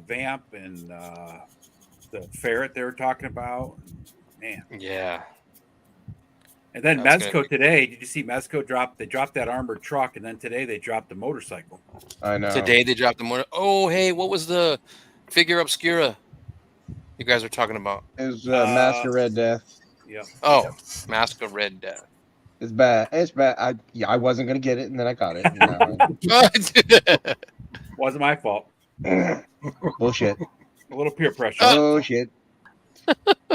Vamp and the Ferret they were talking about. Man. Yeah. And then That's Mezco gonna be- today, did you see Mezco drop? They dropped that armored truck, and then today they dropped the motorcycle. I know. Today they dropped the motor. Oh, hey, what was the figure obscura you guys were talking about? It was Mask of Red Death. Yeah. Oh, Mask of Red Death. It's bad. It's bad. I wasn't gonna get it, and then I got it. Wasn't my fault. Bullshit. A little peer pressure. Bullshit.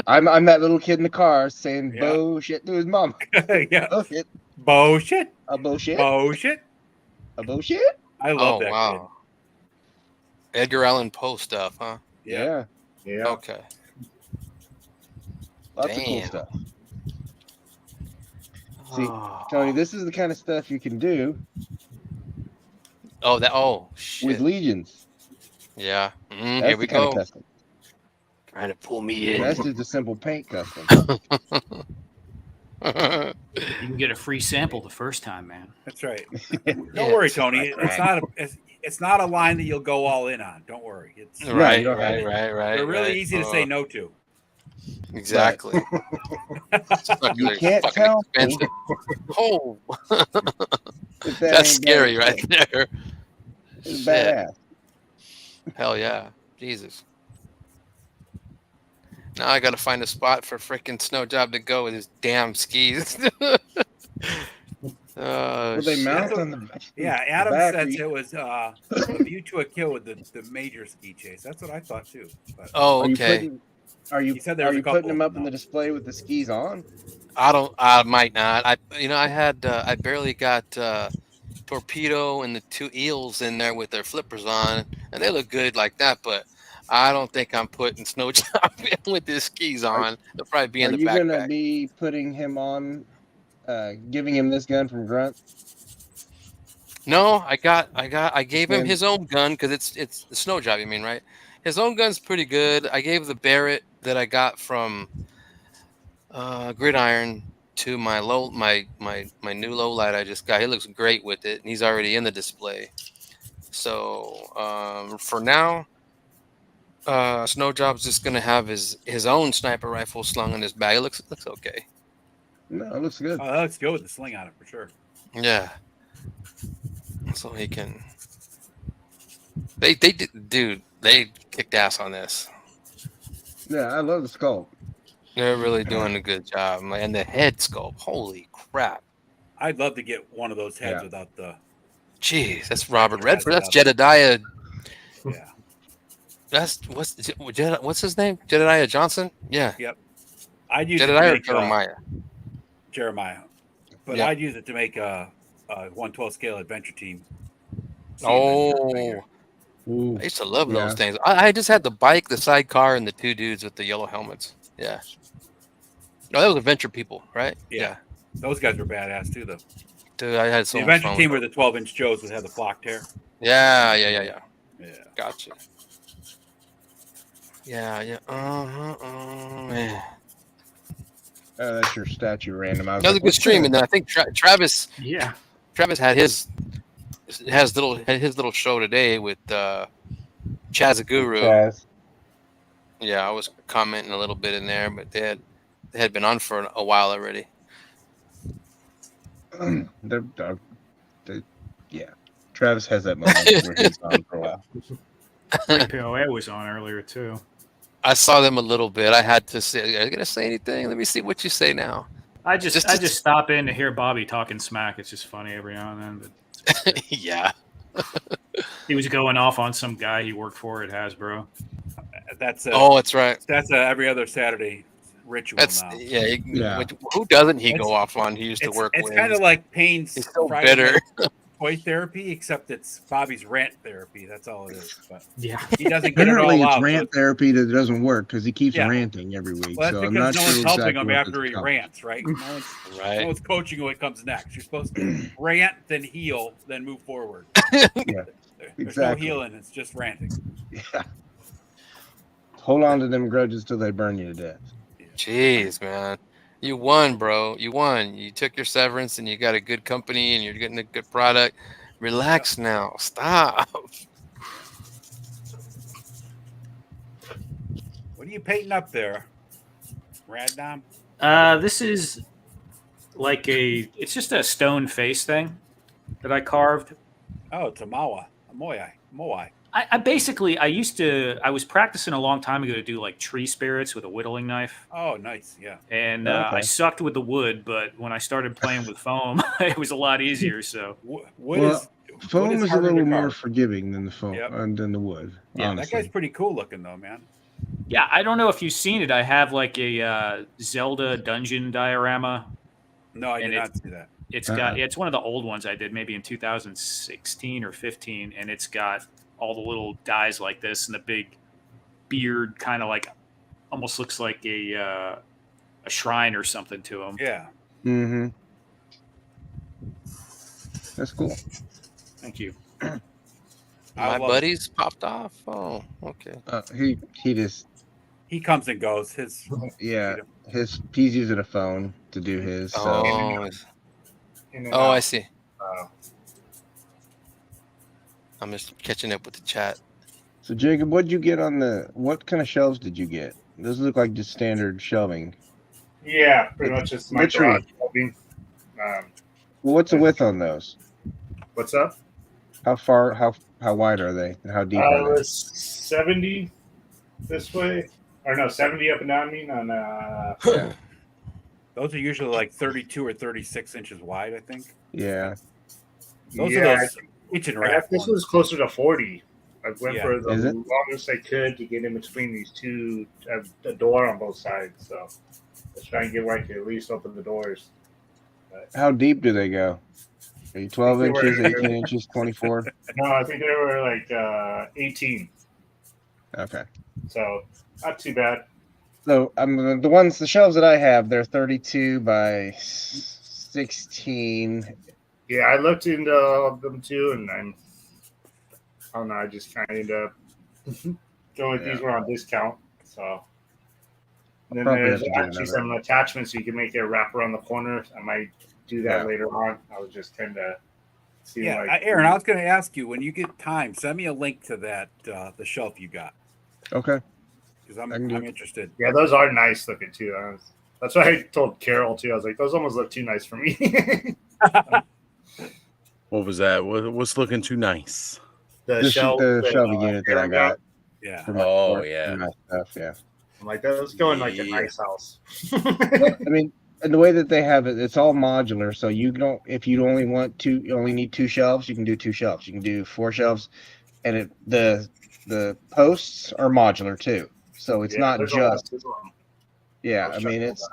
I'm that little kid in the car saying bullshit to his mom. Yeah. Bullshit. Bullshit. A bullshit. Bullshit. A bullshit. I love that kid. Edgar Allan Poe stuff, huh? Yeah. Yeah. Okay. Lots of cool Damn. stuff. See, Tony, this is the kind of stuff you can do Oh, shit. with legions. Yeah. That's Here we the kind go. of custom. Trying to pull me in. That's just a simple paint custom. You can get a free sample the first time, man. That's right. Don't worry, Tony. It's not a line that you'll go all in on. Don't worry. It's right. They're really easy to say no to. Exactly. You can't tell me. Oh, If that that's ain't scary bad. right there. It's Shit. badass. Hell yeah. Jesus. Now I gotta find a spot for freaking Snow Job to go with his damn skis. Oh, Well, they shit. mount on the Adam back. says it was a view to a kill with the major ski chase. That's what I thought too. But Oh, Are you okay. putting? Are you He said there was a putting couple them of up in the display with the skis on? I might not. I barely got Torpedo and the two eels in there with their flippers on, and they look good like that, but I don't think I'm putting Snow Job in with his skis on. They'll probably be in Are the you gonna backpack. be putting him on? Giving him this gun from Grunt? No, I gave him Then- his own gun because it's the Snow Job, you mean, right? His own gun's pretty good. I gave the Barrett that I got from Gridiron to my new low light I just got. He looks great with it, and he's already in the display. So for now, Snow Job's just gonna have his own sniper rifle slung in his bag. It looks okay. No, it looks good. Oh, that looks good with the sling on it for sure. Yeah. So he can. They kicked ass on this. Yeah, I love the sculpt. They're really doing a good job. And the head sculpt, holy crap! I'd love to get one of those heads Yeah. without the. Jeez, that's Robert Redford. That's Jedediah. Yeah. What's his name? Jedediah Johnson. Yeah. Yep. I'd use Jedediah it to make, Jeremiah. But Yeah. I'd use it to make a 1/12 scale adventure team. Oh. Ooh, I used to love yeah. those things. I just had the bike, the sidecar, and the two dudes with the yellow helmets. Yeah. No, that was Adventure People, right? Yeah. Those guys were badass too, though. Dude, I had so The much adventure fun team with were the 12-inch Joes that had the flock tear. Yeah. Yeah. Gotcha. Yeah. Man. That's your statue random. I was That was a like, good what's stream, that? and then I think Travis. Yeah. Travis had his little show today with Chazaguru. Chaz. Yeah, I was commenting a little bit in there, but they had been on for a while already. Yeah. Travis has that moment where he's on for a while. POA was on earlier too. I saw them a little bit. I had to say, "Are you gonna say anything? Let me see what you say now." I just stop in to hear Bobby talking smack. It's just funny every now and then. But yeah. He was going off on some guy he worked for at Hasbro. That's that's right. That's every other Saturday ritual now. Yeah. Who doesn't he go off on? He used to work with. It's kind of like Payne's He's so Friday bitter. night toy therapy, except it's Bobby's rant therapy. That's all it is. But yeah, he doesn't get it Apparently, all it's out. rant therapy that doesn't work because he keeps Yeah. ranting every week. Well, that's so I'm because not no sure one's helping exactly him what after this he comes. rants, right? No one's coaching him what comes next. You're supposed to rant, then heal, then move forward. Yeah, There's exactly. no healing. It's just ranting. Yeah. Hold on to them grudges till they burn you to death. Jeez, man. You won, bro. You won. You took your severance and you got a good company and you're getting a good product. Relax now. Stop. What are you painting up there, Radnom? This is like it's just a stone face thing that I carved. Oh, it's a Moai. I was practicing a long time ago to do like tree spirits with a whittling knife. Oh, nice. Yeah. And Okay. I sucked with the wood, but when I started playing with foam, it was a lot easier. So Foam is a harder to little more carve. forgiving than the foam Yep. than the wood. Yeah, that That honestly. guy's pretty cool looking, though, man. yeah, I don't know if you've seen it. I have like a Zelda dungeon diorama. No, I And did not see that. It's one of the old ones I did maybe in 2016 or 15, and it's got all the little guys like this and the big beard, kind of like almost looks like a shrine or something to him. Yeah. Mm-hmm. That's cool. Thank you. My buddies popped off. Oh, okay. He just He comes and goes. He's using a phone to do his. So. I see. I'm just catching up with the chat. So Jacob, what kind of shelves did you get? Those look like just standard shelving. Yeah, pretty much just my garage shelving. Well, what's the width on those? What's up? How far? How wide are they? And how deep are they? 70 this way, or no, 70 up and down. I mean, on yeah. Those are usually like 32 or 36 inches wide, I think. Yeah. Those are those inch and wrap. This was closer to 40. I went for the Is it? longest I could to get in between these two, the door on both sides. So let's try and get where I can at least open the doors. But How deep do they go? Are you 12 inches, 18 inches, 24? No, I think they were like 18. Okay. So not too bad. So the shelves that I have, they're 32 by 16. Yeah, I looked into them too, and I don't know. I just kind of ended up going with these were on discount. So and then there's actually some attachments so you can make it wrap around the corner. I might do that later on. I was just kind of seeing Aaron, I was going to ask you when you get time, send me a link to that the shelf you got. Okay. Because I'm interested. Yeah, those are nice looking too. That's what I told Carol too. I was like, those almost look too nice for me. What was that? What's looking too nice? The shelving unit that I got. Yeah. Yeah. My stuff, yeah. I'm like, let's go in like a nice house. I mean, and the way that they have it, it's all modular. So you don't, if you only need 2 shelves, you can do 2 shelves. You can do 4 shelves, and the posts are modular too. So it's not just. Yeah, I mean it's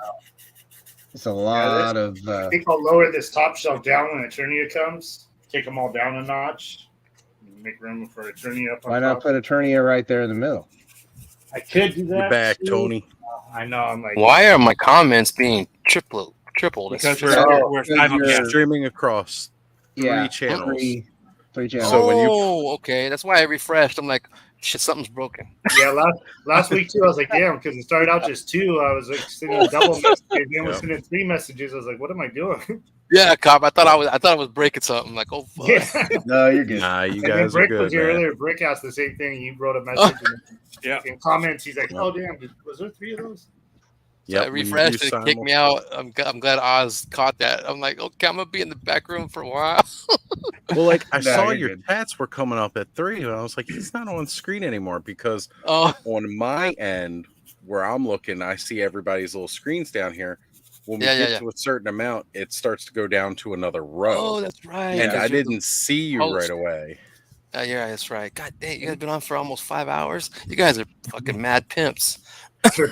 a lot of. I think I'll lower this top shelf down when Eternia comes. Take them all down a notch. Make room for Eternia up on Why not top. put Eternia right there in the middle? I could do that. You're back, too. Tony. I know. I'm like, why are my comments being tripled? Because we're streaming across 3 channels. 3 channels. So okay, that's why I refreshed. I'm like, shit, something's broken. Yeah, last week too, I was like, damn, because it started out just 2. I was like sending double messages, then was sending 3 messages. I was like, what am I doing? Yeah, cop. I thought I was breaking something. Like, oh fuck. Yeah. No, you're good. Nah, you And then guys are Brick good. was here Man. earlier. Brick asked the same thing. He wrote a message. In comments, he's like, "Oh damn, was there 3 of those?" So I refreshed it, kicked me out. I'm glad Oz caught that. I'm like, okay, I'm gonna be in the back room for a while. Well, like I No, saw you're your good. chats were coming up at 3, and I was like, he's not on screen anymore because Oh, on my end where I'm looking, I see everybody's little screens down here. When we get to a certain amount, it starts to go down to another row. oh, that's right. And because I you're the didn't see you host. right away. Yeah, that's right. God dang, you guys been on for almost 5 hours. You guys are fucking mad pimps. Dude,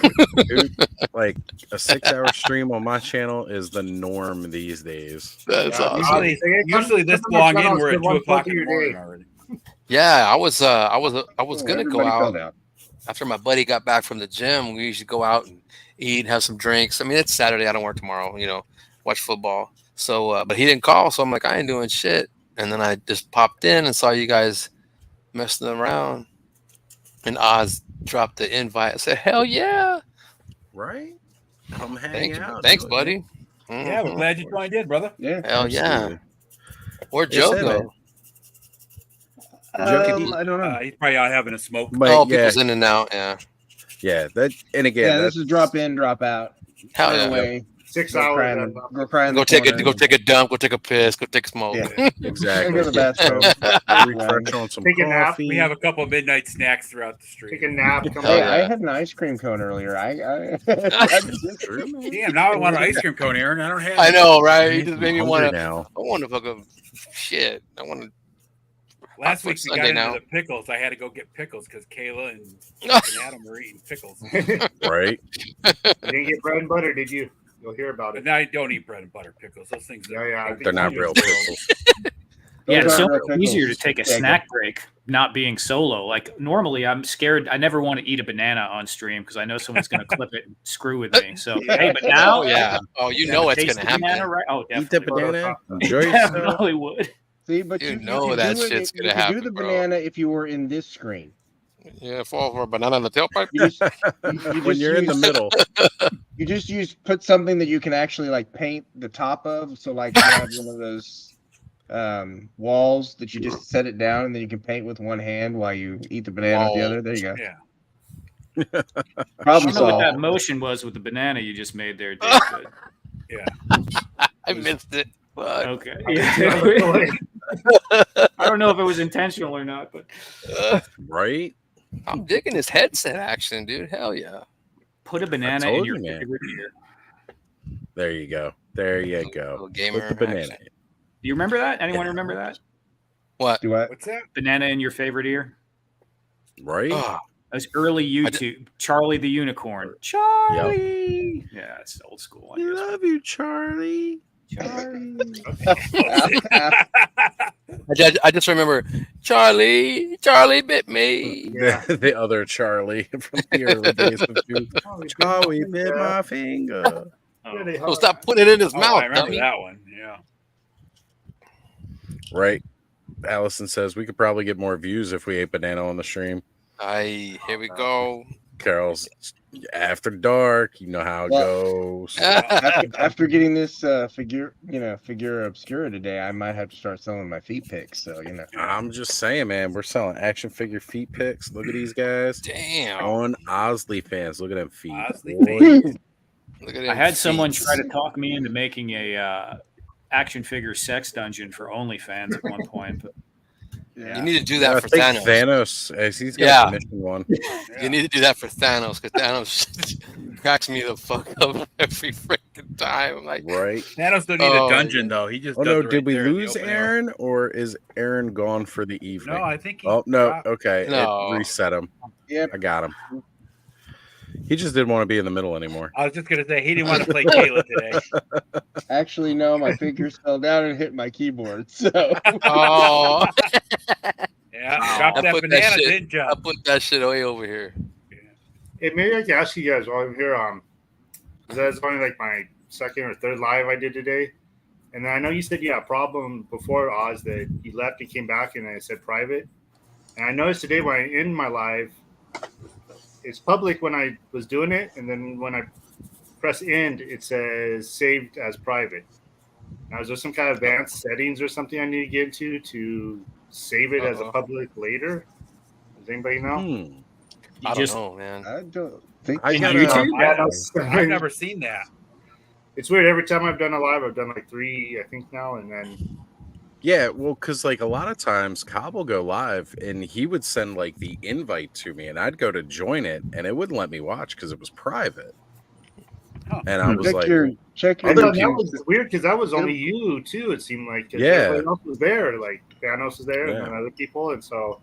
like a 6-hour stream on my channel is the norm these days. That's awesome. Usually this long in, we're at 2 o'clock in the morning already. Yeah, I was gonna go Everybody fell out down. after my buddy got back from the gym. We usually go out and eat, have some drinks. I mean, it's Saturday. I don't work tomorrow. Watch football. So, but he didn't call, so I'm like, I ain't doing shit. And then I just popped in and saw you guys messing around. And Oz dropped the invite. I said, hell yeah. Right? Come hang out. Thanks, buddy. Yeah, we're glad you joined in, brother. Yeah. Hell yeah. Absolutely. Where'd Joe Yes, go? I don't know. He's probably out having a smoke. But People's in and out. Yeah. Yeah, that and again, Yeah, this is drop in, drop out. Hell Right yeah. away. 6 Go hours. cry in go cry in Go the take corner. go take a dump. Go take a piss. Go take a smoke. Yeah. exactly. Go to the bathroom. Refresh on some Take a nap. coffee. We have a couple of midnight snacks throughout the street. Take a nap. Come Hey, on. I had an ice cream cone earlier. I Damn, now I want an ice cream cone, Aaron. I don't have. I know, right? You just made me I'm want to. hungry now. I want to fucking shit. I want to. Last week we got Sunday into now. the pickles. I had to go get pickles because Kayla and Adam were eating pickles. Right? You didn't get bread and butter, did you? You'll hear about But it. now I don't eat bread and butter pickles. Those things are Yeah, I think They're not you real do. pickles. Yeah, it's Those so aren't much real easier to pickles. take a Yeah, snack break not being solo. Like normally I'm scared. I never want to eat a banana on stream because I know someone's going to clip it and screw with me. So, hey, but now. Oh, yeah. Oh, you know it's taste going to the happen. banana, right? Oh, Eat the definitely. banana. Enjoy yourself. Definitely would. See, but You you know could that do it shit's if- gonna you could happen, do the bro. banana if you were in this screen. Yeah, fall for a banana in the tailpipe. You just, you When just you're in the use- middle. You just put something that you can actually like paint the top of. So like you have one of those walls that you just set it down and then you can paint with one hand while you eat the banana with the Whoa. other. There you go. Yeah. I Problem don't know what that solved. motion was with the banana you just made there, Dave. But Yeah. I missed it. Fuck. okay. Yeah. I don't know if it was intentional or not, but Right? I'm digging this headset action, dude. Hell yeah. put a banana in told your you, man. favorite ear. There you go. There you go. Little gamer Put the banana. action. Do you remember that? Anyone remember that? What? Do what? What's that? Banana in your favorite ear? Right? Oh, That's early YouTube. Charlie the Unicorn. Charlie. Yeah, it's old school. I guess. Love you, Charlie. Charlie. I just remember Charlie bit me. Yeah. The other Charlie from the early days of YouTube. Charlie bit my finger. Oh, stop putting it in his mouth. I remember dummy. that one. Yeah. Right. Allison says we could probably get more views if we ate banana on the stream. Here we go. Carol's after dark. You know how it goes. After getting this figure obscura today, I might have to start selling my feet pics. So I'm just saying, man, we're selling action figure feet pics. Look at these guys. Damn. On Osley fans. Look at them feet. Osley Boy. Look at I had feet. someone try to talk me into making a action figure sex dungeon for OnlyFans at one point, but You need to do that I for think Thanos. he's got a commission one. You need to do that for Thanos because Thanos cracks me the fuck up every freaking time. I'm like, Right. Thanos don't need a dungeon though. He just. Oh does no! it Did right we there in the lose open Aaron, or is Aaron gone for the evening? No, I think. Oh no! dropped. Okay, No. it reset him. Yep. I got him. He just didn't want to be in the middle anymore. I was just gonna say he didn't want to play Kayla today. actually, no, my fingers fell down and hit my keyboard. So oh, Yeah, dropped I that put banana, that shit. didn't you? I put that shit way over here. Hey, maybe I can ask you guys while I'm here. That's only like my second or third live I did today, and then I know you said you had a problem before Oz that you left and came back, and it said private. And I noticed today when I end my live, it's public when I was doing it, and then when I press end, it says saved as private. Now, is there some kind of advanced settings or something I need to get into to save it as a public later? Does anybody know? I don't know, man. I don't think I got I've never seen that. It's weird. Every time I've done a live, I've done like 3, I think now, and then. Yeah, well, because like a lot of times Cobb will go live and he would send like the invite to me, and I'd go to join it, and it wouldn't let me watch because it was private. And I was check your. That was weird because that was only you too. It seemed like everybody else was there, like Thanos was there, and then other people, and so.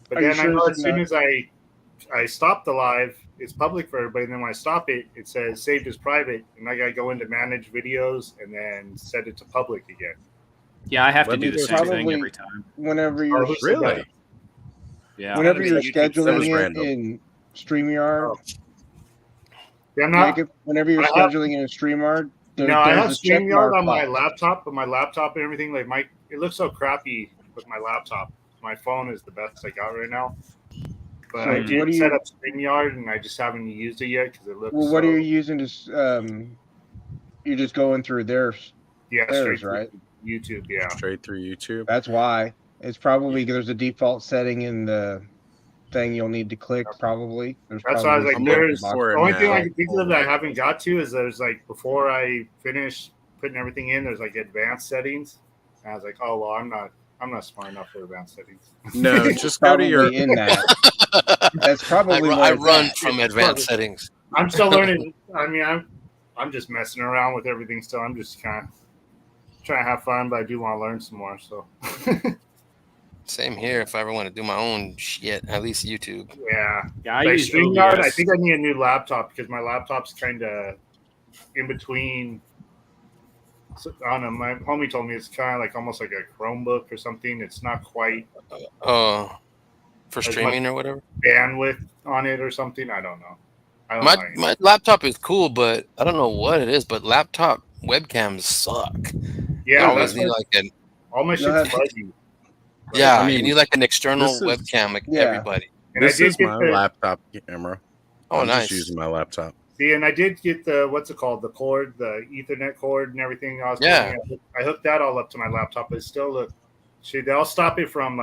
But then I know as soon as I stop the live, it's public for everybody. And then when I stop it, it says saved as private, and I gotta go into manage videos and then set it to public again. Yeah, I have to do the same thing every time. Whenever you're really, yeah, whenever you're scheduling it in StreamYard. Yeah, I'm not. Whenever you're scheduling in a StreamYard. No, I have StreamYard on my laptop, but my laptop and everything, like it looks so crappy with my laptop. My phone is the best I got right now. But I did set up StreamYard, and I just haven't used it yet because it looks. Well, what are you using to? You're just going through theirs. Yeah, theirs, right? YouTube, yeah. Straight through YouTube. That's why. It's probably there's a default setting in the thing you'll need to click. Probably. That's why I was like, there's the only thing I can think of that I haven't got to is there's like before I finish putting everything in, there's like advanced settings. And I was like, oh well, I'm not smart enough for advanced settings. No, just go to your in that. That's probably I run from advanced settings. I'm still learning. I mean, I'm just messing around with everything still. I'm just kind of trying to have fun, but I do want to learn some more. So same here. If I ever want to do my own shit, at least YouTube. Yeah. I use StreamYard. I think I need a new laptop because my laptop's kind of in between. So, I don't know. My homie told me it's kind of like almost like a Chromebook or something. It's not quite. For streaming or whatever. Bandwidth on it or something. I don't know. My laptop is cool, but I don't know what it is. But laptop webcams suck. Yeah, I always need like an. All my shit's fuzzy. Yeah, I mean, you need like an external webcam, like everybody. And this is my laptop camera. Oh, I'm nice. just using my laptop. See, and I did get the what's it called, the cord, the Ethernet cord, and everything. I hooked that all up to my laptop, but still, they'll stop it from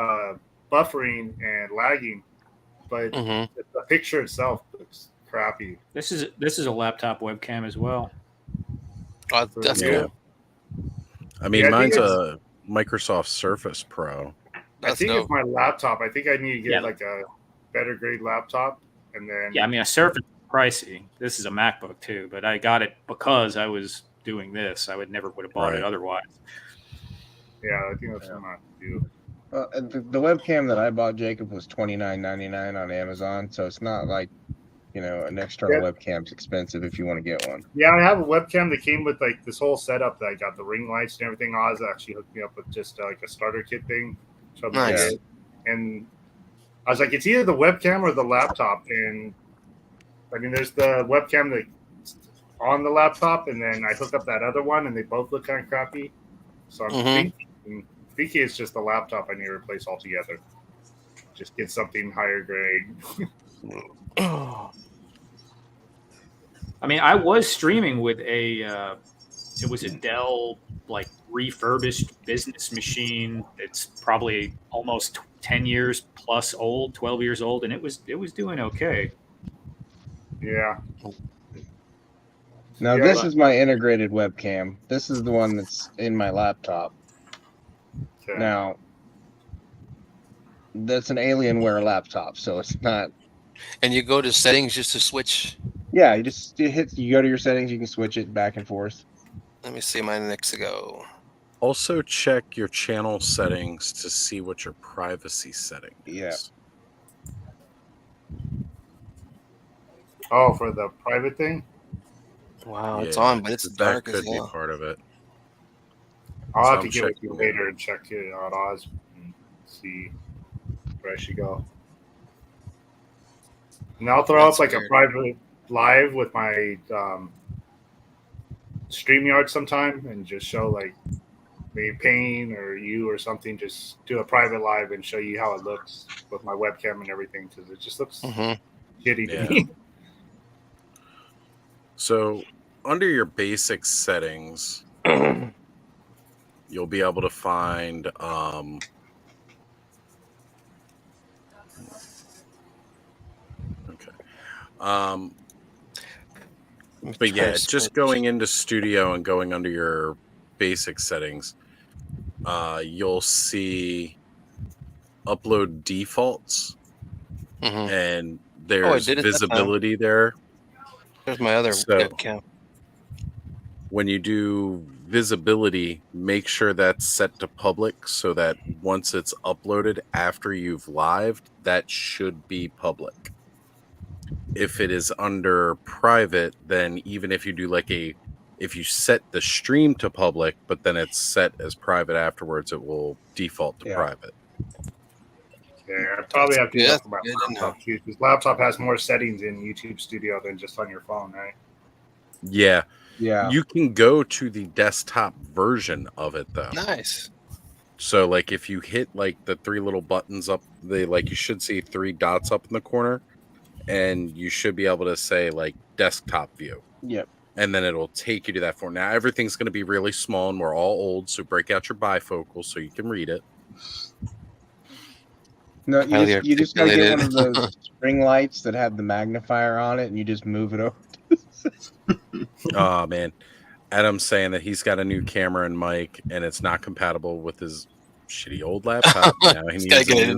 buffering and lagging. But the picture itself looks crappy. This is a laptop webcam as well. That's cool. I mean, mine's a Microsoft Surface Pro. I think it's my laptop. I think I need to get like a better grade laptop, and then I mean, a Surface is pricey. This is a MacBook too, but I got it because I was doing this. I would never have bought it otherwise. Yeah, I think that's what I'm going to do. The webcam that I bought, Jacob, was $29.99 on Amazon, so it's not like, an external webcam's expensive if you want to get one. Yeah, I have a webcam that came with like this whole setup that I got the ring lights and everything. Oz actually hooked me up with just like a starter kit thing. Nice. And I was like, it's either the webcam or the laptop. And I mean, there's the webcam that's on the laptop, and then I hook up that other one, and they both look kind of crappy. So I'm thinking it's just the laptop I need to replace altogether. Just get something higher grade. I mean, I was streaming with it was a Dell like refurbished business machine. It's probably almost 10 years plus old, 12 years old, and it was doing okay. Yeah. Now this is my integrated webcam. This is the one that's in my laptop. Okay. Now that's an Alienware laptop, so it's not. And you go to settings just to switch. Yeah, you go to your settings, you can switch it back and forth. Let me see mine next to go. Also check your channel settings to see what your privacy setting is. Yeah. Oh, for the private thing? Wow, it's on, but it's dark as hell. That could be part of it. I'll have to get with you later and check it out, Oz, and see where I should go. And I'll throw up like a private live with my StreamYard sometime and just show like maybe Payne or you or something. Just do a private live and show you how it looks with my webcam and everything, because it just looks shitty to me. So under your basic settings, you'll be able to find but yeah, just going into Studio and going under your basic settings, you'll see upload defaults, and there's visibility there. There's my other webcam. When you do visibility, make sure that's set to public so that once it's uploaded after you've lived, that should be public. If it is under private, then even if you do if you set the stream to public, but then it's set as private afterwards, it will default to private. Yeah, I probably have to look at my laptop too, because laptop has more settings in YouTube Studio than just on your phone, right? Yeah. Yeah. You can go to the desktop version of it though. Nice. So like if you hit like the three little buttons up, you should see three dots up in the corner, and you should be able to say like desktop view. Yep. And then it'll take you to that form. Now everything's going to be really small, and we're all old, so break out your bifocal so you can read it. No, you just gotta get one of those ring lights that have the magnifier on it, and you just move it over. Oh man, Adam's saying that he's got a new camera and mic, and it's not compatible with his shitty old laptop. Now he needs a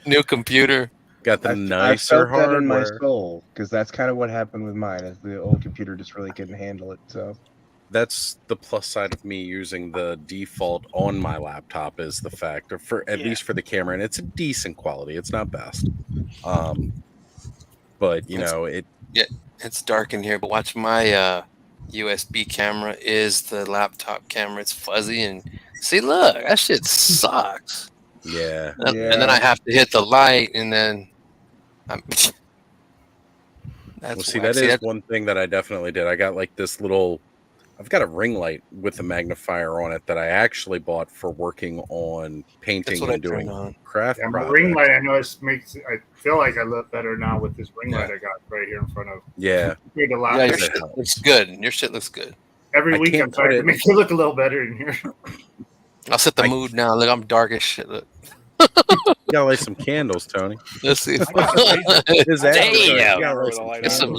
new computer. Got the nicer hardware. I felt that in my soul, because that's kind of what happened with mine. Is the old computer just really couldn't handle it. So that's the plus side of me using the default on my laptop, is the fact, or for at least for the camera, and it's a decent quality. It's not best, but it's dark in here. But watch my USB camera is the laptop camera. It's fuzzy and see, look, that shit sucks. Yeah. And then I have to hit the light, and then that is one thing that I definitely did. I got like this little. I've got a ring light with a magnifier on it that I actually bought for working on painting and doing craft projects. My ring light, I know I feel like I look better now with this ring light I got right here in front of. Yeah. Your shit looks good. Your shit looks good. Every week I'm trying to make it look a little better in here. I'll set the mood now. Look, I'm dark as shit. Look. gotta light some candles, Tony. Let's see. His ass is Damn. you gotta light some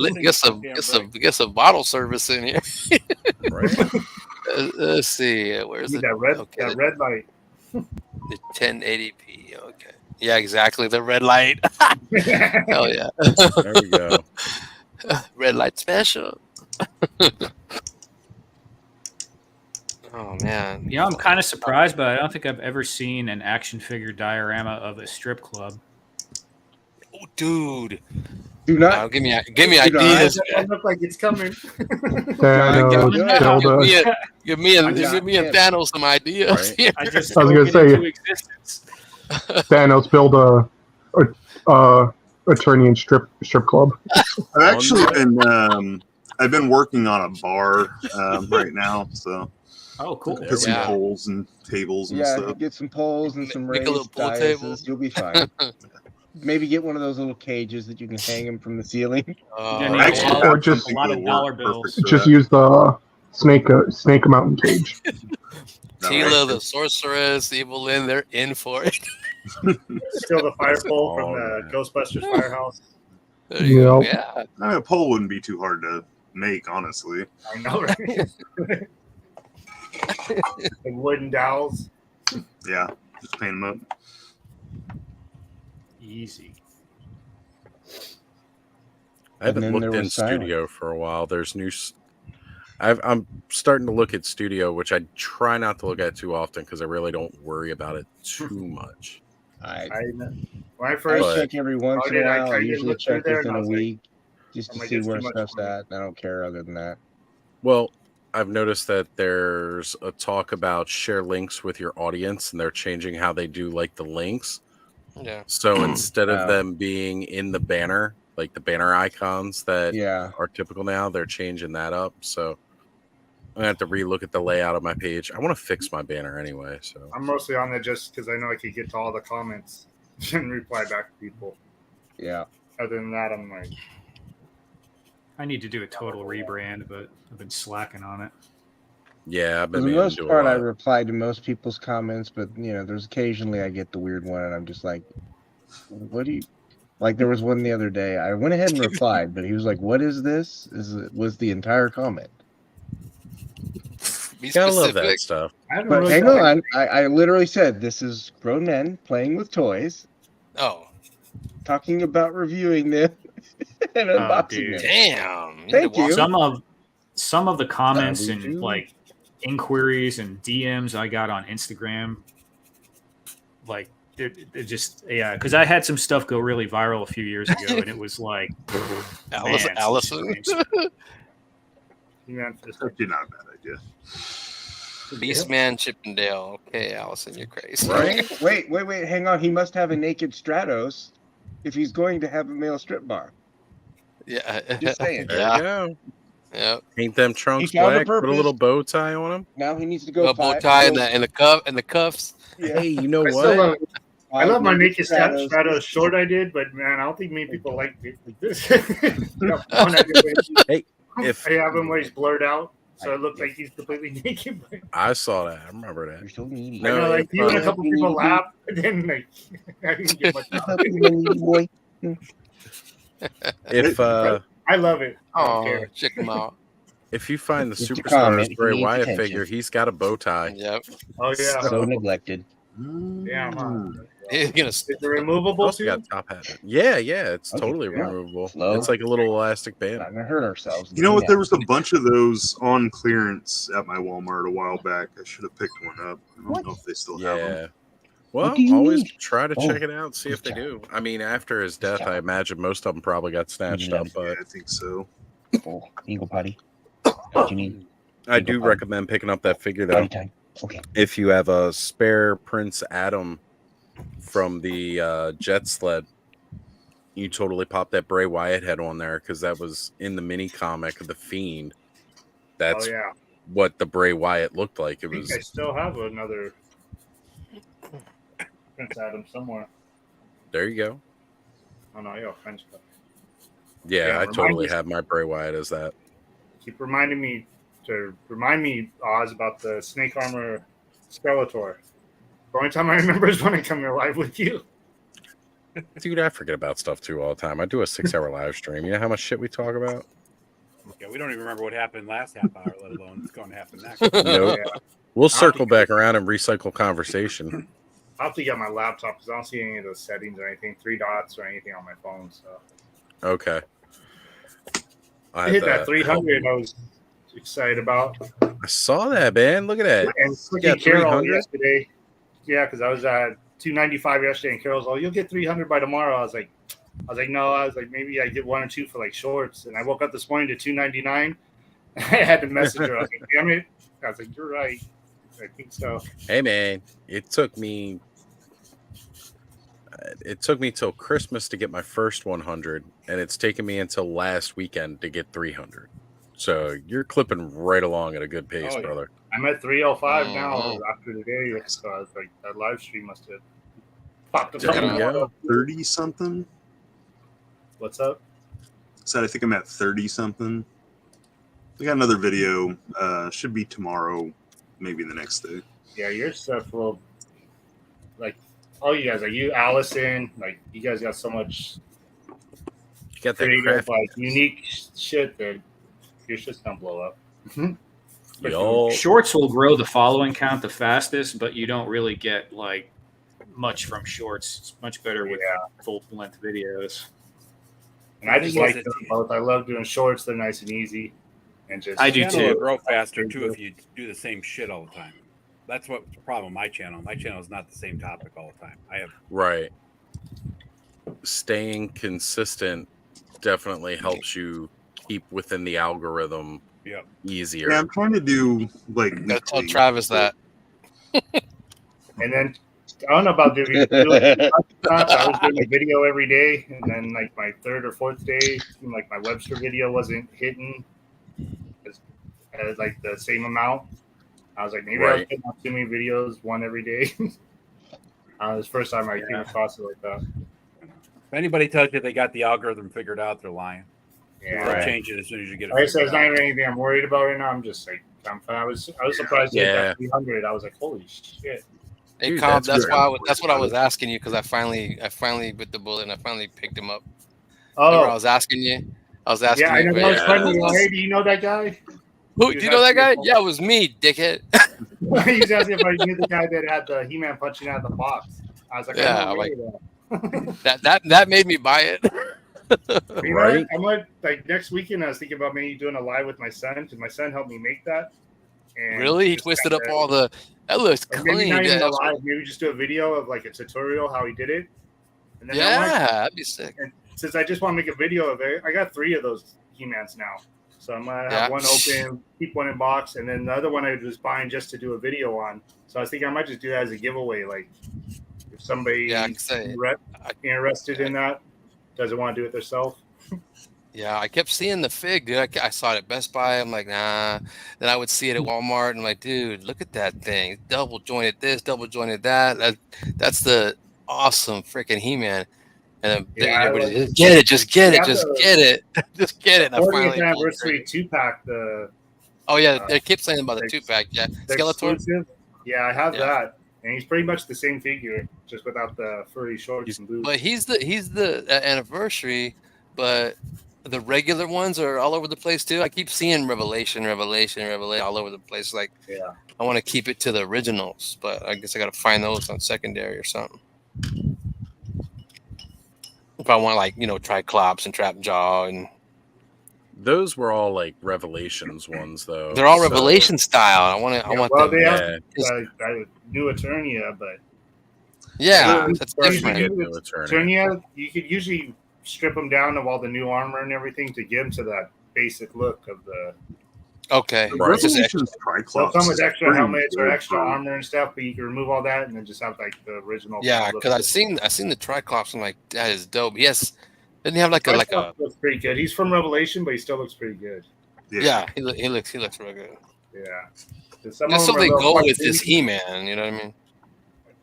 Get some bottle service in here. Right. Let's see. Where's Need the that red light? The 1080p. Okay. Yeah, exactly. The red light. Hell yeah. There we go. Red light special. Oh man. You know, I'm kind of surprised, but I don't think I've ever seen an action figure diorama of a strip club. Oh, dude. Do not give me ideas. It look like it's coming. Give me and Thanos some ideas. Right. I was gonna say, Thanos build a attorney and strip club. I've actually been working on a bar right now, so. Oh, cool. Put some poles and tables and stuff. Get some poles and some Make a little raised pool dioces. table. You'll be fine. Maybe get one of those little cages that you can hang them from the ceiling. Or just a lot of dollar bills. Just use the snake mountain cage. Tila, the sorceress, Evil Lynn, they're in for it. Steal the fire pole from the Ghostbusters firehouse. There you go. Yeah. I mean, a pole wouldn't be too hard to make, honestly. I know, right? And wooden dowels. Yeah, just paint them up. Easy. I haven't looked in Studio for a while. There's new. I'm starting to look at Studio, which I try not to look at too often because I really don't worry about it too much. When I first check every once in a while, I usually check within a week just to see where stuff's at. I don't care other than that. Well, I've noticed that there's a talk about share links with your audience, and they're changing how they do like the links. Yeah. So instead of them being in the banner, like the banner icons that are typical now, they're changing that up. So I'm gonna have to relook at the layout of my page. I want to fix my banner anyway. So I'm mostly on there just because I know I could get to all the comments and reply back to people. Yeah. Other than that, I'm like, I need to do a total rebrand, but I've been slacking on it. Yeah, I've For been the most part, I reply to most people's comments, but there's occasionally I get the weird one, and I'm just like, "What do you?" Like there was one the other day. I went ahead and replied, but he was like, "What is this?" Was the entire comment? Gotta love that stuff. But hang on, I literally said, "This is grown men playing with toys." Oh, talking about reviewing them and unboxing them. Damn! Thank you. Some of the comments and like inquiries and DMs I got on Instagram, like it just because I had some stuff go really viral a few years ago, and it was like Allison. Yeah, it's actually not a bad idea. Beastman Chippendale. Okay, Allison, you're crazy. Right? Wait. Hang on. He must have a naked Stratos if he's going to have a male strip bar. Yeah. Just saying. There you go. Yeah. Paint them trunks black. Put a little bow tie on them. Now he needs to go. A bow tie and the cuffs. Yeah. Hey, you know what? I love my naked Stratos short. I did, but man, I don't think many people like this. Hey, if I have him where he's blurred out, so it looked like he's completely naked. I saw that. I remember that. You're so needy. I know, like you and a couple people laugh, and then like I didn't get much. If I love it. Oh, check him out. If you find the Superstars Bray Wyatt figure, he's got a bow tie. Yep. Oh yeah. So neglected. Yeah. He's gonna. Is it removable too? Got top hat. Yeah, it's totally removable. It's like a little elastic band. Not gonna hurt ourselves. You know what? There was a bunch of those on clearance at my Walmart a while back. I should have picked one up. I don't know if they still have them. Well, always try to check it out, see if they do. I mean, after his death, I imagine most of them probably got snatched up. But yeah, I think so. Eagle potty. What you need? I do recommend picking up that figure though. Okay. If you have a spare Prince Adam from the Jet Sled, you totally pop that Bray Wyatt head on there because that was in the mini comic of The Fiend. That's what the Bray Wyatt looked like. It was. I still have another Prince Adam somewhere. There you go. Oh no, yeah, French cup. Yeah, I totally have my Bray Wyatt as that. Keep reminding me to remind me, Oz, about the snake armor Skeletor. The only time I remember is when I come here live with you. Dude, I forget about stuff too all the time. I do a 6-hour live stream. You know how much shit we talk about? Yeah, we don't even remember what happened last half hour, let alone what's going to happen next. Nope. Yeah. We'll circle back around and recycle conversation. I'll have to get my laptop because I don't see any of those settings or anything, 3 dots or anything on my phone. So Okay. I hit that 300 I was excited about. I saw that, man. Look at that. And freaking Carol yesterday. Yeah, because I was at 295 yesterday, and Carol's all, "You'll get 300 by tomorrow." I was like, no. I was like, maybe I get 1 or 2 for like shorts. And I woke up this morning to 299. I had to message her. I was like, damn it. I was like, you're right. I think so. Hey, man, it took me till Christmas to get my first 100, and it's taken me until last weekend to get 300. So you're clipping right along at a good pace, brother. I'm at 305 now after today. So I was like, that live stream must have popped up. 30 something. What's up? So I think I'm at 30 something. We got another video. Should be tomorrow, maybe the next day. Yeah, your stuff will, like, all you guys, like you, Allison, like you guys got so much creative, like unique shit that your shit's gonna blow up. Shorts will grow the following count the fastest, but you don't really get like much from shorts. It's much better with full length videos. And I just like them both. I love doing shorts. They're nice and easy. And just I do too. Grow faster too if you do the same shit all the time. That's what's the problem with my channel. My channel is not the same topic all the time. Right. Staying consistent definitely helps you keep within the algorithm easier. Yeah, I'm trying to do like. Gotta tell Travis that. And then I don't know about doing. I was doing a video every day, and then like my 3rd or 4th day, like my Webster video wasn't hitting as like the same amount. I was like, maybe I was putting out too many videos, one every day. It was the first time I came across it like that. If anybody tells you they got the algorithm figured out, they're lying. Yeah, They'll change it as soon as you get it. Like I said, it's not even anything I'm worried about right now. I'm just like, I was surprised to get that 300. I was like, holy shit. Hey, dude, that's what I was asking you, because I finally bit the bullet and I finally picked him up. Oh, remember I was asking you. Yeah, I know. It's funny. Hey, do you know that guy? Who, do you know that guy? Yeah, it was me, dickhead. He was asking if I knew the guy that had the He-Man punching out the box. I was like, yeah, that made me buy it. Right? I'm like next weekend. I was thinking about maybe doing a live with my son, because my son helped me make that. And really? He twisted up all the. That looks clean. Maybe not even a live. Maybe just do a video of like a tutorial how he did it. And then that'd be sick. And since I just want to make a video of it, I got 3 of those He-Mans now. So I'm gonna have one open, keep one in box, and then the other one I was buying just to do a video on. So I was thinking I might just do that as a giveaway. Like if somebody interested in that, doesn't want to do it themselves. Yeah, I kept seeing the fig, dude. I saw it at Best Buy. I'm like, nah. Then I would see it at Walmart, and I'm like, dude, look at that thing. Double jointed this, double jointed that. That's the awesome freaking He-Man. And then everybody just get it. Just get it. And 40th anniversary 2-pack. They keep saying about the 2-pack. Yeah, Skeletor. Yeah, I have that, and he's pretty much the same figure, just without the furry shorts and boots. But he's the anniversary, but the regular ones are all over the place too. I keep seeing Revelation all over the place. Like, I want to keep it to the originals, but I guess I got to find those on secondary or something. If I want, like, Triclops and Trapjaw, and those were all like Revelations ones, though. They're all Revelation style. I want them. They have New Eternia, but that's different. Eternia, you could usually strip them down of all the new armor and everything to give them to that basic look of the. Okay. Right. They'll come with extra helmets or extra armor and stuff, but you can remove all that and then just have like the original. Yeah, because I seen the Triclops and like, that is dope. Yes, didn't he have like a looks pretty good. He's from Revelation, but he still looks pretty good. Yeah, he looks real good. Yeah. That's what they go with this He-Man. You know what I mean?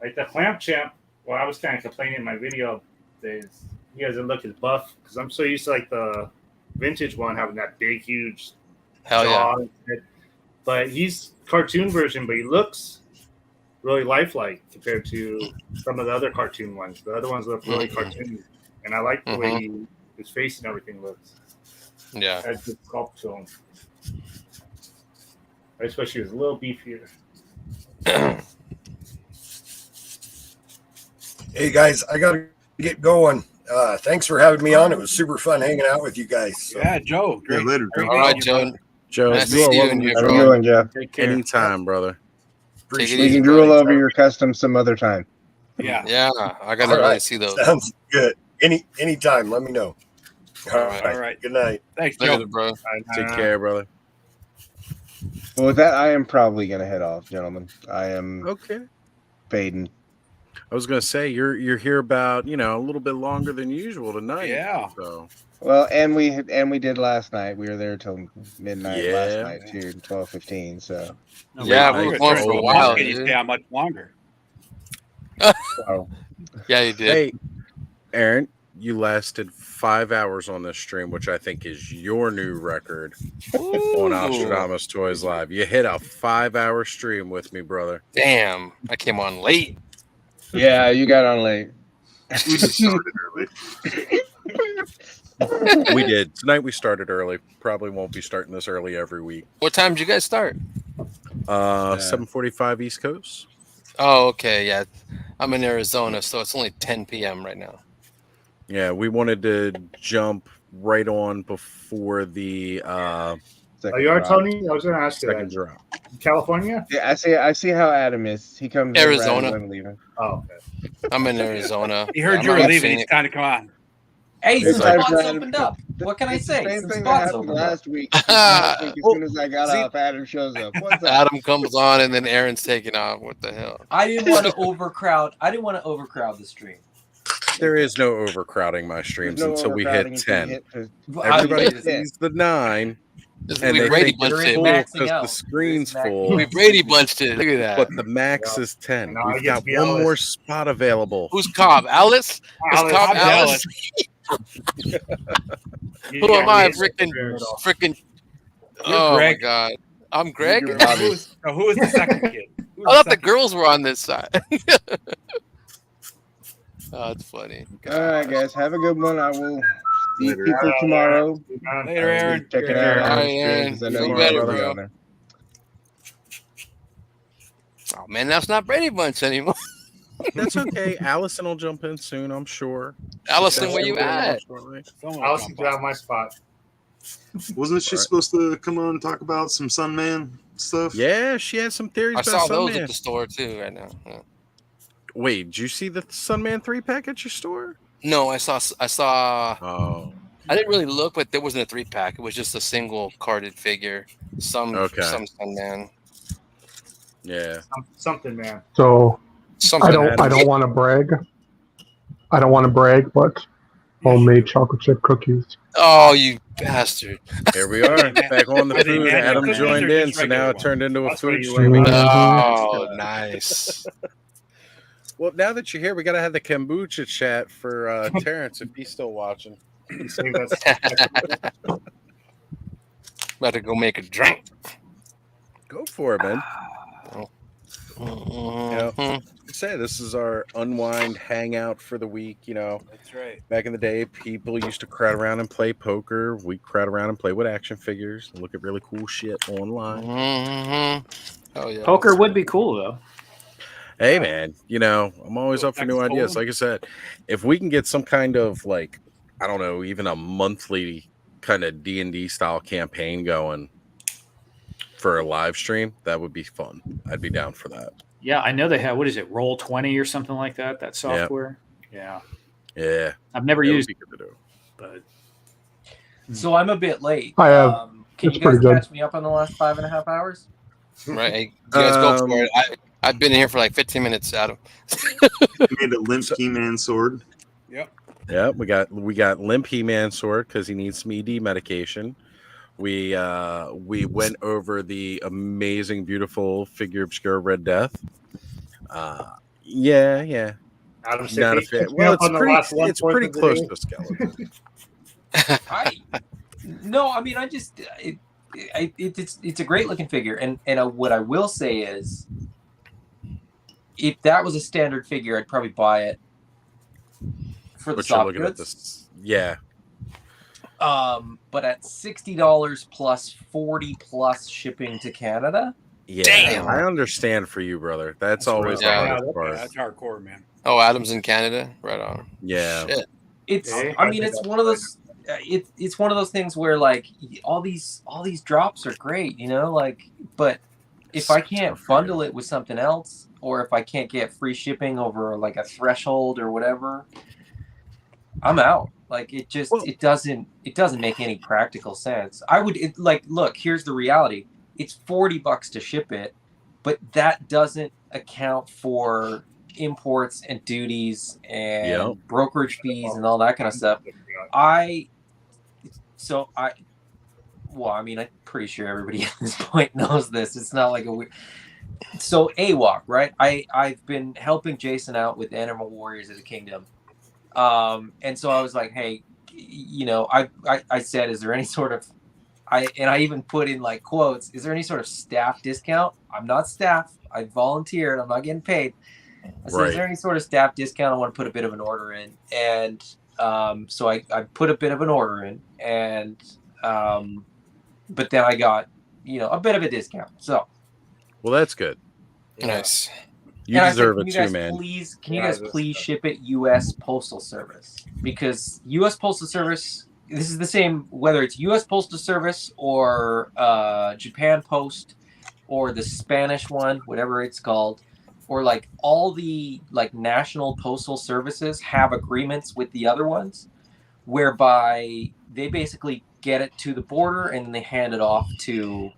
Like the Clamp Champ. Well, I was kind of complaining in my video that he doesn't look as buff because I'm so used to like the vintage one having that big, huge. Hell yeah! But he's cartoon version, but he looks really lifelike compared to some of the other cartoon ones. The other ones look really cartoony, and I like the way his face and everything looks. Yeah, Has good sculpt to him. I just wish he was a little beefier. Hey guys, I gotta get going. Thanks for having me on. It was super fun hanging out with you guys. So. Yeah, Joe. Great. Later. Great all right, Joe. Joe, Nice to you are see you welcome and to you, Have a bro. good one, Jeff. Take care. anytime, brother. Take it We easy, can drool buddy. over your custom some other time. Yeah. Yeah, I gotta really see those. Sounds good. Anytime, let me know. All right. All right. Good night. Thanks, Joe. Later, bro. Take care, brother. Well, with that, I am probably going to head off, gentlemen. I am Okay. fading. I was gonna say you're here about a little bit longer than usual tonight. Yeah. So Well, and we did last night. We were there till midnight last Yeah. night too, 12:15. So Yeah, we night. were going for a while, Can you stay dude. out much longer? wow. Yeah, you did. hey, Aaron, you lasted 5 hours on this stream, which I think is your new record on Nostradamus Toys Live. You hit a 5-hour stream with me, brother. Damn, I came on late. Yeah, you got on late. We just started early. We did. Tonight we started early. Probably won't be starting this early every week. What time did you guys start? 7:45 East Coast. Oh, okay. Yeah, I'm in Arizona, so it's only 10 p.m. right now. Yeah, we wanted to jump right on before the Are you are, Tony? I was going to ask you second that. drop. California? Yeah, I see how Adam is. He comes in Arizona. right when I'm leaving. Oh, okay. I'm in Arizona. He heard I'm you were not leaving. Phoenix. It's time to come on. Hey, It's some time spots for Adam opened to- up. What can I It's the say? same Some thing that spots happened opened up. last week. As soon as I got see- off, Adam shows up. What's up? Adam comes on, and then Aaron's taking off. What the hell? I didn't want to overcrowd. I didn't want to overcrowd the stream. There is no overcrowding my streams There's no until we overcrowding hit until 10. you hit to- Everybody I- sees the 9, and We they Brady think bunched it's it. full Maxing because out. the screen's Maxing full. We Brady bunched it. Look at that. But the max is 10. No, I We've get got to be one Alice. more spot available. Who's Cobb? Alice? Is Alice, Cobb I'm Alice? Who am I? Freaking. Oh Greg. my god. I'm Greg. You're Bobby. Who was the second kid? Who I was thought the second? girls were on this side. Oh, it's funny. All right, guys. Have a good one. I will see Later. people tomorrow. Later, Aaron. Checking Take out care. Adam's All right, stream Aaron. 'cause I know Feel you're better, already bro. on there. Oh man, that's not Brady Bunch anymore. That's okay. Allison will jump in soon, I'm sure. Allison, where you at? Someone Allison jump get on. out my spot. Wasn't she Right. supposed to come on and talk about some Sunman stuff? Yeah, she has some theories I about saw those Sunman. at the store too right now. Yeah. Wait, did you see the Sunman 3-pack at your store? No, I saw. Oh. I didn't really look, but there wasn't a 3-pack. It was just a single carded figure. Some Sunman. Yeah. Something, man. So Something. I don't want to brag. I don't want to brag, but homemade chocolate chip cookies. Oh, you bastard! Here we are, back on the Are they food. magic Adam cookies joined or in, just so now regular it turned into a That's what food you stream. want. Oh, nice. Well, now that you're here, we got to have the kombucha chat for Terrence if he's still watching. Save that. About to go make a drink. Go for it, man. Mhm. Say this is our unwind hangout for the week. That's right. Back in the day, people used to crowd around and play poker. We crowd around and play with action figures and look at really cool shit online. Mhm. Oh yeah. Poker would be cool though. Hey man, I'm always up for new ideas. Like I said, if we can get some kind of I don't know, even a monthly kind of D&D style campaign going for a live stream, that would be fun. I'd be down for that. Yeah, I know they have. What is it? Roll20 or something like that. That software. Yeah. Yeah. I've never That would used be good to do. but So I'm a bit late. I have. Can It's you guys pretty good. catch me up on the last 5.5 hours? Right. Hey, you guys go for it. I've been in here for like 15 minutes, Adam. Made a limp He-Man sword. Yep. Yeah, we got Limp He-Man sword because he needs some ED medication. We went over the amazing, beautiful Figure Obscure Red Death. Yeah. Adam said, Not a "Hey, fit. catch me Well, up on the last one it's point pretty of the close day." to a skeleton. No, I mean, it's a great looking figure, and what I will say is, if that was a standard figure, I'd probably buy it for the But you're soft looking goods. at this, yeah. But at $60 plus 40 plus shipping to Canada. Yeah, Damn. I understand for you, brother. That's always the hardest part. That's hardcore, man. Oh, Adam's in Canada, right on. Yeah, Shit. It's. I mean, it's one of those. It's one of those things where like all these drops are great, you know, like. But if I can't bundle it with something else, or if I can't get free shipping over like a threshold or whatever, I'm out. Like it just it doesn't make any practical sense. I would look, here's the reality. It's $40 to ship it, but that doesn't account for imports and duties and brokerage fees and all that kind of stuff. I'm pretty sure everybody at this point knows this. It's not like a weird. So AWOC, right? I've been helping Jason out with Animal Warriors of the Kingdom. And so I was like, hey, you know, I said, is there any sort of, I even put in like quotes, is there any sort of staff discount? I'm not staff. I volunteered. I'm not getting paid. I said, is there any sort of staff discount? I want to put a bit of an order in. And so I put a bit of an order in, and but then I got, you know, a bit of a discount. So, well, that's good. Nice. You deserve it too, man. Can you guys please ship it U.S. Postal Service? Because U.S. Postal Service, this is the same whether it's U.S. Postal Service or Japan Post or the Spanish one, whatever it's called, or like all the like national postal services have agreements with the other ones, whereby they basically get it to the border and they hand it off to,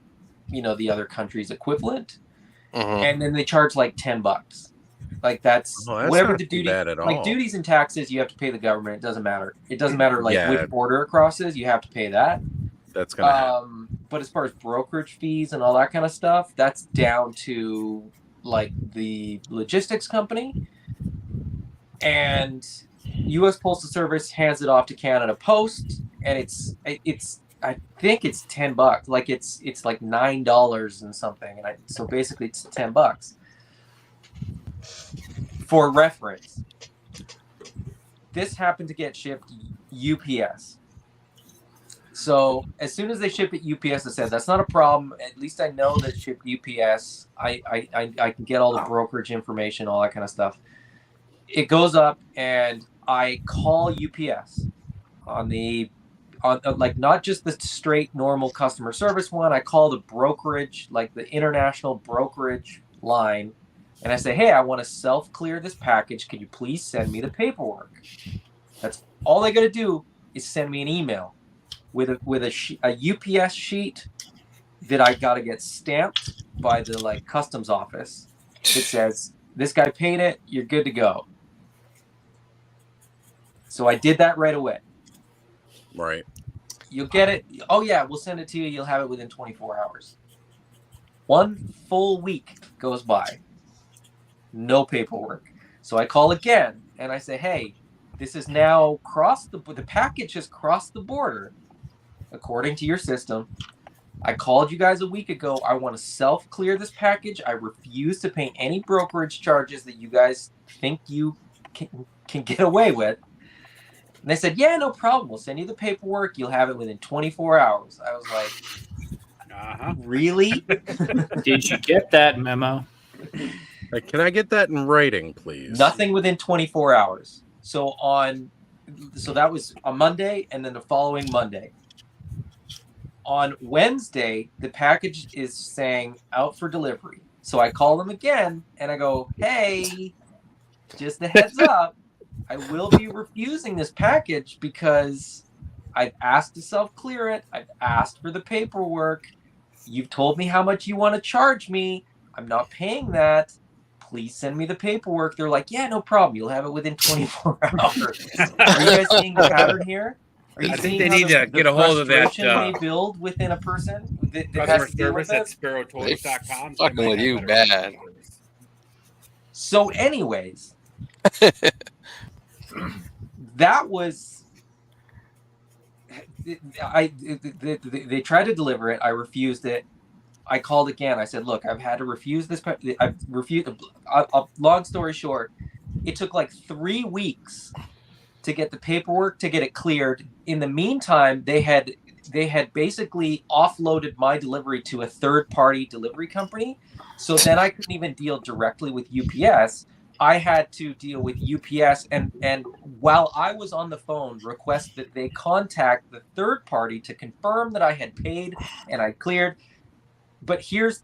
you know, the other country's equivalent. And then they charge like $10. Like that's whatever the duty, like duties and taxes, you have to pay the government. It doesn't matter. It doesn't matter like which border it crosses. You have to pay that. That's gonna happen. But as far as brokerage fees and all that kind of stuff, that's down to like the logistics company. And U.S. Postal Service hands it off to Canada Post, and it's I think it's $10. Like it's like $9 and something, and so basically it's $10. For reference, this happened to get shipped UPS. So as soon as they ship it UPS, I said that's not a problem. At least I know that shipped UPS. I can get all the brokerage information, all that kind of stuff. It goes up, and I call UPS on like not just the straight normal customer service one. I call the brokerage, like the international brokerage line, and I say, hey, I want to self-clear this package. Can you please send me the paperwork? That's all they got to do is send me an email with a UPS sheet that I got to get stamped by the like customs office. It says this guy paid it. You're good to go. So I did that right away. Right. You'll get it. Oh, yeah, we'll send it to you. You'll have it within 24 hours. 1 full week goes by. No paperwork. So I call again, and I say, hey, this is now the package has crossed the border, according to your system. I called you guys a week ago. I want to self-clear this package. I refuse to pay any brokerage charges that you guys think you can get away with. And they said, yeah, no problem. We'll send you the paperwork. You'll have it within 24 hours. I was like, really? Did you get that memo? Can I get that in writing, please? Nothing within 24 hours. So that was on Monday, and then the following Monday. On Wednesday, the package is saying out for delivery. So I call them again, and I go, hey, just a heads up. I will be refusing this package because I've asked to self-clear it. I've asked for the paperwork. You've told me how much you want to charge me. I'm not paying that. Please send me the paperwork. They're like, yeah, no problem. You'll have it within 24 hours. Are you guys seeing the pattern here? I think they need to get a hold of that. They build within a person. Customer service at sparrowtoys.com. Fucking with you bad. So, anyways, that was. They tried to deliver it. I refused it. I called again. I said, look, I've had to refuse this. I've refused. Long story short, it took like 3 weeks to get the paperwork to get it cleared. In the meantime, they had basically offloaded my delivery to a third-party delivery company. So then I couldn't even deal directly with UPS. I had to deal with UPS, and while I was on the phone, request that they contact the third party to confirm that I had paid and I cleared. But here's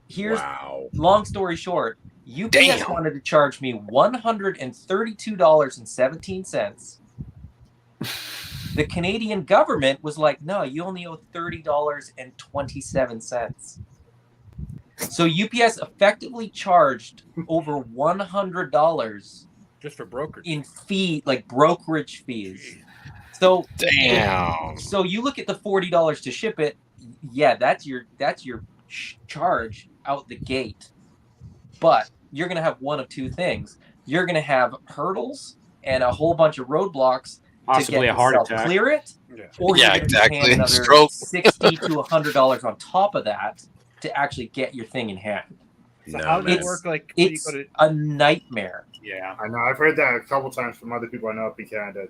long story short, UPS wanted to charge me $132.17. The Canadian government was like, no, you only owe $30.27. So UPS effectively charged over $100 just for brokerage in brokerage fees. So So you look at the $40 to ship it. Yeah, that's your charge out the gate. But you're going to have one of two things. You're going to have hurdles and a whole bunch of roadblocks. Possibly a heart attack. Clear it, or you're going to be paying another $60 to $100 on top of that to actually get your thing in hand. So how does it work? Like it's a nightmare. Yeah, I know. I've heard that a couple times from other people I know up in Canada.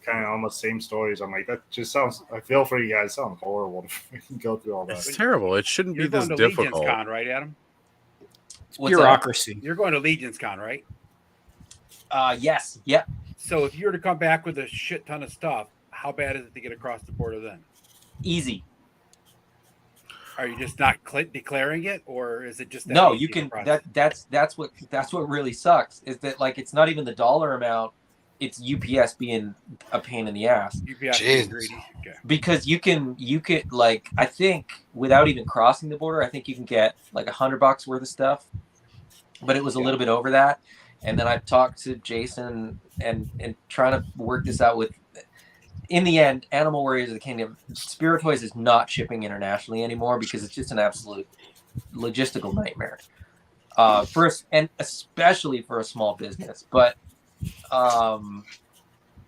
Kind of almost same stories. I'm like, that just sounds. I feel for you guys. It sounds horrible to go through all that. It's terrible. It shouldn't be this difficult. Legion's Con, right, Adam? Bureaucracy. You're going to Legion's Con, right? Yes. Yep. So if you were to come back with a shit ton of stuff, how bad is it to get across the border then? Easy. Are you just not declaring it, or is it just that no? You can. That's what really sucks. Is that like it's not even the dollar amount. It's UPS being a pain in the ass. UPS being greedy. Okay. Because you can like I think without even crossing the border, I think you can get like $100 worth of stuff, but it was a little bit over that. And then I talked to Jason and trying to work this out with. In the end, Animal Warriors of the Kingdom, Spirit Toys is not shipping internationally anymore because it's just an absolute logistical nightmare. And especially for a small business, but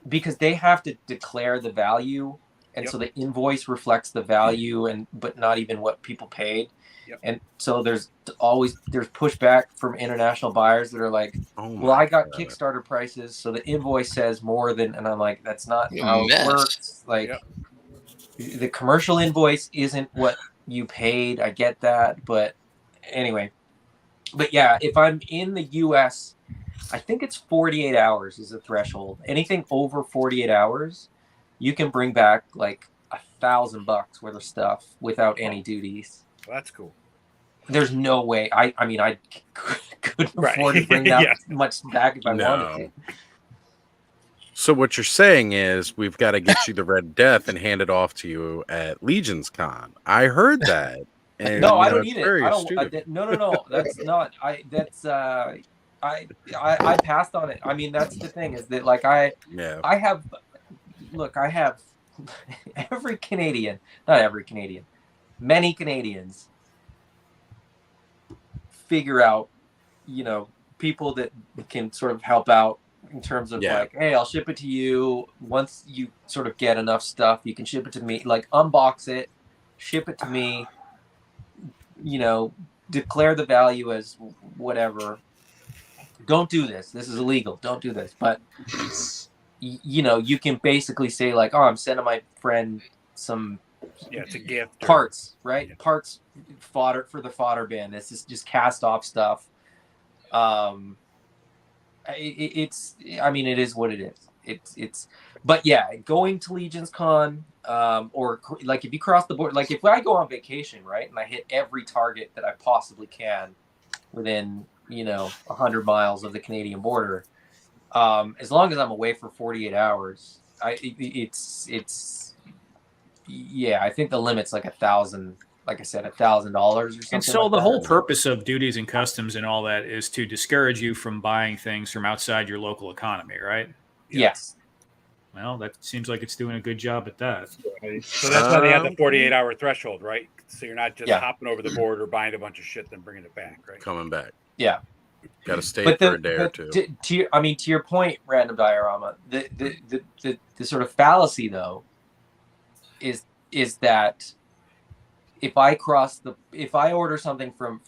because they have to declare the value, and so the invoice reflects the value, but not even what people paid. And so there's pushback from international buyers that are like, well, I got Kickstarter prices, so the invoice says more than, and I'm like, that's not how it works. Like the commercial invoice isn't what you paid. I get that. But anyway, but yeah, if I'm in the US, I think it's 48 hours is the threshold. Anything over 48 hours, you can bring back like $1,000 worth of stuff without any duties. Well, that's cool. There's no way. I mean, I couldn't afford to bring that much back if I wanted to. So what you're saying is we've got to get you the Red Death and hand it off to you at Legion's Con. I heard that. And, no, I don't need it. No. That's not. I passed on it. I mean, that's the thing is that like I have every Canadian, not every Canadian, many Canadians figure out, people that can sort of help out in terms of like, hey, I'll ship it to you. Once you sort of get enough stuff, you can ship it to me, like unbox it, ship it to me, declare the value as whatever. Don't do this. This is illegal. Don't do this. But, you can basically say like, oh, I'm sending my friend some it's a gift. Parts, right? Yeah. Parts, fodder for the fodder bin. This is just cast off stuff. It is what it is. But yeah, going to Legion's Con, or like if you cross the border, like if I go on vacation, right, and I hit every target that I possibly can within 100 miles of the Canadian border, as long as I'm away for 48 hours, I think the limit's like $1,000. Like I said, $1,000 or something. And so the whole purpose of duties and customs and all that is to discourage you from buying things from outside your local economy, right? Yes. Well, that seems like it's doing a good job at that. So that's why they have the 48-hour throreshold, right? So you're not just hopping over the border, buying a bunch of shit, then bringing it back, right? Coming back. Yeah. Got to stay for a day or two. To your point, Random Diorama, the sort of fallacy though is that if I order something from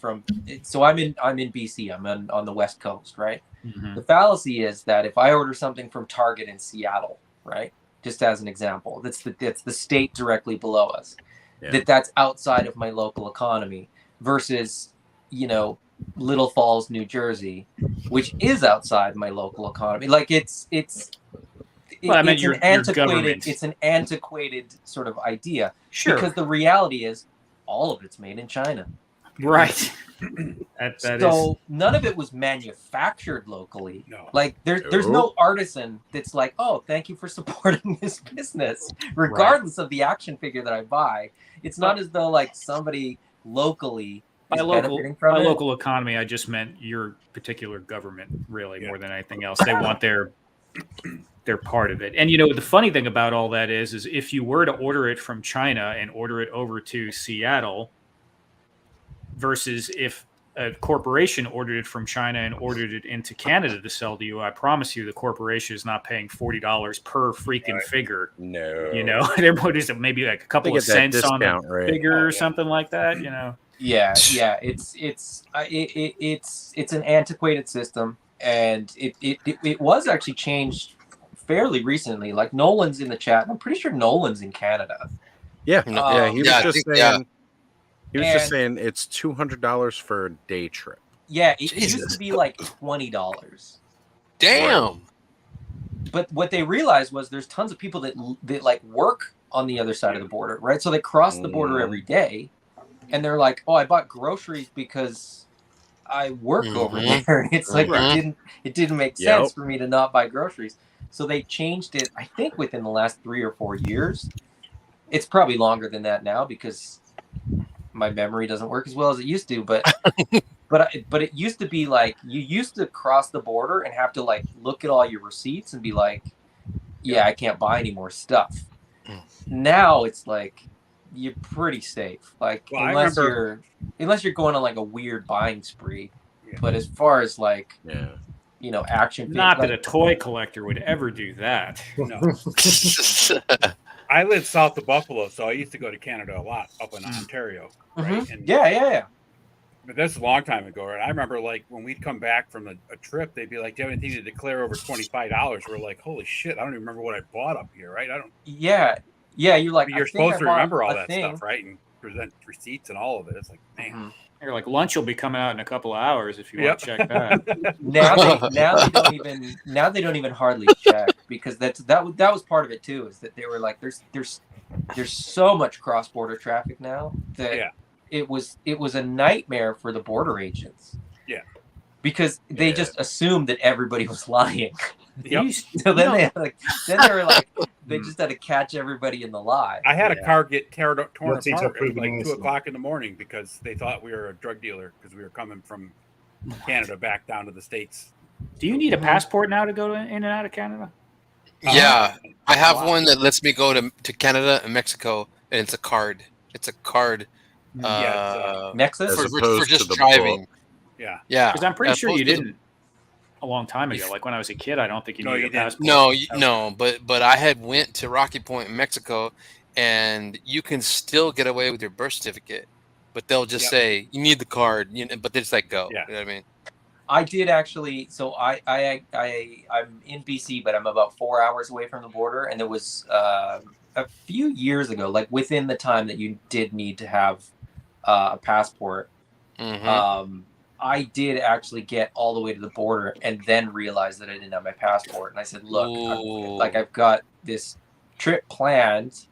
so I'm in BC, I'm on the West Coast, right? Mm-hmm. The fallacy is that if I order something from Target in Seattle, right, just as an example, that's the state directly below us, that's outside of my local economy, versus Little Falls, New Jersey, which is outside my local economy. Like it's an antiquated sort of idea. Sure. Because the reality is all of it's made in China. Right. So none of it was manufactured locally. No. Like there's no artisan that's like, oh, thank you for supporting this business, regardless of the action figure that I buy. It's not as though like somebody locally is benefiting from it. By local economy, I just meant your particular government, really, more than anything else. They want their part of it. And the funny thing about all that is if you were to order it from China and order it over to Seattle, versus if a corporation ordered it from China and ordered it into Canada to sell to you, I promise you the corporation is not paying $40 per freaking figure. No. They're putting maybe like a couple of cents on a figure or something like that, Yeah, it's an antiquated system, and it was actually changed fairly recently. Like Nolan's in the chat. I'm pretty sure Nolan's in Canada. Yeah, he was just saying. He was just saying it's $200 for a day trip. Yeah, it used to be like $20. Damn. But what they realized was there's tons of people that like work on the other side of the border, right? So they cross the border every day, and they're like, "Oh, I bought groceries because I work over there." It's like it didn't make sense for me to not buy groceries. So they changed it, I think, within the last 3 or 4 years. It's probably longer than that now because my memory doesn't work as well as it used to, but it used to be like you used to cross the border and have to like look at all your receipts and be like, yeah, I can't buy any more stuff. Now it's like you're pretty safe, like unless you're going on like a weird buying spree. But as far as like action, not that a toy collector would ever do that. No. I live south of Buffalo, so I used to go to Canada a lot up in Ontario. Right? And yeah. But that's a long time ago, right? I remember like when we'd come back from a trip, they'd be like, "Do you have anything to declare over $25?" We're like, "Holy shit! I don't even remember what I bought up here, right? I don't." Yeah. You're like, you're supposed to remember all that stuff, right? And present receipts and all of it. It's like, man. You're like, lunch will be coming out in a couple of hours if you want to check that. Now they don't even hardly check, because that was part of it too, is that they were like, there's so much cross-border traffic now that it was a nightmare for the border agents. Yeah. Because they just assumed that everybody was lying. Yep. So then they were like, they just had to catch everybody in the lie. I had a car get torn apart at like 2 o'clock in the morning because they thought we were a drug dealer because we were coming from Canada back down to the States. Do you need a passport now to go in and out of Canada? Yeah, I have one that lets me go to Canada and Mexico, and it's a card. It's a card. Nexus for just driving. Yeah. Because I'm pretty sure you didn't a long time ago. Like when I was a kid, I don't think you needed a passport. No, but I had went to Rocky Point in Mexico, and you can still get away with your birth certificate, but they'll just say you need the card. But they just like go. Yeah. You know what I mean? I did actually. So I'm in BC, but I'm about 4 hours away from the border, and there was a few years ago, like within the time that you did need to have a passport. I did actually get all the way to the border and then realized that I didn't have my passport. And I said, look, I've got this trip planned.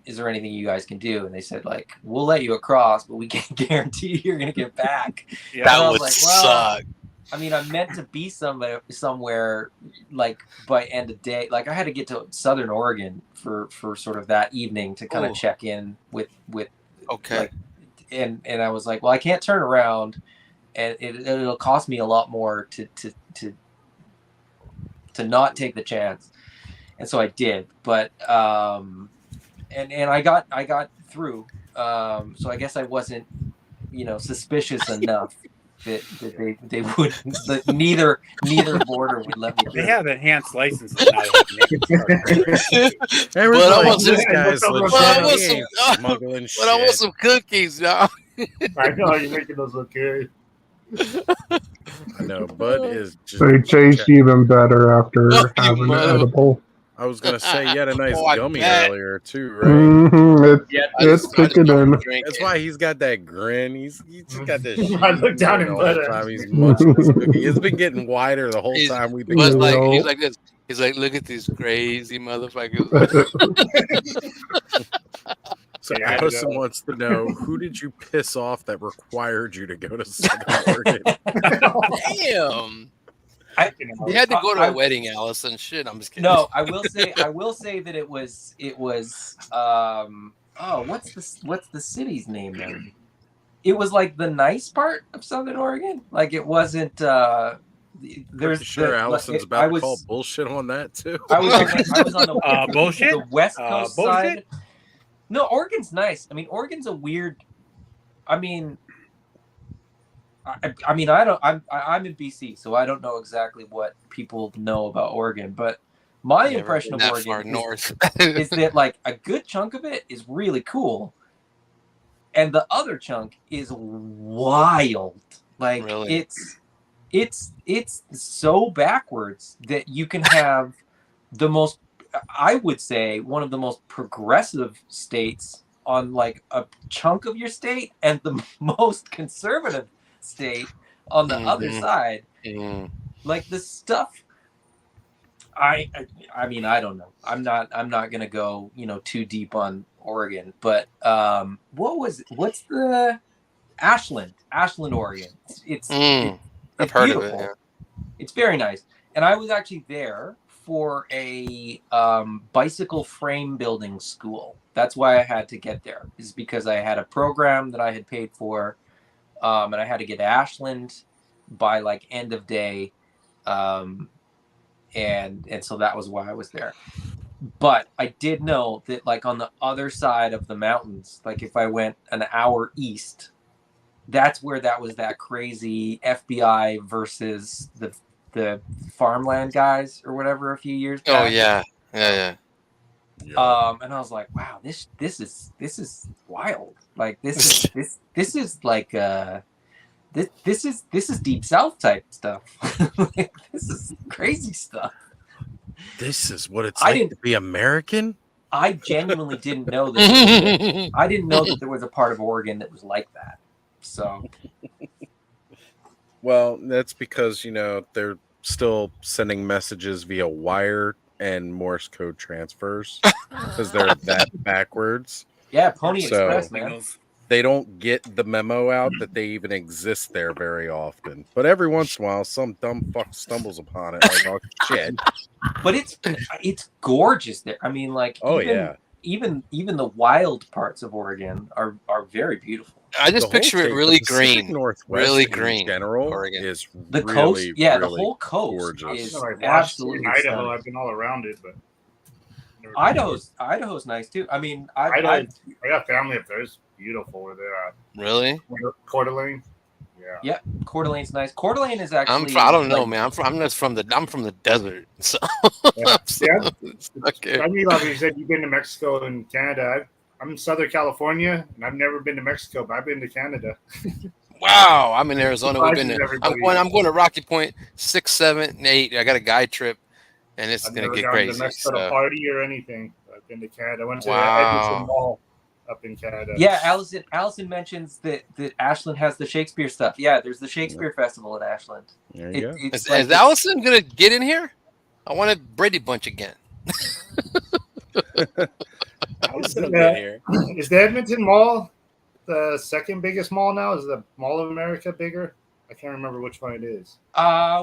Is there anything you guys can do? And they said, like, we'll let you across, but we can't guarantee you're going to get back. That would suck. I mean, I meant to be somewhere like by end of day. Like I had to get to Southern Oregon for sort of that evening to kind of check in with like, and I was like, well, I can't turn around, and it'll cost me a lot more to not take the chance, and so I did. But and I got through. So I guess I wasn't, suspicious enough that they would neither border would let me. They have enhanced licenses now. But I want some cookies, y'all. I know how you're making those look good. I know, Bud is just. They taste even better after having an edible. I was gonna say you had a nice gummy earlier too, right? Mm-hmm. It's kicking in. That's why he's got that grin. He's just got this. I look down and the time he's munching this cookie. It's been getting wider the whole time we've been. He's like this. He's like, look at these crazy motherfuckers. So Allison wants to know, who did you piss off that required you to go to Southern Oregon? Damn. You had to go to a wedding, Allison. Shit, I'm just kidding. No, I will say that it was what's the city's name then? It was like the nice part of Southern Oregon. Like it wasn't there's sure Allison's about to call bullshit on that too. I was on the bullshit? The West Coast bullshit? side. No, Oregon's nice. I mean, Oregon's a weird. I mean, I'm in BC, so I don't know exactly what people know about Oregon. But my impression of Oregon is that like a good chunk of it is really cool, and the other chunk is wild. Like really? It's so backwards that you can have the most. I would say one of the most progressive states on like a chunk of your state and the most conservative state on the other side. Like the stuff I mean, I don't know. I'm not gonna go, too deep on Oregon, but what's the Ashland, Oregon. It's I've heard beautiful. of it. Yeah. It's very nice. And I was actually there for a bicycle frame building school. That's why I had to get there, is because I had a program that I had paid for, and I had to get to Ashland by like end of day, and so that was why I was there. But I did know that like on the other side of the mountains, like if I went an hour east, that's where that was that crazy FBI versus the farmland guys or whatever a few years back. Oh yeah. And I was like, wow, this is wild. Like this is like this is deep south type stuff. Like, this is crazy stuff. This is what it's like to be American. I genuinely didn't know that. I didn't know that there was a part of Oregon that was like that. So, well, that's because they're still sending messages via wire and Morse code transfers because they're that backwards. Yeah, Pony Express, man. They don't get the memo out that they even exist there very often. But every once in a while, some dumb fuck stumbles upon it. Like, oh shit! But it's gorgeous there. I mean, like, even the wild parts of Oregon are very beautiful. I just picture it really green, Northwest really green. In general, Oregon is the really, coast. Yeah, really the whole coast gorgeous. is absolutely Idaho. stunning. I've been all around it, but Idaho's nice too. I mean, I got family up there. It's beautiful where they're at. Really? Coeur d'Alene. Yeah, Coeur d'Alene's nice. Coeur d'Alene is actually. I don't know, man. I'm from the desert, so. Okay. I mean, like you said, you've been to Mexico and Canada. I'm in Southern California, and I've never been to Mexico, but I've been to Canada. Wow, I'm in Arizona. We've been to, I'm going to Rocky Point 6, 7, and 8. I got a guy trip, and it's going to get crazy. I've never gone to a party or anything. I've been to Canada. I went to Edmonton Mall up in Canada. Yeah, Allison mentions that Ashland has the Shakespeare stuff. Yeah, there's the Shakespeare Festival in Ashland. There you go. Is Allison going to get in here? I want a Brady Bunch again. Is the Edmonton Mall the second biggest mall now? Is the Mall of America bigger? I can't remember which one it is.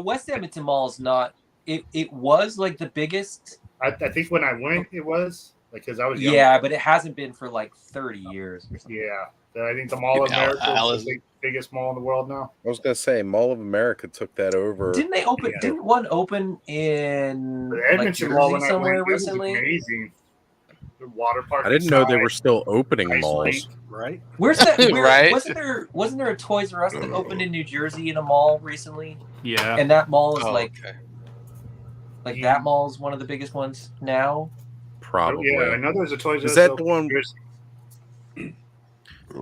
West Edmonton Mall is not. It was like the biggest. I think when I went, it was because I was young. Yeah, but it hasn't been for like 30 years or something. Yeah, I think the Mall of America is the biggest mall in the world now. I was gonna say Mall of America took that over. Didn't they open? Yeah. Didn't one open in the Edmonton like, Mall when somewhere I went, recently? It was amazing. water park. I didn't know they were inside. still opening Ice malls. rink. Right? Where's that? Right? Wasn't there a Toys R Us that opened in New Jersey in a mall recently? Yeah. And that mall is Okay. that mall is one of the biggest ones now. Probably. Yeah, I know there's a Toys R Us. Is that open the in one? New Jersey.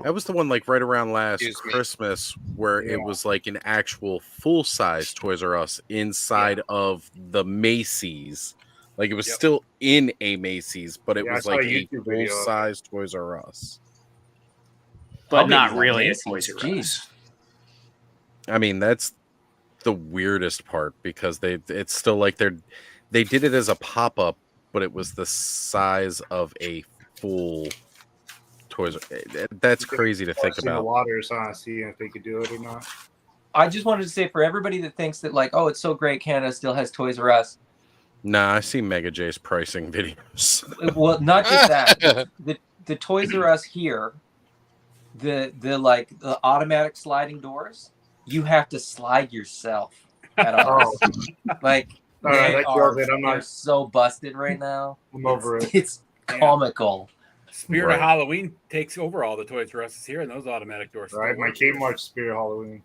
That was the one like right around last Excuse me. Christmas where it was like an actual full-size Toys R Us inside of the Macy's. Like it was still in a Macy's, but it Yeah, I was saw like a a YouTube video of it. full-size Toys R Us. But How big not is that really a Macy's? Toys R Jeez. Us. I mean, that's the weirdest part because it's still like they did it as a pop-up, but it was the size of a full Toys R. That's crazy to think In the about. water, so I see if they could do it or not. I just wanted to say for everybody that thinks that like, oh, it's so great Canada still has Toys R Us. Nah, I see Mega J's pricing videos. Well, not just that. the Toys R Us here, the automatic sliding doors, you have to slide yourself at all. Like that kills it. they're so busted right now. I'm over it. It's comical. Spirit of Halloween takes over all the Toys R Us here, and those automatic doors. Right, my Kmart Spirit Halloween.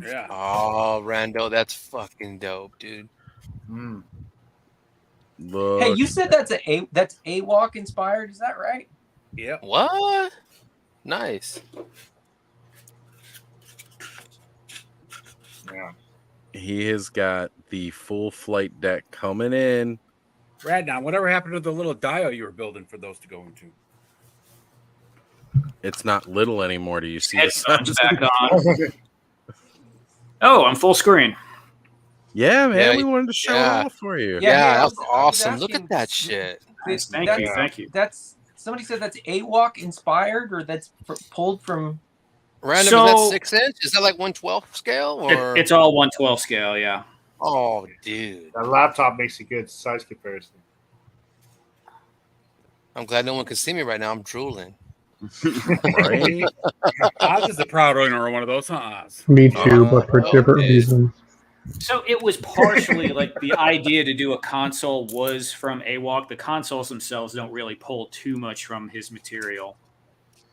Yeah. Oh, Rando, that's fucking dope, dude. Hey, you said that's AWOC inspired, is that right? Yeah. What? Nice. Yeah. He has got the full flight deck coming in. Brad, now whatever happened to the little dio you were building for those to go into? It's not little anymore. Do you see Headphones the back on. Oh, I'm full screen. Yeah, man, Yeah, we wanted to show it off for you. Yeah, I that's was awesome. Look asking- at that shit. Thank you. That's somebody said that's AWOC inspired, or that's pulled from. Random, So- is that 6 inch? Is that like 1/12 scale? Or It's all 1/12 scale, yeah. oh, dude. That laptop makes a good size comparison. I'm glad no one can see me right now. I'm drooling. Right? Oz is the proud owner of one of those, huh, Oz? Me too, but for different reasons. So it was partially like the idea to do a console was from AWOC. The consoles themselves don't really pull too much from his material.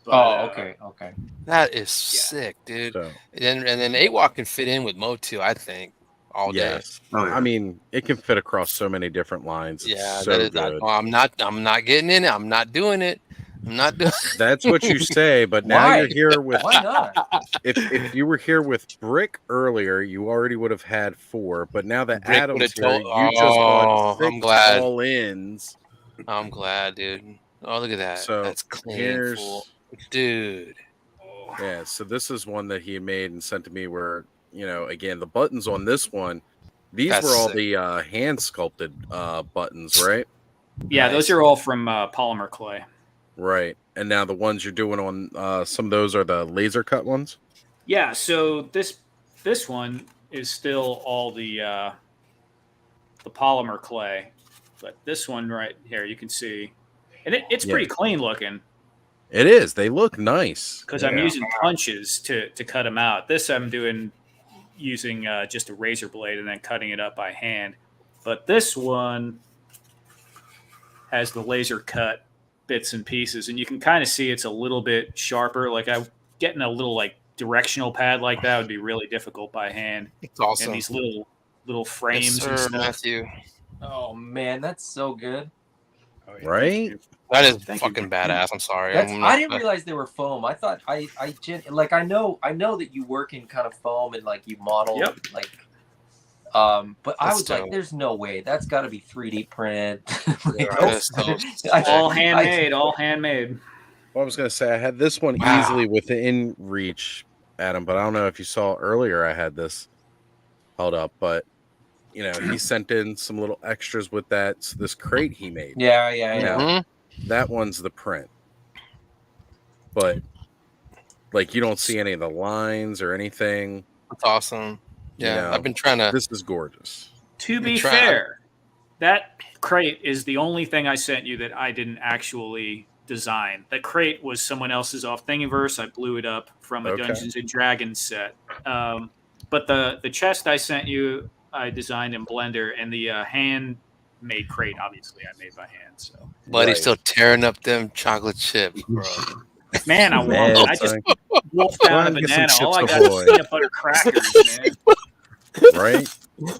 But, okay. That is sick, dude. So, And then AWOC can fit in with Motu, I think, all day. yes. Oh, yeah. I mean, it can fit across so many different lines. It's Yeah, so that is. good. I'm not getting in it. I'm not doing it. I'm not doing. That's what you say, but now Why? you're here with. Why not? If you were here with Brick earlier, you already would have had 4. But now that Brick Adam's would've here, told- you just bought 6 I'm glad. all-ins. I'm glad, dude. Oh, look at that. So That's clean, here's- fool. Dude. Yeah, so this is one that he made and sent to me where, again, the buttons on this one, these That's were all sick. the hand sculpted buttons, right? yeah, Nice. those are all from polymer clay. Right. And now the ones you're doing on some of those are the laser cut ones. Yeah, so this one is still all the polymer clay, but this one right here you can see, and it's Yeah. pretty clean looking It is. They look nice. because I'm using punches to cut them out. This I'm doing using just a razor blade and then cutting it up by hand. But this one has the laser cut bits and pieces, and you can kind of see it's a little bit sharper. Like getting a little like directional pad like that would be really difficult by hand. It's awesome. And these little frames Yes, and sir, stuff. Matthew. Oh man, that's so good. Right? That is Thank you. fucking badass. I'm sorry. I didn't realize they were foam. I thought I know that you work in kind of foam and like you model Yep. like but I That's was dope. like, there's no way that's got to be 3D print. That's dope. All handmade, all handmade. Well, I was going to say I had this one Wow. easily within reach, Adam, but I don't know if you saw earlier I had this held up, but he sent in some little extras with that. So this crate he made. Yeah. Mhm. That one's the print. But like you don't see any of the lines or anything. That's awesome. Yeah, I've been trying to. This is gorgeous. To be try- fair, that crate is the only thing I sent you that I didn't actually design. That crate was someone else's off Thingiverse. I blew it up from a Okay. Dungeons and Dragons set. But the chest I sent you, I designed in Blender, and the hand made crate. Obviously, I made by hand. So, but he's still tearing up them chocolate chips, bro. Man, I want. Man, I just son. wolfed down a Go get some banana. All I Chips got is Ahoy. peanut butter crackers, man. Right?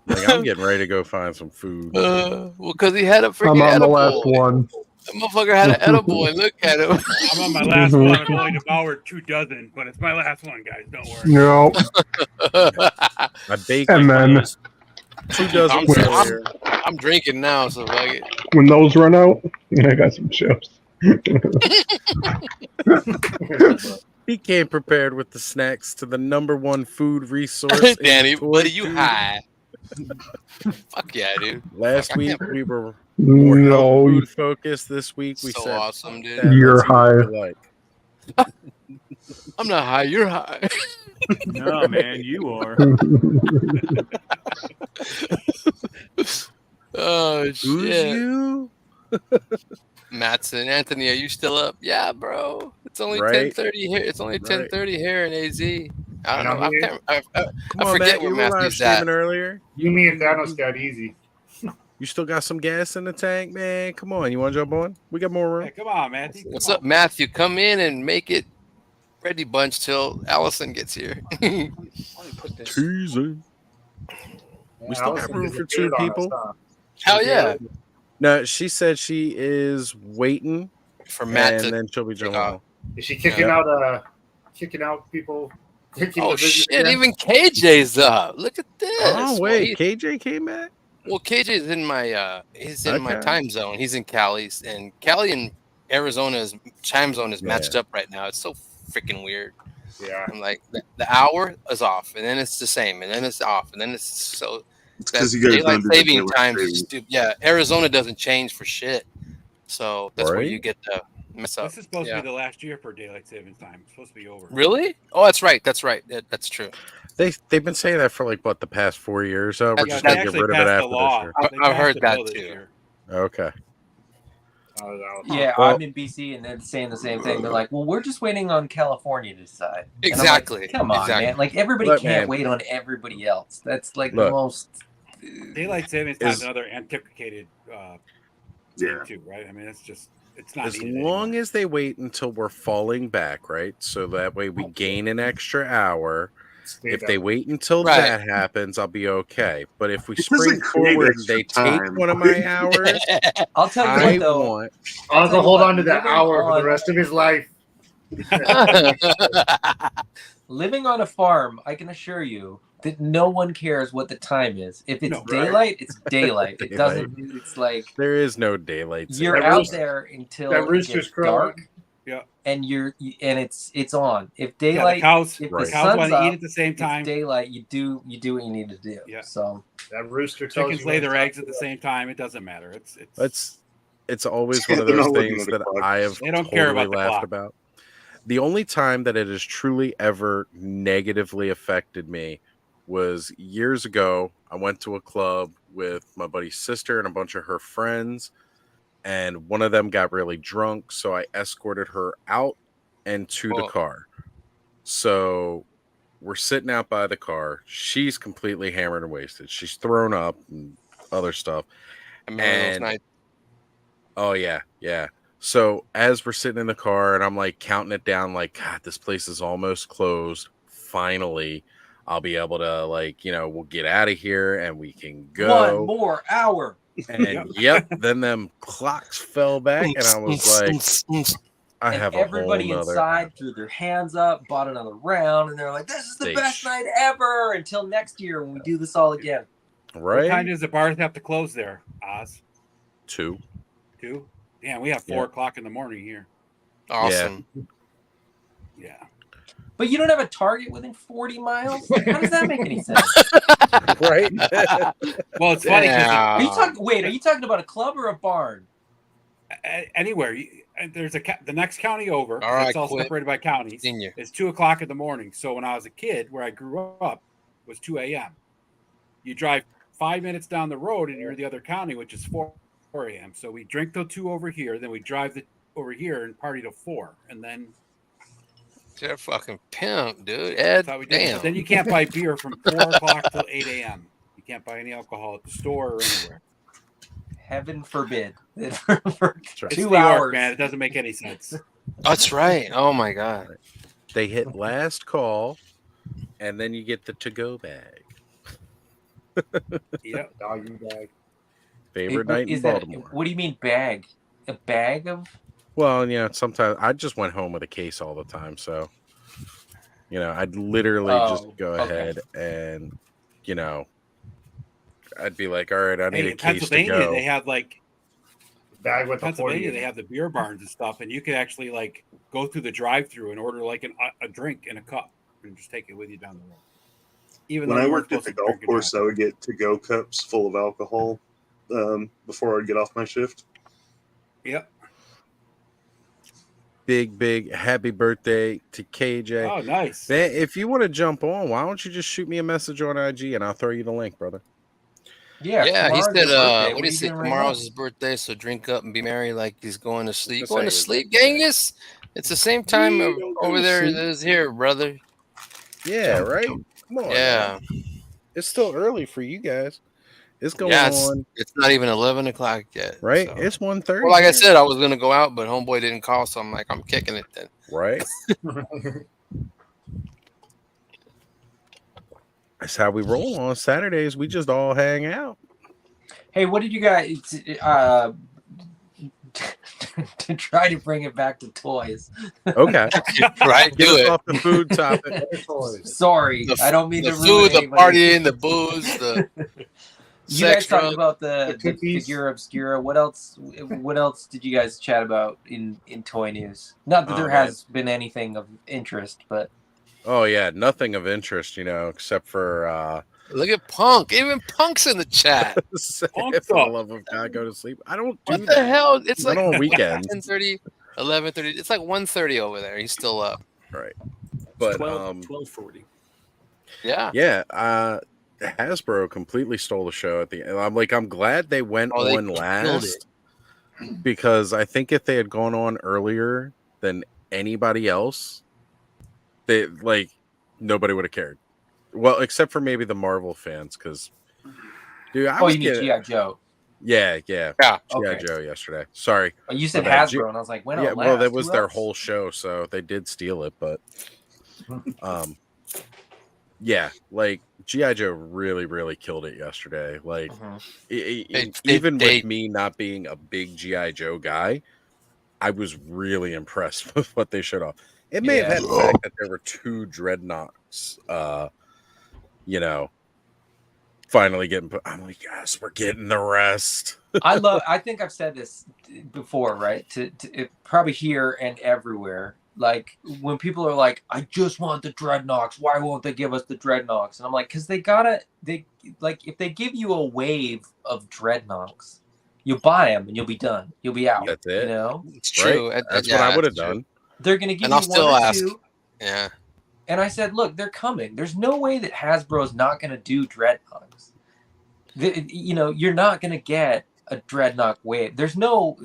Like I'm getting ready to go find some food. Well, because he had a I'm freaking on the edible. last one. That motherfucker had an edible, and look at him. I'm on my last one. I've only devoured 2 dozen, but it's my last one, guys. Don't worry. No. I baked And then 2 dozen earlier. I'm drinking now, so like when those run out, I got some chips. He came prepared with the snacks to the #1 food resource. Danny, in what are you Toy high? Fuck yeah, dude. Last Fuck, week we were more health No, food focused. This week we So said awesome, dude. that, You're let's see what high. we like. I'm not high. You're high. No, man, you are. Oh Who's shit. you? Matson, Anthony, are you still up? Yeah, bro. It's only Right. 10:30 here. It's only 10:30 here in AZ. I don't know. I Come on, forget Matt, where you were live Matthew's at. streaming earlier. You, me, and Thanos got easy. You still got some gas in the tank, man. Come on, you want to jump on? We got more room. Yeah, come on, Matthew. What's up, Matthew? Come in and make it ready bunch till Allison gets here. Teasing. We still got room for 2 people. Hell yeah. No, she said she is waiting for Matt and to then she'll be jumping on. Is she kicking out people? Oh shit! Even KJ's up. Look at this. Oh wait, KJ came back. Well, KJ's in my he's in my Okay. time zone. He's in Cali's, and Cali and Arizona's time zone is matched up right now. It's so freaking weird. Yeah. I'm like the hour is off, and then it's the same, and then it's off, and then it's so. It's 'cause you guys daylight don't do the saving daylight time. saving. Stupid. Yeah, Arizona doesn't change for shit, so that's where Right. you get the mess up. This is supposed Yeah. to be the last year for daylight savings time. It's supposed to be over. Really? Oh, that's right. That's right. That's true. They've been saying that for like what the past 4 years. So we're Yeah, just they gonna get actually rid of it passed the after law. this They I've passed heard the that bill this too. year. year. Okay. Yeah, Well- I'm in BC, and they're saying the same thing. They're like, "Well, we're just waiting on California to decide." And I'm like, Exactly. come on, Exactly. man! Like everybody Look, can't man. wait on everybody else. That's like Look. the most. Daylight savings time is Is- another antiquated Yeah. thing too, right? I mean, it's not As needed long anymore. as they wait until we're falling back, right? So that way we gain an extra hour. If they wait until Right. that happens, I'll be okay. But if we It doesn't spring create forward and extra they time. take one of my hours, I'll tell you I what, though. want. I'll tell you hold what, on to that living hour for on- the rest of his life. Living on a farm, I can assure you that no one cares what the time is. If it's No, right. daylight, it's daylight. It Daylight. doesn't. It's like There is no daylight. you're saving That out rooster- there until that it rooster's gets crowing. dark, Yeah. and and it's on. If Yeah, the daylight, cows, if Right. the cows sun's want to up, eat at the same it's time. daylight. You do what you need to do. Yeah. So That rooster tells Chickens you lay when their it's eggs at the same time. It doesn't matter. It's always one of They're those not looking things at the that clock. I have They don't totally care about the laughed clock. about. The only time that it has truly ever negatively affected me was years ago. I went to a club with my buddy's sister and a bunch of her friends, and one of them got really drunk, so I escorted her out and to the Whoa. car. So we're sitting out by the car. She's completely hammered and wasted. She's thrown up and other stuff. I remember those And- nights. Oh yeah, yeah. So as we're sitting in the car and I'm like counting it down, like, God, this place is almost closed. Finally, I'll be able to, like, we'll get out of here and we can go. one more hour. And yep, then them clocks fell back and I was like, I And have a everybody whole nother. inside threw their hands up, bought another round, and they're like, "This is the They best night ever!" Until next year when we do this all again. What Right? time does the bars have to close there, Oz? 2. 2? Damn, we have 4 o'clock in the morning here. Awesome. Yeah. But you don't have a Target within 40 miles. How does that make any sense? Right? Well, it's funny because Are you talking? Wait, are you talking about a club or a barn? anywhere, there's the next county over. All right, it's all quit. separated by counties. Senior. It's 2 o'clock in the morning. So when I was a kid, where I grew up, it was 2 a.m. You drive 5 minutes down the road, and you're in the other county, which is 4 a.m. So we drink till 2 over here, then we drive over here and party till 4, and then You're a fucking pimp, dude. that's how we do it. Damn. Then you can't buy beer from 4 o'clock till 8 a.m. You can't buy any alcohol at the store or anywhere. Heaven forbid. For It's 2 New hours. York, man. It doesn't make any sense. That's right. Oh my god. They hit last call, and then you get the to-go bag. Yep. Doggy bag. Favorite night in Baltimore. What do you mean bag? A bag of? Well, sometimes I just went home with a case all the time, so I'd literally just go ahead and I'd be like, all right, I need a case to go. They have like bag with Pennsylvania. They have the beer barns and stuff, and you can actually like go through the drive-through and order like a drink in a cup and just take it with you down the road. Even when I worked at the golf course, I would get to-go cups full of alcohol before I'd get off my shift. Yep. Big happy birthday to KJ. Oh, nice. Man, if you want to jump on, why don't you just shoot me a message on IG and I'll throw you the link, brother. Yeah, he said, what did he say? Tomorrow's his birthday, so drink up and be merry like he's going to sleep. Going to sleep, Genghis? It's the same time over there as here, brother. Yeah, right? Come on. Yeah. Man. It's still early for you guys. It's going on. It's not even 11 o'clock yet. Right? So. It's 1:30. Well, like I said, I was going to go out, but homeboy didn't call, so I'm like, I'm kicking it then. Right? That's how we roll on Saturdays. We just all hang out. Hey, what did you guys to try to bring it back to toys? Okay. Right, do it. Off the food topic. Sorry, I don't mean the to food, ruin the partying, the booze, the you guys talked about the figure obscura. What else did you guys chat about in toy news? Not that there has been anything of interest, but oh yeah, nothing of interest, except for look at Punk. Even Punk's in the chat. If for the love of God, go to sleep. I don't do what the hell? It's not like on weekends. 10:30, 11:30. It's like 1:30 over there. He's still up. Right. But 12:40. Yeah. Yeah. Hasbro completely stole the show at the end. I'm glad they went on last because I think if they had gone on earlier than anybody else, they nobody would have cared. Well, except for maybe the Marvel fans, because dude, I was mean G.I. Joe? Yeah. G.I. Joe yesterday. Sorry, you said Hasbro, and I was like, when? Yeah, well, that was their whole show, so they did steal it, but yeah, G.I. Joe really, really killed it yesterday. Even with me not being a big G.I. Joe guy, I was really impressed with what they showed off. It may have had the fact that there were 2 dreadnoughts, finally getting put. I'm like, yes, we're getting the rest. I think I've said this before, right? To probably here and everywhere. Like when people are like, I just want the dreadnoughts. Why won't they give us the dreadnoughts? And I'm like, because if they give you a wave of dreadnoughts, you buy them and you'll be done. You'll be out. That's it. It's true. Right? That's what I would have done. They're going to give and you I'll still one or ask. 2. Yeah. And I said, look, they're coming. There's no way that Hasbro's not going to do dreadnoughts. You're not going to get a dreadnought wave. There's no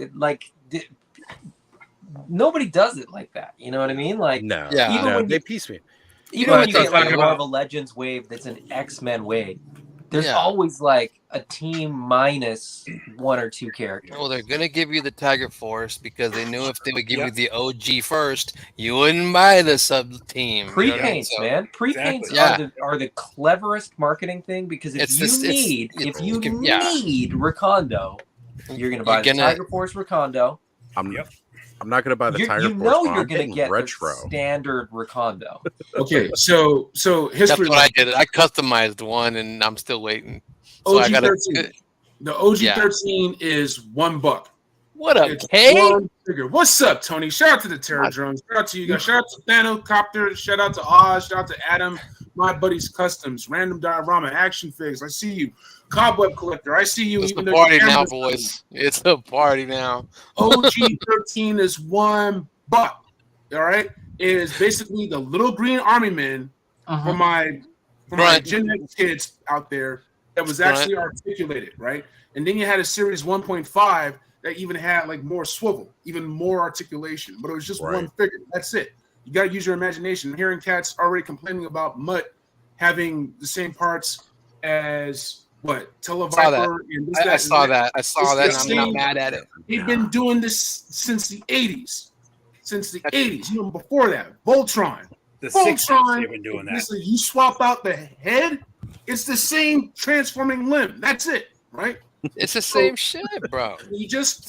nobody does it like that. You know what I mean? No, they piece me. Even when you get like a Marvel Legends wave, that's an X-Men wave. There's always like a team minus 1 or 2 characters. Well, they're gonna give you the Tiger Force because they knew if they would give you the OG first, you wouldn't buy the sub team. Pre-paints, man. Pre-paints are the cleverest marketing thing because if you need Recondo, you're gonna buy the Tiger Force Recondo. I'm not gonna buy the Tiger Force. You're gonna get retro the standard Recondo. Okay, so history. That's what I did. I customized one, and I'm still waiting. So OG 13. The OG 13 is $1. What up, Kay? What's up, Tony? Shout out to the Terror Drones. Shout out to you guys. Shout out to Thanocopter. Shout out to Oz. Shout out to Adam. My Buddies Customs. Random Diorama. Action Figs. I see you. Cobweb Collector. I see you. It's a party now, boys. It's a party now. OG 13 is $1. All right? It is basically the little green army man for my Gen X kids out there that was actually articulated, right? And then you had a series 1.5 that even had more swivel, even more articulation, but it was just one figure. That's it. You got to use your imagination. I'm hearing cats already complaining about Mutt having the same parts as what Televiper and this, I saw that. I It's saw that, the and I'm not same- mad at it. They've been doing this since the 80s. Since the 80s, even before that, Voltron. The Voltron, 60s they've been doing that. Listen, you swap out the head, it's the same transforming limb. That's it, right? It's the same shit, bro. You just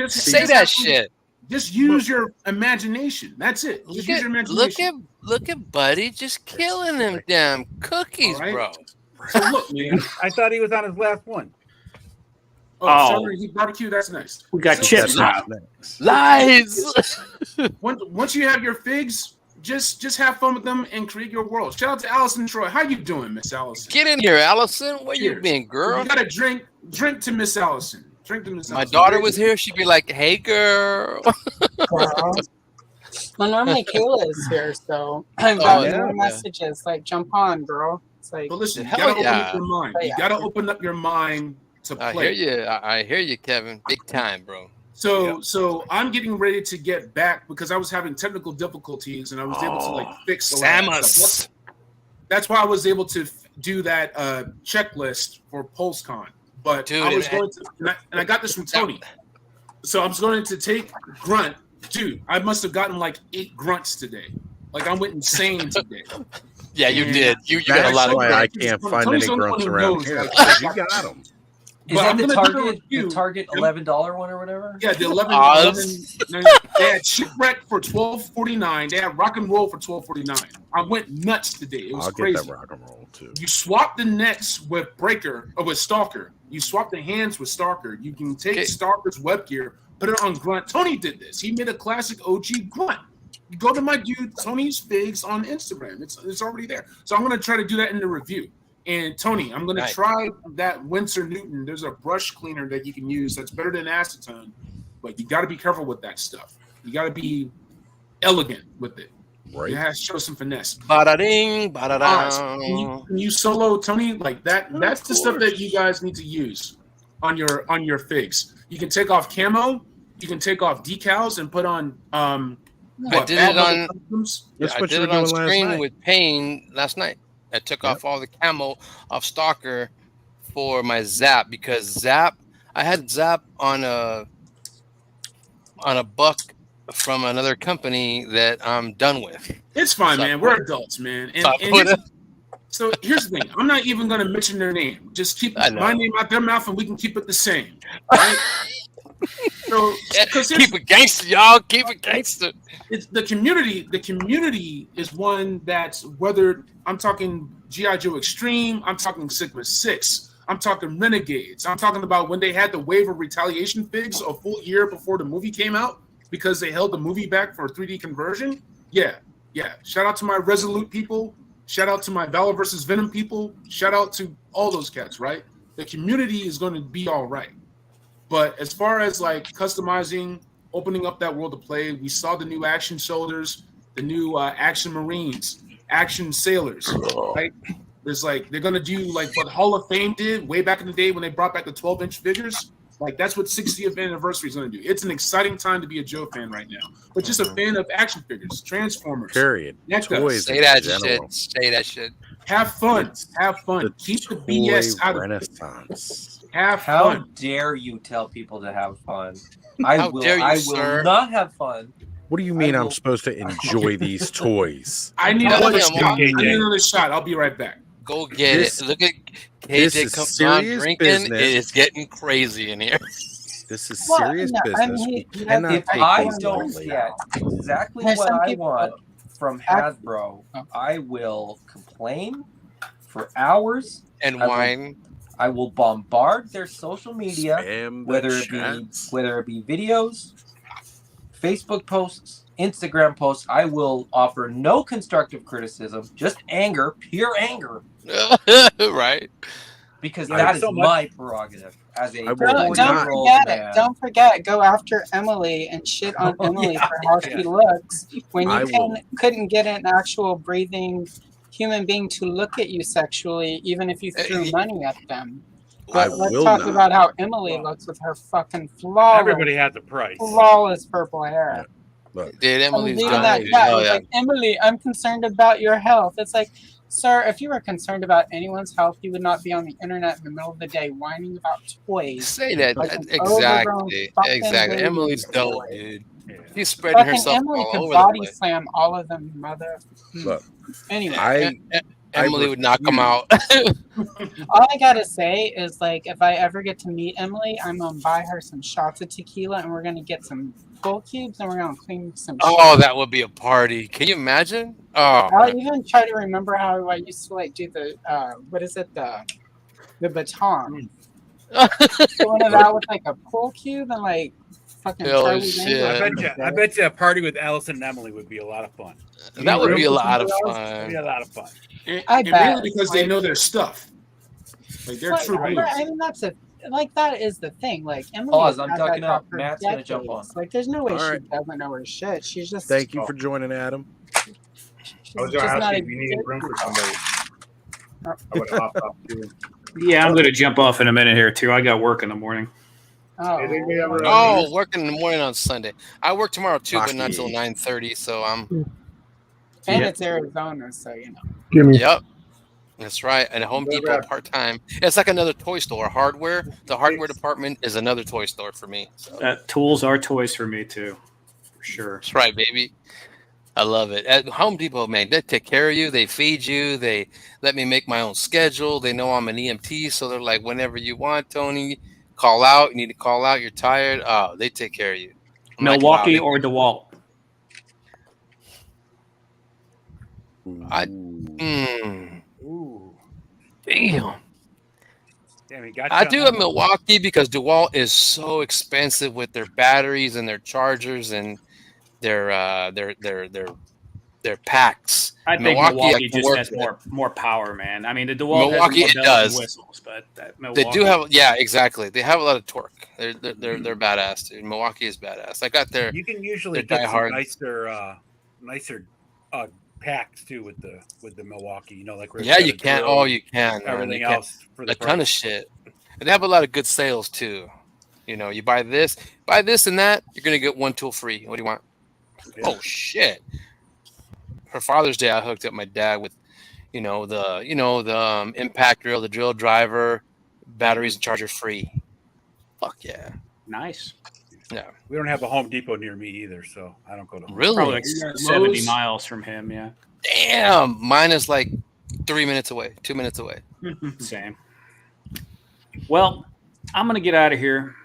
say that shit. Just use your imagination. That's it. Just use your imagination. Look at Buddy just killing them damn cookies, All right. bro. So look, man. I thought he was on his last one. Oh, sorry, he barbecue. That's nice. We got chips now. Lies. Once you have your figs, just have fun with them and create your world. Shout out to Allison Troy. How you doing, Miss Allison? Get in here, Allison. Where you been, girl? You gotta drink to Miss Allison. Drink to Miss My Allison. daughter was here. She'd be like, "Hey, girl." Well, normally Kayla is here, so I've got more messages like, "Jump on, girl." It's like, but listen, you gotta open up your mind. You gotta open up your mind to play. I hear you. I hear you, Kevin. Big time, bro. So I'm getting ready to get back because I was having technical difficulties and I was able to like fix a lot of stuff. That's why I was able to do that checklist for PulseCon. But Dude, I was going to, and I got this from Tony. So I'm going to take grunt. Dude, I must have gotten like 8 grunts today. Like I went insane today. Yeah, you did. You got a lot of why I can't find any grunts around here. Because you got them. Is that the Target $11 one or whatever? Yeah, the 11. They had Shipwreck for $12.49. They had Rock and Roll for $12.49. I went nuts today. It was crazy. Get that Rock and Roll too. You swap the necks with Breaker or with Stalker. You swap the hands with Stalker. You can take Stalker's web gear, put it on Grunt. Tony did this. He made a classic OG Grunt. You go to my dude Tony's Figs on Instagram. It's already there. So I'm gonna try to do that in the review. And Tony, I'm going to try that Winsor Newton. There's a brush cleaner that you can use that's better than acetone, but you got to be careful with that stuff. You got to be elegant with it. Right. You have to show some finesse. Ba-da-ding, ba-da-da. Can you solo, Tony? Like that? That's the stuff that you guys need to use on your figs. You can take off camo. You can take off decals and put on. I did it on. That's I what did you were it on doing last screen night. with Payne last night. I took off all the camo off Stalker for my Zap because Zap, I had Zap on a buck from another company that I'm done with. It's fine, man. We're adults, man. So here's the thing. I'm not even going to mention their name. Just keep my name out their mouth, and we can keep it the same. Right? So, keep it gangster, y'all. Keep it gangster. It's the community. The community is one that's whether I'm talking G.I. Joe Extreme, I'm talking Sigma 6, I'm talking Renegades. I'm talking about when they had the wave of retaliation figs a full year before the movie came out because they held the movie back for a 3D conversion. Yeah. Shout out to my Resolute people. Shout out to my Valor versus Venom people. Shout out to all those cats, right? The community is going to be all right. But as far as like customizing, opening up that world of play, we saw the new Action Shoulders, the new Action Marines, Action Sailors, right? There's like, they're going to do like what Hall of Fame did way back in the day when they brought back the 12-inch figures. Like that's what 60th anniversary is going to do. It's an exciting time to be a Joe fan right now, but just a fan of action figures, Transformers. Period. Toys. Say that shit. Say that shit. Have fun. Have fun. Keep the BS out of Renaissance. Have How fun. dare you tell people to have fun? I How will. dare you, I will sir? not have fun. What do you mean I'm supposed to enjoy these toys? I need another shot. I need another shot. I'll be right back. Go get This- it. Look at this KJ is comes on serious drinking. business. It is getting crazy in here. This is Well, serious no, I business. mean, We you cannot If take I these don't lightly. get exactly There's what some I people- want from Hasbro, I will complain for hours And I will- wine. I will bombard their social media, Spam the whether chats. it be videos, Facebook posts, Instagram posts. I will offer no constructive criticism, just anger, pure anger, Right. because I- that is so much- my prerogative as a I will Don't 40-year-old forget man. it. Don't forget. Go after Emily and shit on Emily for how she looks when I you will- couldn't get an actual breathing human being to look at you sexually, even if you threw money at them. I But let's will talk not. about how Emily looks with her fucking flawless, Everybody has a price. flawless purple hair. Look, Dude, I'm Emily's reading done. that chat. Oh, It's yeah. like, Emily, I'm concerned about your health. It's like, Sir, if you were concerned about anyone's health, you would not be on the internet in the middle of the day whining about toys. Say that like an overgrown exactly. fucking Exactly. baby Emily's dope, toy. dude. She's spreading Fucking herself Emily all could over the body place. slam all of them, mother. Look, Anyway, Emily would knock him out. all I gotta say is, like, if I ever get to meet Emily, I'm gonna buy her some shots of tequila, and we're gonna get some pool cubes, and we're gonna clean some. Oh, shit. that would be a party. Can you imagine? Oh, I'll even try to remember how I used to like do the what is it, the baton. Going it out with like a pool cube and like fucking Charlie's Angels. I bet you a party with Allison and Emily would be a lot of fun. That would be a lot of That'd fun. be a lot of fun. I And bet. really because they know their stuff. Like they're true But, blues. I mean, that's a like that is the thing. Like Emily, Pause, has I'm had that ducking talk up. for Matt's gonna jump decades. on. Like, there's no way All she right. doesn't know her shit. She's just Thank you for joining, Adam. I was just gonna ask not you a if you needed good room for somebody. I would hop up too. Yeah, I'm going to jump off in a minute here too. I got work in the morning. Oh, working in the morning on Sunday. I work tomorrow too, but not till 9:30. So I'm. And it's Arizona, so you know. Yep, that's right. At Home Depot part time. It's like another toy store. Hardware. The hardware department is another toy store for me. So. Tools are toys for me too, for sure. That's right, baby. I love it. At Home Depot, man, they take care of you. They feed you. They let me make my own schedule. They know I'm an EMT, so they're like, whenever you want, Tony, call out. You need to call out. You're tired. Oh, they take care of you. I'm Milwaukee like, wow, or DeWalt? Damn. Damn, he got I you do on have that one. Milwaukee because DeWalt is so expensive with their batteries and their chargers and their packs. I think I Milwaukee can just work has with. more power, man. I mean, the DeWalt Milwaukee, has it more bells and does. whistles, but that They Milwaukee, do have, yeah, exactly. They have a lot of torque. They're badass, dude. Milwaukee is badass. I got their. You can usually their get some diehard. nicer packs too with the Milwaukee. You know, like where it's Yeah, got you a can. grill, Oh, you can. man. everything You can. else for the A ton of price. shit. And they have a lot of good sales too. You know, you buy this and that, you're gonna get one tool free. What do you want? Yeah. Oh shit! For Father's Day, I hooked up my dad with, the impact drill, the drill driver, batteries and charger free. Fuck yeah! nice. Yeah. We don't have a Home Depot near me either, so I don't go to Home Really? Depot. Probably like 70 miles from him. Yeah, Damn, mine is like 3 minutes away, 2 minutes away. same. Well, I'm gonna get out of here.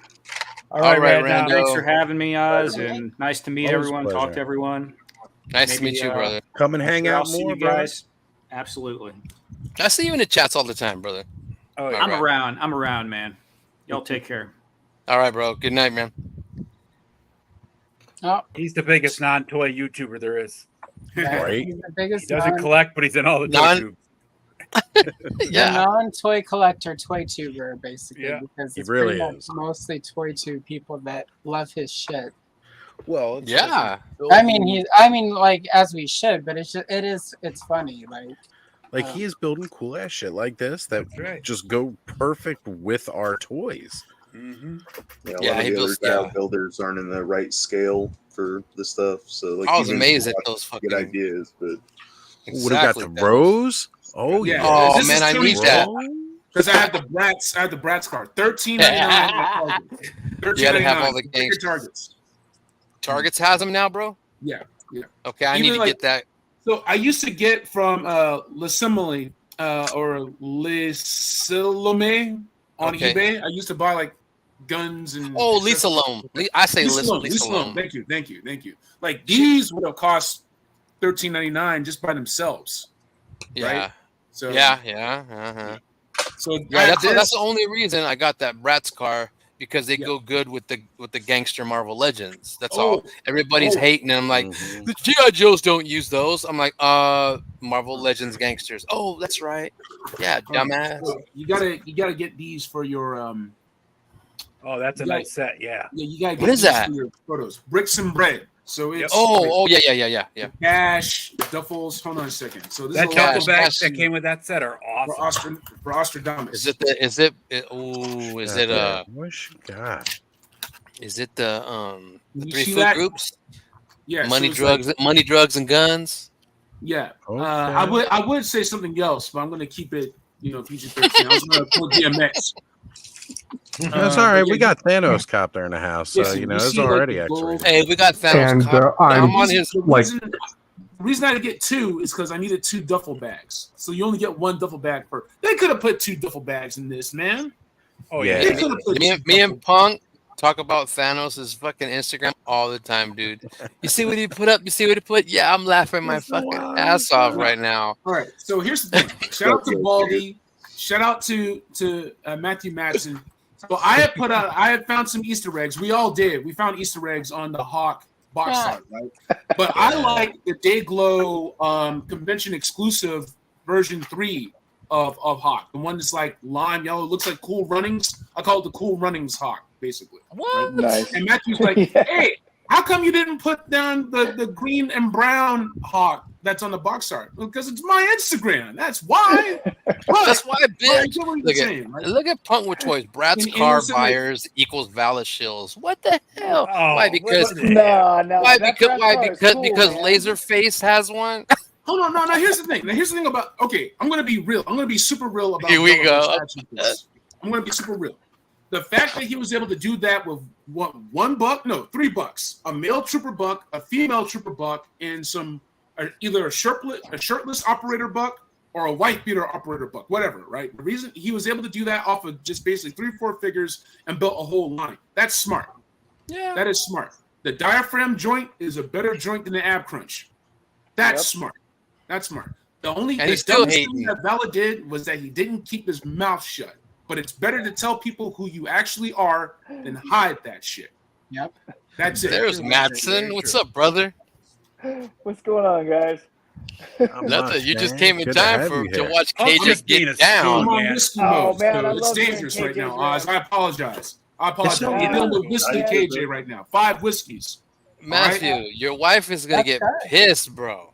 All right, Rando. Thanks for having me, Oz, and nice to meet Always a everyone. Talk pleasure. to everyone. Nice to Maybe, meet you, brother. Come and hang I'll out see more, you bro. guys. Absolutely. I see you in the chats all the time, brother. Oh, yeah. All right. I'm around, man. Y'all take care. All right, bro. Good night, man. Oh, He's the biggest non-toy YouTuber there is. Right? he's the biggest He doesn't collect, but he's in all the toy Non- tubes. the non-toy collector, toy tuber, basically, Yeah. because He it's really pretty much is. mostly toy tube people that love his shit. Well, it's Yeah. I mean, like as we should, but it's funny, like he is building cool ass shit like this that That's right. just go perfect with our toys. Mm-hmm. Yeah, a Yeah, lot of he the builds- other yeah. builders aren't in the right scale for the stuff. So like I was even amazed if at you those watch, fucking. good ideas, but Would have got Exactly. the rose. Oh Yeah. yeah. Oh This is man, I Tony's need that. fault. Because I have the Bratz card. $13.99. You gotta have all the Pick your games. targets. Targets has them now, bro. Yeah. Okay, I Even need to like- get that. So I used to get from Lissimile or Lisilome on Okay. eBay. I used to buy like guns and Oh, Lisa Loam. I say Lisa Lisilome. Loam. Thank you. Like these would have cost $13.99 just by themselves. Yeah. Right? So Yeah. Uh-huh. So Yeah, that's this- the only reason I got that Bratz car, because they go good with the gangster Marvel Legends. That's all. Everybody's hating, and I'm like, the G.I. Joes don't use those. I'm like, Marvel Legends gangsters. Oh, that's right. Yeah, dumbass. So you gotta get these for your Oh, that's a Yeah. nice set. Yeah. Yeah, you gotta get What is these that? for your photos. Bricks and bread. So it's Yeah. cash, duffels. Hold on a second. So this That is a couple lot bags that came with that set are awesome. for Ostradamus. Is it the? Is it? Is it What she got? Is it the You three see food that? groups? Yeah, so Money, it's drugs, like- money, drugs, and guns. Yeah. Okay. I would say something else, but I'm going to keep it, PG-13. I was going to pull DMX. That's all right. We got Thanos copter in the house, so Listen, it's already X-rated. Hey, we got Thanos. And I'm on his. The reason I had to get 2 is because I needed 2 duffel bags. So you only get 1 duffel bag per. They could have put 2 duffel bags in this, man. Oh yeah. Me and Punk talk about Thanos' fucking Instagram all the time, dude. You see what he put up? You see what he put? Yeah, I'm laughing my fucking ass off right now. All right. So here's the thing. Shout out to Baldy. Shout out to Matthew Madsen. So I had found some Easter eggs. We all did. We found Easter eggs on the Hawk box art, right? But I like the Dayglow convention exclusive version 3 of Hawk. The one that's like lime yellow, looks like Cool Runnings. I call it the Cool Runnings Hawk, basically. What? Right? Nice. And Matthew's like, hey, how come you didn't put down the green and brown Hawk that's on the box art? Because it's my Instagram. That's why. That's why, bitch. Look at Punk with Toys. Brad's car buyers equals Valid Shills. What the hell? Why? Because Why? Because Laserface has one. Hold on, no. Here's the thing. About. Okay, I'm gonna be real. I'm gonna be super real about. Here we go. I'm gonna be super real. The fact that he was able to do that with $3, a male trooper buck, a female trooper buck, and either a shirtless operator buck or a white beater operator buck, whatever, right? The reason he was able to do that off of just basically 3 or 4 figures and built a whole line. That's smart. Yeah, that is smart. The diaphragm joint is a better joint than the ab crunch. That's smart. That's smart. The dumbest thing that Vala did was that he didn't keep his mouth shut. But it's better to tell people who you actually are than hide that shit. Yep. That's it. There's Madsen. What's up, brother? What's going on, guys? Nothing. You just came in time to watch KJ get down. Oh man, it's dangerous right now, Oz. I apologize. I'm dealing with whiskey KJ right now. 5 whiskeys. Matthew, your wife is gonna get pissed, bro.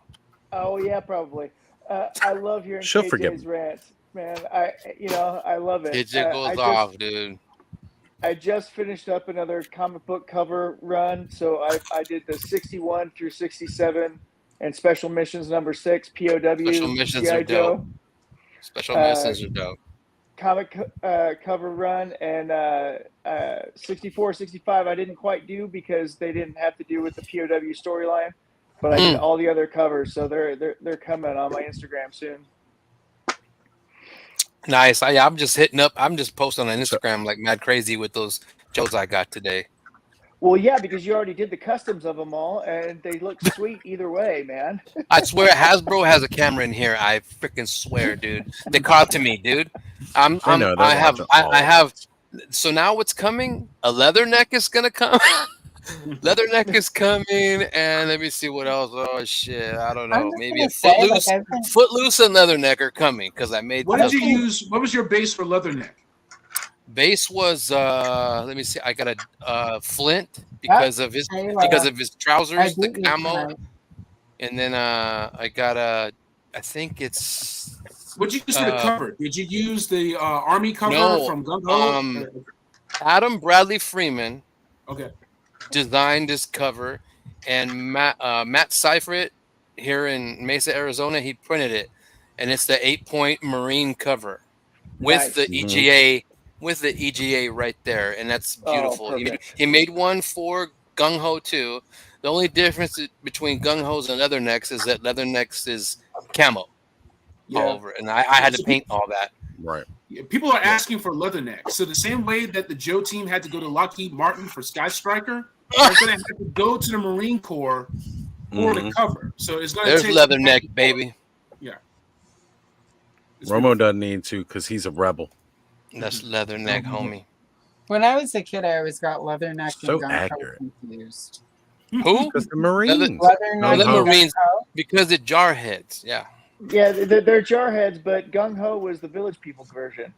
Oh yeah, probably. I love hearing She'll KJ's forgive me. rants, man. I love it. It just goes off, dude. I just finished up another comic book cover run, so I did the 61 through 67 and Special Missions number 6 POW. Special missions are Joe. dope. Special missions are dope. Comic cover run and 64, 65 I didn't quite do because they didn't have to do with the POW storyline, but I did all the other covers, so they're coming on my Instagram soon. Nice. I'm just hitting up. I'm just posting on Instagram like mad crazy with those Joes I got today. Well, yeah, because you already did the customs of them all, and they look sweet either way, man. I swear Hasbro has a camera in here. I freaking swear, dude. They caught to me, dude. I have. So now what's coming? A Leatherneck is gonna come. Leatherneck is coming, and let me see what else. Oh shit, I don't know. Maybe a Footloose and Leatherneck are coming because I made. What did you use? What was your base for Leatherneck? Base was let me see. I got a Flint because of his trousers, the camo, and then I got I think it's. What'd you use for the cover? Did you use the Army cover from Gung Ho? Adam Bradley Freeman. Okay. Designed this cover, and Matt Seifert here in Mesa, Arizona, he printed it, and it's the 8-point Marine cover with the EGA right there, and that's beautiful. He made one for Gung Ho too. The only difference between Gung Ho's and Leathernecks is that Leathernecks is camo all over, and I had to paint all that. Right. Yeah, people are asking for Leatherneck. So the same way that the Joe team had to go to Lockheed Martin for Sky Striker, they're going to have to go to the Marine Corps for the cover. So it's going to take Leatherneck, baby. Yeah. Romo doesn't need to because he's a rebel. That's Leatherneck, homie. When I was a kid, I always got Leatherneck So and accurate. confused. Who? Because the Marines. Leatherneck the Marines, because the Jarheads. Yeah. Yeah, they're jarheads, but Gung Ho was the Village People version.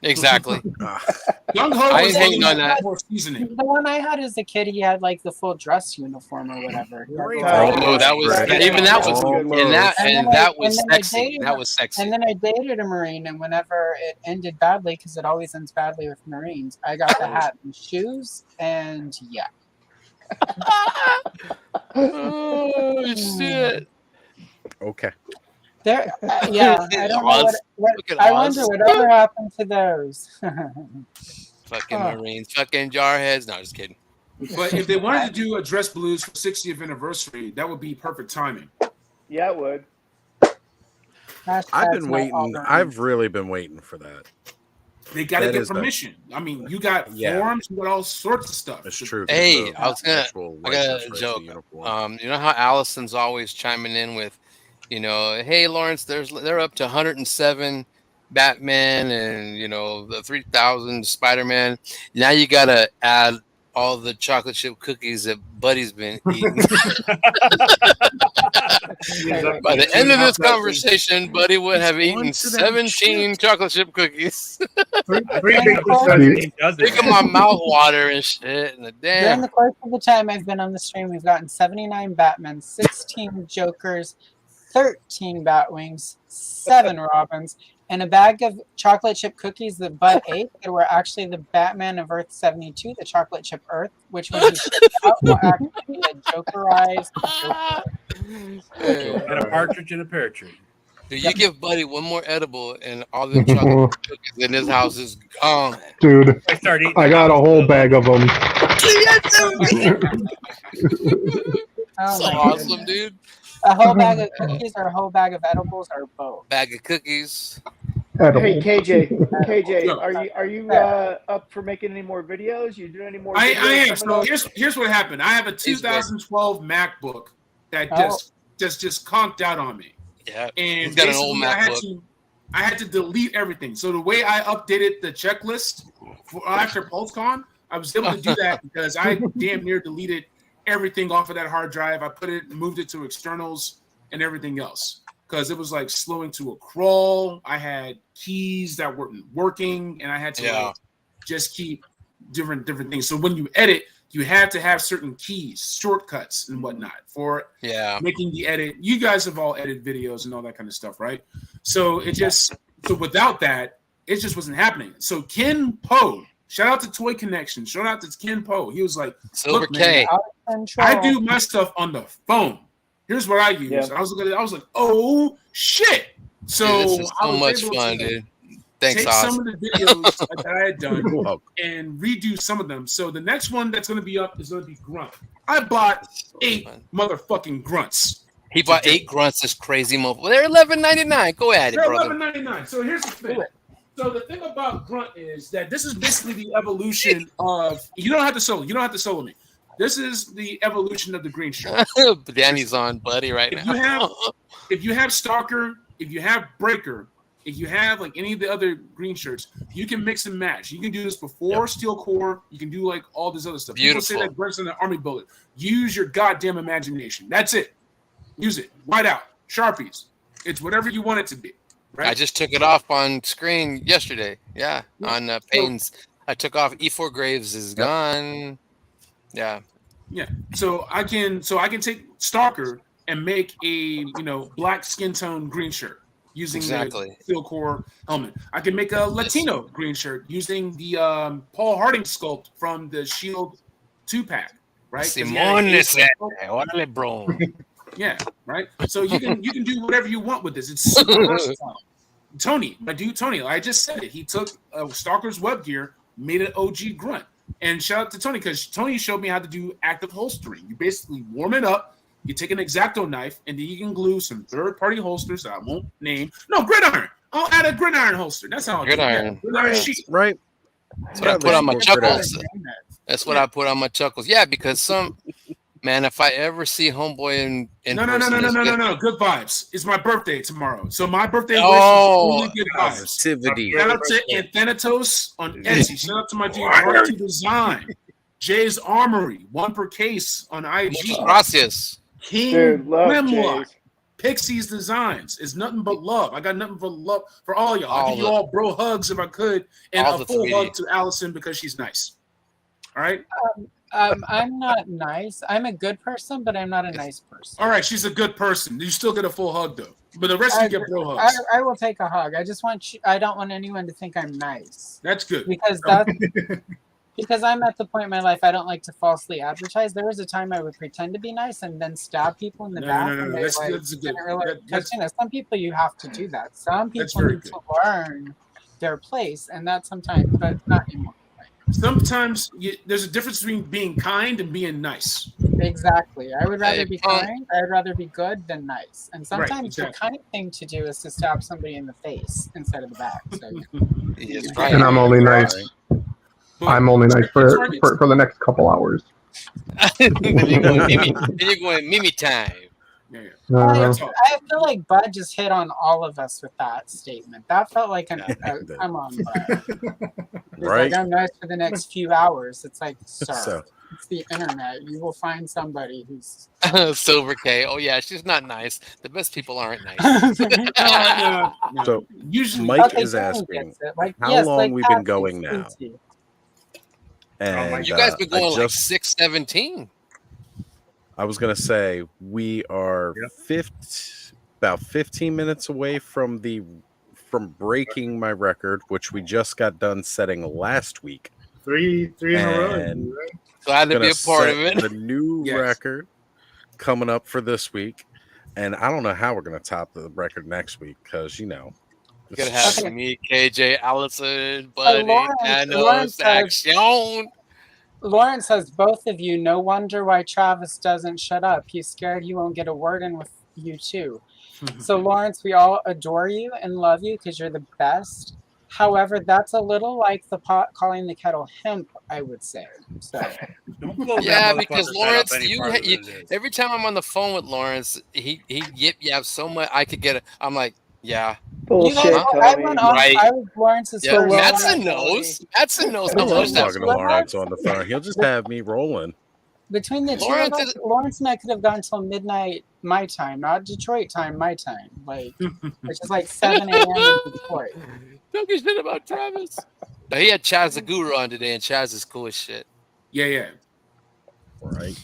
Exactly. Gung Ho I was ain't hating on that. more seasoning. The one I had as a kid, he had like the full dress uniform or whatever. Oh, that was even that was that was sexy. That was sexy. And then I dated a Marine, and whenever it ended badly, because it always ends badly with Marines, I got the hat and shoes, and yeah. Oh shit! Okay. There, yeah, I don't know what I wonder whatever happened to those. Fucking Marines, fucking jarheads. No, just kidding. But if they wanted to do a dress blues for 60th anniversary, that would be perfect timing. Yeah, it would. I've been waiting. I've really been waiting for that. They got to get permission. I mean, you got forms, you got all sorts of stuff. That's true. Hey, I got a joke. You know how Allison's always chiming in with, hey Lawrence, they're up to 107 Batman and the 3,000 Spider-Man. Now you gotta add all the chocolate chip cookies that Buddy's been eating. By the end of this conversation, Buddy would have eaten 17 chocolate chip cookies. Think of my mouth water and shit. And During the course of the time I've been on the stream, we've gotten 79 Batmen, 16 Jokers, 13 Batwings, 7 Robins, and a bag of chocolate chip cookies that Bud ate that were actually the Batman of Earth 72, the chocolate chip Earth, which was actually a Jokerized Joker. And a partridge in a pear tree. Dude, you give Buddy one more edible and all the chocolate cookies in his house is gone. Dude, I got a whole bag of them. So awesome, dude. A whole bag of cookies or a whole bag of edibles or both? Bag of cookies. Hey KJ, are you up for making any more videos? You doing any more? I am. So here's what happened. I have a 2012 MacBook that just conked out on me. Yeah, and he's got an old MacBook. I had to delete everything. So the way I updated the checklist after PulseCon, I was able to do that because I damn near deleted everything off of that hard drive. I moved it to externals and everything else because it was like slowing to a crawl. I had keys that weren't working, and I had to just keep different things. So when you edit, you had to have certain keys, shortcuts, and whatnot for making the edit. You guys have all edited videos and all that kind of stuff, right? So without that, it just wasn't happening. So Ken Poe, shout out to Toy Connection, shout out to Ken Poe. He was like, Silver K. I do my stuff on the phone. Here's what I use. Yeah. I was looking at it, I was like, oh shit. So dude, this is so much fun, dude. Thanks, take some of the videos that I had done and redo some of them. So the next one that's going to be up is going to be Grunt. I bought 8 motherfucking Grunts. He bought 8 Grunts. This crazy motherfucker. They're $11.99. Go at it, brother. They're $11.99. So here's the thing. So the thing about Grunt is that this is basically the evolution of. You don't have to solo. You don't have to solo me. This is the evolution of the green shirt. Danny's on Buddy right now. If you have Stalker, if you have Breaker, if you have like any of the other green shirts, you can mix and match. You can do this before Steel Core. You can do like all this other stuff. Beautiful. People say that Grunt's in the army bullet. Use your goddamn imagination. That's it. Use it. White out. Sharpies. It's whatever you want it to be. Right? I just took it off on screen yesterday. Yeah. On Payne's. I took off E4 Graves is gone. Yeah. Yeah. So I can take Stalker and make a black skin tone green shirt using the Steel Core helmet. I can make a Latino green shirt using the Paul Harding sculpt from the Shield 2-pack, right? Órale, bro. Yeah, right. So you can do whatever you want with this. It's super versatile. Tony, my dude Tony, I just said it. He took Stalker's web gear, made an OG Grunt. And shout out to Tony because Tony showed me how to do active holstering. You basically warm it up. You take an X-Acto knife, and then you can glue some third-party holsters that I won't name. No, gridiron. I'll add a gridiron holster. That's how I gridiron. do it. Gridiron sheet. Right. That's what I put on my chuckles. That's what I put on my chuckles. Yeah, because man, if I ever see Homeboy in no, good vibes. It's my birthday tomorrow, so my birthday wish is really good vibes. Positivity. Shout out to Anthanatos on Etsy. Shout out to my dude Art Design, Jay's Armory, 1 per case on IG. Gracias. King Grimlock, Pixie's Designs. It's nothing but love. I got nothing but love for all y'all. I'll give you all bro hugs if I could, and a full hug to Allison because she's nice. All right. I'm not nice. I'm a good person, but I'm not a nice person. All right, she's a good person. You still get a full hug though, but the rest of you get bro hugs. I will take a hug. I just want I don't want anyone to think I'm nice. That's good because Because I'm at the point in my life I don't like to falsely advertise. There was a time I would pretend to be nice and then stab people in the back. No. And they That's like, a good. didn't really touch in. Some people you have to do that. Some That's people very need good. to learn their place, and that sometimes, but not anymore. Sometimes there's a difference between being kind and being nice. Exactly. I would rather be kind. I'd rather be good than nice. And sometimes Right, exactly. the kind thing to do is to stab somebody in the face instead of the back. So, And I'm only nice. I'm only nice for the next couple hours. Then you're going Mimi time. I feel like Bud just hit on all of us with that statement. That felt like come on, Bud. He's Right. like, I'm nice for the next few hours. It's like, sir, So- it's the internet. You will find somebody who's Silver K. Oh yeah, she's not nice. The best people aren't nice. So usually Mike is asking how long we've been going now. And you guys been going like just 6:17. I was gonna say we are about 15 minutes away from breaking my record, which we just got done setting last week. Three in a row. And Right? Glad to be a part of it. The new record coming up for this week, and I don't know how we're gonna top the record next week because You're gonna have me, KJ, Allison, Buddy, Lawrence Action. Lawrence says, both of you, no wonder why Travis doesn't shut up. He's scared he won't get a word in with you too. So Lawrence, we all adore you and love you because you're the best. However, that's a little like the pot calling the kettle hemp, I would say. So Yeah, because Lawrence, every time I'm on the phone with Lawrence, he yip so much. I could get it. I'm like, yeah. Bullshit, I went on. Right. I was Lawrence's Yeah, first. Madsen knows. Madsen knows how I love much that. talking to Lawrence on the phone. He'll just have me rolling. Between the two of us, Lawrence and I could have gone till midnight my time, not Detroit time, my time. Like, which is like 7 a.m. in Detroit. Don't get shit about Travis. Now, he had Chaz the Guru on today, and Chaz is cool as shit. Yeah. Right.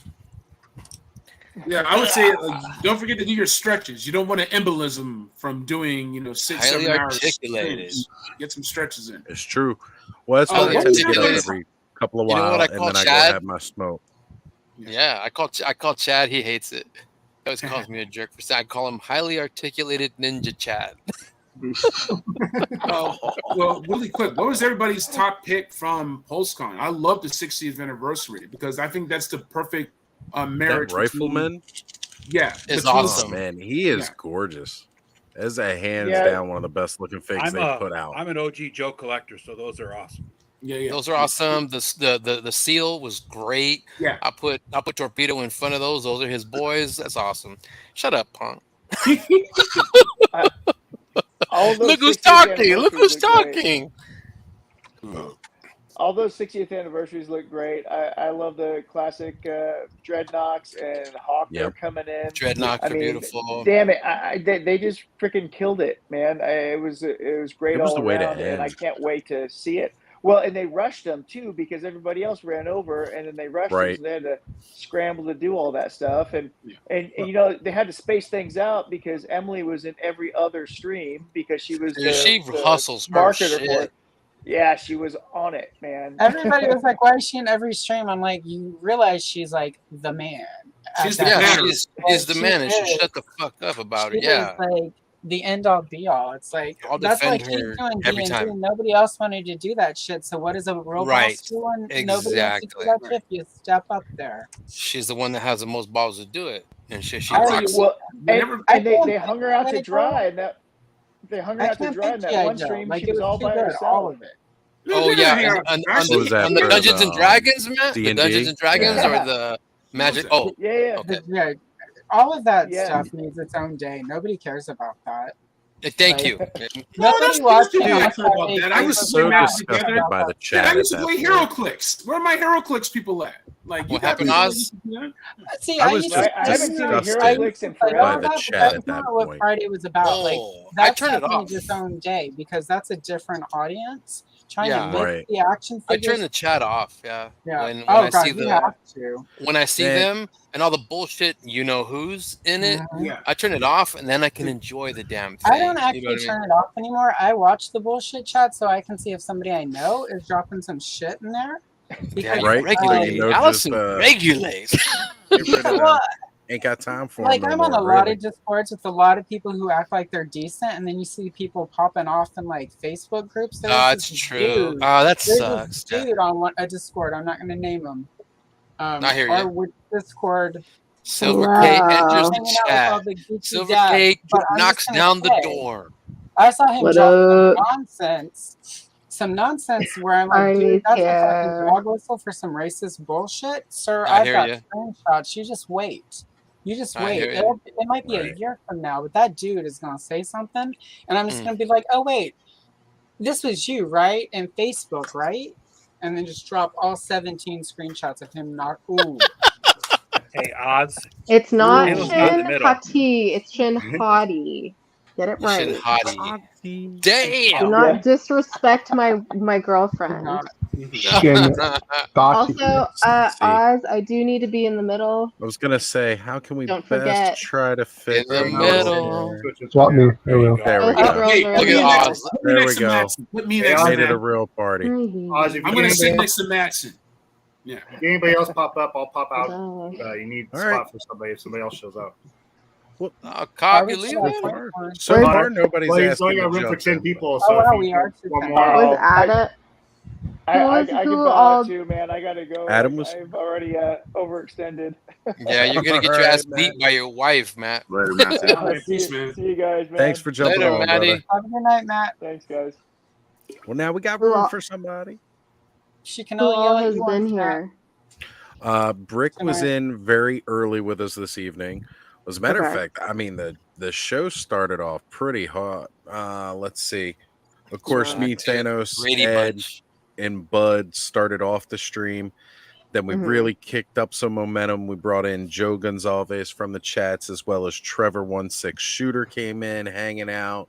Yeah, I would say don't forget to do your stretches. You don't want an embolism from doing 6-7 hours. Articulated. Get some stretches in. It's true. Well, that's why I tend to get up every couple of while, and then I go have my smoke. Yeah, I call Chad. He hates it. He always calls me a jerk for saying. I call him highly articulated ninja Chad. Well, really quick, what was everybody's top pick from PulseCon? I love the 60th anniversary because I think that's the perfect marriage. That rifleman, it's awesome, man. He is gorgeous. As a hands down one of the best looking figs they put out. I'm an OG Joe collector, so those are awesome. Yeah. Those are awesome. The seal was great. Yeah. I'll put Torpedo in front of those. Those are his boys. That's awesome. Shut up, punk. Look who's talking. Look who's talking. All those 60th anniversaries look great. I love the classic Dreadnoks and Hawk that are coming in. Dreadnoks are beautiful. Damn it. They just freaking killed it, man. It was great all around, and I can't wait to see it. Well, and they rushed them too because everybody else ran over, and then they rushed them, so they had to scramble to do all that stuff. And they had to space things out because Emily was in every other stream because she was she hustles marketer her for shit. it. Yeah, she was on it, man. Everybody was like, "Why is she in every stream?" I'm like, "You realize she's like the man." She's the man. She's the man, and she shut the fuck up about it. Yeah. Like the end all be all. It's like I'll that's defend like her doing every D&D. time. Nobody else wanted to do that shit. So what is a real boss doing? Nobody wants to do that shit. You step up there. She's the one that has the most balls to do it, and she well, and they hung her out to dry, and that they hung her out to dry in that one stream. Like, she was all by herself. All of it. Oh yeah, on the Dungeons and Dragons, man. The Dungeons and Dragons or the Magic. Oh yeah. Okay. Yeah, all of that stuff needs its own day. Nobody cares about that. Thank you. Nobody watches that. I was so disgusted by the chat. I used to play HeroClix. Where are my HeroClix people at? Like, what happened, Oz? See, I was just I haven't seen a disgusted by the chat at that not what point. Friday was about. Oh, like I turn it off. its own day because that's a different audience. Trying to make right. the action figures. I turn the chat off. Yeah. Yeah. When Oh I god, see you have to. when I see them and all the bullshit, who's in it. Yeah. I turn it off and then I can enjoy the damn thing. I don't actually turn it off anymore. I watch the bullshit chat so I can see if somebody I know is dropping some shit in there. Yeah, right? regulate. Allison, regulate. Get rid of Well, ain't got time for like them no I'm on more, a lot really. of discords with a lot of people who act like they're decent, and then you see people popping off in like Facebook groups. There's That's this true. dude. That There's sucks. this dude on a Discord. I'm not going to name him. I hear Our you. Discord. Silver Cake enters Hanging the out with all chat. the geeky Silver dads, Cake but I'm knocks just gonna down the say, door. I saw him What drop up? some nonsense where I'm I like, dude, don't that's a fucking care. dog whistle for some racist bullshit, sir. I I've hear got you. screenshots. You just wait. You just I wait. hear you. It might be a year from now, but that dude is gonna say something, and I'm just Mm. gonna be like, oh wait, this was you, right? And Facebook, right? And then just drop all 17 screenshots of him not. Ooh. Hey, Oz. It's not Halo's not in the Shin middle. Hati. It's Shin Hottie. Get it Shin right. Hottie. Do Damn. not disrespect my girlfriend. Shin Also, See, Oz, I do need to be in the middle. I was gonna say, how can we Don't best forget. try to fit In the you middle. here? Swap me. There we go. There we Both the go. girls Hey, are put Look me at next. Oz. Put me There next we to go. Matson. Put me Hey, next to Made it a Matson. real party. I'm gonna sit next to Matson. Yeah. If anybody else pop up, I'll pop out. Hello. You need a All spot right. for somebody if somebody else shows up. Cobb, you leaving? So far, nobody's Well, he's asking only to got room for jump 10 in, people. Oh So wow, if we you are one too more, Was Ada? I Who can who bow all? out too, man. I gotta go. Adam was. I've already overextended. Yeah, you're gonna get your All ass right, beat by your wife, Matt. Later, Matthew. peace, man. See you guys, man. Thanks for jumping Later, on, Matty. brother. Have a good night, Matt. Thanks, guys. Well, now we got Who room all? for somebody. She can Who only yell all at has you been once, Matt. here? Brick was Tonight. in very early with us this evening. As a matter of Okay. fact, I mean the show started off pretty hot. Let's see. Of course, me, Thanos, Brady Ed, Bunch. and Bud started off the stream. Then we really kicked up some momentum. We brought in Joe Gonzalez from the chats, as well as Trevor16 Shooter came in, hanging out.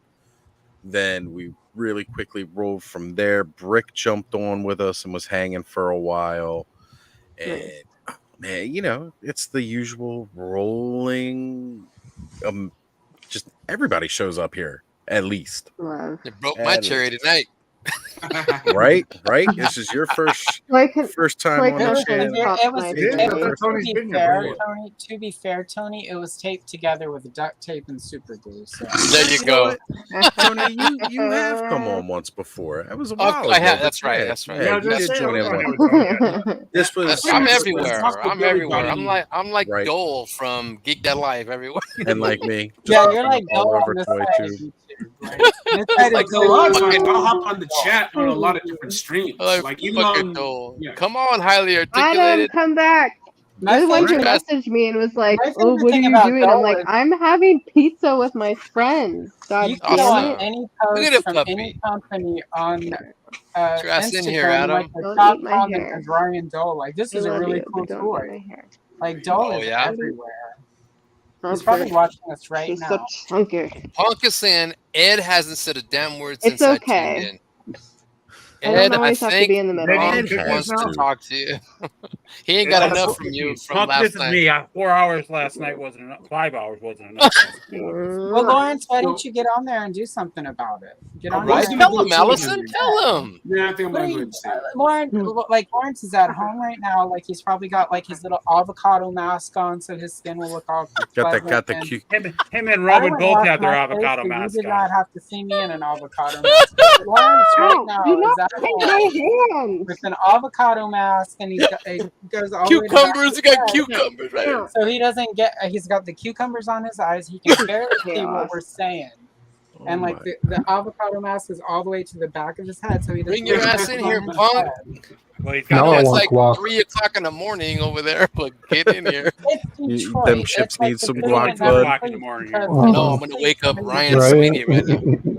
Then we really quickly rolled from there. Brick jumped on with us and was hanging for a while. And man, you know, it's the usual rolling. Just everybody shows up here, at least. Love. It broke my cherry tonight. Right? This is your first time on the channel. It was to be fair, Tony, it was taped together with duct tape and super glue. So. There you go. Tony, you have come on once before. That was a while ago. I have. but That's right. yeah, That's right. Yeah, you did join in one. This was. I'm everywhere. I'm everywhere. everybody. I'm like Right. Dole from Geek That Live everywhere. And like me. Yeah, you're like all Dole over on this Toy side. Tube. Like a lot of times, I'll hop on the chat on a lot of different streams. Like even fucking on, Dole. yeah. Come on, highly Adam, articulated. come back. My You're the one who favorite- messaged me and was like, my "Oh, favorite what are thing you about doing?" I'm Dole like, is- "I'm having pizza with my friends." God You can go damn on it! any Look at post a from puppy. any company on Get your ass in Instagram, here, Adam. like the Don't top eat my comment hair. is Ryan Dole. Like this I is a love really you, cool but don't toy. eat my hair. Like Dole Oh, is yeah? everywhere. That's He's probably good. watching us right She's now. so chunky. Punk is saying Ed hasn't said a damn word It's since I okay. tuned in. I don't Ed, I always have to think be in the middle. Punk Ed wants has to to. talk to you. He ain't got Punk- enough from you from Punk, last this is night. me. 4 hours last night wasn't enough. 5 hours wasn't enough. Well, Lawrence, why don't you get on there and do something about it? Get on Right? there. Tell him, Allison. Tell him. Yeah, I think I'm What gonna are go you, ahead and say it. Lawrence is at home right now. Like he's probably got like his little avocado mask on, so his skin will look all Got the and- cute. Him and I Roman went both off have their my avocado face, so mask You did on. not have to see me in an avocado mask. But Lawrence right Ow, now do is not at take home my hands. with an avocado mask, and he goes all the way to the back Cucumbers. of You his got head. cucumbers right here. So he doesn't get. He's got the cucumbers on his eyes. He can barely see what we're saying. And like the avocado mask is all the way to the back of his head, so he doesn't Bring your ass in here, Punk. Well, he's I got know No, I it's want like guac. 3 o'clock in the morning over there, but get in here. It's Detroit. Them chips It's like need some the guac, city that never bud. sleeps in the morning. because Oh. I when know. you I'm gonna sleep, wake up somebody's Ryan Right? Sweeney ready.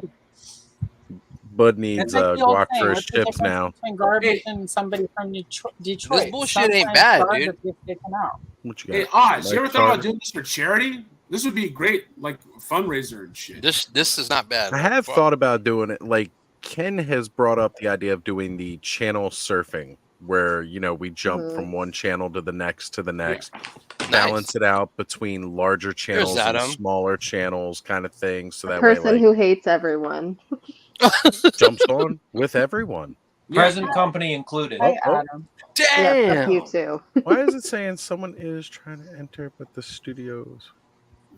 Bud It's needs like the old guac thing. for his What's the chips difference now. between garbage and somebody from Detroit? This bullshit ain't Sometimes bad, garbage dude. gets taken out. What you Hey, got? Oz, you ever thought about doing this for charity? This would be great, like fundraiser and shit. This is not bad. I have thought about doing it. Like Ken has brought up the idea of doing the channel surfing, where we jump from one channel to the next, balance it out between larger channels and Adam. smaller channels, kind of thing. So The that way, person who hates everyone. jumps on with everyone. Present company included. Hi, Oh. Adam. Damn. Yeah, fuck you too. Why is it saying someone is trying to enter, but the studios?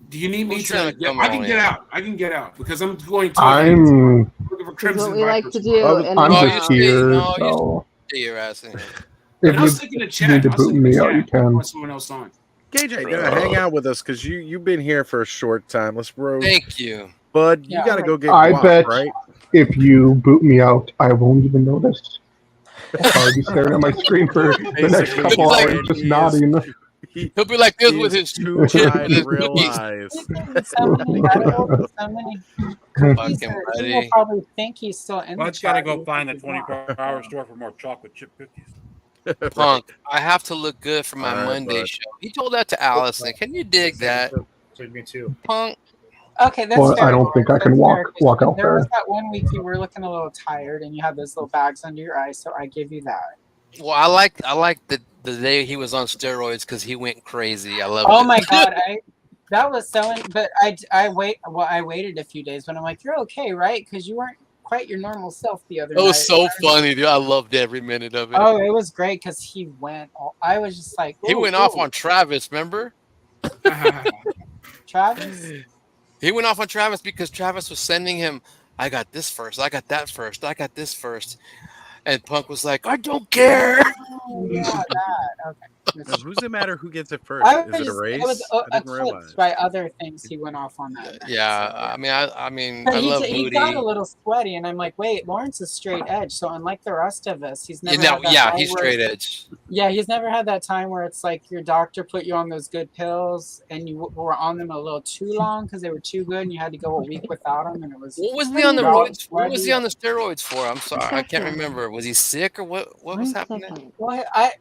Do you need me Who's to? trying to Yeah, come I can on get in? out. I can get out because I'm going to. I'm looking for This is Crimson what we like Viper to tomorrow. do. And I'm Oh, just you stay. here, No, you so stay your ass in here. if And I'll you stick in the need chat. to I'll boot stick in the me out, chat. you I can. want someone else on. KJ, hang out with us because you've been here for a short time. Let's roll. Thank you. Bud, you Yeah. got to go get I guap, bet right? if you boot me out, I won't even notice. I'll probably be staring at my screen for the next Basically, couple he's hours, saying just he is nodding. He'll be like this he with is his too chin high with to his realize. So many edibles, so many cookies Fucking that he will buddy. probably think he's still in the Bud's got to chat. go even find if the he's not. 24-hour store for more chocolate chip cookies. Punk, I have to look good for my All right, Monday bud. show. He told that to Allison. Can you dig that? Me too. Punk. Okay, that's Well, fair. I don't think I Lawrence. can That's walk fair. walk out There was there. that one week you were looking a little tired and you had those little bags under your eyes, so I give you that. Well, I like the day he was on steroids because he went crazy. I love it. Oh my god, that was so. But I waited a few days, but I'm like, you're okay, right? Because you weren't quite your normal self the other It night. was so funny, dude. I loved every minute of it. Oh, it was great because he went. I was just like, He ooh, went off ooh. on Travis, remember? Travis. He went off on Travis because Travis was sending him, I got this first, I got that first, I got this first. And Punk was like, I don't care. Oh, yeah, that. Okay. Now, who's it matter who gets it first? I Is it a race? It was I didn't realize. eclipsed by other things he went off on that night. Yeah, So. I mean, But I he, love he got a Moody. little sweaty, and I'm like, wait, Lawrence is straight edge. So unlike the rest of us, he's never No, had that yeah, time he's where- straight edge. Yeah, he's never had that time where it's like your doctor put you on those good pills, and you were on them a little too long because they were too good, and you had to go a week without them, and it was. What was he on the you're all roids? What was he sweaty. on the steroids for? I'm sorry, I can't remember. Was he sick or what? What was happening? Well, I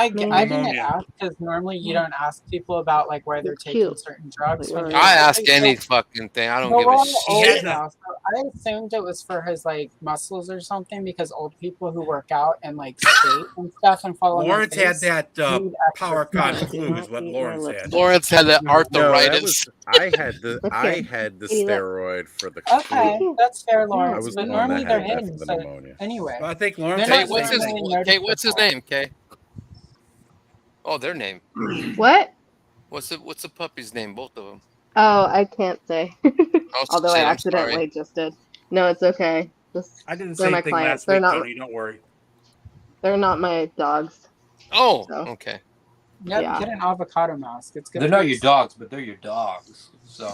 didn't Pneumonia. ask because normally you don't ask people about like where they're taking certain drugs. From I ask any fucking thing. I don't Well, give we're a all old shit. now, so I assumed it was for his like muscles or something because old people who work out and like skate and stuff and fall on their Lawrence had face that need extra PowerCon strength. flu is what Lawrence had. Lawrence had that No, arthritis. I had the steroid for the Okay, flu. that's fair, I Lawrence. was But the one normally that they're had that hidden. for the So pneumonia. anyway, Well, I think Lawrence. they're Kay, not what's his normally name? Kay, what's his noticeable. name? Kay. Oh, their name. What? What's the puppy's name? Both of them. Oh, I can't say. Although I shit, I'm accidentally sorry. just did. No, it's okay. Just I did the they're same my thing clients. last They're week, not. Tony. Don't worry. They're not my dogs. Oh, So. okay. Yep, Yeah. get an avocado mask. It's good. They're for not your dogs, but they're your dogs. So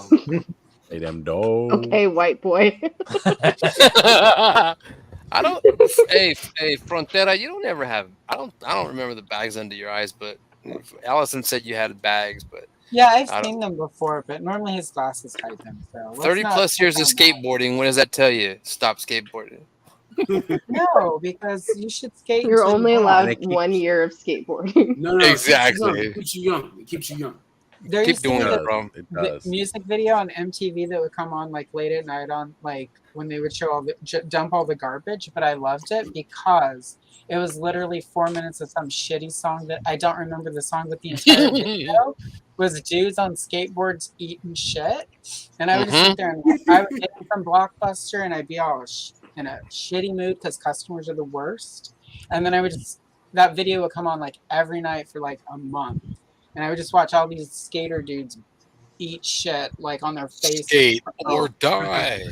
Hey, them dogs. Okay, white boy. I don't. Hey, Frontera, you don't ever have. I don't remember the bags under your eyes, but Allison said you had bags, but Yeah, I've I don't- seen them before, but normally his glasses hide them. So let's 30 not plus years of pick on skateboarding. What does that tell you? Stop skateboarding. that. No, because you should skate. You're until only you allowed die. 1 year of skateboarding. No, Exactly. It keeps you young. It keeps you young. There Keep used to be doing it, this bro. music video on MTV that would come on like late at night on like when they would show all the dump all the garbage, but I loved it because it was literally 4 minutes of some shitty song that I don't remember the song, but the entire video was dudes on skateboards eating shit, and I would just sit there and I would get it from Blockbuster and I'd be all in a shitty mood because customers are the worst, and then I would just that video would come on like every night for like a month. And I would just watch all these skater dudes eat shit like on their face. Skate or die.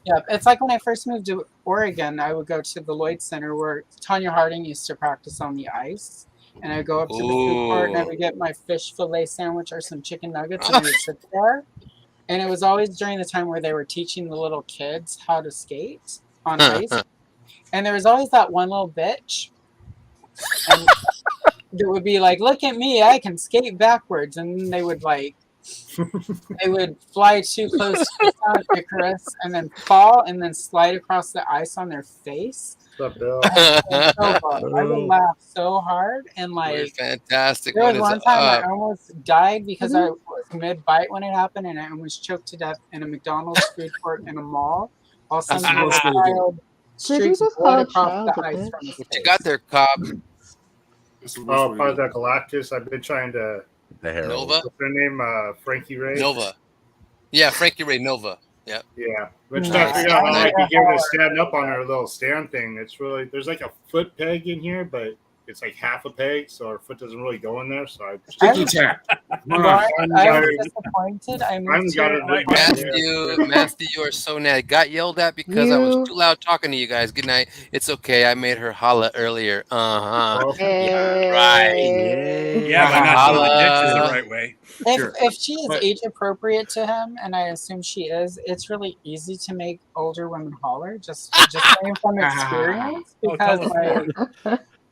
Yeah, it's like when I first moved to Oregon, I would go to the Lloyd Center where Tanya Harding used to practice on the ice. And I'd go up to the food court and I would get my fish fillet sandwich or some chicken nuggets and I would sit there. And it was always during the time where they were teaching the little kids how to skate on ice. And there was always that one little bitch. And that would be like, look at me, I can skate backwards. And then they would like, they would fly too close to the Sonic Icarus and then fall and then slide across the ice on their face. What's up, Bill? I would laugh so hard and You're like fantastic. there was What is one time I up? almost died because I was mid-bite when it happened and I almost choked to death in a McDonald's food court in a mall while some That's the worst thing to do. child Did you streaks just blood call a across child the a ice bitch? from his What face. you got there, Cobb? Oh, part of that Galactus. I've been trying to. The Herald. Nova? What's her name? Frankie Ray. Nova. Yeah, Frankie Ray Nova. Yep. Yeah. But trying to figure out how I can get her to stand up on her little stand thing. It's really, there's like a foot peg in here, but it's like half a peg, so her foot doesn't really go in there. So I just tap. I was disappointed. I moved Matthew, you are so mad. Got yelled at because I was too loud talking to you guys. Good night. It's okay. I made her holla earlier. Yeah, right. Yeah, but not doing the ditches the right way. If she is age appropriate to him, and I assume she is, it's really easy to make older women holler. Just saying from experience, because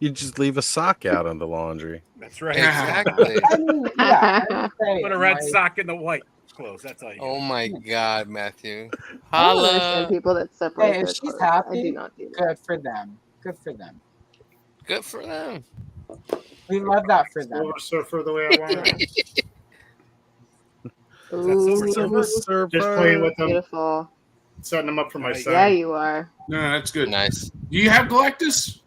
you just leave a sock out on the laundry. That's right. Exactly. I mean, yeah, put a red sock in the white clothes. That's all you. Oh my God, Matthew. I don't understand Holla. people that separate Hey, their if she's clothes. I happy, do not do that. good for them. Good for them. Good for them. We love that for them. Silver Surfer the way I want it. Ooh, Just playing with them. beautiful. Setting them up for my son. Yeah, you are. No, that's good. Nice. Do you have Galactus?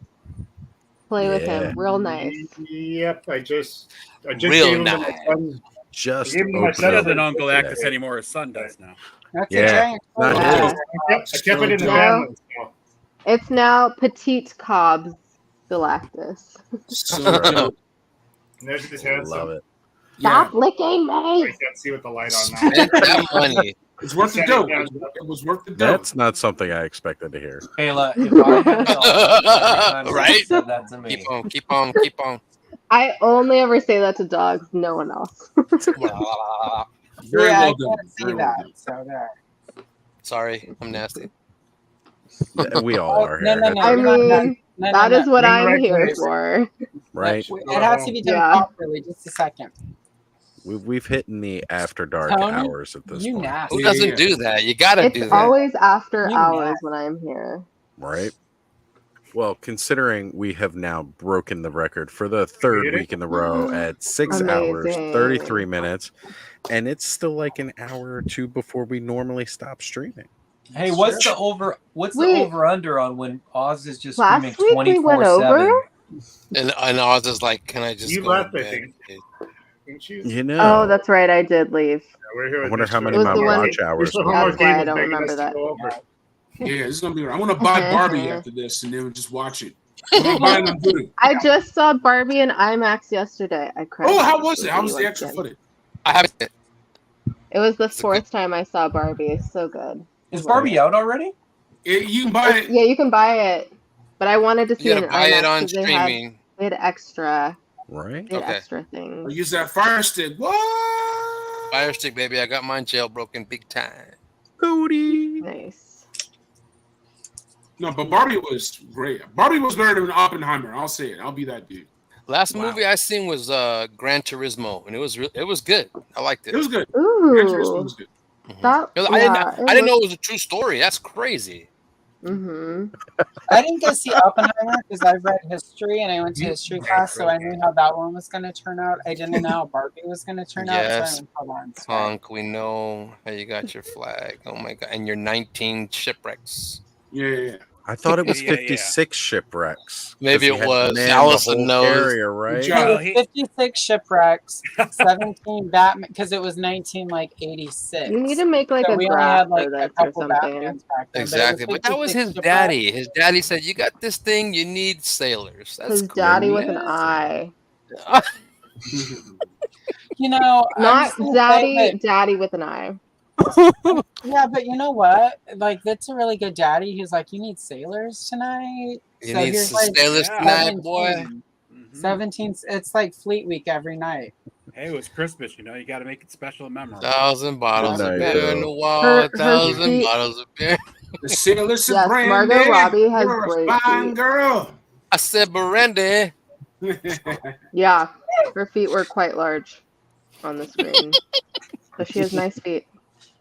Play with him, real nice. Yep, I just Real gave him to nice. my son. Just I gave him to open my it son. He up. doesn't own Galactus anymore. His son does now. That's Yeah. a giant. Not Yeah. his. I kept it in the No. family. So. It's now Petite Cobb's Galactus. So dope. And there's his handsome. Love it. Stop licking I me! can't see with the light on now. Spend that money. It's worth the dough. It was worth the dough. That's not something I expected to hear. Kayla, if I had dogs, Right? said that to me. Keep on. I only ever say that to dogs, no one else. Very Yeah, well I done. can't see Very well that. done. So there. Sorry, I'm nasty. We all are No, here. no, no. I you're not mean, no, that no, is no. what You're in the I'm right here place. for. Right? It has to be done Yeah. properly. Just a second. We've hit in the after dark Tony, hours at this you point. nasty. Who doesn't do that? You gotta do It's that. always after You hours mad. when I'm here. Right? Well, considering we have now broken the record for the third week in the row at 6 hours, Amazing. 33 minutes, and it's still like an hour or two before we normally stop streaming. Hey, what's the over? What's the Wait. over under on when Oz is just Last streaming week we went 24/7? over? And Oz is like, can I just You go left, to I bed? think. Didn't you? You know, Oh, that's right. I did leave. We're here I with wonder Mr. how many It of was my the one- watch hours Mr. were. Homework That's why I Game don't is begging remember us to that. go over. Yeah, this is gonna be. I want to buy Barbie after this, and then just watch it. I'm buying them good. I just saw Barbie in IMAX yesterday. I cried. Oh, how was it? How was the once extra again. footage? I haven't. It was the fourth time I saw Barbie. It's so good. Is Barbie out already? You can buy it. Yeah, you can buy it, but I wanted to see You it gotta in buy it IMAX on 'cause streaming. they had extra. Right? They had Okay. extra things. Or use that Fire Stick. What? Fire Stick, baby. I got mine jailbroken big time. Cody. Nice. No, but Barbie was great. Barbie was better than Oppenheimer. I'll say it. I'll be that dude. Last movie I seen was Gran Turismo, and it was good. I liked it. It was good. Gran Turismo Ooh. was good. That, I didn't know it was a true story. That's crazy. Mm-hmm. I didn't go see Oppenheimer because I've read history and I went to history class, so I knew how that one was going to turn out. I didn't know how Barbie was going to turn out, so I Yes, went for Lawrence. Punk. We know how you got your flag. Oh my god! And your 19 shipwrecks. Yeah. I thought it was Yeah, yeah. 56 shipwrecks. Maybe 'cause it he had was. manned the Allison whole knows. area, right? Well, It was 56 shipwrecks, 17 Batman, because it was 1986. You need to make like So a we only graph had like for a this or couple something. Batmans back then. Exactly, but that was 56 his shipwrecks. daddy. His daddy said, "You got this thing. You need sailors." That's His daddy cool. with an eye. You know, I'm Not just gonna daddy, say that- daddy with an eye. yeah, but you know what? Like, that's a really good daddy. He's like, you need sailors tonight. You So need here's, some like, sailors tonight, boy. 17. 17. It's like Fleet Week every night. Hey, it was Christmas. You know, you got to make it special and memorable. 1,000 bottles of Nice. beer in the wall. Her 1,000 feet- bottles of beer. The sailors Yes, Brandy. Margot Robbie has You're great a fine feet. girl. I said, Brandy. Yeah, her feet were quite large on the screen. But she has nice feet.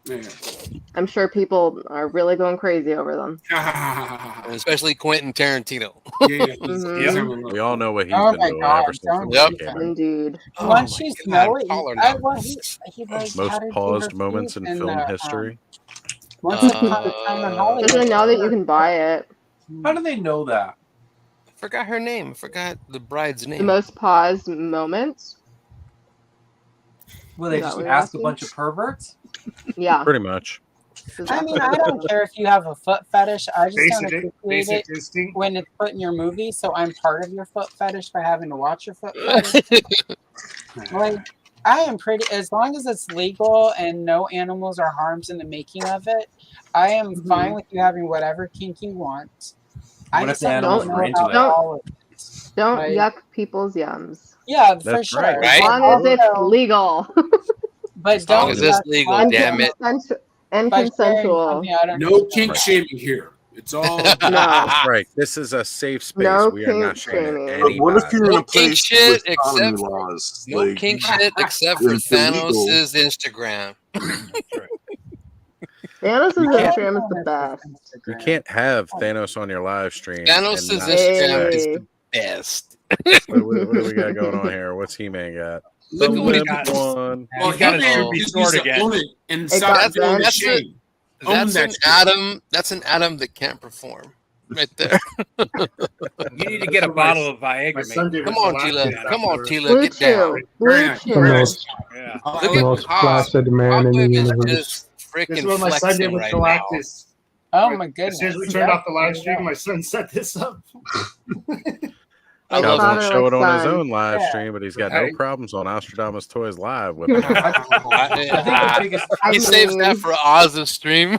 Yeah. I'm sure people are really going crazy over them. And especially Quentin Tarantino. Yeah. Mhm. We all know what he's Oh been my doing God, ever since don't the Yep. movie came out. Indeed. Oh Once my you God, smell it, taller I now. want he like Most how to do paused her moments in feet film the, history. Once upon a time in Hollywood. Especially now that you can buy it. How do they know that? I forgot her name. I forgot the bride's The name. most paused moments. Will they Is that just what you're ask a asking? bunch of perverts? Yeah. Pretty much. I mean, I don't care if you have a foot fetish. I just don't Basic appreciate it instinct. when it's put in your movie. So I'm part of your foot fetish by having to watch your foot fetish. Like, I am pretty, as long as it's legal and no animals are harmed in the making of it, I am fine with you having whatever kink you want. What if the animals were into it? All of it. Don't Like, yuck people's yums. Yeah, for That's sure. right. As long as it's Also, legal. but As long don't as it's yuck legal, my damn it. And by sharing consensual. something I don't No know. kink shaming here. It's all No. That's right. This is a safe space. No We are not kink shaming shaming. But what if anybody. you're in No a kink place shit with sodomy except laws? no Like, kink shit except for it's illegal. Thanos' Instagram. Thanos' You can't- Instagram is the best. You can't have Thanos on your live stream. Thanos' and not Instagram expect- is the best. What do we got going on here? What's He-Man got? Look The at what he limp got. one. well, He's got he his man Ruby just sword needs to again. own it and It stop got feeling bent. shame. Own That's that an shit. Adam. That's an Adam that can't perform. Right there. You need to get a bottle of Viagra. son Maybe. did Come it on, the last Tila. day Come on, after- Tila. Blue Get down. Chew. Blue nice. Chew. The most, Yeah. Look the at most Cobb. placid man in the Cobweb is universe. just This freaking is what my son did flexing with right now. Galactus. Oh my As goodness. soon as we turned off the live stream, my son set this up. I Like love father, God's it. show like it on his son. own live Yeah. stream, but he's got no Right. problems on Nostradamus Toys Live with it. I think the biggest. I He saves mean- that for Oz's stream.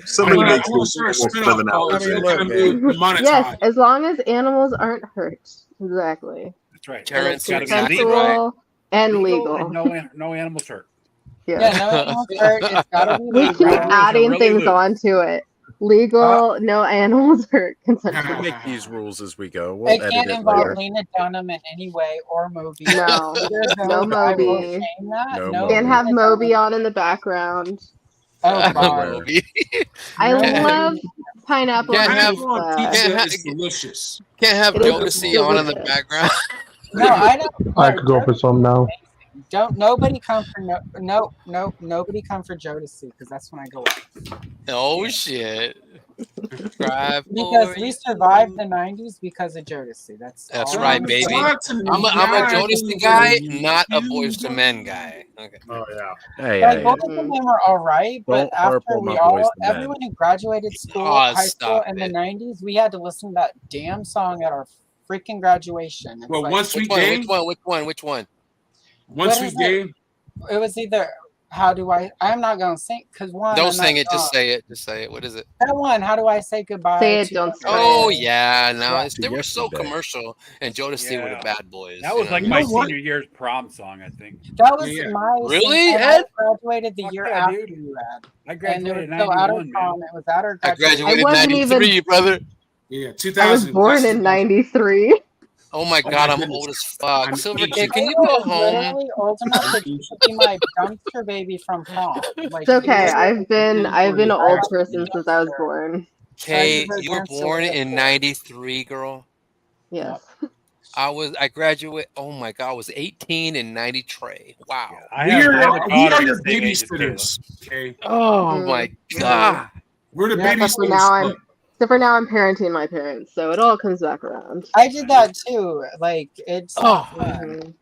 Somebody I makes wanna this start a almost spin-off 7 called hours. I mean, It's look, Gonna man. Move Monetize. Yes, as long as animals aren't hurt. Exactly. That's right. Terrence, It's you're gotta be exactly right. consensual and Legal legal. and no animals hurt. Yeah. Yeah, no animals hurt. It's gotta be We legal. keep Rules are adding really things loose. onto it. Legal, no animals hurt, consensual. We'll make these rules as we go. We'll It edit can't it involve later. Lena Dunham in any way or movie. No. Either of No those, I will Moby. shame that. No No, Moby. Can't have Lena Moby Dunham. on in the background. Oh god. Moby. I No love Moby. pineapple. Can't on have- pizza. Pineapple on Can't pizza ha- is delicious. Can't have It is Jodeci on in the delicious. background. No, I don't. I could go for some now. Don't nobody come for nobody come for Jodeci because that's when I go up. Oh shit. Drive Because for we you. survived the '90s because of Jodeci. That's all right, I'm baby. saying. I'm a Jodeci guy, not a Boys to Men guy. Okay. Oh yeah. Hey, Like hey, both of them were all right, but Don't harp after on we my all, Boys to Men. everyone who graduated school, Oh, high school stop in it. the '90s, we had to listen to that damn song at our freaking graduation. It's Well, like, once we Which one? game, Which one? once What we is it? game, it was either how do I'm not gonna sing because one. Don't I'm sing not it, just gonna- say it. Just say it. What is it? that one. How do I say goodbye? Say it, to don't my say Oh friends? yeah, no, Yeah. they were so Yesterday. commercial, and Jodeci were the Yeah. bad boys. That was you like know? my know what? senior year's prom song, I think. That was Yeah. my Really, and Ed? I graduated the Fuck year yeah, after dude. you had. I And it was graduated in still at our 91, prom. man. It was at our I graduation. graduated I wasn't 93, brother. yeah, I 2000. was born in '93. Oh my Oh god, my I'm goodness. old as fuck. I'm Silver ancient. Kid, can you I go was home? literally old enough to be my dumpster baby from prom. Like, It's okay. literally, I've been an I old was person the since I was dumpster. born. Kay, I was you were against the born wall. in 93, girl. Yes. I graduate. Oh my god, I was 18 in 93. Wow. I We have are, a we daughter are the your same age as babysitters. Okay, Oh Mm. my god. we're the Yeah, Except for babysitters. now, I'm parenting my parents, so it all comes back around. I did that too. Like, it's not Oh. fun. Mhm. Been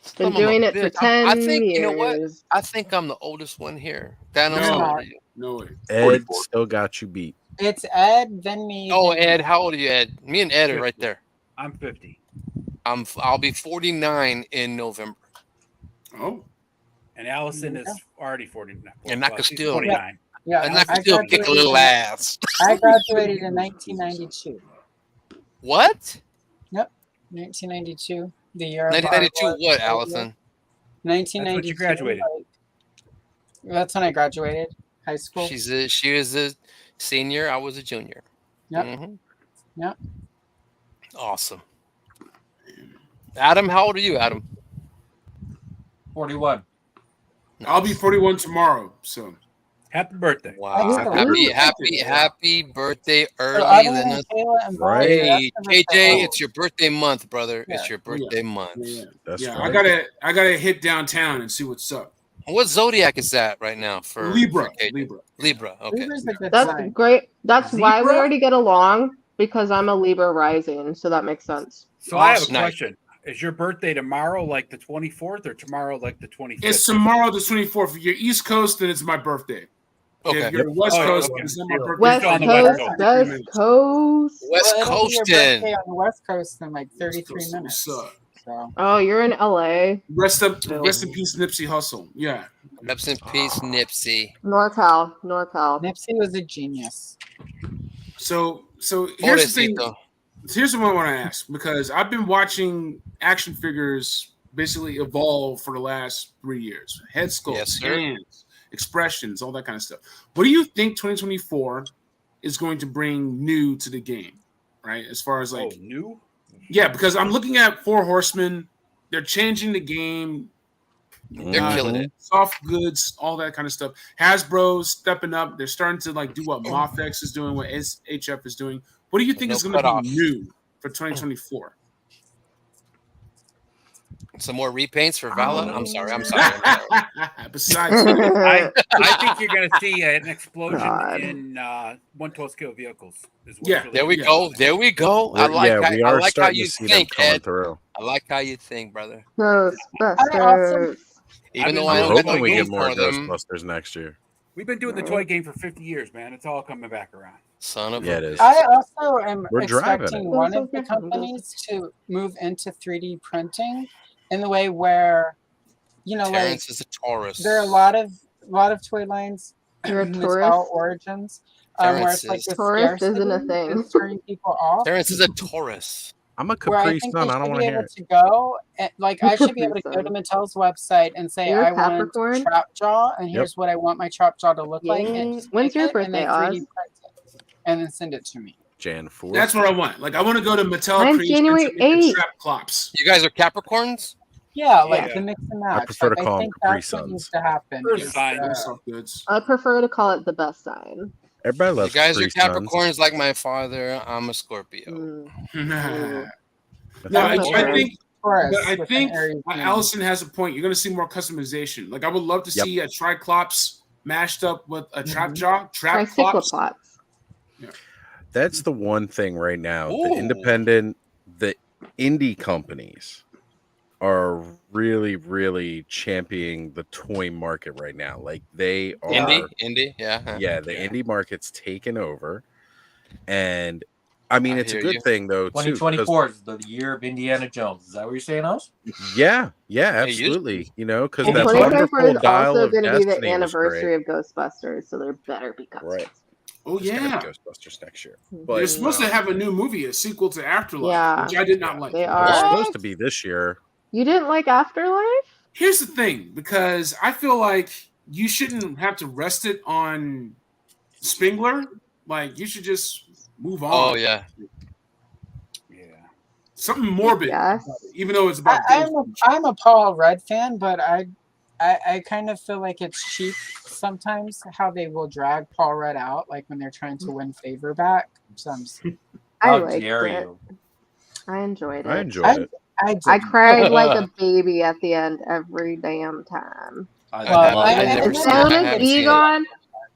Son of a doing it for bitch. 10 I think years. you know what? I think I'm the oldest one here. Thanos, No. how old are you? No way. Ed 44. still got you beat. It's Ed, then me. Oh, then Ed, how old are you, Ed? Me and Ed are right there. I'm 50. I'll be 49 in November. Oh, And Allison is already 49. And I could she's still- 29. Yeah, And I can still kick a little ass. I graduated in 1992. What? Yep, 1992. The year. of 1992 our what, Lord. Allison? 1992. That's when you graduated. That's when I graduated high school. She was a senior. I was a junior. Yep. Mhm. Yep. Awesome. Adam, how old are you, Adam? 41. I'll be 41 tomorrow. So Happy birthday. Wow. Happy birthday early. other Than than us. Kayla and Bobby, Right. that's the KJ, birthday. it's your birthday month, brother. Yeah. It's your birthday month. yeah, That's yeah. right. I gotta hit downtown and see what's up. What zodiac is that right now for Libra? for KJ? Libra. Libra. Okay. Libra's a good That's sign. great. That's why we Zebra? already get along because I'm a Libra rising, so that makes sense. So I have a Nice. question. Is your birthday tomorrow like the 24th or tomorrow like the 25th? It's tomorrow, the 24th. If you're East Coast, then it's my birthday. Okay. If you're West Coast, it's not my birthday. West it's Coast, on the West Coast. West Well, it'll be your Coastin'. birthday on the West Coast in like 33 minutes. So. Oh, you're in LA. Rest in peace, Nipsey Hussle. Yeah. Rest in peace, Nipsey. NorCal. Nipsey was a genius. So here's the thing. Here's what I want to ask, because I've been watching action figures basically evolve for the last 3 years. Head sculpts, hands, expressions, all that kind of stuff. What do you think 2024 is going to bring new to the game? Right? As far as like new? Yeah, because I'm looking at Four Horsemen. They're changing the game. They're killing it. Soft goods, all that kind of stuff. Hasbro's stepping up. They're starting to like do what Mofex is doing, what HF is doing. What do you think is going to be new for 2024? Some more repaints for Vala? I'm sorry. Besides, I think you're going to see an explosion in 112 scale vehicles. There we go. There we go. I like how you think, Ed. I like how you think, brother. Ghostbusters. Even though I'm hoping we get game more for them. Ghostbusters next year. We've been doing the toy game for 50 years, man. It's all coming back around. Son of it is. I also am We're driving expecting it. one of the companies to move into 3D printing in the way where, Terrence is a Taurus. there are a lot of toy lines You're a with tourist? Mattel Origins where it's like the Tourist isn't a scarcity thing. is turning people off. Terrence is a Taurus. I'm a Where I Capri think Sun. they I don't should want be to hear able it. to go, and, like I should be able to go to Mattel's website and say You're a I want Capricorn? trap jaw, and here's what I want my trap jaw to look like. And just When's pick your it, and they birthday, 3D Oz? print it, and then send it to me. Jan 4th. That's what I want. Like I want to go to Mattel Mine's Creations January and make 8th. trap clops. You guys are Capricorns? Yeah, like the mix and match. I prefer to Like, call them think Capri that's what needs Suns. to happen. is, I prefer to call it the best sign. Everybody You loves guys are Capri Suns. Capricorns like my father. I'm a Scorpio. No, That's I fair. think. Taurus But I with think an Aries moon. Allison has a point. You're going to see more customization. Like I would love to see a Triclops mashed up with a trap jaw. Trap clops. Tricyclops. That's the one thing right now. Ooh. The indie companies are really, really championing the toy market right now. Like they are Indie, yeah. the indie market's taken over. And I mean, I it's a hear good you. thing though, too. 2024 is the year of Indiana Jones. Is that what you're saying, Oz? Yeah, absolutely. Because And that 2024 wonderful is dial also of going to be the Destiny was anniversary great. of Ghostbusters, so there better be Ghostbusters. Right. Oh There's gotta yeah. be Ghostbusters next year. They're But supposed to have a new movie, a sequel to Afterlife, Yeah, which I did not like. they it's are. supposed to be this year. You didn't like Afterlife? Here's the thing, because I feel like you shouldn't have to rest it on Spengler. Like you should just move on. Oh yeah. Something morbid, Yes. even though it's about. I'm a Paul Rudd fan, but I kind of feel like it's cheap sometimes how they will drag Paul Rudd out, like when they're trying to win favor back. So I liked it. I enjoyed it. I enjoyed it. I cried like a baby at the end every damn time.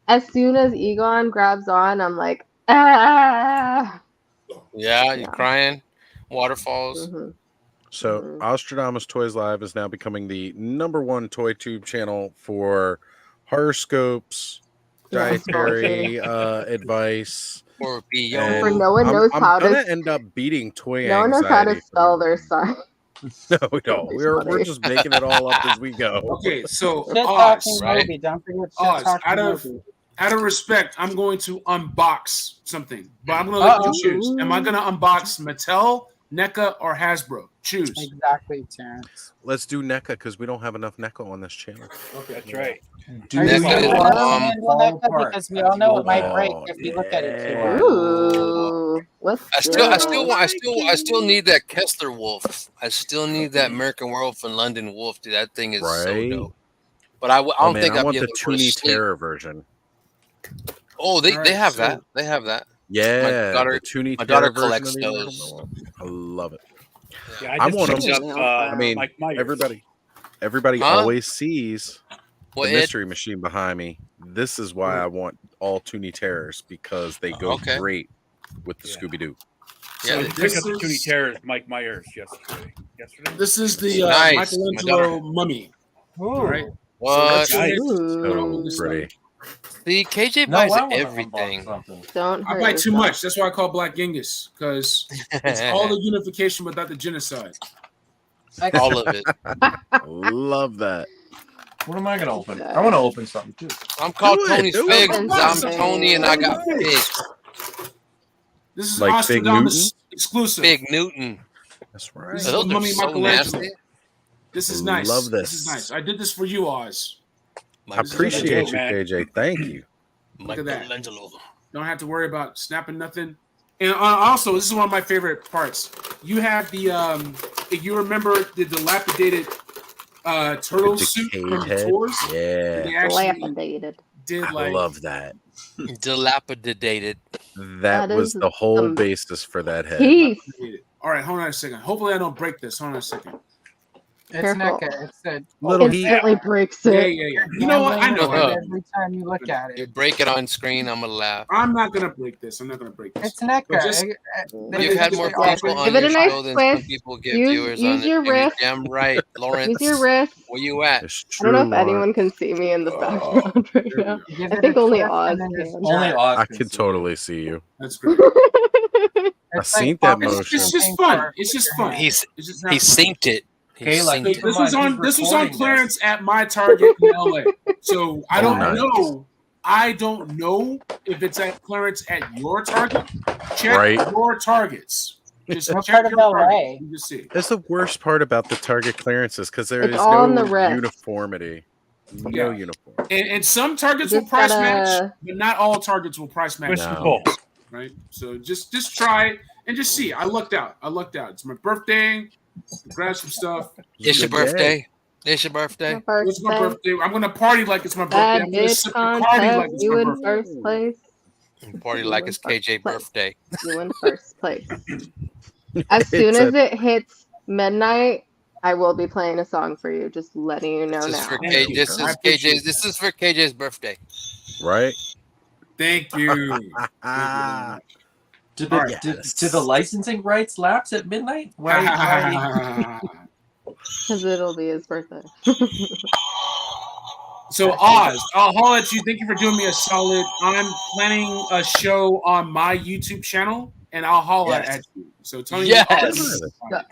As soon as Egon grabs on, I'm like, ah. Yeah, you're crying. Waterfalls. So Ostradamus Toys Live is now becoming the #1 toy tube channel for horoscopes, dietary advice. For no one knows how to. I'm gonna end up beating toy No one knows how to spell their sign. No, we don't. We're just making it all up as we go. Okay, so Shit Oz, talking right? movie. Don't forget shit Oz, talking movie. out of respect, I'm going to unbox something, but I'm going to let you choose. Am I going to unbox Mattel, NECA, or Hasbro? Choose. Exactly, Terrence. Let's do NECA because we don't have enough NECA on this channel. Okay, that's right. Because we all know it might break if you look at it too hard. Ooh, I still need that Kessler Wolf. I still need that American Werewolf and London Wolf. Dude, that thing is so dope. But I don't think I'll want be the able to go to Toonie sleep. Terror version. Oh, they have that. They have that. Yeah, my daughter, the Toonie my daughter Terror version collects of the those. I love it. Yeah, I want picked them. up, I mean, Mike Myers. everybody Huh? always sees What, the Ed? mystery machine behind me. This is why I want all Toonie Terrors because they go great with the Scooby Doo. Yeah, So I picked up the Toonie Terrors, Mike Myers yesterday. This is the Nice. Michelangelo mummy. All right. What? So let's go ahead and So put all this pretty. stuff. See, KJ No, buys I wanna everything. unbox something. Don't I hurt buy too yourself. much. That's why I call Black Genghis, because it's all the unification without the genocide. All of it. Love that. What am I gonna open? I want to open something too. I'm called Do it, Tony's do Figs it. because I'm Tony and I got figs. This is Like Fig Nostradamus exclusive. Fig Newton. That's right. This is Those the are Mummy so Michelangelo. nasty. This is nice. Love This is this. nice. I did this for you, Oz. I appreciate you, KJ. Thank you. Look at that. Don't have to worry about snapping nothing. And also, this is one of my favorite parts. You have the if you remember the dilapidated turtle suit from the head. tours. Yeah. They actually Dilapidated. did I like love that. Dilapidated. That was is the whole some basis for that head. Peace. All right, hold on a second. Hopefully, I don't break this. Hold on a second. It's Careful. NECA. It's a Little heat. Instantly breaks Yeah, it. yeah. You know what? I know. it. Every time you look at You it, break it on screen, I'm gonna laugh. I'm not gonna break this. I'm not gonna break this. it's NECA. But just- You've had more people on Give it your a nice show than some twist. people give Use- viewers use on your it. You're wrist. damn right, Lawrence. Use your wrist. Where you at? It's I don't know if true, Lawrence. anyone can see me in the background right now. Give I it think a only twist Oz and then just can. Only Oz I can can see totally see you. That's great. I It's seen like that popping motion. It's just fun. It's just fun. He's It's just he not synced it. He Okay, like, synced keep it. in This was mind, on he's this was on recording clearance at my Target in LA. So I don't nice. know. I don't know if it's at clearance at your Target. Check Right. your Targets. Just What check part of your LA? Target. You just see. That's the worst part about the Target clearances because there It's is all in no the wrist. uniformity. No Yeah. uniform. And some Targets You will price just match, gotta- but not all Targets will price match. Push and No. pull. Right. So just try it and just see. I lucked out. It's my birthday. Grab some stuff. It's your Good day. birthday. It's your birthday. It's my birthday. I'm gonna party like it's my birthday. Bad I'm gonna bitch sip Bacardi like contest. it's You my in birthday. first place. Party You like in it's first KJ place. birthday. You in first place. As soon as it hits midnight, I will be playing a song for you. Just letting you know This is now. for Thank K. you. This I is appreciate KJ's. This is for KJ's birthday. Right? Thank you. Ah, Did All the, right. did the licensing rights lapse at midnight? Why? Because it'll be his birthday. So Oz, I'll holler at you. Thank you for doing me a solid. I'm planning a show on my YouTube channel, and I'll holler Yes. at you. So Tony, Yes.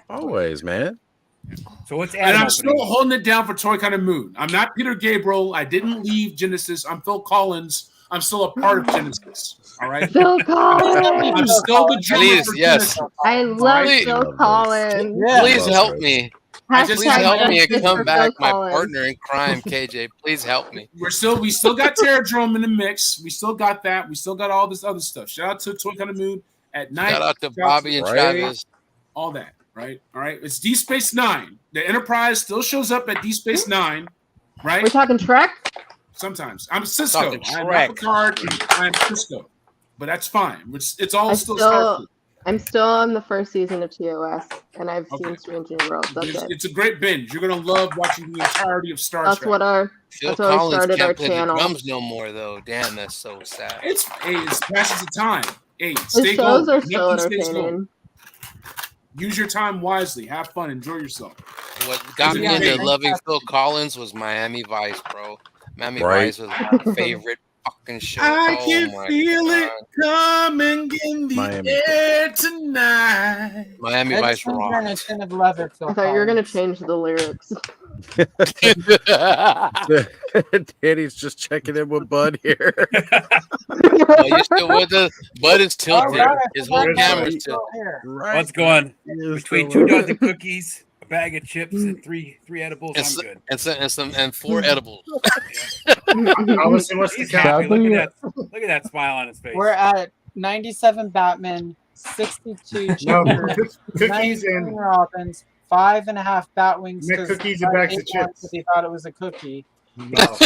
always, man. So what's and Adam I'm still opening? holding it down for Toy Kind of Moon. I'm not Peter Gabriel. I didn't leave Genesis. I'm Phil Collins. I'm still a part of Genesis. All right. Phil Collins. I'm still the drummer Please, for yes. Genesis. I love Please. Phil Collins. Please help me. Please Hashtag help me and justice come for back, Phil my Collins. partner in crime, KJ. Please help me. We still got Terradrome in the mix. We still got that. We still got all this other stuff. Shout out to Toy Kind of Moon at night. Shout out to Bobby and Travis. All that, right? All right. It's D Space Nine. The Enterprise still shows up at D Space Nine, right? We're talking Trek. Sometimes I'm Cisco. Talking I'm Trek. not Picard. I'm Cisco, but that's fine. It's all still I'm still on the first season of TOS, and I've seen Strange New Worlds. That's it. It's a great binge. You're gonna love watching the entirety of Star That's Trek. what our. Phil That's why we Collins started our can't play the channel. drums no more, though. Damn, that's so sad. It's passes the time. Hey, His stay shows gold. are so Nothing stays gold. entertaining. Use your time wisely. Have fun. Enjoy yourself. What got me Yeah, into man. loving Phil Collins was Miami Vice, bro. Miami Right. Vice was my favorite fucking show. I Oh can my feel God. it coming in the Miami. air tonight. Miami Vice rocked. of love it. I thought you were gonna change the lyrics. Danny's just checking in with Bud here. Well, you still with us? Bud is tilted. All right, His whole Bud, camera's still tilted. here. Right. What's going between still 2 dozen cookies, a bag of chips, and three edibles? And, I'm good. and 4 edibles. Allison, what's the He's count? happy. Look at that smile on his face. We're at 97 Batman, 62 No, Jokers, cookies 19 and Robins, 5.5 Batwings. Make 'cause cookies and I bags of ate one chips. 'cause he thought it was a cookie. no.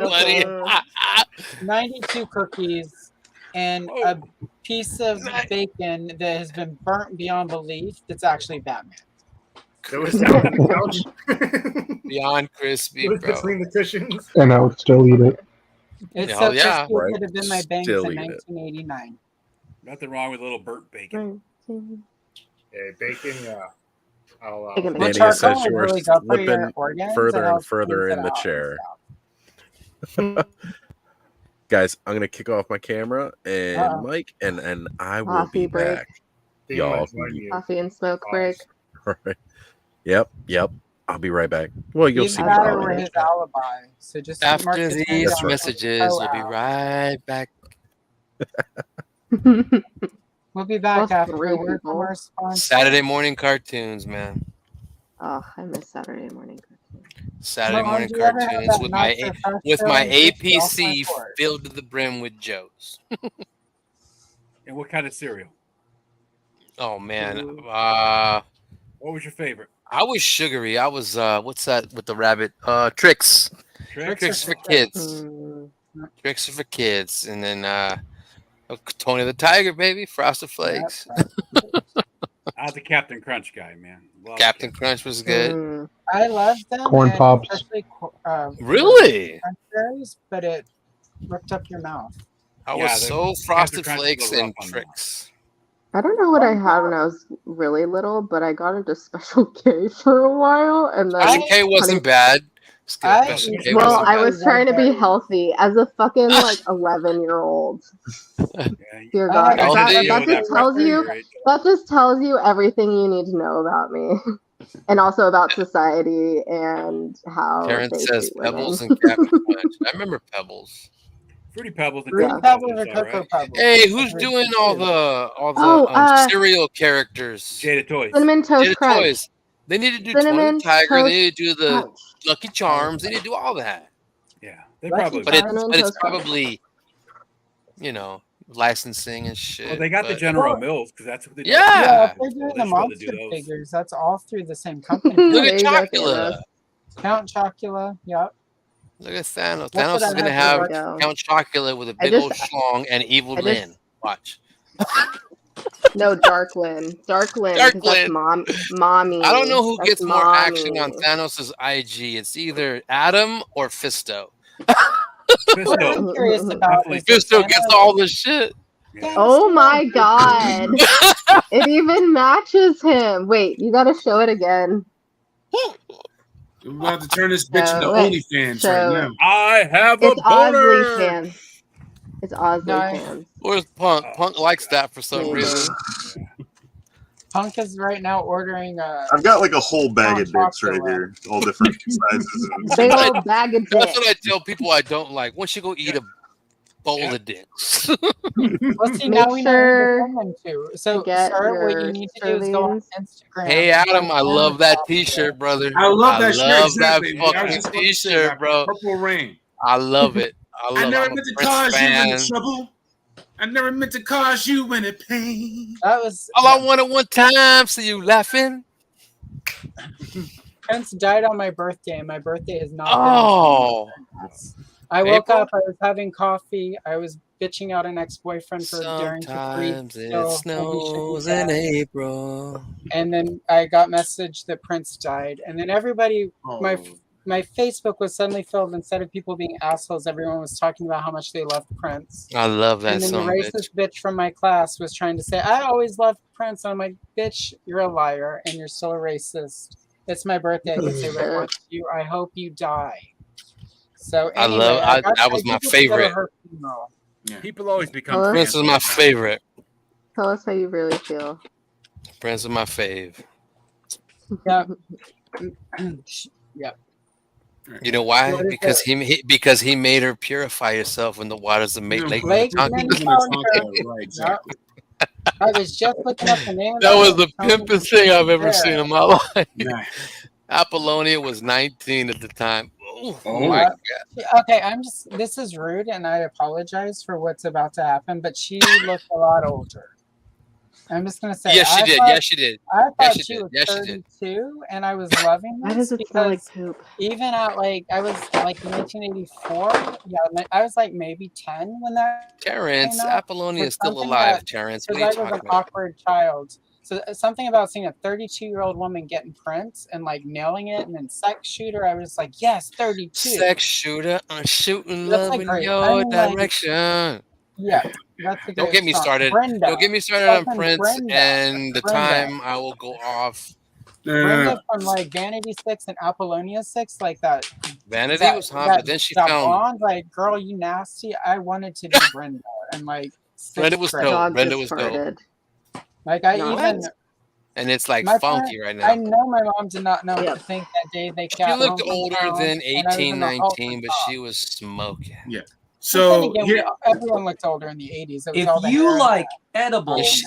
Buddy. 92 cookies and a piece of bacon that has been burnt beyond belief. That's actually Batman. There was that on the couch. Beyond crispy, It was bro. between the cushions. And I would still eat it. It's Oh, so yeah. crispy it could have been my banks Still in eat it. 1989. Nothing wrong with a little burnt bacon. Yeah, bacon. Yeah. I'll. Bacon, Danny charcoal says is you are really good for your slipping organs, further it and helps further cleanse in it the out chair. Guys, I'm gonna kick off my camera and mic, and I will Coffee be break. back. Y'all. Coffee and smoke break. All right. Yep. I'll be right back. Well, you'll Either see. that or we're his alibi. So just mark After the these time down. messages, we'll be right back. We'll be back Well, after three a word from people. our sponsor. Saturday morning cartoons, man. Oh, I miss Saturday morning cartoons. Saturday Well, morning do you ever have cartoons that with not my so fast with show my and juice off my APC court? filled to the brim with Joes. And what kind of cereal? Oh man, What was your favorite? I was sugary. I was what's that with the rabbit? Tricks. Tricks for kids. Tricks are for kids, and then Tony the Tiger, baby, Frosted Flakes. I was a Captain Crunch guy, man. Love Captain Crunch was good. I love them. Corn and Pops. especially, Really? Crunch berries, but it ripped up your mouth. I Yeah, was the so Captain Frosted Crunch was Flakes a rough and one, though. Tricks. I don't know what I had when I was really little, but I got into Special K for a while, and then Special K wasn't bad. Special K well, wasn't I bad. was trying to be healthy as a fucking like 11-year-old. Dear God, that just tells you everything you need to know about me, and also about society and how Terrence they says treat women. Pebbles and Captain Crunch. I remember Pebbles. Fruity Pebbles and Fruity Cocoa Pebbles Pebbles, or all Cocoa right. Pebbles. Hey, who's doing all the cereal characters? Jada Toys. Cinnamon Toast Jada Crunch. Toys. They need to do Cinnamon 20 Tiger. Toast They need to do the Crunch. Lucky Charms. They need to do all that. Yeah, they Lucky probably. But it's Cinnamon but it's Toast Crunch. probably, you know, licensing and shit. Well, they got the but- General Mills because that's what they do. Yeah. if they're doing They the should be able to do monster those. figures, that's all through the same company. Look There at you go, Chocula. Thanos. Count Chocula, yep. Look at Thanos. That's what Thanos I is gonna have have to watch. Count Chocula with a I big just- old schlong and evil I just- Lynn. Watch. No, Darklyn. Darklyn. 'Cause that's mommy. I don't know who That's gets more action on mommy. Thanos' IG. It's either Adam or Fisto. What I'm curious about is Fisto gets all the shit. Oh my God. It even matches him. Wait, you gotta show it again. We're about to turn this bitch into Wait, OnlyFans show- right now. I have a It's boner. Osley fans. It's Osley fans. Where's Punk? Punk likes that for some Maybe. reason. Punk is right now ordering I've got like a whole bag of dicks right here, all different sizes. Big old bag of That's dicks. what I tell people I don't like. Once you go eat a bowl of dicks. Well, see, Make now we know sure who to send them to. So, get sir, what your you need to do is go on servings. Instagram. Hey Adam, I love that T-shirt, brother. I love that shirt. love Exactly. that I was fucking just about to say T-shirt, that. bro. Purple Rain. I love it. I love I never it. I'm a meant to Prince cause you any fan. trouble. I never meant to cause you any pain. That was All I wanted one time, see you laughing. Prince died on my birthday, and my birthday has not Oh. been. I woke April? up, I was having coffee, I was bitching out an ex-boyfriend for daring to creep. Sometimes it snows in April. And then I got message that Prince died, and then everybody, my Facebook was suddenly filled. Instead of people being assholes, everyone was talking about how much they loved Prince. I love that And then song, the bitch. racist bitch from my class was trying to say, I always loved Prince. And I'm like, bitch, you're a liar and you're still a racist. It's my birthday. I can say what I want to you. I hope you die. So anyway, that was my did get to go to favorite. her funeral. People always become Hello? Prince is my favorite. Tell us how you really feel. Prince is my fave. Yeah. Yeah. You know why? What is Because he made her purify herself in the waters of Lake Lake Minnetonka. Minnetonka. I was just looking up the name. That of was it. the pimpest thing I've ever Yeah. seen in my life. Apollonia was 19 at the time. Oh my God. Okay, this is rude and I apologize for what's about to happen, but she looked a lot older. I'm just gonna say Yes, she did. Yes, she did. I thought Yes, she she did. was Yes, she did. 32 and I was loving Why this does it smell like because poop? even at I was like 1984, I was like maybe 10 when that Terrence, came out. Apollonia But is still something alive, that- Terrence. What because are I you was talking an about? awkward child. So something about seeing a 32-year-old woman getting Prince and like nailing it, and then Sex Shooter, I was like, yes, 32. Sex shooter, I'm shooting That's, love like, in great. your I mean, like, direction. Yeah, that's a Don't great get me song. started. Brenda. Don't get me started on Fucking Prince Brenda. and the Brenda. time I will go off. Brenda from like Vanity 6 and Apollonia 6, like that Vanity was hot, but then she that found blonde, like, girl, you nasty. I wanted to be Brenda, and like Brenda was dope. Dog Brenda just was dope. farted. Like I Not even. What? And it's like My funky parents, right I now. know my mom did not know what to think that day they She got looked home from older town, than and I was 18, in the hall 19, but she was smoking. Yeah. But So then again, everyone looked older in the 80s. It was If all the you hair like and edibles,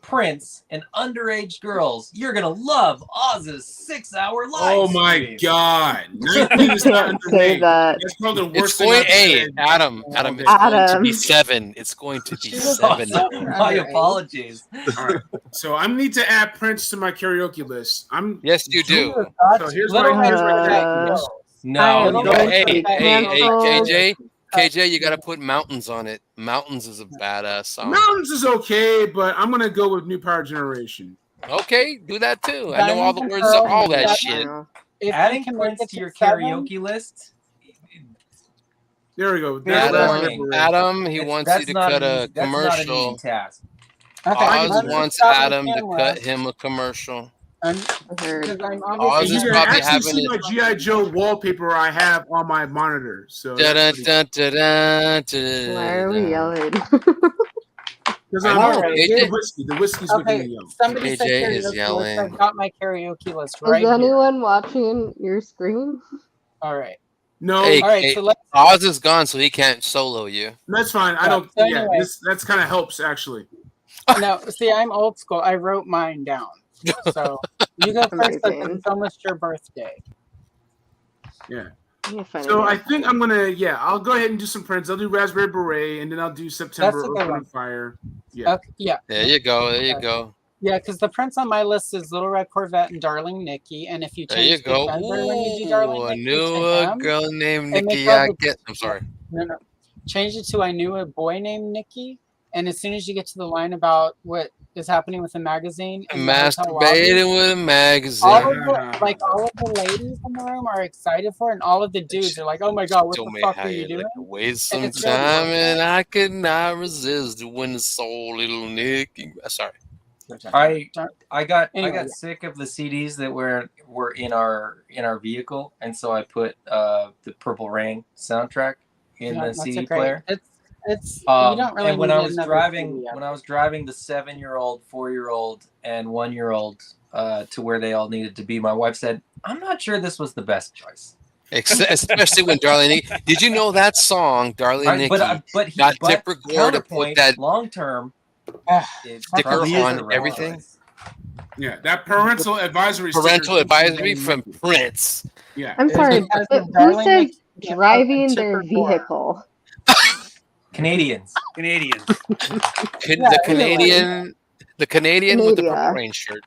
Prince, and underage girls, you're gonna love Oz's 6-hour live oh my stream. God, 19 is not Say underage. that. That's probably the It's worst thing going, I've hey, said. Adam, it's going to be 7. It's going to be 7. My apologies. All right, so I need to add Prince to my karaoke list. Yes, you do. So here's my list. No, You you got, don't. hey, Canceled. KJ, you got to put Mountains on it. Mountains is a badass song. Mountains is okay, but I'm gonna go with New Power Generation. Okay, do that too. I know all the words to all that shit. Adding Prince to your karaoke list. There we go. Adam, he wants you to cut a commercial. That's not an easy task. Oz wants Adam to cut him a commercial. Oz You is can probably actually having see it. my GI Joe wallpaper I have on my monitor. So Why are we yelling? because I I'm know, the whiskey. The whiskey's making me yell. Somebody said KJ is karaoke list. yelling. I've got my karaoke list right Is here. anyone watching your screen? All right. No. Hey, All right, hey, so let's. Oz is gone, so he can't solo you. That's fine. I Yeah, don't. so Yeah, anyway. that's kind of helps actually. No, see, I'm old school. I wrote mine down. So you go first because Amazing. it's almost your birthday. Yeah. You're funny, So I man. think I'm gonna. Yeah, I'll go ahead and do some Prince. I'll do Raspberry Beret, and then I'll do September That's a good Open one. on Fire. Yeah. Okay, yeah. There you go. There you go. Yeah, because the Prince on my list is Little Red Corvette and Darling Nikki. And if you There you change the go. gender when you do Ooh, Darling I Nikki knew to a him, girl named and make Nikki. all I the- get. I'm sorry. No. Change it to I knew a boy named Nikki. And as soon as you get to the line about what is happening with the magazine and the hotel lobby, Masturbating with a all magazine. of the ladies in the room are excited for it, and all of the dudes are like, "Oh my god, what Show the me fuck how are you you doing?" like to waste And some it's really time, cool. and I could not resist when the soul, little Nicky. Sorry. I got Anyway. sick of the CDs that were in our vehicle, and so I put the Purple Rain soundtrack in the That's CD a great. player. It's you don't really And when need I was another driving, CD when I was driving the 7-year-old, 4-year-old, and 1-year-old to where they all needed to be, my wife said, "I'm not sure this was the best choice." Especially when Darling Nikki. Did you know that song, Darling Nikki, got Tipper Gore to put that long term sticker on everything? Yeah, that parental advisory. Parental sticker- advisory from Prince. Yeah. I'm sorry, because but of who Darling says Nikki and driving Tipper their Gore. vehicle? Canadians. The Canadian with the Canada. Purple Rain shirt.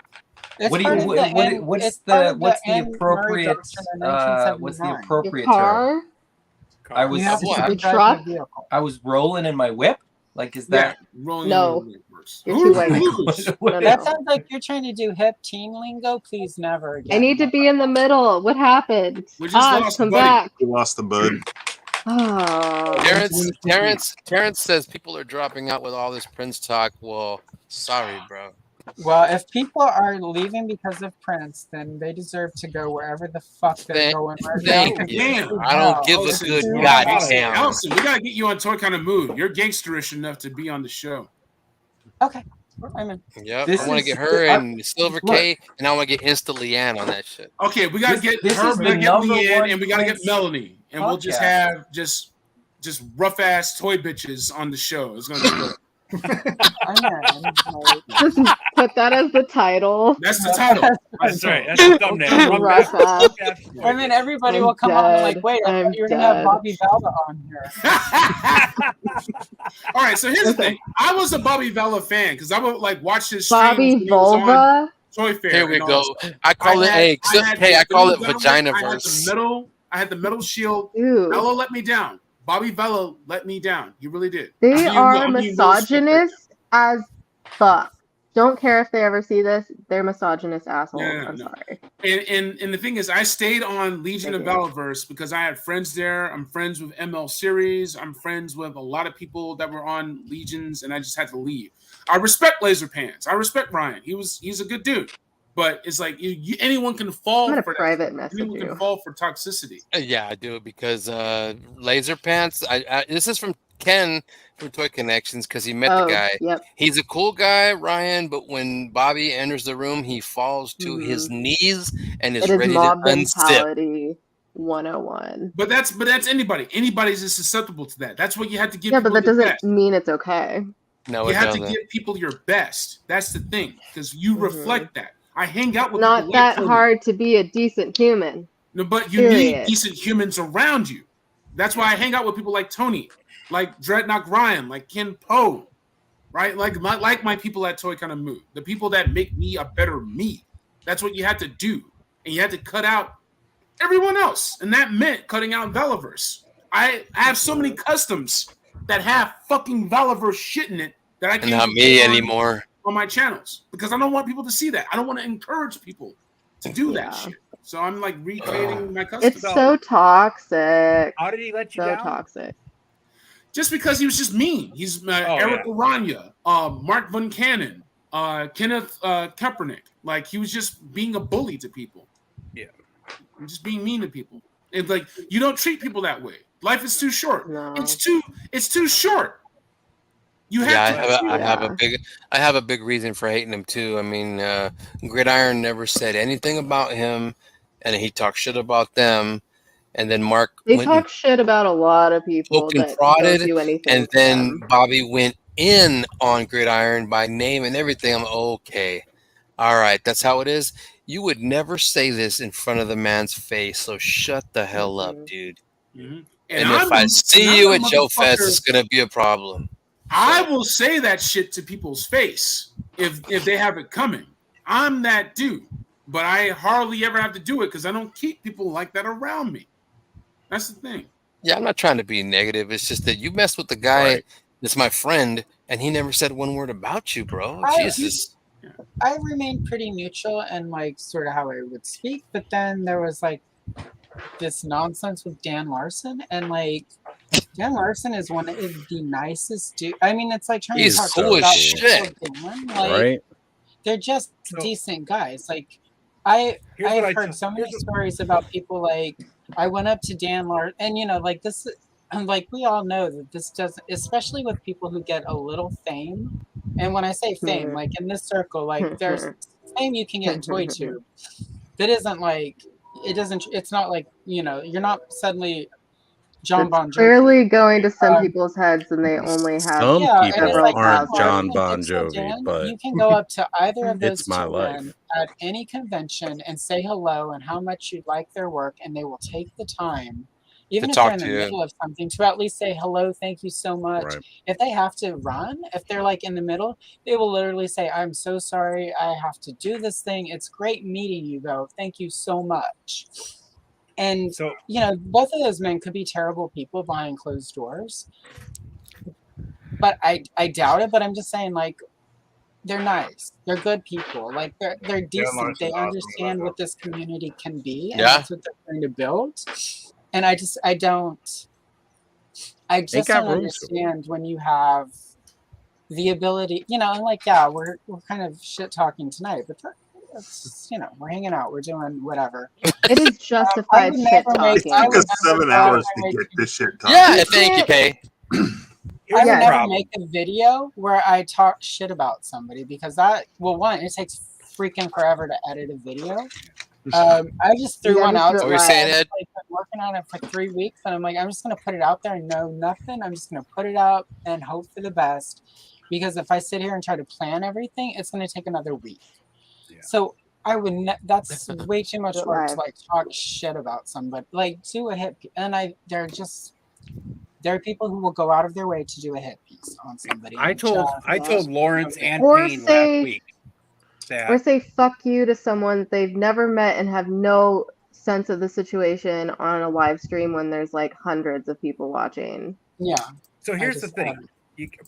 It's What do part you? of the end- What's it's part the of what's the end Murray appropriate? Doctrine in What's the 1979. appropriate Car? term? I was You have to The drive your truck? vehicle. I was rolling in my whip. Like, is Yeah, that? rolling No. in the works. You're too white. No, That no. sounds like you're trying to do hip teen lingo. Please never again. I need to be in the middle. What happened? We just Oz, lost come Buddy. back. We lost the bud. Oh. Terrence says people are dropping out with all this Prince talk. Well, sorry, bro. Well, if people are leaving because of Prince, then they deserve to go wherever the fuck they're going right now. Thank you. I don't give a good goddamn. Allison, we gotta get you on tour kind of mood. You're gangsterish enough to be on the show. Okay. I'm in. Yep, I want to get her and Silver K, and I want to get Insta Leanne on that shit. Okay, we gotta get this her, is we the gotta get number Leanne, one and we gotta get Prince Melanie, and we'll just podcast. have just rough ass toy bitches on the show. It's gonna be good. Just put that as the title. That's the title. That's right. That's the thumbnail. Rough ass. And then everybody I'm will come on and dead. like, wait, I I'm thought you were going to have dead. Bobby Valda on here. All right, so here's the thing. I was a Bobby Vella fan because I would like watch his streams Bobby when he was on Vulva. Toy Fair. Here we and all go. that stuff. I call it I call it Vella, Vaginaverse. I had the metal shield. Ew. Vella let me down. Bobby Vella let me down. He really did. They I'm are being real stupid. misogynist as fuck. Don't care if they ever see this. They're misogynist assholes. I'm sorry. And the thing is, I stayed on Legion of Valorverse because I had friends there. I'm friends with ML Series. I'm friends with a lot of people that were on Legions, and I just had to leave. I respect Laser Pants. I respect Ryan. He's a good dude. but it's like anyone can fall for private that. message Anyone can fall for toxicity. Yeah, I do because Laser Pants. This is from Ken from Toy Connections because he met the guy. Yep. He's a cool guy, Ryan. But when Bobby enters the room, he falls to his knees and is It is ready mob to unzip. mentality 101. But that's anybody. Anybody's is susceptible to that. That's what you have to give. Yeah, but people that your doesn't best. mean it's okay. No, You it have to doesn't. give people your best. That's the thing, because you reflect that. I hang out with Not people that like Tony. hard to be a decent human. No, but you Period. need decent humans around you. That's why I hang out with people like Tony, like Dreadnought Ryan, like Ken Poe, right? Like my people at Toy Kind of Mood, the people that make me a better me. That's what you had to do, and you had to cut out everyone else, and that meant cutting out Veliverse. I have so many customs that have fucking Veliverse shit in it that I can't Not even me put anymore. on my channels because I don't want people to see that. I don't want to encourage people to do that shit. So I'm like recreating my customs. It's so toxic. How did he let you so down? toxic. Just because he was just mean. He's Eric Aranya, Mark Van Cannon, Kenneth Kaepernick. Like he was just being a bully to people. Yeah. Just being mean to people. And like you don't treat people that way. Life is too short. No. It's too short. You have I have a big reason for hating him too. I mean, Gridiron never said anything about him, and he talked shit about them. And then Mark They talk shit about a lot of people that prodded, don't do anything. and then Bobby went in on Gridiron by name and everything. I'm okay. All right, that's how it is. You would never say this in front of the man's face, so shut the hell up, dude. Mm-hmm. And if I see you at Joe Fest, it's gonna be a problem. I will say that shit to people's face if they have it coming. I'm that dude, but I hardly ever have to do it because I don't keep people like that around me. That's the thing. Yeah, I'm not trying to be negative. It's just that you messed with the guy that's my friend, and he never said one word about you, bro. Jesus. I remained pretty neutral and like sort of how I would speak, but then there was like this nonsense with Dan Larson, and like Dan Larson is one of the nicest dude. I mean, it's like trying to talk cool about as shit. Dan, like, Right? They're just decent guys. Like I've heard so many stories about people like I went up to Dan Larson, and you know, like this, like we all know that this doesn't, especially with people who get a little fame. And when I say fame, like in this circle, like there's fame you can get in ToyTube. That isn't like it's not like, you know, you're not suddenly John Bon Jovi. Clearly going to some people's heads, and they only have Some people several aren't thousand. John Bon Jovi, but You can go up to either of those it's my two life. men at any convention and say hello and how much you like their work, and they will take the time, even if they're in the middle of something, to at least say hello, thank you so much. Right. If they have to run, if they're like in the middle, they will literally say, I'm so sorry, I have to do this thing. It's great meeting you, though. Thank you so much. And, so, you know, both of those men could be terrible people behind closed doors. But I doubt it. But I'm just saying, like, they're nice. They're good people. Like, they're decent. They understand what this community can be. And that's what they're trying to build. And I just don't understand when you have the ability, you know, and like, yeah, we're kind of shit talking tonight, but that's, you know, we're hanging out, we're doing whatever. It is justified shit talking. It took us 7 hours to get this shit talking. Yeah, thank you, Kay. I would never make a video where I talk shit about somebody because that, well, one, it takes freaking forever to edit a video. I just threw one out. What were you saying, Ed? I've been working on it for 3 weeks, and I'm like, I'm just gonna put it out there and know nothing. I'm just gonna put it out and hope for the best. Because if I sit here and try to plan everything, it's gonna take another week. Yeah. So I would. That's way too much work to like talk shit about somebody. Like do a hit, and there are people who will go out of their way to do a hit piece on somebody. I told Lawrence and Payne last week. Or say fuck you to someone they've never met and have no sense of the situation on a live stream when there's like hundreds of people watching. Yeah. So here's the thing.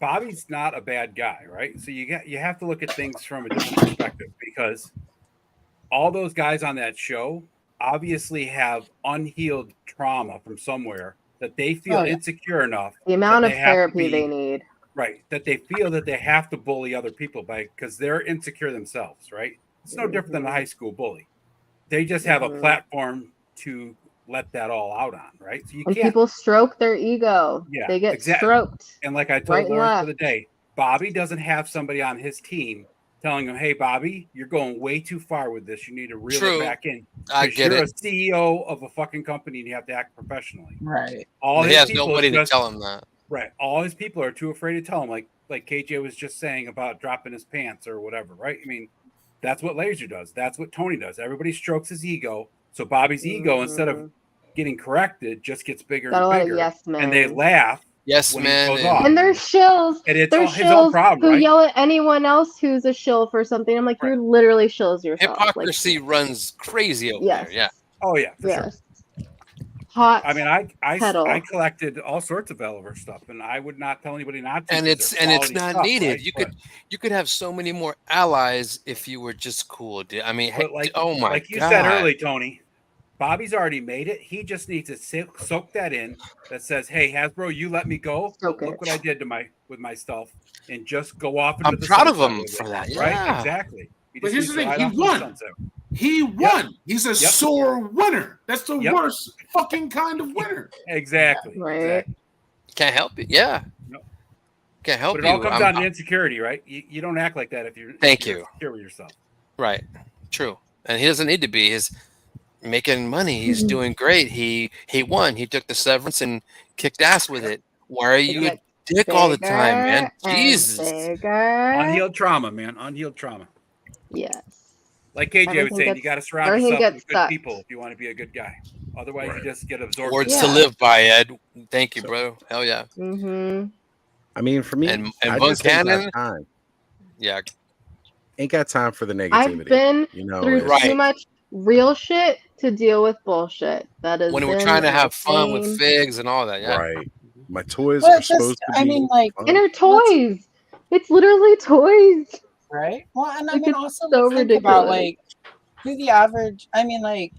Bobby's not a bad guy, right? So you have to look at things from a different perspective because all those guys on that show obviously have unhealed trauma from somewhere that they feel insecure enough. The amount of therapy they need. Right. That they feel that they have to bully other people because they're insecure themselves, right? it's no different than a high school bully. They just have a platform to let that all out on, right? So you and can't. People stroke their ego. Yeah, They get exactly. stroked. And like I told right and Lawrence left. the other day, Bobby doesn't have somebody on his team telling him, "Hey, Bobby, you're going way too far with this. You need to reel it back in." I get you're it. a CEO of a fucking company and you have to act professionally. Right. All he his has people nobody just, to tell him that. Right. All his people are too afraid to tell him, like KJ was just saying about dropping his pants or whatever, right? I mean, that's what Laser does. That's what Tony does. Everybody strokes his ego. So Bobby's ego, instead of getting corrected, just gets bigger Got a and lot of bigger. yes And they men. laugh Yes, when he man. goes off. And they're shills. And it's They're his own shills problem, who right? yell at anyone else who's a shill for something. I'm like, you're literally shills yourself. Hypocrisy runs crazy over there. Yeah. Oh yeah, for sure. Hot. I mean, I kettle. collected all sorts of Veliver stuff, and I would not tell anybody not to. And 'cause it's they're quality not stuff, needed. right? You could have so many more allies if you were just cool, dude. I mean, But like, oh my like you god. said early, Tony, Bobby's already made it. He just needs to soak that in. That says, "Hey, Hasbro, you let me go. But look what I did with my stuff," and just go off into I'm the proud of sunset him with for it, that. right? Yeah. Exactly. But here's the thing: he won. won. He won. He's a sore winner. That's the worst fucking kind of winner. Exactly. Right. Exactly. Can't help it. Yeah. Nope. Can't help But you. it all comes down to insecurity, right? You don't act like that if you're insecure with yourself. Right. True. And he doesn't need to be. He's making money. He's doing great. He won. He took the severance and kicked ass with it. Why are you a dick all the time, man? Jesus. Unhealed trauma, man. Unhealed trauma. Yes. Like KJ was saying, you got to surround yourself with good people if you want to be a good guy. Otherwise, you just get absorbed. Words to live by, Ed. Thank you, bro. Hell yeah. Mm-hmm. I mean, for me, and I Von just ain't Cannon. got time. Yeah. Ain't got time for the negativity. I've been through too much real shit to deal with bullshit. That is when we're trying to have fun with figs and all that. Yeah. Right. My toys Well, are it's just, supposed to be. I mean, like, fun. And they're toys. It's literally toys. Right. Well, and I Like, mean, it's also so think about ridiculous. like who the average. I mean, like,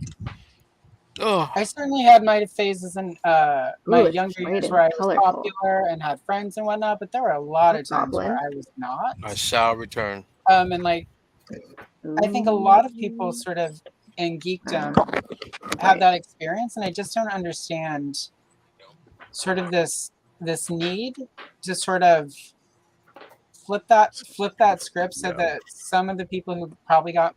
oh, I certainly had my phases in my it's younger years shaded, where I was colorful. popular and had friends and whatnot, but there were a lot of times Goblin. where I was not. I shall return. And like, I think a lot of people sort of in geekdom have that experience, and I just don't understand sort of this need to sort of flip that script so that some of the people who probably got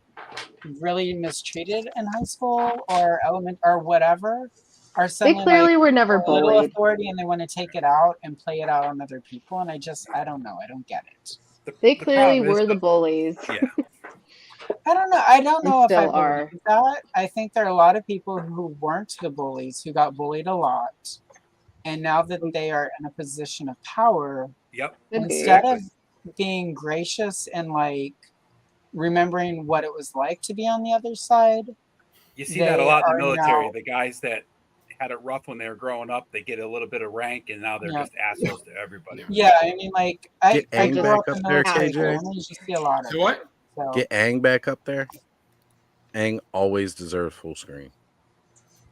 really mistreated in high school or element or whatever are suddenly clearly were never a little bullied. authority, and they want to take it out and play it out on other people, and I don't know, I don't get it. They clearly were the bullies. Yeah. I don't know if I still are. believe that. I think there are a lot of people who weren't the bullies, who got bullied a lot, and now that they are in a position of power, instead of being gracious and like remembering what it was like to be on the other side, You see that a lot in the they are military. now- The guys that had it rough when they were growing up, they get a little bit of rank, and now they're just assholes to everybody. Yeah, I mean, like I Get Aang grew back up up in there, military, KJ. and you see a lot of So what? it. So, Get Aang back up there. Aang always deserves full screen.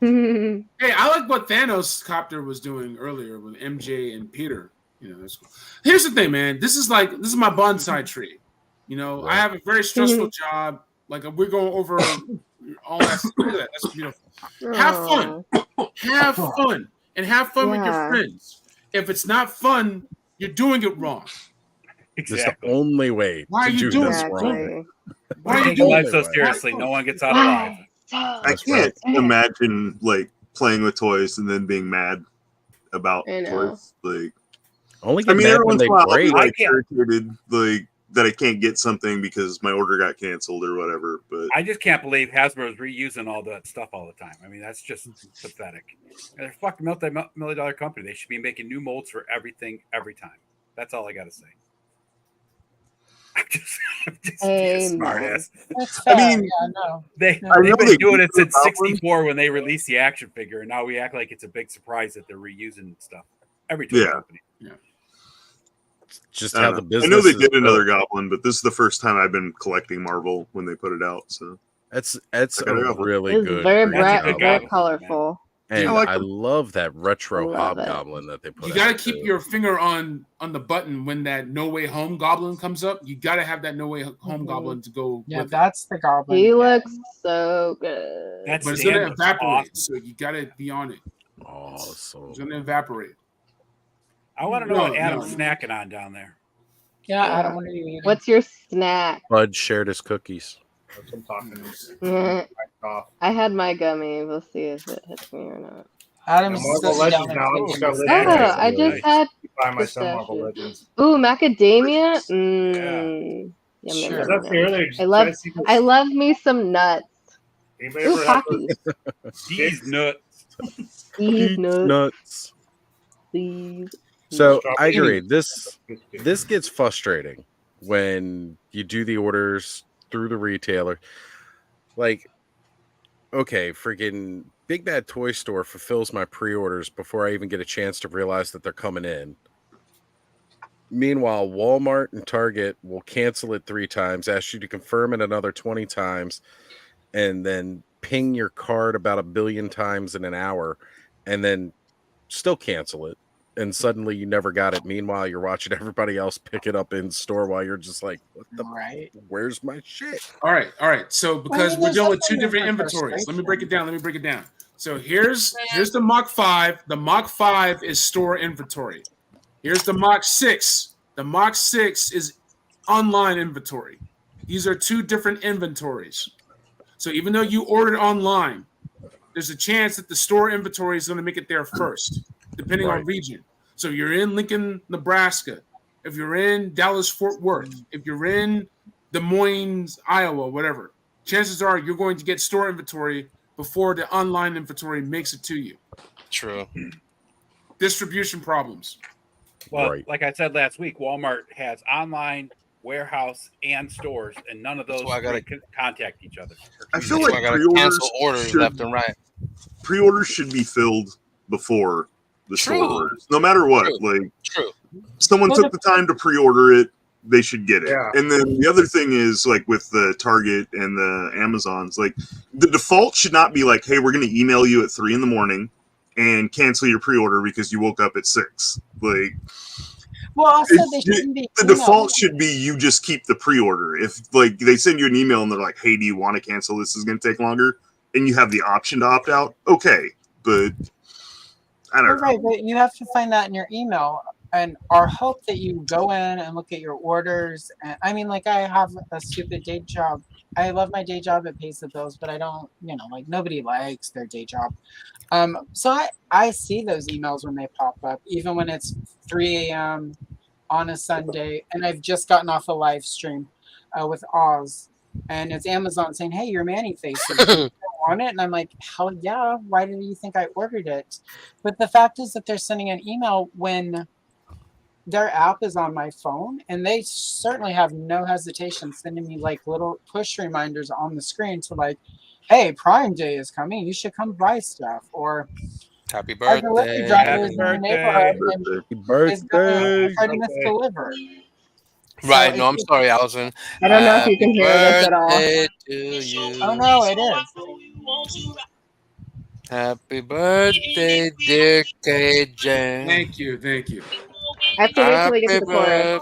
Hey, I like what Thanos Copter was doing earlier with MJ and Peter. You know, that's cool. Here's the thing, man. This is my bonsai tree. You know, I have a very stressful job. Like we're going over all that. Look at that. That's beautiful. Have fun. Have fun. And have fun with your friends. If it's not fun, you're doing it wrong. Exactly. It's the only way Why are to you do doing this it? wrong. Why are you Taking doing life it? so seriously? No one gets out alive. I can't imagine like playing with toys and then being mad about I know. toys. Like, Only I get mean, mad every when once in they a while I'll be break. like irritated, like that I can't get something because my order got canceled or whatever. But I just can't believe Hasbro's reusing all that stuff all the time. I mean, that's just pathetic. They're a fucking multi-million-dollar company. They should be making new molds for everything every time. That's all I got to say. I'm just being a smart ass. I mean, they've know been they doing it do since Goblin. '64 when they released the action figure, and now we act like it's a big surprise that they're reusing stuff. Every toy company. Just I how don't the know. business. I know they is did another built. Goblin, but this is the first time I've been collecting Marvel when they put it out. So That's I got a a Goblin. really It's good. very breed bright, of very Goblin. colorful. And I love that retro hobgoblin that they put. You got to keep your finger on the button when that No Way Home goblin comes up. You got to have that No Way Home goblin to go. Yeah, with that's the goblin. He looks so good. But it's gonna evaporate, so you got to be on it. Awesome. It's gonna evaporate. I want to know what Adam's snacking on down there. Yeah, Adam, what are you eating? What's your snack? Bud shared his cookies. That's what I'm talking. I had my gummy. We'll see if it hits me or not. Adam's Marvel Legends now. I just had buy myself Marvel Legends. Ooh, macadamia. Yum, Sure. yum, That's yum, the yum. earlier- I love me some nuts. Anybody Ooh, ever had Pocky. These nuts. These nuts. These. So I agree. This gets frustrating when you do the orders through the retailer. Like, okay, freaking Big Bad Toy Store fulfills my pre-orders before I even get a chance to realize that they're coming in. Meanwhile, Walmart and Target will cancel it 3 times, ask you to confirm it another 20 times, and then ping your card about 1 billion times in an hour, and then still cancel it. And suddenly you never got it. Meanwhile, you're watching everybody else pick it up in store while you're just like, what the where's my shit? All right. So because we're there's dealing with nothing 2 different for inventories, let me break it down. So here's the Mach 5. The Mach 5 is store inventory. Here's the Mach 6. The Mach 6 is online inventory. These are 2 different inventories. So even though you ordered online, there's a chance that the store inventory is going to make it there first, depending on region. So you're in Lincoln, Nebraska. If you're in Dallas, Fort Worth, if you're in Des Moines, Iowa, whatever, chances are you're going to get store inventory before the online inventory makes it to you. True. Distribution problems. Well, like I said last week, Walmart has online, warehouse, and stores, and none of those contact each other. I feel like pre-orders left and right. Pre-orders should be filled before the store orders, no matter what. Someone took the time to pre-order it, they should get it. Yeah. And then the other thing is, like with the Target and the Amazons, like the default should not be like, hey, we're going to email you at 3 a.m. and cancel your pre-order because you woke up at 6. Like, well, also they shouldn't be. The default should be you just keep the pre-order. If like they send you an email and they're like, hey, do you want to cancel? This is going to take longer, and you have the option to opt out. Okay, but I don't know. Right, but you have to find that in your email. And our hope that you go in and look at your orders. And I mean, like, I have a stupid day job. I love my day job. It pays the bills, but I don't, like nobody likes their day job. So I see those emails when they pop up, even when it's 3 a.m. on a Sunday. And I've just gotten off a live stream with Oz. And it's Amazon saying, hey, your Manny face is on it. And I'm like, hell yeah. Why do you think I ordered it? But the fact is that they're sending an email when their app is on my phone, and they certainly have no hesitation sending me like little push reminders on the screen to like, hey, Prime Day is coming, you should come buy stuff, or happy our delivery birthday, driver is in the neighborhood and is ready to deliver. Right, no, I'm sorry, Allison. I don't know if you can hear this at all. Oh no, it is. Happy birthday, dear KJ. Thank you. I have to wait till we get to the chorus.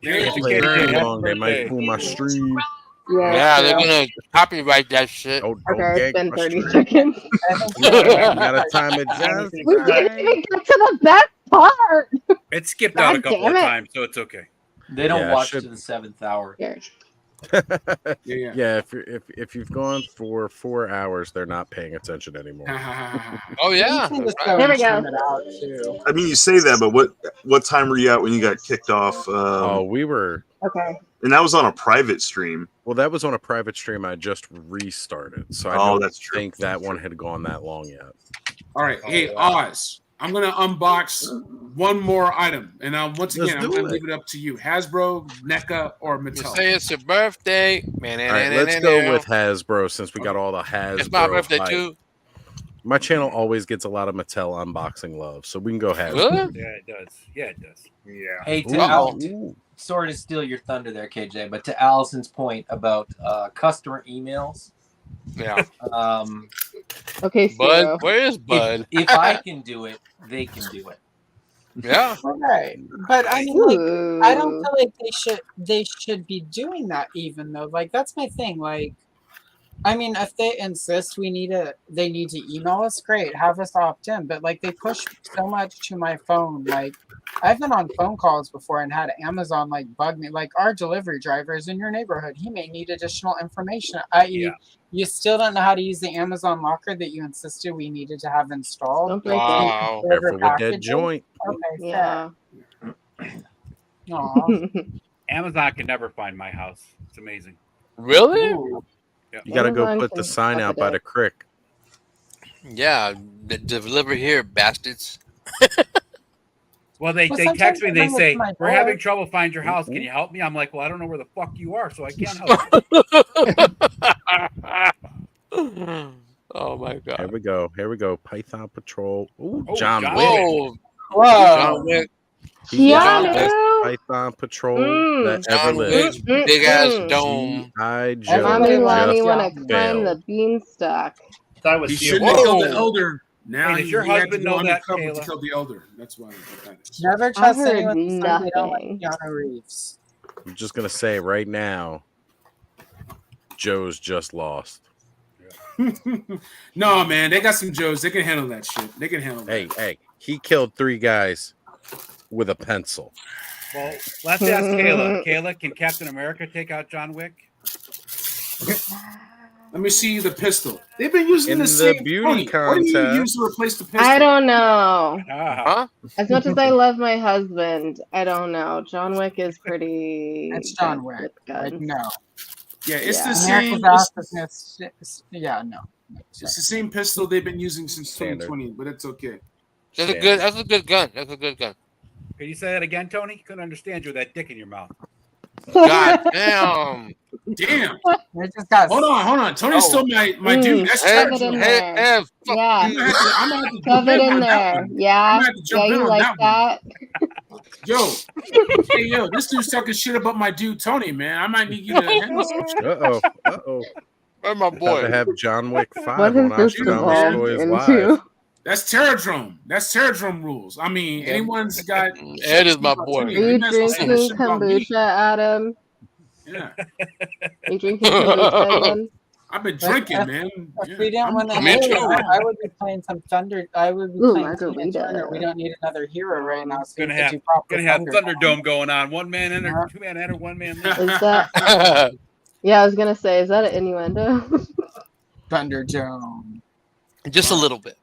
If they play too long, they might pull my stream. Yeah, they're gonna copyright that shit. Don't Okay, it's been 30 seconds. Gotta time it just We didn't even get to the best part. It skipped out a couple of times, so it's okay. They don't watch to the 7th hour. Yeah, if you've gone for 4 hours, they're not paying attention anymore. Oh yeah, There we go. I mean, you say that, but what time were you at when you got kicked off? We were okay, and that was on a private stream. Well, that was on a private stream. I just restarted, so I don't think that one had gone that long yet. All right, hey Oz, I'm gonna unbox one more item, and once again, I'm gonna leave it up to you: Hasbro, NECA, or Mattel. Say it's your birthday, man. All right, let's go with Hasbro since we got all the Hasbro. It's my birthday hype. too. My channel always gets a lot of Mattel unboxing love, so we can go Hasbro. Really? Yeah, it does. Yeah. Hey, sorry to steal your thunder there, KJ, but to Allison's point about customer emails. Yeah. Okay, Spiro. Bud, where is Bud? If I can do it, they can do it. Yeah. Right. But I mean, like, I don't feel like they should be doing that even though. Like, that's my thing. Like, I mean, if they insist they need to email us, great, have us opt in. But like, they push so much to my phone. Like, I've been on phone calls before and had Amazon like bug me. Like, our delivery driver is in your neighborhood. He may need additional information, i.e., you still don't know how to use the Amazon locker that you insisted we needed to have installed. Don't break Wow. Careful with that joint. Okay, Yeah. Amazon can never find my house. It's amazing. Really? Yeah. You got to go Amazon put the can sign suck out a by the dick. creek. Yeah, deliver here, bastards. Well, they sometimes text me. they They bring it say to my we're door. having trouble find your house. Can you help me? I'm like, well, I don't know where the fuck you are, so I can't help you. Oh my god. Here we go. Here we go. Python Patrol. Ooh, Oh, John John Wick. Whoa. John Wick. He's John the Wick. best Python Patrol that ever John lived. Wick's big ass dome. G.I. Joe. Mommy Lonnie just wanna climb failed. the beanstalk. He shouldn't have killed the elder. Now Hey, does your he had to husband go know that, undercover to Kayla? kill the elder. That's why that is. Never trust heard anyone who says they don't like nothing. Keanu Reeves. I'm just gonna say right now, Joe's just lost. No, man, they got some Joes. They can handle that shit. They can handle that. Hey, he killed 3 guys with a pencil. Well, let's ask Kayla. Kayla, can Captain America take out John Wick? Let me see the pistol. They've been using In the the same beauty Tony, what do you contest. use to replace the pistol? I don't know. Huh? As much as I love my husband, I don't know. John Wick is pretty. It's John good Wick. with Like, guns. no. Yeah, it's Yeah. the same. America's Office. Yeah, no. It's the same pistol they've been using since Standard. 2020, but it's okay. That's a good. That's a good gun. That's a good gun. Can you say that again, Tony? Couldn't understand you with that dick in your mouth. God damn. Damn. They just got. Hold on. Tony's still my dude. That's Shove trash. it in I'm there. Yeah. gonna have to Shove jump it in on that there. one. I'm Yeah. gonna have to jump Yeah, in you on like that that? Yo, this dude's talking shit about my dude Tony, man. I might need you to handle some shit. Uh-oh. Where's my About boy? to have John Wick 5 What on has this Ostradamus evolved Boys into? Live. That's Terradrome. That's Terradrome rules. I mean, anyone's got. Ed is my boy. Are you drinking kombucha, Adam? Yeah. Are you drinking kombucha again? I've been drinking, man. If we didn't want to, Me too. I would be playing some Thunder. I would be Ooh, playing Tina margarita. Turner. We don't need another hero right now. So Gonna we could have do proper Thunderdome going on. 1 man enter, 2 man enter, 1 man leave. Is that? Yeah, I was gonna say, is that an innuendo? Thunderdome. Just a little bit.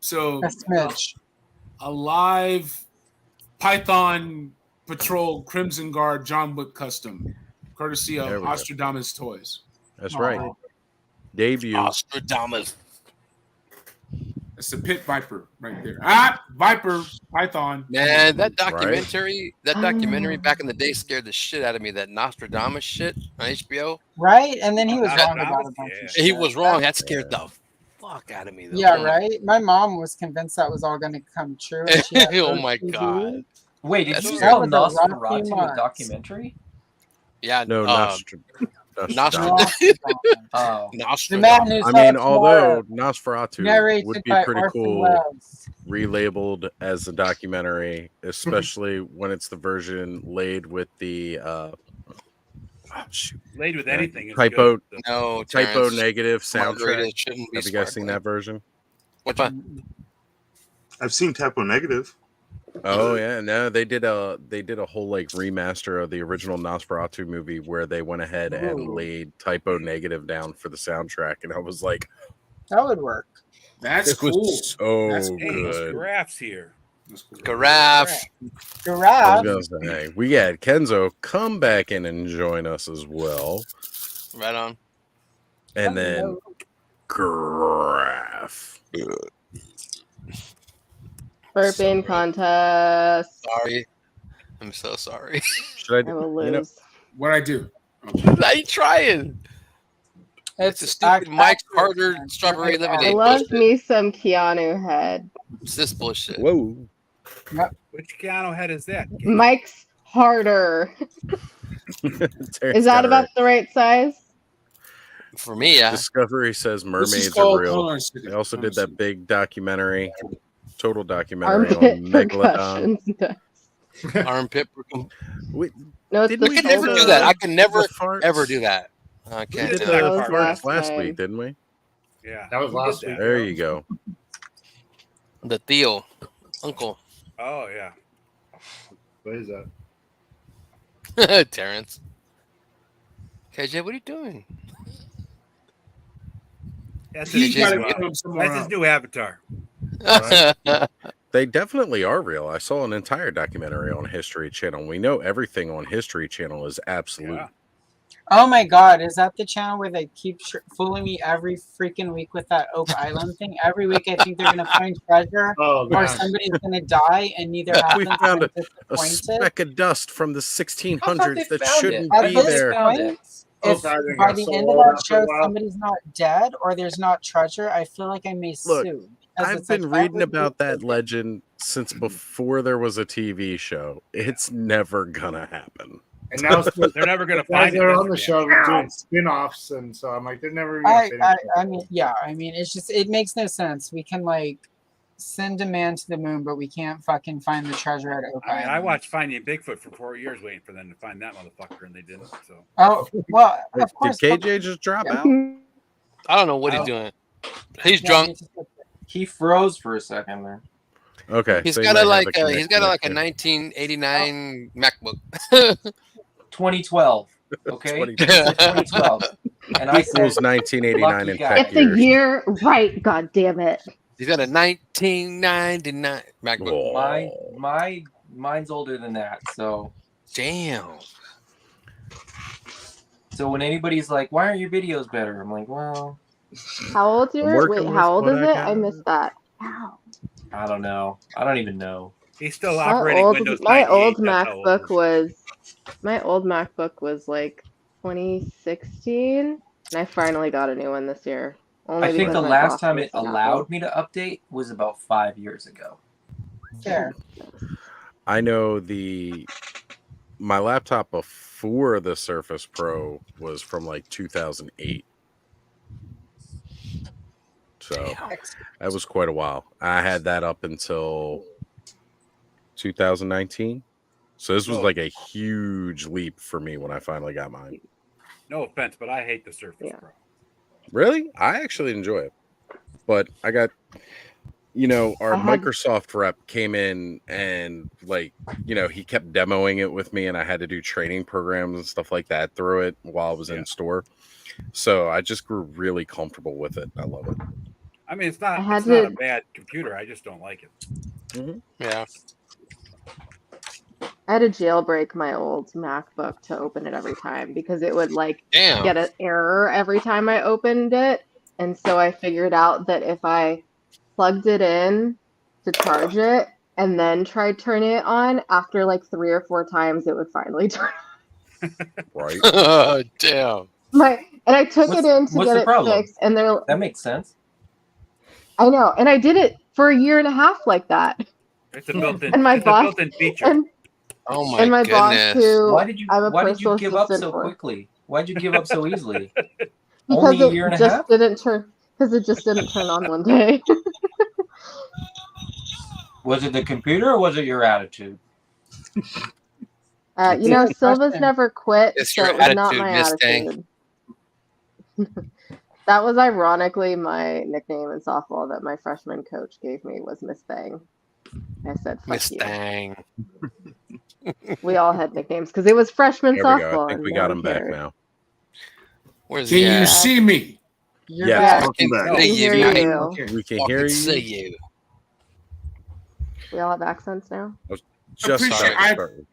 So A smidge. a live Python Patrol Crimson Guard John Wick custom, courtesy There of we go. Ostradamus Toys. That's right. Debut. Ostradamus. That's the Pit Viper right there. Ah, Viper Python. Man, that documentary back in the day scared the shit out of me. That Nostradamus shit on HBO. Right? And then he was wrong about a bunch of shit. He was wrong. That scared the fuck out of me. Though. Yeah, right? My mom was convinced that was all going to come true. And she had Oh her my TV. god. Wait, did That's you scary. call That was a rough few Nosferatu a months. documentary? Yeah, No, Nostradamus. Oh. The man who I saw mean, tomorrow. although Nosferatu Narrated would be by pretty Orson cool Welles. relabeled as a documentary, especially when it's the version laid with the Laid with anything. is typo good. No, typo Terrence. negative Margarita soundtrack. shouldn't be Have you guys seen sparkling. that version? Which one? I've seen typo negative. Oh yeah, no, they did a whole like remaster of the original Nosferatu movie where they went ahead and Ooh. laid typo negative down for the soundtrack, and I was like, That would work. That's it was cool. so That's Hey, good. Giraffe's here. Giraffe. I Giraffe. was gonna say we had Kenzo come back in and join us as well, Right on. and then Graph. Burping contest. Sorry. I'm so sorry. Should I will lose. What I do? I ain't trying. It's a stupid Mike Carter strawberry I lemonade. love bullshit. me some Keanu head. It's this bullshit. Whoa. Which Keanu head is that? Mike's harder. Terrence Is that got it about the right size? For me, yeah. Discovery says mermaids are called real. Color City. They also did that big documentary, total documentary Armpit on Megalodon. percussions. Armpit. No, it's Didn't the I we can never do do that. I the- can never the farts? ever do that. I We can't did do the that. That was farts last time. week, didn't we? Yeah, That was who last did week. that? There you go. The Theo, uncle. Oh yeah. What is that? Terrence. KJ, what are you doing? That's He's his, gotta new, get him somewhere that's his else. new avatar. They definitely are real. I saw an entire documentary on History Channel. We know everything on History Channel is absolute. Yeah. Oh my God, is that the channel where they keep fooling me every freaking week with that Oak Island thing? Every week I think they're gonna find treasure Oh, or gosh. somebody's gonna die, and neither We happens. found I'm a disappointed. speck of dust from the 1600s that found shouldn't At be this there. point, if Okay, they by got the so end of old that after a show while. somebody's not dead or there's not treasure, I feel like I may Look, sue. Because I've it's like, been that reading would be about that taken. legend since before there was a TV show. It's never gonna happen. And now it's They're never gonna the guys find that it. are That's on the for show damn doing spin-offs, and so I'm like, they're never gonna finish it. I mean, yeah, I mean, it's just, it makes no sense. We can like send a man to the moon, but we can't fucking find the treasure at Oak I mean, I Island. watched Finding Bigfoot for 4 years waiting for them to find that motherfucker, and they didn't. So. Oh well, Did of course. KJ just drop out? I don't know what he's doing. He's drunk. He froze for a second there. Okay, He's so got might a have like a he's got a, like a connection 1989 MacBook. 2012. Okay, 2012. And I said, equals 1989 lucky in guy. tech Get the years. year right, god damn it. He's got a 1999 MacBook. Mine's older than that. So damn. So when anybody's like, "Why aren't your videos better?" I'm like, "Well, How old's yours? Wait, how old is it? I missed that. Ow. I don't know. I don't even know." He's still My operating old, Windows my 98. old That's how old MacBook was like 2016, and I finally got a new one this year. Only I think because the my last boss time was it an allowed Apple. me to update was about 5 years ago. Fair. I know my laptop before the Surface Pro was from like 2008. So that was quite a while. I had that up until 2019. So this was like a huge leap for me when I finally got mine. No offense, but I hate the Surface Pro. Really? I actually enjoy it. But I got, our Microsoft rep came in and he kept demoing it with me and I had to do training programs and stuff like that through it while I was in store. So I just grew really comfortable with it. I love it. I mean, it's not had a to- bad computer. I just don't like it. Mm-hmm. Yeah. I had to jailbreak my old MacBook to open it every time because it would Damn. get an error every time I opened it. And so I figured out that if I plugged it in to charge it and then tried turning it on, after like 3 or 4 times, it would finally turn on. Right. Damn. And I took it in to what's get the it problem? fixed, and That makes sense. I know, and I did it for a year and a half like that. It's a built-in. And my it's boss a built-in feature. Oh my and my boss, goodness. who Why did you I'm a Why did you personal give up assistant so for, quickly? Why did you give up so easily? because Only a it year and a just half? didn't turn. Because it just didn't turn on one day. Was it the computer or was it your attitude? Silva's never quit, It's so your it was not attitude, my Miss Dang. attitude. That was ironically my nickname in softball that my freshman coach gave me was Miss Thang. I said, "Fuck Miss you." Dang. We all had nicknames because it was freshman There we go. softball. I think and we got nobody him back cared. now. Where's Can he you at? see me? You're Yes, back. welcome back. We can hear you. We can I hear can you. see you. We all have accents now. Just Appreciate- starting to I- start with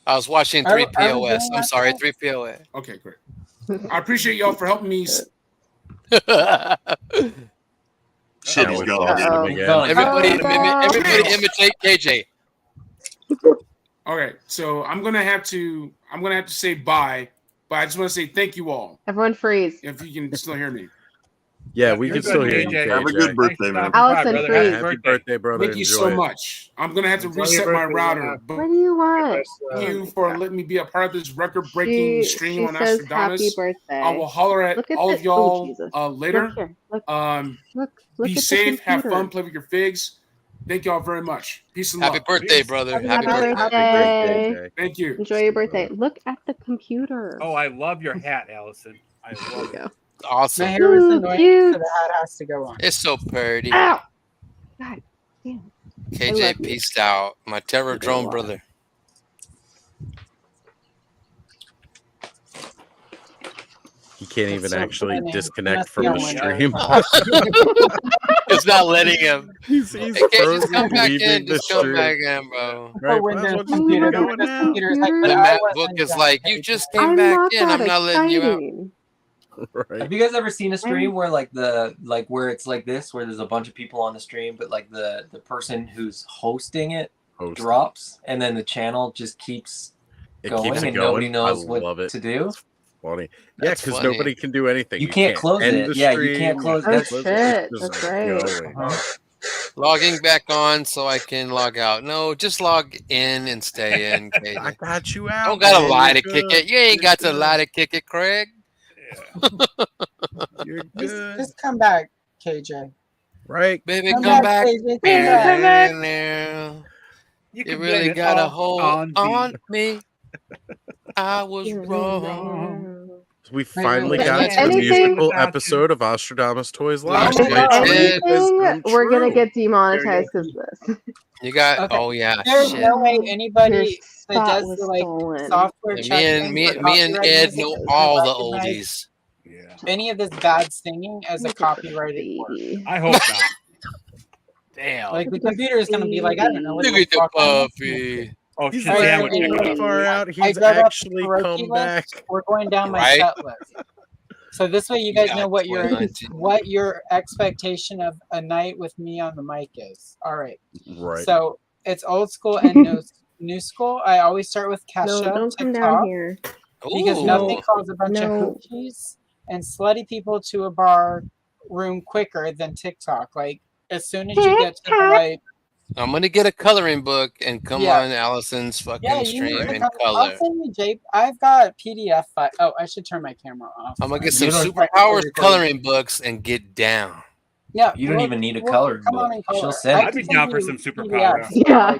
I was watching Are we 3POS. doing I'm that sorry, now? 3POS. Okay, great. I appreciate y'all for helping me. Shit, he's gone. Uh-oh. Everybody, Oh, no. everybody imitate KJ. Okay, so I'm gonna have to say bye, but I just want to say thank you all. Everyone freeze. If you can still hear me. Yeah, we can still hear you, Have a good birthday, man. Allison, please. Happy birthday, brother. Thank you Enjoy so it. much. I'm gonna have to Enjoy your reset my birthday, router. Zach. But What do you want? thank you for letting me be a part of this record-breaking stream She on says happy Astradamus. birthday. I will holler at Look at all this. of y'all Jesus. later. Look here. Look Be at the safe, have computer. fun, play with your figs. Thank y'all very much. Peace and Happy love. birthday, Peace. brother. Happy birthday. Thank you. Enjoy your birthday. Look at the computer. Oh, I love your hat, Allison. I love it. Awesome. My hair was Ooh, annoying, cute. so the hat has to go on. It's so pretty. Ow! God damn. I love KJ, you. peace out. My terror drone brother. He can't even so actually funny. disconnect Must from be the on stream. It's not letting him. He's Hey, KJ, just come back leaving in. the Just come stream. back in, bro. Right? Windows Might as well just computer, keep the going Windows now. computer's like, but The I map wasn't book is done, like, you KJ. just came I'm back not in. that I'm not letting you out. exciting. Right. Have you guys ever seen a stream where like where it's like this, where there's a bunch of people on the stream, but like the person who's hosting it drops, and then the channel just keeps going, keeps it and going. nobody knows I what love it. to do? It's funny. Yeah, That's because funny. nobody can do anything. You can't close end it. the Yeah, you can't stream, close- Oh that's- close it. shit, It's just that's right. going. Logging back on so I can log out. No, just log in and stay in, KJ. I got you out. Don't gotta man. lie You're to kick good. it. You ain't You're got to good. lie to kick it, Craig. You're good. Just come back, KJ. Right? Baby, Come come back, back. KJ, come back. You can really blame it got a all hold on on me. I was wrong. We finally wait, got wait, to the anything- musical episode of Ostradamus Toys Live. We Tonight. did. Anything, we're gonna True. get demonetized because of this. You got. Okay. Oh yeah. There's Shit. no way Your anybody that spot does was the like stolen. software And check me and Ed music know is all the recognize oldies. Yeah. any of this bad singing as a copyrighted work. Baby. I hope not. Damn. Like the computer is gonna be like, I don't know what Look the at the fuck I'm listening puppy. to. Oh, He's Shazam would laughing pick it so up. far out. I He's drove up actually the karaoke come list. back. We're going down my Right? set list. So this way you guys got know what your 2019. what your expectation of a night with me on the mic is. All right. Right. So it's old school and new school. I always start with No, Kesha don't come TikTok down here. because Ooh. nothing calls a bunch of No. hoochies and slutty people to a bar room quicker than TikTok. Like as soon as you get to the like, I'm gonna get a coloring book and come Yeah. on Allison's fucking yeah, you stream need to and come. color. I'll send you, Jake. I've got PDF. Oh, I should turn my camera off. I'm gonna get You some don't- superpowers coloring books and get down. Yeah, You don't even need a we'll colored come on book. and color. She'll send I it I'd can be to send down for you some PDFs. superpowers. Yeah.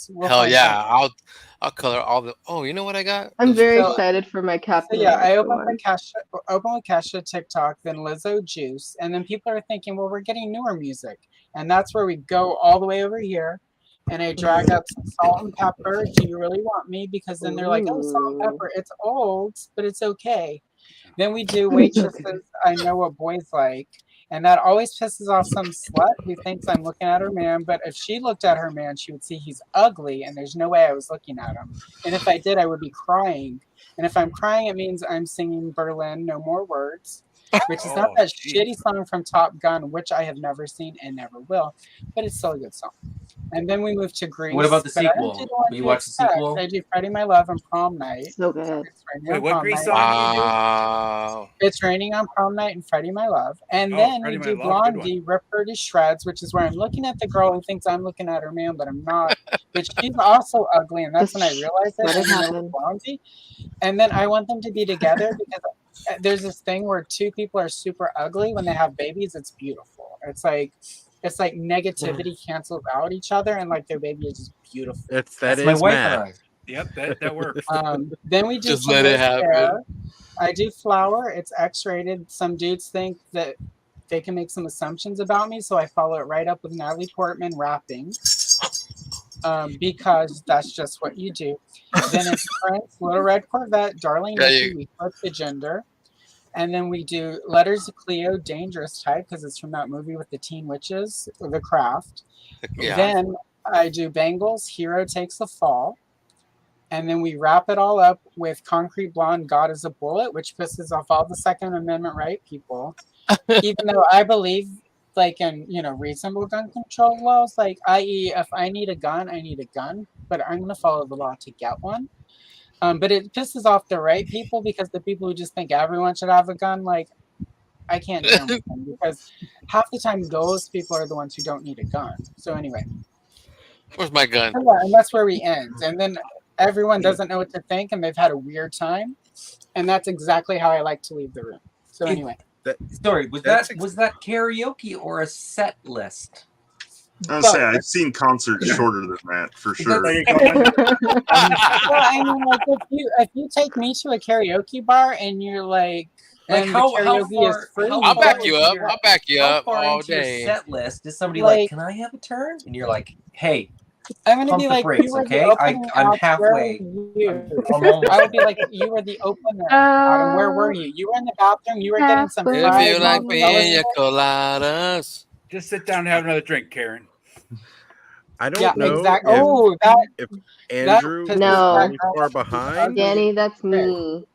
We'll Hell find yeah, something. I'll color all the. Oh, you know what I got? I'm Those very So- excited for my So Captain yeah, I America open one. with Kesha TikTok, then Lizzo Juice, and then people are thinking, well, we're getting newer music, and that's where we go all the way over here, and I drag up some Salt and Pepper. Do you really want me? Because then they're like, oh, Salt and Pepper, it's old, but it's okay. Then we do Waitresses. I Know What Boys Like. And that always pisses off some slut who thinks I'm looking at her man. But if she looked at her man, she would see he's ugly, and there's no way I was looking at him. And if I did, I would be crying. And if I'm crying, it means I'm singing Berlin, No More Words, which is not Oh, that geez. shitty song from Top Gun, which I have never seen and never will, but it's still a good song. And then we move to Greece. What about the but I don't sequel? do the one Will you you watch the expect. sequel? I do Freddie My Love and Prom Night. So good. It's Raining Wait, on what Prom Grease Night. song do you do? Wow. It's Raining on Prom Night and Freddie My Love. And Oh, then Freddie we My do Love, good one. Blondie, Rip Her to Shreds, which is where I'm looking at the girl who thinks I'm looking at her man, but I'm not. But she's also ugly, and that's Just when I realized let it it in the middle happen. of Blondie. And then I want them to be together because there's this thing where two people are super ugly. When they have babies, it's beautiful. It's like negativity cancels out each other, and like their baby is just beautiful. That's my wife and I. Yep, that works. Then we do Just some let it Liz happen. Fair. I do Flower. It's X-rated. Some dudes think that they can make some assumptions about me, so I follow it right up with Natalie Portman rapping. Because that's just what you do. Then it's Prince, Little Red Corvette, Darling Yeah, Nikki, we flip the gender. And then we do Letters to Cleo, Dangerous Type, because it's from that movie with the teen witches, The Craft. Yeah. Then I do Bangles, Hero Takes the Fall. And then we wrap it all up with Concrete Blonde, God is a Bullet, which pisses off all the Second Amendment right people. Even though I believe like in reasonable gun control laws, like i.e. if I need a gun, I need a gun, but I'm gonna follow the law to get one. But it pisses off the right people because the people who just think everyone should have a gun, like I can't jam with them because half the time those people are the ones who don't need a gun. So anyway. Where's my gun? Yeah, and that's where we end. And then everyone doesn't know what to think and they've had a weird time. And that's exactly how I like to leave the room. So anyway. Sorry, was that karaoke or a set list? I was saying I've seen concerts shorter than that for sure. Well, I mean, like if you take me to a karaoke bar and you're like how karaoke far, is free, I'll back you up. I'll back you how up far all into your day. set list is somebody like, can I have a turn? And you're like, hey, I'm gonna pump be the like, brakes, you were okay? the opening I'm act, halfway. where were you? I'm almost I would be like, you were the opener. Adam, where were you? You were in the bathroom. You were getting some If fried you like mozzarella. pina coladas, just sit down and have another drink, Karen. I don't know exactly. if Andrew is really far behind. Danny, that's me.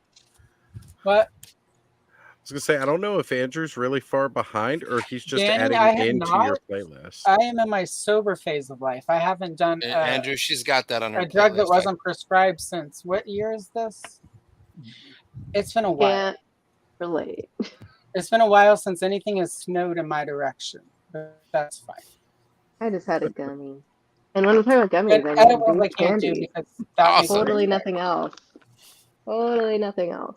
What? I was gonna say I don't know if Andrew's really far behind or he's just Danny, adding into your playlist. I am in my sober phase of life. I haven't done Andrew, she's got that on her a drug that playlist. wasn't prescribed since what year is this? It's been a while. Can't relate. It's been a while since anything has snowed in my direction, but that's fine. I just had a gummy. And when I'm talking about gummies, But I mean edibles I big can't do candy. because that makes Totally me nothing else. Totally nothing else.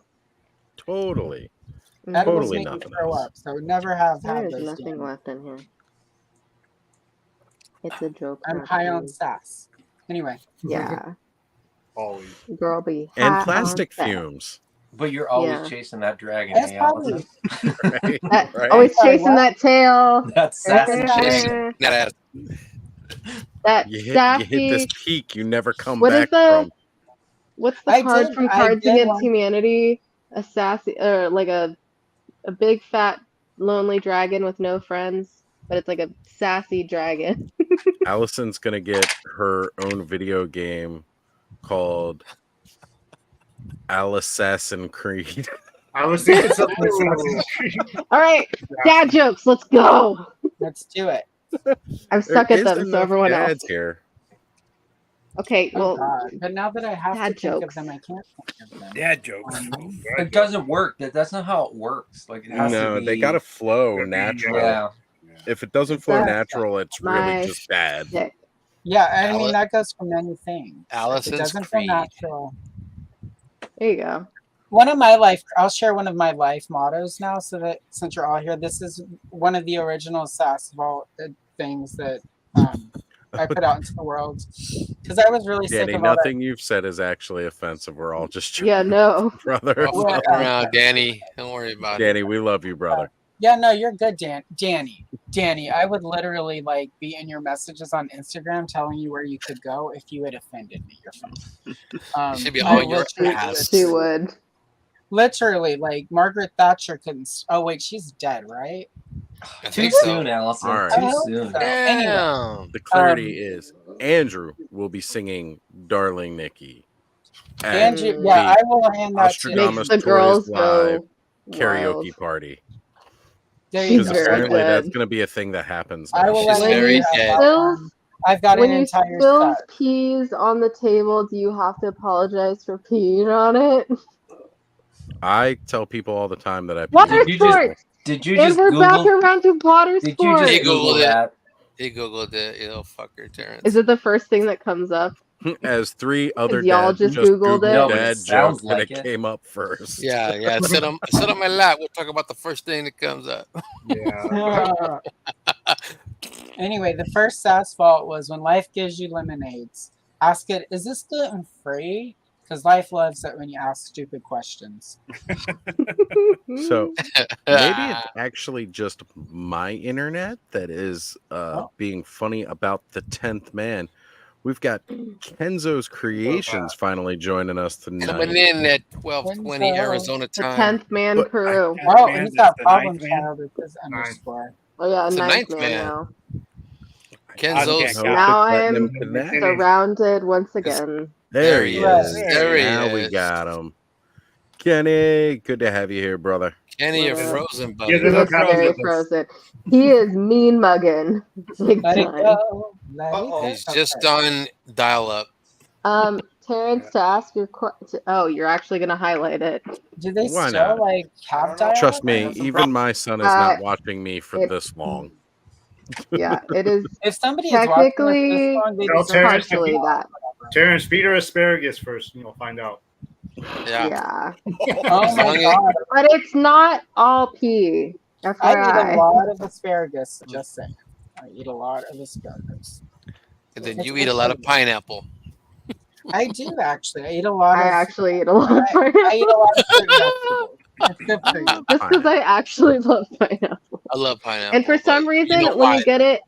Totally. edibles Totally make me nothing throw else. up, so never have had There's those. nothing Danny. left in here. It's a joke. I'm not high on me. sass. Anyway. Yeah. Always. Girl be And high plastic on sass. fumes. But you're always Yeah. chasing that dragon, That's eh, probably Allison? Right. Always Sorry, chasing what? that tail. That sassy Chasing dragon. that ass. That You hit sassy. this peak you never come What is back the? from. What's the I card did- from I Cards did Against want- Humanity? A sassy, or like a big fat lonely dragon with no friends, but it's like a sassy dragon. Allison's gonna get her own video game called Assassin's Creed. I was thinking something like Assassin's Creed. All right, dad jokes. Let's go. Let's do it. I'm stuck at them, isn't so enough everyone else. dads here. Okay, Oh, well, God. But now that I have to dad think of jokes. them, I can't think of them. Dad jokes. It doesn't work. That's not how it works. Like it has No, to be. they gotta flow Gotta be, natural. Yeah. If it doesn't flow That's natural, it's really my just bad. shtick. Yeah, I mean that goes for many things. If it Allison's doesn't feel Creed. natural. There you go. One of my life, I'll share one of my life mottos now, so that since you're all here, this is one of the original Sassval things that I put out into the world because I was really sick Danny, of all nothing you've said is actually offensive. We're all just joking, Yeah, no. brother. We're all fucking around, Danny. Don't worry about it. Danny, we love you, brother. Yeah, no, you're good, Danny, I would literally like be in your messages on Instagram telling you where you could go if you had offended me. You're fine. It should be I all your literally- ass. She would. Literally, like Margaret Thatcher couldn't. Oh wait, she's dead, right? I Too think so. soon, Allison. All right. Too I hope soon. so. Anyway, Damn. The clarity is Andrew will be singing "Darling Nikki" at Andrew, yeah, I the will hand that to you. Ostradamus Makes the Toys girls Live go karaoke wild. party. There you She's go. Because very apparently that's good. going to be a thing that happens. I now. will She's let very you have dead. that one. I've got When an you entire spill set. peas on the table, do you have to apologize for peeing on it? I tell people all the time that I pee Water on you just- sports! Did you And just we're back Google? around to water Did you sports! just He Google Googled it. that? He Googled it, you little fucker, Terrence. Is it the first thing that comes up? as three other y'all dads just just Googled Googled it? No, but it dad sounds jokes like and it it. came up first. Yeah. Sit on my lap. We'll talk about the first thing that comes up. Yeah. Anyway, the first sass fault was when life gives you lemonades. Ask it, is this gluten free? Because life loves it when you ask stupid questions. So maybe it's actually just my internet that is being funny about the 10th man. We've got Kenzo's Creations finally joining us tonight. Coming in at 12:20 Arizona The time. 10th man crew. Oh, Man, and he's that's got the problem ninth man? child with his underscore. Oh yeah, It's the ninth ninth man man. now. Kenzo's Hope Now it's letting I'm him connect. surrounded once again. There he Right. is. There he now we is. got him. Kenny, good to have you here, brother. Kenny, you're What up? frozen, buddy. Yeah, He there's looks no very crowds. frozen. He is mean mugging. Big Let it time. go. Let it go. He's just on dial up. Terrence, to ask your question. Oh, you're actually gonna highlight it. Do they Why still not? like have dialogue? Trust me, even my son is not watching me for it- this long. Yeah, it is. If somebody is watching us this technically long, they No, deserve Terrence, partially that. Terrence, feed her asparagus first, and you'll find out. Yeah. Oh my god! But it's not all pea. I eat a FYI. lot of asparagus. Just saying, I eat a lot of asparagus. And then It's you good eat a lot for of you. pineapple. I do actually. I eat a lot I of. actually eat a lot of I eat a lot of fruit and vegetables. It's good for you. Just because I actually love pineapple. I love pineapple. And for some reason, you know when why? you get it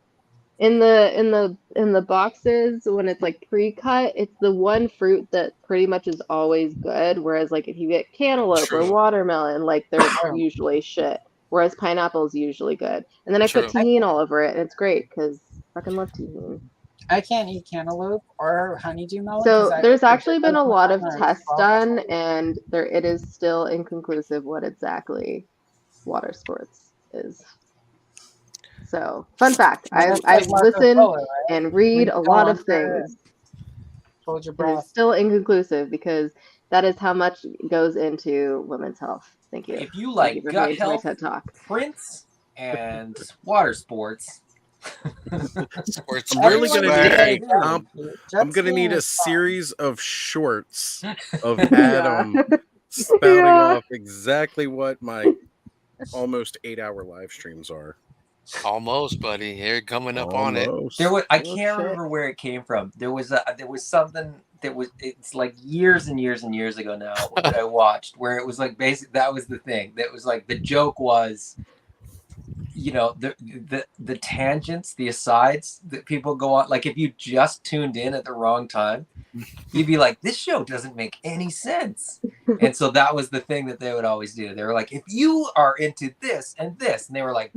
in the boxes, when it's like pre-cut, it's the one fruit that pretty much is always good. Whereas like if you get cantaloupe or True. watermelon, like they're usually shit. Whereas pineapple is usually good. And then I put True. tahini all over it, and it's great because I fucking love tahini. I can't eat cantaloupe or honeydew melon. So 'cause there's it actually been a depends lot on of my tests swallow. done, and it is still inconclusive what exactly water sports is. So, fun fact, That's I like Marco listen Polo, right? and When read you a go lot of under things. Hold your It breath. is still inconclusive because that is how much goes into women's health. Thank you. If you Thank like you for gut coming to my health, TED Talk. prints, and water sports, Sports. I'm really gonna need a Just I'm gonna need being a fun. series of shorts of Yeah. Adam spouting Yeah. off exactly what my almost 8-hour live streams are. Almost, buddy. Here coming up on it. Almost. There was I Oh, can't shit. remember where it came from. There was something that was it's like years and years and years ago now that I watched where it was like that was the thing. That was like the joke was, you know, the tangents, the asides that people go on. Like if you just tuned in at the wrong time, you'd be like, this show doesn't make any sense. And so that was the thing that they would always do. They were like, if you are into this and this, and they were like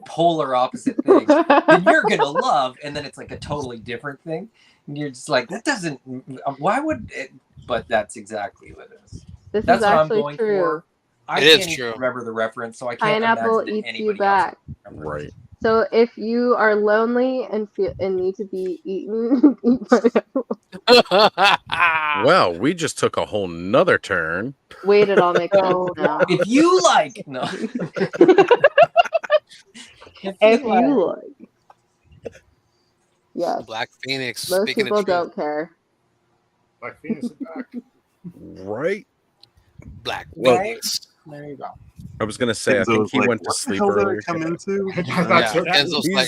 polar opposite things, then you're gonna love, and then it's like a totally different thing. And you're just like, that doesn't, why would it? But that's exactly what it is. This That's is what I'm actually going true. for. I It is can't even true. remember the reference, so I can't Pineapple imagine that eats you anybody back. else. Right. So if you are lonely and need to be eaten, eat pineapple. Well, we just took a whole nother turn. Wait, it all makes sense Oh, now. If you like, no. If you like. Yes. Black Phoenix. Most Speaking people of truth. don't care. Black Phoenix is back. Right. Black Well, Phoenix. There you go. I was gonna say I Kenzo think was he like, went to what the sleep hell did I earlier. come into? Kenzo's like,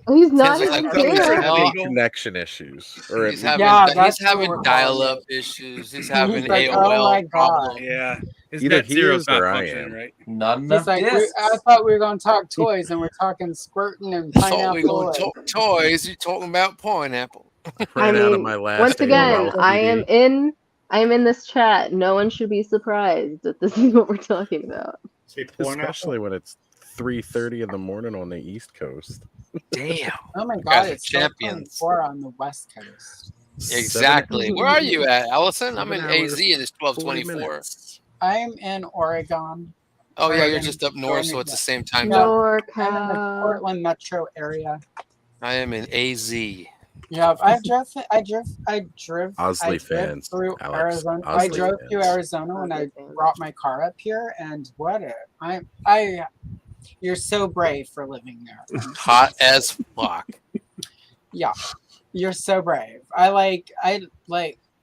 He's not Kenzo's even like, He's here. having connection issues. Or he's at having least- he's having dial-up issues. He's having He's like, AOL oh my god. problems. Yeah. His Either net he zero's is not or I functioning, am. right? Not He's enough like, discs. I thought we were going to talk toys, and we're talking squirting and I thought we were pineapple. going to talk toys. You're talking about pineapple. Ran I out of mean, my last once again, AOL I CD. am in this chat. No one should be surprised that this is what we're talking about. Especially when it's 3:30 in the morning on the East Coast. Damn. Oh my You god, guys are it's champions. 4 on the West Coast. Exactly. Where are you at, Allison? I'm 7 in hours, AZ and it's 40 12:24. minutes. I'm in Oregon. Oh yeah, you're Oregon, just up north, so it's the same time Yeah, zone. I'm in the Portland metro area. I am in AZ. Yeah, I drove Osley fans, through Alex. Arizona. I Osley drove through fans. Arizona when I brought my car up here, and you're so brave for living there. Hot as fuck. Yeah, you're so brave.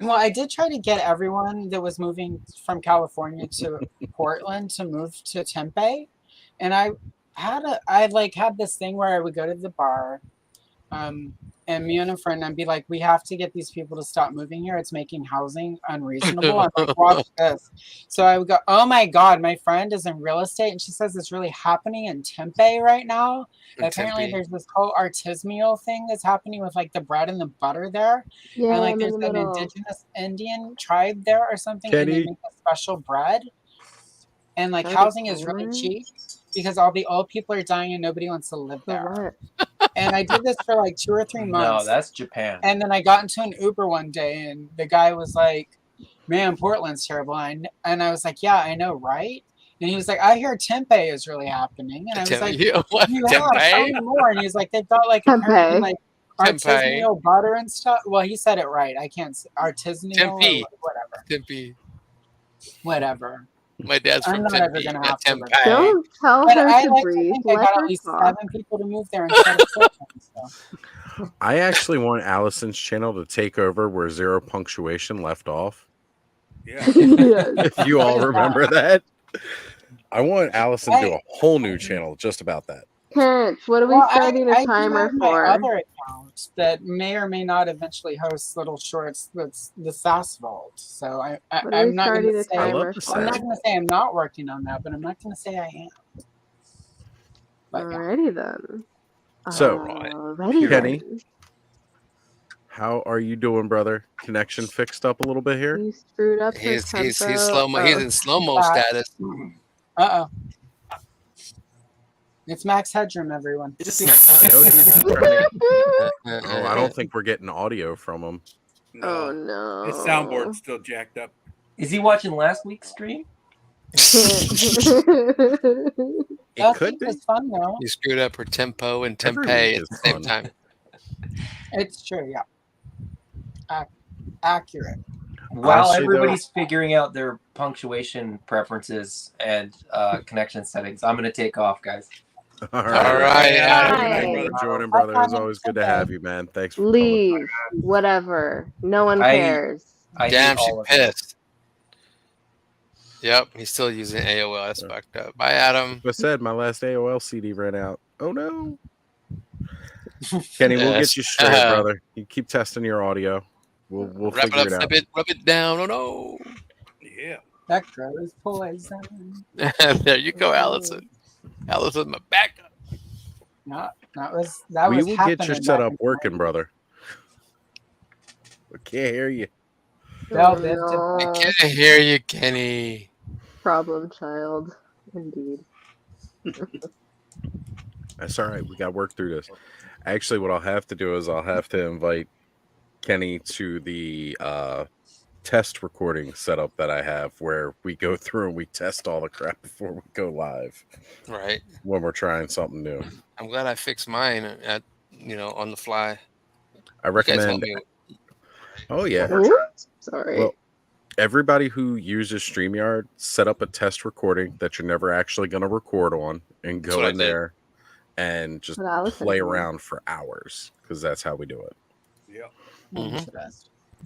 Well, I did try to get everyone that was moving from California to Portland to move to Tempe, and I had this thing where I would go to the bar, and me and a friend, I'd be like, we have to get these people to stop moving here. It's making housing unreasonable. I'm like, watch this. So I would go, oh my God, my friend is in real estate, and she says it's really happening in Tempe right now. Apparently Tempe. there's this whole artisanal thing that's happening with like the bread and the butter there. Yeah, and like I'm in there's the an middle. indigenous Indian tribe there or something, and they Kenny. make a special bread. And like That'd be housing is really cool. cheap because all the old people are dying and nobody wants to live For there. what? And I did this for like 2 or 3 No, months. that's Japan. And then I got into an Uber one day, and the guy was like, man, Portland's terrible. And I was like, yeah, I know, right? And he was like, I hear Tempe is really happening. And I was like, What? yeah, tell me more. And he was like, they've got like apparently Tempe. like artisanal butter and stuff. Well, he said it right. I can't say artisanal Tempe. or whatever. Tempe. Whatever. My dad's I'm from not Tempe. ever gonna Yeah, have to Tempe. Don't tell But her I to like to breathe. think I Let got her at least talk. 7 people to move there instead of 7. So. I actually want Allison's channel to take over where Zero Punctuation left off. Yeah. If you all remember that. I want Allison to do a whole new channel just about that. Parents, what are we starting a I do timer have my for? other account that may or may not eventually host little shorts. That's the SAS Vault. So What are we I'm not going starting to a say timer I'm not for? going to say I'm not working on that, but I'm not going to say I am. But, Alrighty then. So, Alrighty Kenny, then. how are you doing, brother? Connection fixed up a little bit here? You screwed up her He's tempo. slow-mo. He's in slow-mo status. Uh-oh. It's Max Headroom, everyone. Oh, I don't think we're getting audio from him. Oh no. His soundboard's still jacked up. Is he watching last week's stream? It could be. It's fun though. He screwed up her tempo and Every tempeh week at is the same fun. time. It's true, yeah. Accurate. While Honestly, everybody's figuring out their punctuation preferences and connection settings, I'm going to take off, guys. All right, Thanks for joining, brother. It's always good to have you, man. Thanks for coming. Leave. Whatever. No one cares. Damn, she's pissed. Yep, he's still using AOL. That's fucked up. Bye, Adam. I said my last AOL CD ran out. Oh no. Kenny, we'll get you straight, brother. You keep testing your audio. We'll Wrap figure it up, it out. rub it down. Oh no. Yeah. That girl is poison. There you go, Allison. Allison, my backup. That was We will get your happening setup back working, brother. I can't hear you. I can't hear you, Kenny. Problem child, indeed. That's all right. We got to work through this. Actually, what I'll have to do is I'll have to invite Kenny to the test recording setup that I have where we go through and we test all the crap before we go live. Right. When we're trying something new. I'm glad I fixed mine on the fly. I You guys recommend. helped me. Oh, yeah. Sorry. Well, everybody who uses StreamYard, set up a test recording that you're never actually going to record on and That's go what I in did. there and just What Allison play did. around for hours because that's how we do it. Yeah.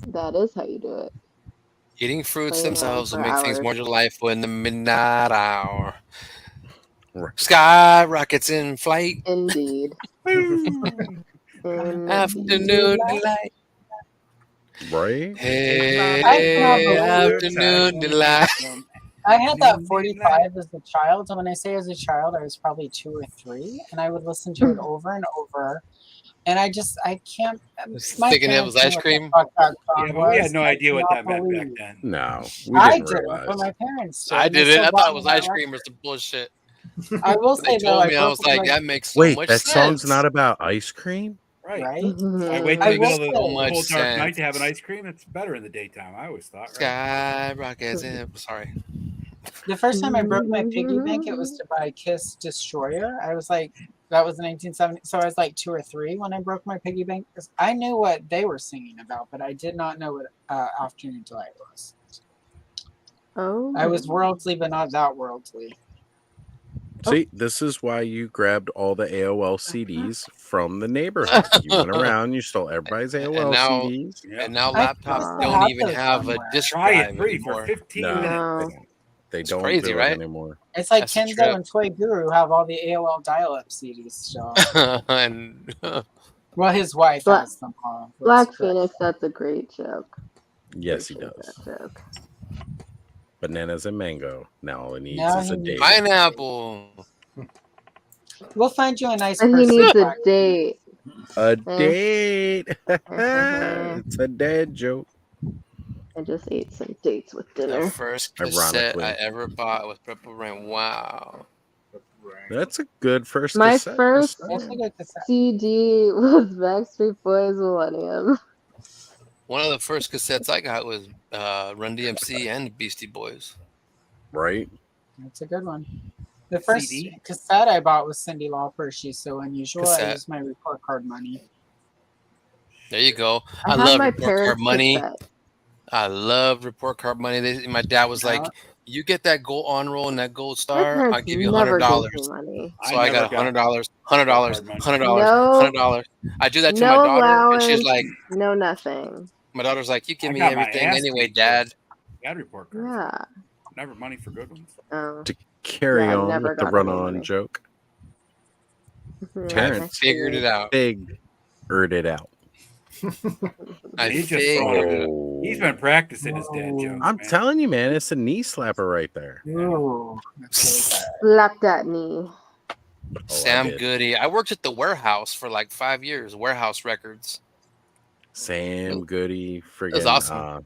That is how you do it. Eating fruits Playing themselves will around make for things hours. more delightful in the midnight hour. Sky rockets in flight. Indeed. Afternoon delight. Right? Hey, afternoon delight. I had that 45 as a child. And when I say as a child, I was probably 2 or 3. And I would listen to it over and over. And I can't. Thinking it was ice cream? Yeah, but we had no idea what that meant back then. No, we I didn't did it, realize. but my parents did. I and they did it. still I bought thought it me was that ice cream record. or some bullshit. I will They say though, told me, I was like, that makes so Wait, much that sense. song's not about ice cream? Right. Right? I wait till I the will middle of the say- much cold dark sense. night to have an ice cream. It's better in the daytime. I always thought. Right? Sky rockets in. Sorry. The first time I broke my piggy bank, it was to buy Kiss Destroyer. I was like, that was in 1970. So I was like 2 or 3 when I broke my piggy bank. I knew what they were singing about, but I did not know what Afternoon Delight was. Oh. I was worldly, but not that worldly. See, this is why you grabbed all the AOL CDs from the neighborhood. You went around, you stole everybody's AOL CDs. And now I laptops still don't have even those have a somewhere. disk Try drive it free for anymore. 15 No, minutes. they It's don't crazy, do right? it anymore. It's like That's a Kenzo trip. and Toy Guru have all the AOL dial-up CDs still. And Well, his wife Black, has them all. Black Phoenix, that's a great joke. Yes, he Appreciate does. that joke. Bananas and mango. Now all he needs Now is a he date. needs- pineapple. We'll find you a nice And he person. needs a Black. date. A date. It's a dad joke. I just ate some dates with The dinner. first cassette Ironically. I ever bought was Purple Rain. Wow. That's a good first My cassette. first That's a good cassette. CD was Backstreet Boys Millennium. One of the first cassettes I got was Run DMC and Beastie Boys. Right? That's a good one. The first CD? cassette I bought was Cyndi Lauper. She's So Unusual. I Cassette. used my report card money. There you go. I I have love my report card parents' money. cassette. I love report card money. My dad was like, "You get that gold on roll and that gold My star, I'll parents give you never gave $100." me money. So I got $100, $100, $100, No, $100. I do that to my no daughter, and she's allowance, like, no nothing. my daughter's like, "You give I me got my everything ass anyway, beat for Dad." bad report cards. Yeah. Never money for good ones. Oh. To carry Yeah, I on never with the got any run-on money. joke, Mhm, Terrence I figured it out. figured it out. He's just throwing him. He's been practicing his dad jokes. I'm telling you, man, it's a knee slapper right there. Ooh, that's really bad. Slap that knee. Sam did. Goody. I worked at the warehouse for like 5 years. Warehouse Records. Sam Goody, friggin' was awesome.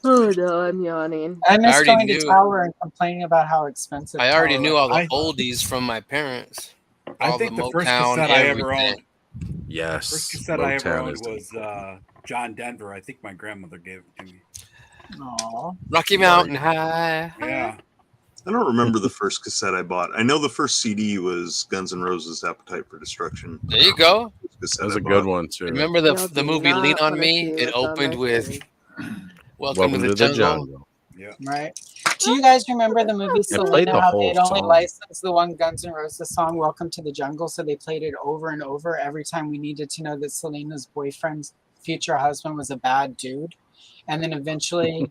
Oh no, I'm yawning. I miss already going to knew- Tower and complaining about how expensive. I already Tower knew all the was. oldies from my parents. I All think the Motown, first cassette I ever everything. owned. Yes. First cassette I ever Motown owned is was John Denver. I think my grandmother gave it to me. Aww. Rocky Mountain High. Yeah. I don't remember the first cassette I bought. I know the first CD was Guns N' Roses' "Appetite for Destruction." There you go. That was a good one too. Remember the movie Lean on Me? It opened with Welcome to the Jungle. Yeah. Right. Do you guys remember the movie played Selena? the How whole they'd only song. licensed the one Guns N' Roses song, "Welcome to the Jungle," so they played it over and over every time we needed to know that Selena's boyfriend's future husband was a bad dude, and then eventually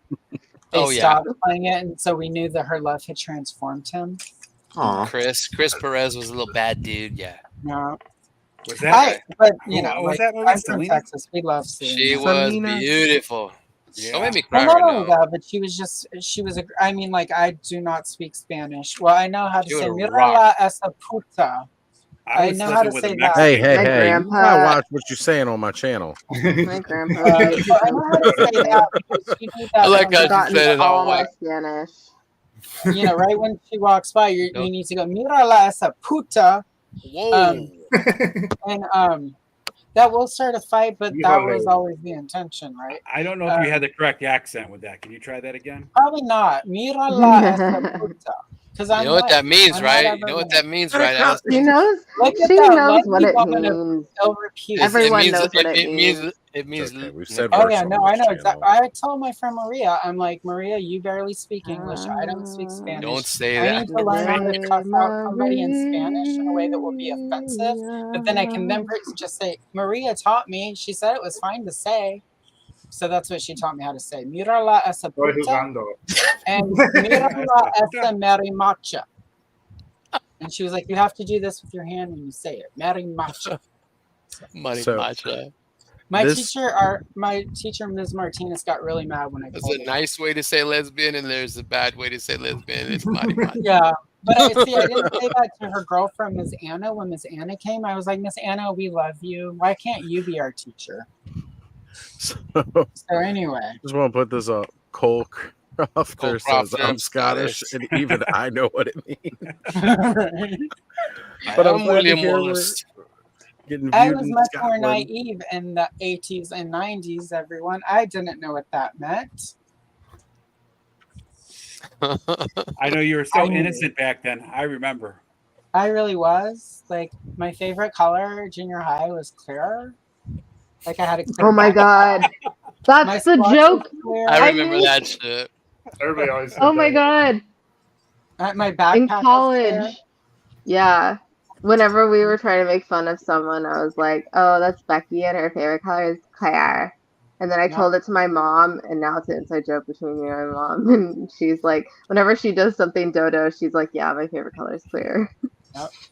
they stopped playing it, and so we knew that her love had transformed him. Chris Perez was a little bad dude. Yeah. No. Was that? But you know, was like, that movie I'm from Selena? Texas. We love Selena. She was beautiful. Don't make me cry Well, not right only now. that, but she was I mean, like, I do not speak Spanish. Well, I know how to She say would "Mira rock. la esa puta." I know how to say that. Hey, My you grandpa- gotta watch what you're saying on my channel. My grandpa. So I know how to say that because you need that. I like from how the- you Forgotten said it all all my white. Spanish. You know, right when she walks by, you need to go "Mira la esa puta." Whoa. And that will start a fight, but that was always the intention, right? I don't know if you had the correct accent with that. Can you try that again? Probably not. "Mira la esa puta." Because You know what that means, right? You know what that means, right, Allison? She knows. Look at She that knows what lovely it woman of means. ill repute. Everyone knows what it means. It means. Okay, we've said Oh worse yeah, on no, this I know channel. exactly. I told my friend Maria, I'm like, Maria, you barely speak English. I don't speak Spanish. Don't say I that. need to learn how to cuss out somebody in Spanish in a way that will be offensive. But then I can then just say, Maria taught me. She said it was fine to say. So that's what she taught me how to say. Mira la esa Estoy puta jugando. and mira la esa marimacha. And she was like, you have to do this with your hand when you say it. Marimacha. Marimacha. My teacher, Ms. Martinez, got really mad when I There's told a her. nice way to say lesbian, and there's a bad way to say lesbian. It's marimacha. Yeah, but I didn't say that to her girlfriend, Ms. Anna. When Ms. Anna came, I was like, Ms. Anna, we love you. Why can't you be our teacher? So anyway. Just want to put this up. Cole Crofter says, I'm Scottish, and even I know what it means. But I'm glad to hear we're getting I viewed was in much more Scotland. naive in the 80s and 90s, everyone. I didn't know what that meant. I know you were so innocent back then. I remember. I really was. Like, my favorite color junior high was clear. Like, I had a clear Oh my backpack. god. That's the squats joke. was clear. I remember that shit. Everybody always said Oh my that. god. My backpack In was clear. college. Yeah. Whenever we were trying to make fun of someone, I was like, oh, that's Becky, and her favorite color is Claire. And then I told it to my mom, and now it's an inside joke between me and my mom. And she's like, whenever she does something dodo, she's like, yeah, my favorite color is clear.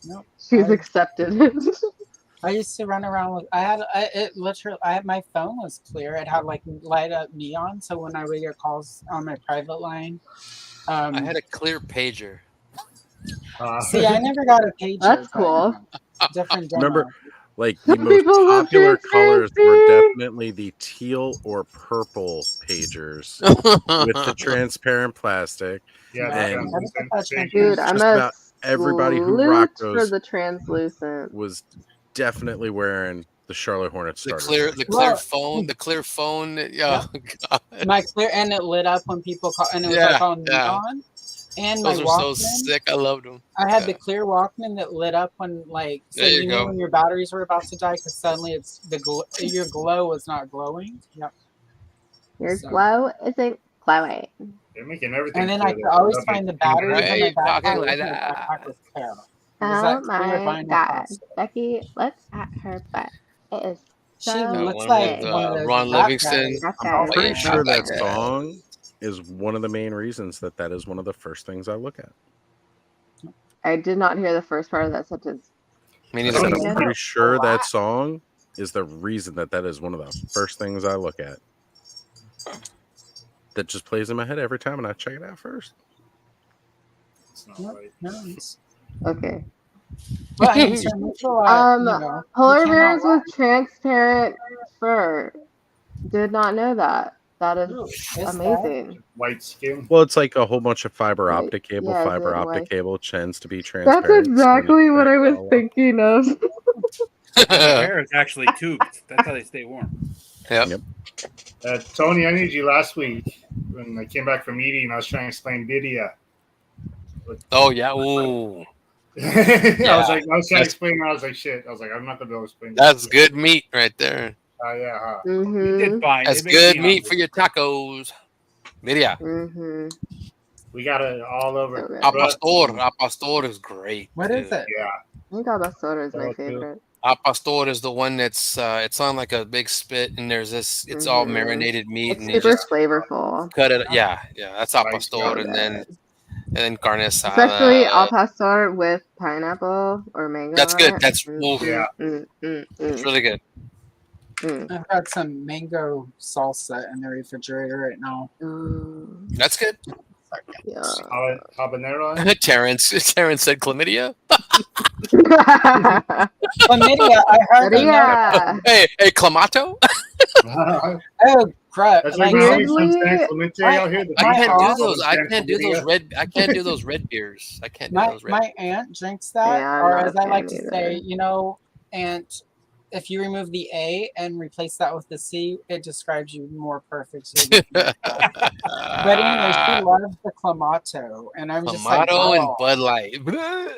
Nope. She's accepted it. I used to run around with. I had my phone was clear. It had like light up neon, so when I would get calls on my private line, I had a clear pager. see, I never got a pager. That's but, cool. Different demo. Remember, like the Some most people love popular colors were transparency. definitely the teal or purple pagers with the transparent plastic. Yeah, and Dude, I'm just a about everybody who rocked for those the translucent. was definitely wearing the Charlotte Hornets. The starter clear kit. phone. Yeah. Oh, God. My clear, and it lit up when people call, and it was Yeah, like all yeah. neon. And Those my are so Walkman. sick. I loved them. I had the clear Walkman that lit up when, like, so There you you go. knew when your batteries were about to die because suddenly it's your glow was not glowing. Yep. Your glow isn't glowing. They're making everything. And then I could always find the batteries in my talking backpack. like My that? backpack was terrible. Oh my god. Becky, look at her butt. It is She so looks one like with one of those Ron rap Livingston. guys. I'm pretty Yeah, sure that yeah. song is one of the main reasons that is one of the first things I look at. I did not hear the first part of that sentence. Me I neither. said I'm pretty sure that song is the reason that is one of the first things I look at. That just plays in my head every time, and I check it out first. Okay. Well, I mean, polar bears with transparent fur. Did not know that. That is amazing. White skin. Well, it's like a whole bunch of fiber optic cable. Yeah, is fiber it optic white? cable tends to be transparent. That's exactly what I was thinking of. Their hair is actually tubed. That's how they stay warm. Yep. Tony, I needed you last week when I came back from eating. I was trying to explain Didia. Oh yeah. Ooh. I was trying to explain. I was like, shit. I was like, I'm not gonna be able to explain. That's good meat right there. Yeah. Huh? You did fine. That's good meat for your tacos. Media. We got it all over. Al pastor is great. What is it? Yeah. I think al pastor is my favorite. Al pastor is the one that's it's on like a big spit, and there's this. It's all marinated meat, It's and you super just flavorful. cut it. Yeah. That's al pastor, and then carne asada. Especially al pastor with pineapple or mango. That's on good. it. That's It's really good. I've got some mango salsa in the refrigerator right now. That's good. Yeah. Habanero. Terrence said chlamydia. Chlamydia, I heard. Yeah. Hey, clamato. Oh crap! That's Like, I can't do those. I can't do those red. I can't do those red beers. I can't do those red. My aunt drinks that, Yeah, I'm or not as a I like fan to either. say, aunt, if you remove the A and replace that with the C, it describes you more perfectly. But anyway, she loves the clamato, and I'm just like, Clamato and oh. Bud Light.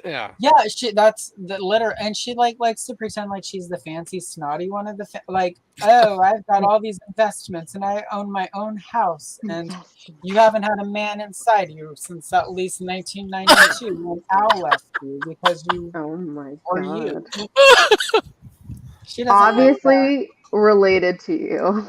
Yeah. Yeah, that's the litter, and she likes to pretend like she's the fancy snotty one of the oh, I've got all these investments and I own my own house, and you haven't had a man inside you since at least 1992 when Al left you because you. Oh my or god. you. She doesn't like Obviously related to you.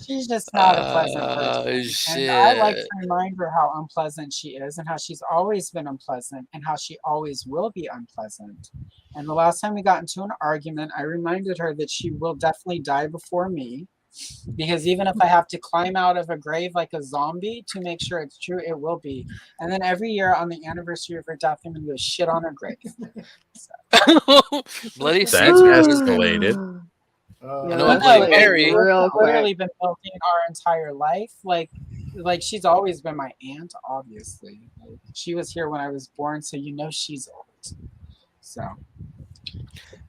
She's just not a pleasant person. Shit. And I like to remind her how unpleasant she is and how she's always been unpleasant and how she always will be unpleasant. And the last time we got into an argument, I reminded her that she will definitely die before me. Because even if I have to climb out of a grave like a zombie to make sure it's true, it will be. And then every year on the anniversary of her death, I'm going to go shit on her grave. Bloody That's Caesar. escalated. Mary. It's literally been building our entire life. Like she's always been my aunt, obviously. Like, she was here when I was born, so she's old. So.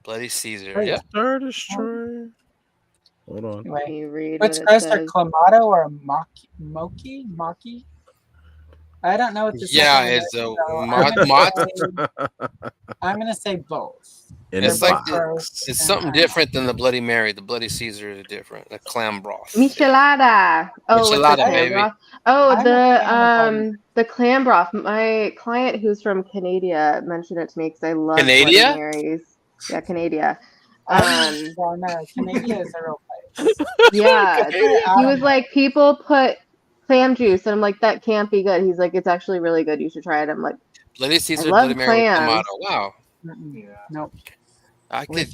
Bloody Caesar. Oh, yeah. Yep. Destroyer. Hold on. Anyway, what's gross are clamato or maki? I don't know what this is. Yeah, it's a I'm gonna say both. It's like it's something different than the Bloody Mary. The Bloody Caesar is different. The clam broth. Michelada. Oh, Michelada, the clam baby. broth. Oh, the clam broth. My client who's from Canada mentioned it to me because I love Canada? Bloody Marys. Yeah, Canada. Well, no, Canada is a real place. Yeah, he was like, people put clam juice, and I'm like, that can't be good. He's like, it's actually really good. You should try it. I'm like, Bloody Caesar, I love Bloody Mary, with clams. tomato. Wow. Nope. I could just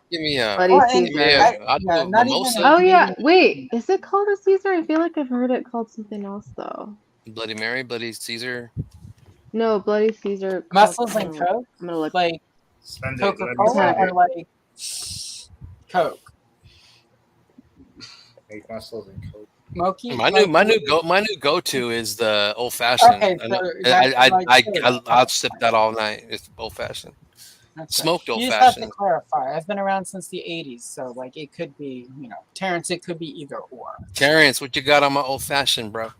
give me a. Bloody Caesar. I'll do a mimosa. Oh yeah, wait, is it called a Caesar? I feel like I've heard it called something else though. Bloody Mary, Bloody Caesar. No, Bloody Caesar. Muscles and Coke. I'm gonna look. Like Coca-Cola or like Coke. Muscles and Coke. Moki? My new go-to is the old fashioned. Okay, so I'll sip that all night. It's old fashioned. Smoked old You just have fashioned. to clarify. I've been around since the 80s, so like it could be, Terrence, it could be either or. Terrence, what you got on my old fashioned, bro?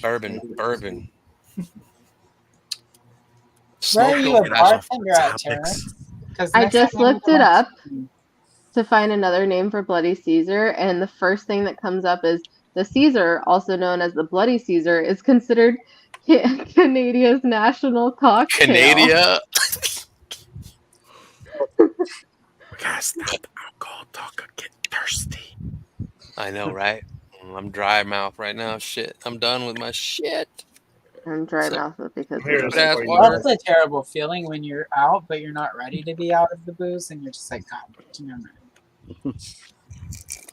Bourbon. Where are you a bartender at, Terrence? I just looked it up to find another name for Bloody Caesar, and the first thing that comes up is the Caesar, also known as the Bloody Caesar, is considered Canada's national cocktail. Canada. We gotta stop the alcohol talk. I get thirsty. I know, right? I'm dry mouth right now. Shit, I'm done with my shit. I'm dry mouth because That's a terrible feeling when you're out, but you're not ready to be out of the booze, and you're just like, God,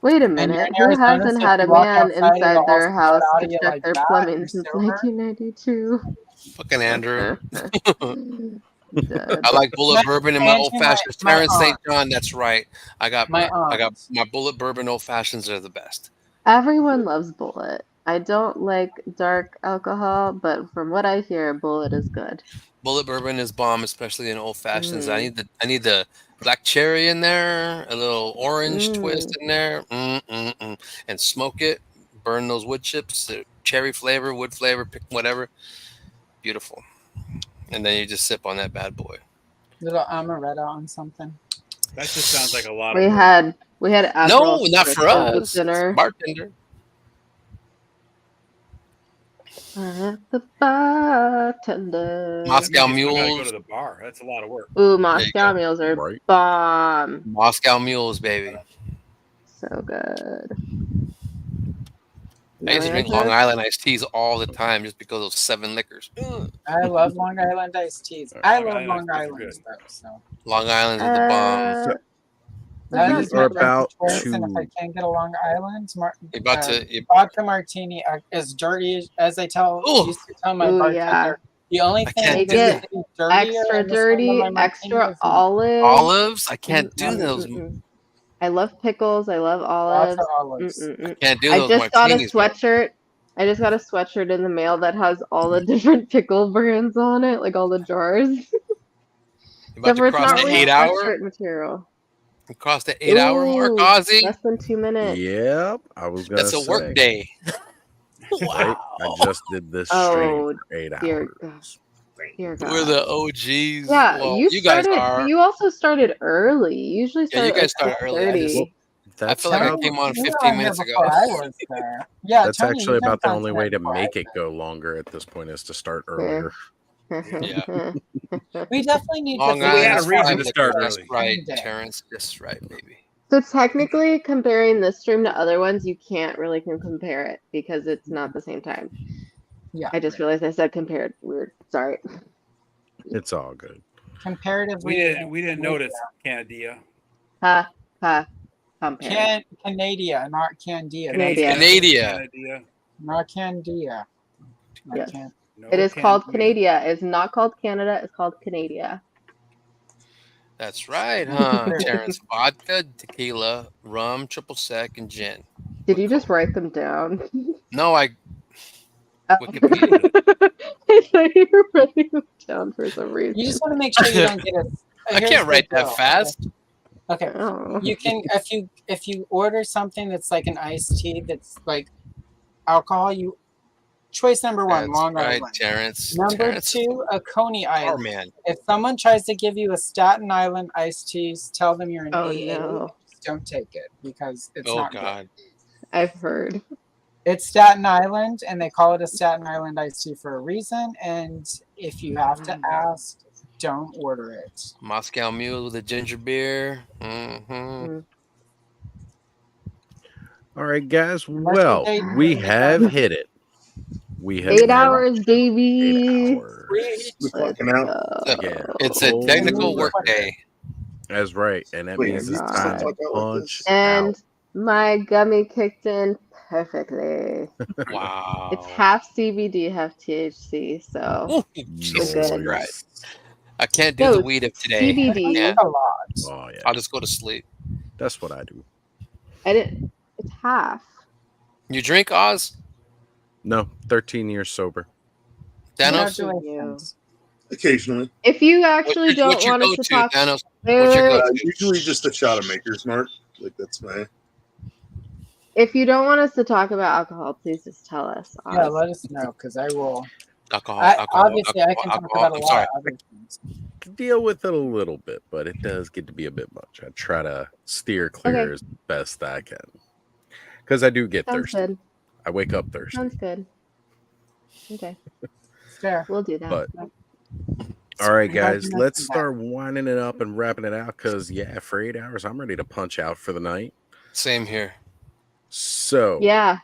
Wait a minute. Who hasn't had a man inside their house to check their plumbing since 1992? Fucking Andrew. I like bullet bourbon in my old fashions. Terrence St. John, that's right. I got my bullet bourbon old fashions are the best. Everyone loves Bullet. I don't like dark alcohol, but from what I hear, Bullet is good. Bullet bourbon is bomb, especially in old fashions. I need the black cherry in there, a little orange twist in there, and smoke it. Burn those wood chips, cherry flavor, wood flavor, pick whatever. Beautiful. And then you just sip on that bad boy. Little amaretto on something. That just sounds like a lot We of work. had No, Aperol not for Spritz us. dinner. Bartender. At the bartender. Moscow I gotta mules. go to the bar. That's a lot of work. Ooh, Moscow mules are bomb. Moscow mules, baby. So good. I used to drink Long Island iced teas all the time just because of 7 liquors. I love Long Island iced teas. I love Long Island stuff. So Long Island's are the bomb. that is are my about choice, to. and if I can't get a Long Island, you- vodka martini, as dirty as I used to tell my bartender. The only thing Make that's it dirtier extra in this dirty, one than my extra martinis is olives. Olives? I can't do those. I love pickles. I love olives. Lots of olives. I can't do I those just got a martinis, man. sweatshirt. I just got a sweatshirt in the mail that has all the different pickle brands on it, like all the jars. You about Except for to it's cross not the really 8 hour? sweatshirt material. You cross the 8 hour mark, Ooh, Ozzy? less than 2 minutes. Yep, I was gonna That's a say. work day. Right? I just did this stream for 8 dear hours. Dear God. We're the OGs. Yeah, Well, you guys started. are. You also started early. You usually Yeah, start you at guys like start early. I 6:30. feel like I came on You were 15 on here minutes ago. before I was there. Yeah, That's Tony, actually you've been about the on only tonight way to before make I it go longer at this point is to start Yeah. earlier. Yeah. We definitely need Long to. Island had a is reason prime to liquor. start That's early. right, Someday. Terrence. That's right, baby. So technically, comparing this stream to other ones, you can't really compare it because it's not the same time. Yeah. I just realized I said compared. Weird. Sorry. It's all good. Comparatively, We didn't notice Canada. Ha ha. Compare. Canada, not Candia. Canada. Not Candia. Not Yes. Can- It is called Canada. It's not called Canada. It's called Canada. That's right, huh, Terrence? Vodka, tequila, rum, triple sec, and gin. Did you just write them down? No, I Oh. Wikipedia. I thought you were writing them down for some reason. You just want to make sure you don't get a. I here's can't the write that deal, fast. Okay. Oh. You can if you order something that's like an iced tea that's like alcohol, you choice number one, That's Long right, Island. Terrence. Number Terrence. two, a Coney Island. man. If someone tries to give you a Staten Island iced teas, tell them you're an Oh, AA. no. Just don't take it because it's Oh not God. good. I've heard. It's Staten Island, and they call it a Staten Island iced tea for a reason. And if you have to ask, don't order it. Moscow Mule with a ginger beer. Mm-hmm. All right, guys. Unless Well, you date we me, have then- hit it. We have 8 hit hours, baby. 8 hours. Fucking out. Yeah. It's a technical Oh, work day. That's right. And that Wait, means have it's you time to talked about punch And out. my gummy kicked in perfectly. Wow. It's half CBD, half THC, so Ooh, we're Jesus good. Christ. I can't do No, the weed of today. CBD. Yeah. a lot. Oh, yeah. I'll just go to sleep. That's what I do. I didn't. It's half. You drink, Oz? No, 13 years sober. Thanos? Congratulations. Occasionally. If you actually don't want us to talk, Usually just a shot of Maker's Mark. Like that's my. If you don't want us to talk about alcohol, please just tell us. Yeah, Honestly. let us know because I will. Alcohol. Obviously, I can talk about a lot of other things. Deal with it a little bit, but it does get to be a bit much. I try to steer clear as best I can because I do get thirsty. Good. I wake up thirsty. Sounds good. Okay. Fair. We'll do that. But all right, guys, let's start winding it up and wrapping it out because for 8 hours, I'm ready to punch out for the night. Same here. So yeah,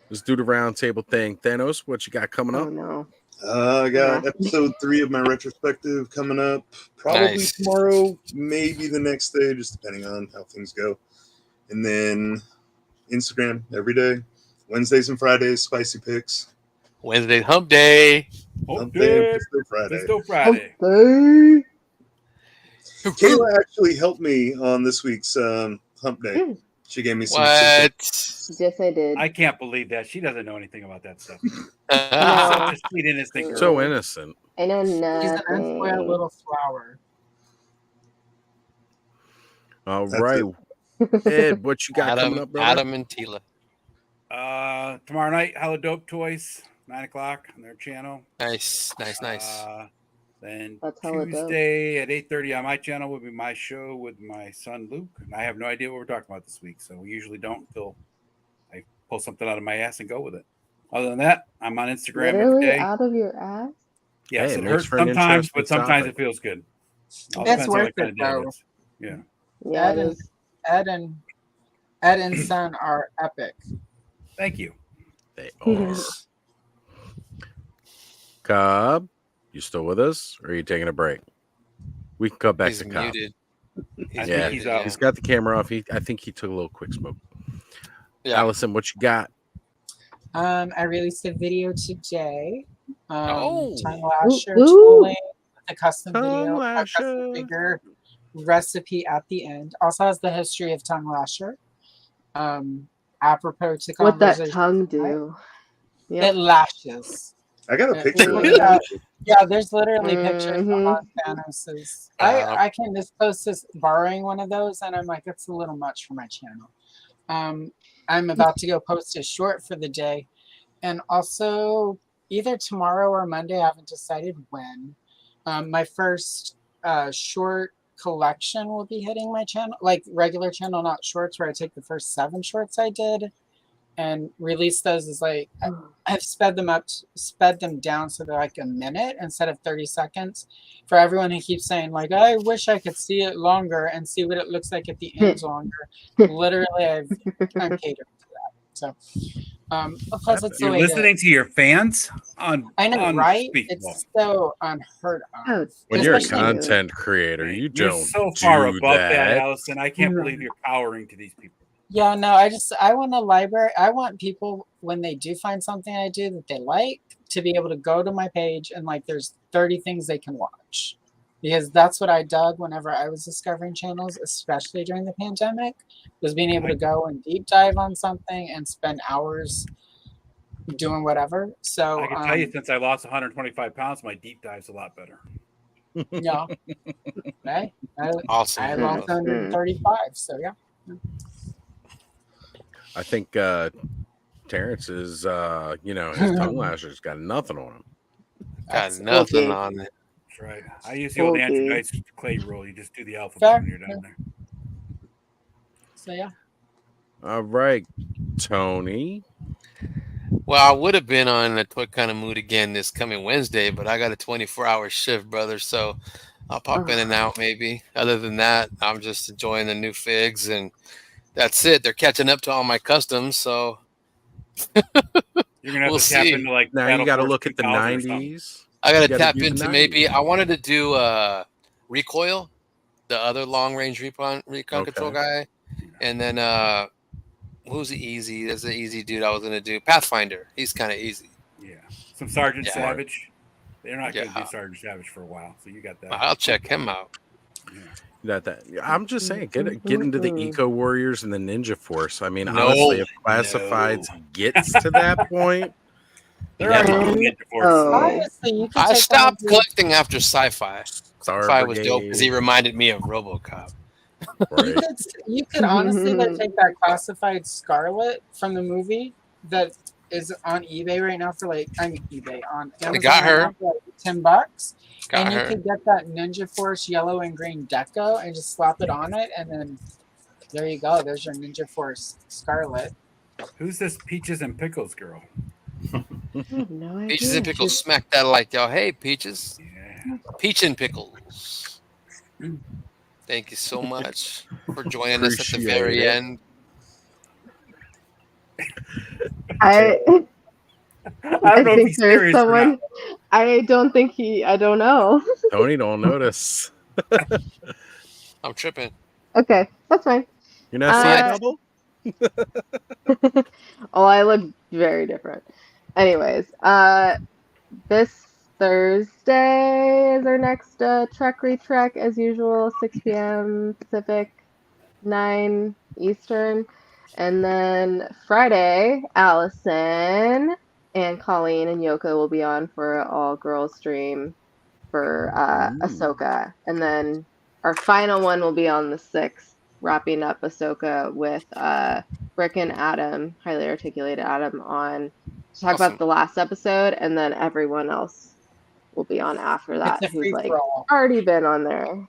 let's do the round table thing. Thanos, what you got coming up? Oh no. I got episode 3 of my retrospective coming up. Probably tomorrow, maybe the next day, just depending on how things go. And then Instagram every day. Wednesdays and Fridays, spicy picks. Wednesday, hump day. Hump day and Friday. Pistol Friday. Kayla actually helped me on this week's hump day. She gave me some. Yes, I did. I can't believe that. She doesn't know anything about that stuff. Such a sweet, innocent girl. So innocent. I know He's nothing. an unspoiled little flower. All right. Ed, what you got coming up, brother? Adam and Tila. Tomorrow night, Hello Dope Toys, 9 o'clock on their channel. Nice. Then That's hella dope. Tuesday at 8:30 on my channel will be my show with my son Luke. And I have no idea what we're talking about this week, so we usually don't until I pull something out of my ass and go with it. Other than that, I'm on Instagram every Literally day. out of your ass? Yes, Hey, it it makes hurts for an sometimes, but interesting sometimes topic. it feels good. All It's depends on worth what kind it, of day it though. is. Yeah. Yeah, Ed and Son are epic. Thank you. They are. Cobb, you still with us, or are you taking a break? We can cut back He's to Cobb. muted. Yeah, he's got the camera off. I think he took a little quick smoke. Yeah. Allison, what you got? I released a video today. Tongue Ooh, lasher ooh. tooling with a custom Tongue video, a lasher. custom figure recipe at the end. Also has the history of tongue lasher. Apropos to What that conversation. tongue do? It lashes. I got a It- picture of it- that. yeah, there's literally pictures Mhm. on Thanos's. I can just post this borrowing one of those, and I'm like, it's a little much for my channel. I'm about to go post a short for the day, and also either tomorrow or Monday. I haven't decided when. My first short collection will be hitting my channel, like regular channel, not shorts, where I take the first 7 shorts I did and release those as like I've sped them down so they're like a minute instead of 30 seconds. For everyone who keeps saying like, I wish I could see it longer and see what it looks like at the ends longer. Literally, I'm catering to that. So, plus it's the You're way listening to your fans on. I know, on right? Speakable. It's so unheard of. When you're a Especially- content creator, you You're don't so far do above that, that. Allison. I can't believe you're powering to these people. Yeah, no, I want a library. I want people, when they do find something I do that they like, to be able to go to my page and like there's 30 things they can watch. Because that's what I dug whenever I was discovering channels, especially during the pandemic, was being able to go and deep dive on something and spend hours doing whatever. So I can tell you, since I lost 125 pounds, my deep dive's a lot better. yeah. Right? Awesome. I lost 135, so yeah. I think Terrence is, his tongue lasher's got nothing on him. Got nothing on it. That's right. I use the old Okay. Andrew Dice clay rule. You just do the alphabet Fair. when you're down there. So yeah. All right, Tony. Well, I would have been on a toy kind of mood again this coming Wednesday, but I got a 24-hour shift, brother. So I'll pop in and out maybe. Other than that, I'm just enjoying the new figs, and that's it. They're catching up to all my customs, so You're gonna have we'll to tap see. into like Now you Battle got to Force look at the 2000 or something. 90s. I got You to gotta tap do the into 90s. maybe. I wanted to do Recoil, the other long range recon control guy, and then who's the easy? There's an easy dude I was gonna do. Pathfinder. He's kind of easy. Yeah. Some Sergeant Yeah. Savage. They're not going to Yeah. do Sergeant Savage for a while, so you got that. I'll check him out. That I'm just saying, get into the Eco Warriors and the Ninja Force. I mean, No. honestly, if classifieds gets to that point, They're already doing it for Honestly, you can I take stopped one of collecting after sci-fi. Sci-fi was dope because he reminded me of RoboCop. you could honestly like take that classified Scarlet from the movie that is on eBay right now for like eBay on Amazon got her. right now for like $10, Got and you her. could get that Ninja Force yellow and green deco and just slap it on it, and then there you go. There's your Ninja Force Scarlet. Who's this Peaches and Pickles girl? No idea. Peaches and Pickles smack that like y'all. Hey, Peaches. Yeah. Peach and Pickles. Thank you so much for joining us at the very end. I don't know if think he's there's serious or someone. not. I don't think he. I don't know. Tony don't notice. I'm tripping. Okay, that's fine. You're not seeing double? Oh, I look very different. Anyways, this Thursday is our next Trek Retrek as usual, 6 p.m. Pacific, 9 Eastern. And then Friday, Allison and Colleen and Yoko will be on for an all-girls stream for Ahsoka. And then our final one will be on the 6th, wrapping up Ahsoka with Rick and Adam, highly articulated Adam, on to talk about the last episode, and then everyone else will be on after that It's a who's like free-for-all. already been on there.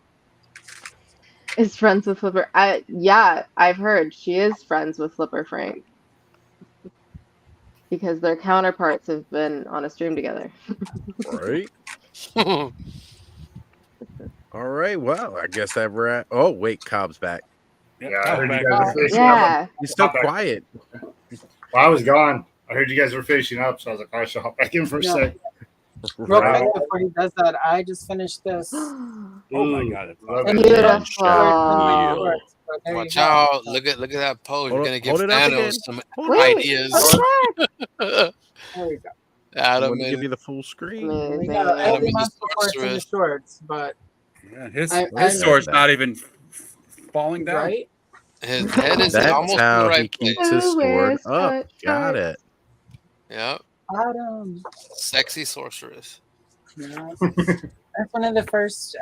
Is friends with Flipper. Yeah, I've heard she is friends with Flipper Frank. Because their counterparts have been on a stream together. Right. All right. Well, I guess that wrap. Oh, wait, Cobb's back. Yeah, I heard you guys were finishing Yeah. up. He's still quiet. Well, I was gone. I heard you guys were finishing up, so I was like, I should hop back in for a sec. Real quick before he does that, I just finished this. Oh my god! Beautiful. Watch out! Look at that pose. You're gonna give hold it up again. Thanos some Wait, ideas. There we go. I'm Adam gonna give you the full screen. We got every month before it's in the shorts, but Yeah, his I sword's not even falling down. right? His head is That's almost in how the he right keeps place. his sword Where's up. cut Got shorts? it. Yep. Adam. Sexy sorceress. Yeah. That's one of the first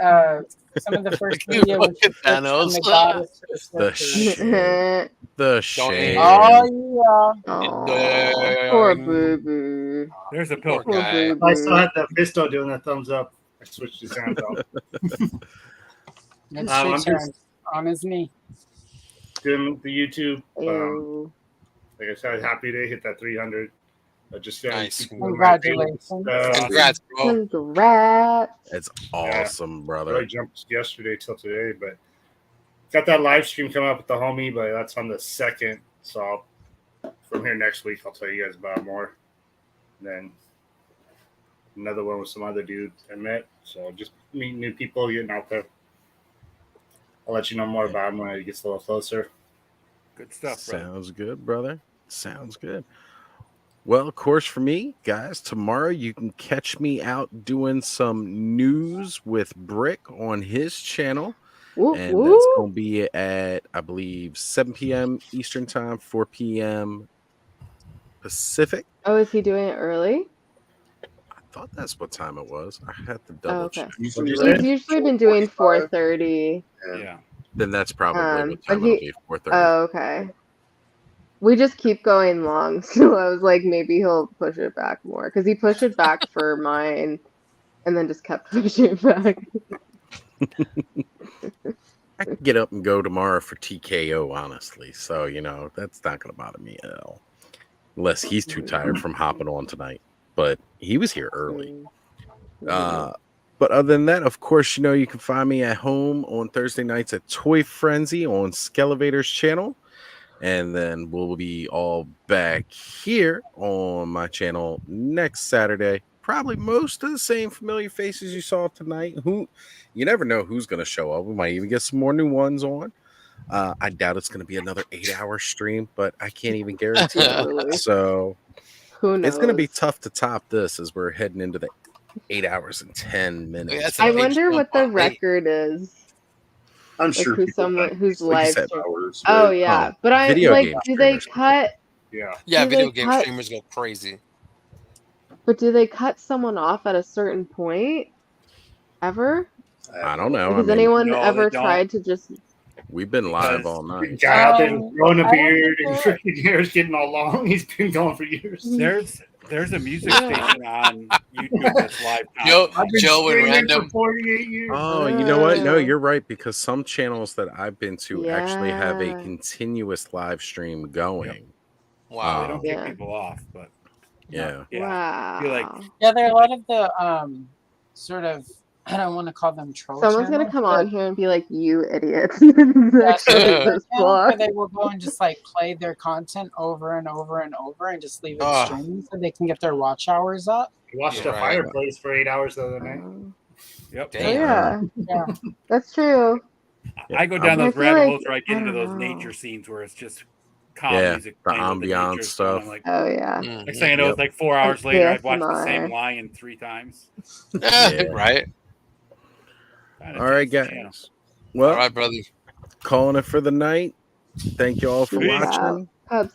some of the first videos Look at Thanos. the goddess to The the shame. The shame. Oh yeah. Oh, poor boo boo. There's a pill. Poor boo I still boo. had that Visto doing that thumbs up. I switched his hands out. It's I'm his just turn on his knee. doing the YouTube. Ew. Like I said, happy to hit that 300. Just Nice. Congratulations. Congrats, bro. Congrats. It's awesome, brother. I jumped yesterday till today, but got that live stream coming up with the homie, but that's on the 2nd. So from here next week, I'll tell you guys about more. And then another one with some other dude I met. So just meeting new people, getting out there. I'll let you know more about him when it gets a little closer. Good stuff, bro. Sounds good, brother. Sounds good. Well, of course, for me, guys, tomorrow you can catch me out doing some news with Brick on his channel. Woo, And woo. that's going to be at, I believe, 7 p.m. Eastern Time, 4 p.m. Pacific. Oh, is he doing it early? I thought that's what time it was. I had to Oh, double okay. check. He's usually been doing 4:30. Yeah. Then that's probably what but time it'll be, 4:30. Oh, okay. We just keep going long, so I was like, maybe he'll push it back more because he pushed it back for mine, and then just kept pushing it back. I can get up and go tomorrow for TKO, honestly. So, that's not going to bother me at all. Unless he's too tired from hopping on tonight. But he was here early. But other than that, of course, you can find me at home on Thursday nights at Toy Frenzy on Skelevator's channel. And then we'll be all back here on my channel next Saturday. Probably most of the same familiar faces you saw tonight. Who you never know who's going to show up. We might even get some more new ones on. I doubt it's going to be another 8-hour stream, but I can't even guarantee it. So who knows? It's going to be tough to top this as we're heading into the 8 hours and 10 minutes. I wonder what the record is. I'm like sure who's like live. said, hours, Oh right? yeah, but I video like. game Do they streamers. cut? Yeah. Yeah, Do video they game cut- streamers go crazy. But do they cut someone off at a certain point? Ever? I don't know. Like, has anyone ever tried to just? We've been live all night. Guy out there growing a I don't beard think and that- freaking hair's getting all long. He's been going for years. There's a music station on YouTube that's live. Joe I've been and streaming Random. for 48 years. Oh, you know what? No, you're right, because some channels that I've been to actually have a continuous live stream going. Wow. They don't kick people off, but yeah. Wow. I feel like Yeah, there are a lot of the sort of, I don't want to call them troll Someone's gonna channels, come but- on here and be like, "You idiots!" Yeah, Actually, so this where block. they will go and just like play their content over and over and over and just leave it streaming so they can get their watch hours up. We watched a fireplace for 8 hours the other night. Yep. Yeah, that's true. I go down I those feel rabbit like- holes where I get I into don't those know. nature scenes where it's just calm Yeah, music the playing with ambiance nature stuff. I'm like, Oh yeah. next thing I know, it's like 4 hours later. I've watched the same lion 3 times. Right. All right, guys. Well, all right, brother. Calling it for the night. Thank you all for Peace watching. out. Cub Scout.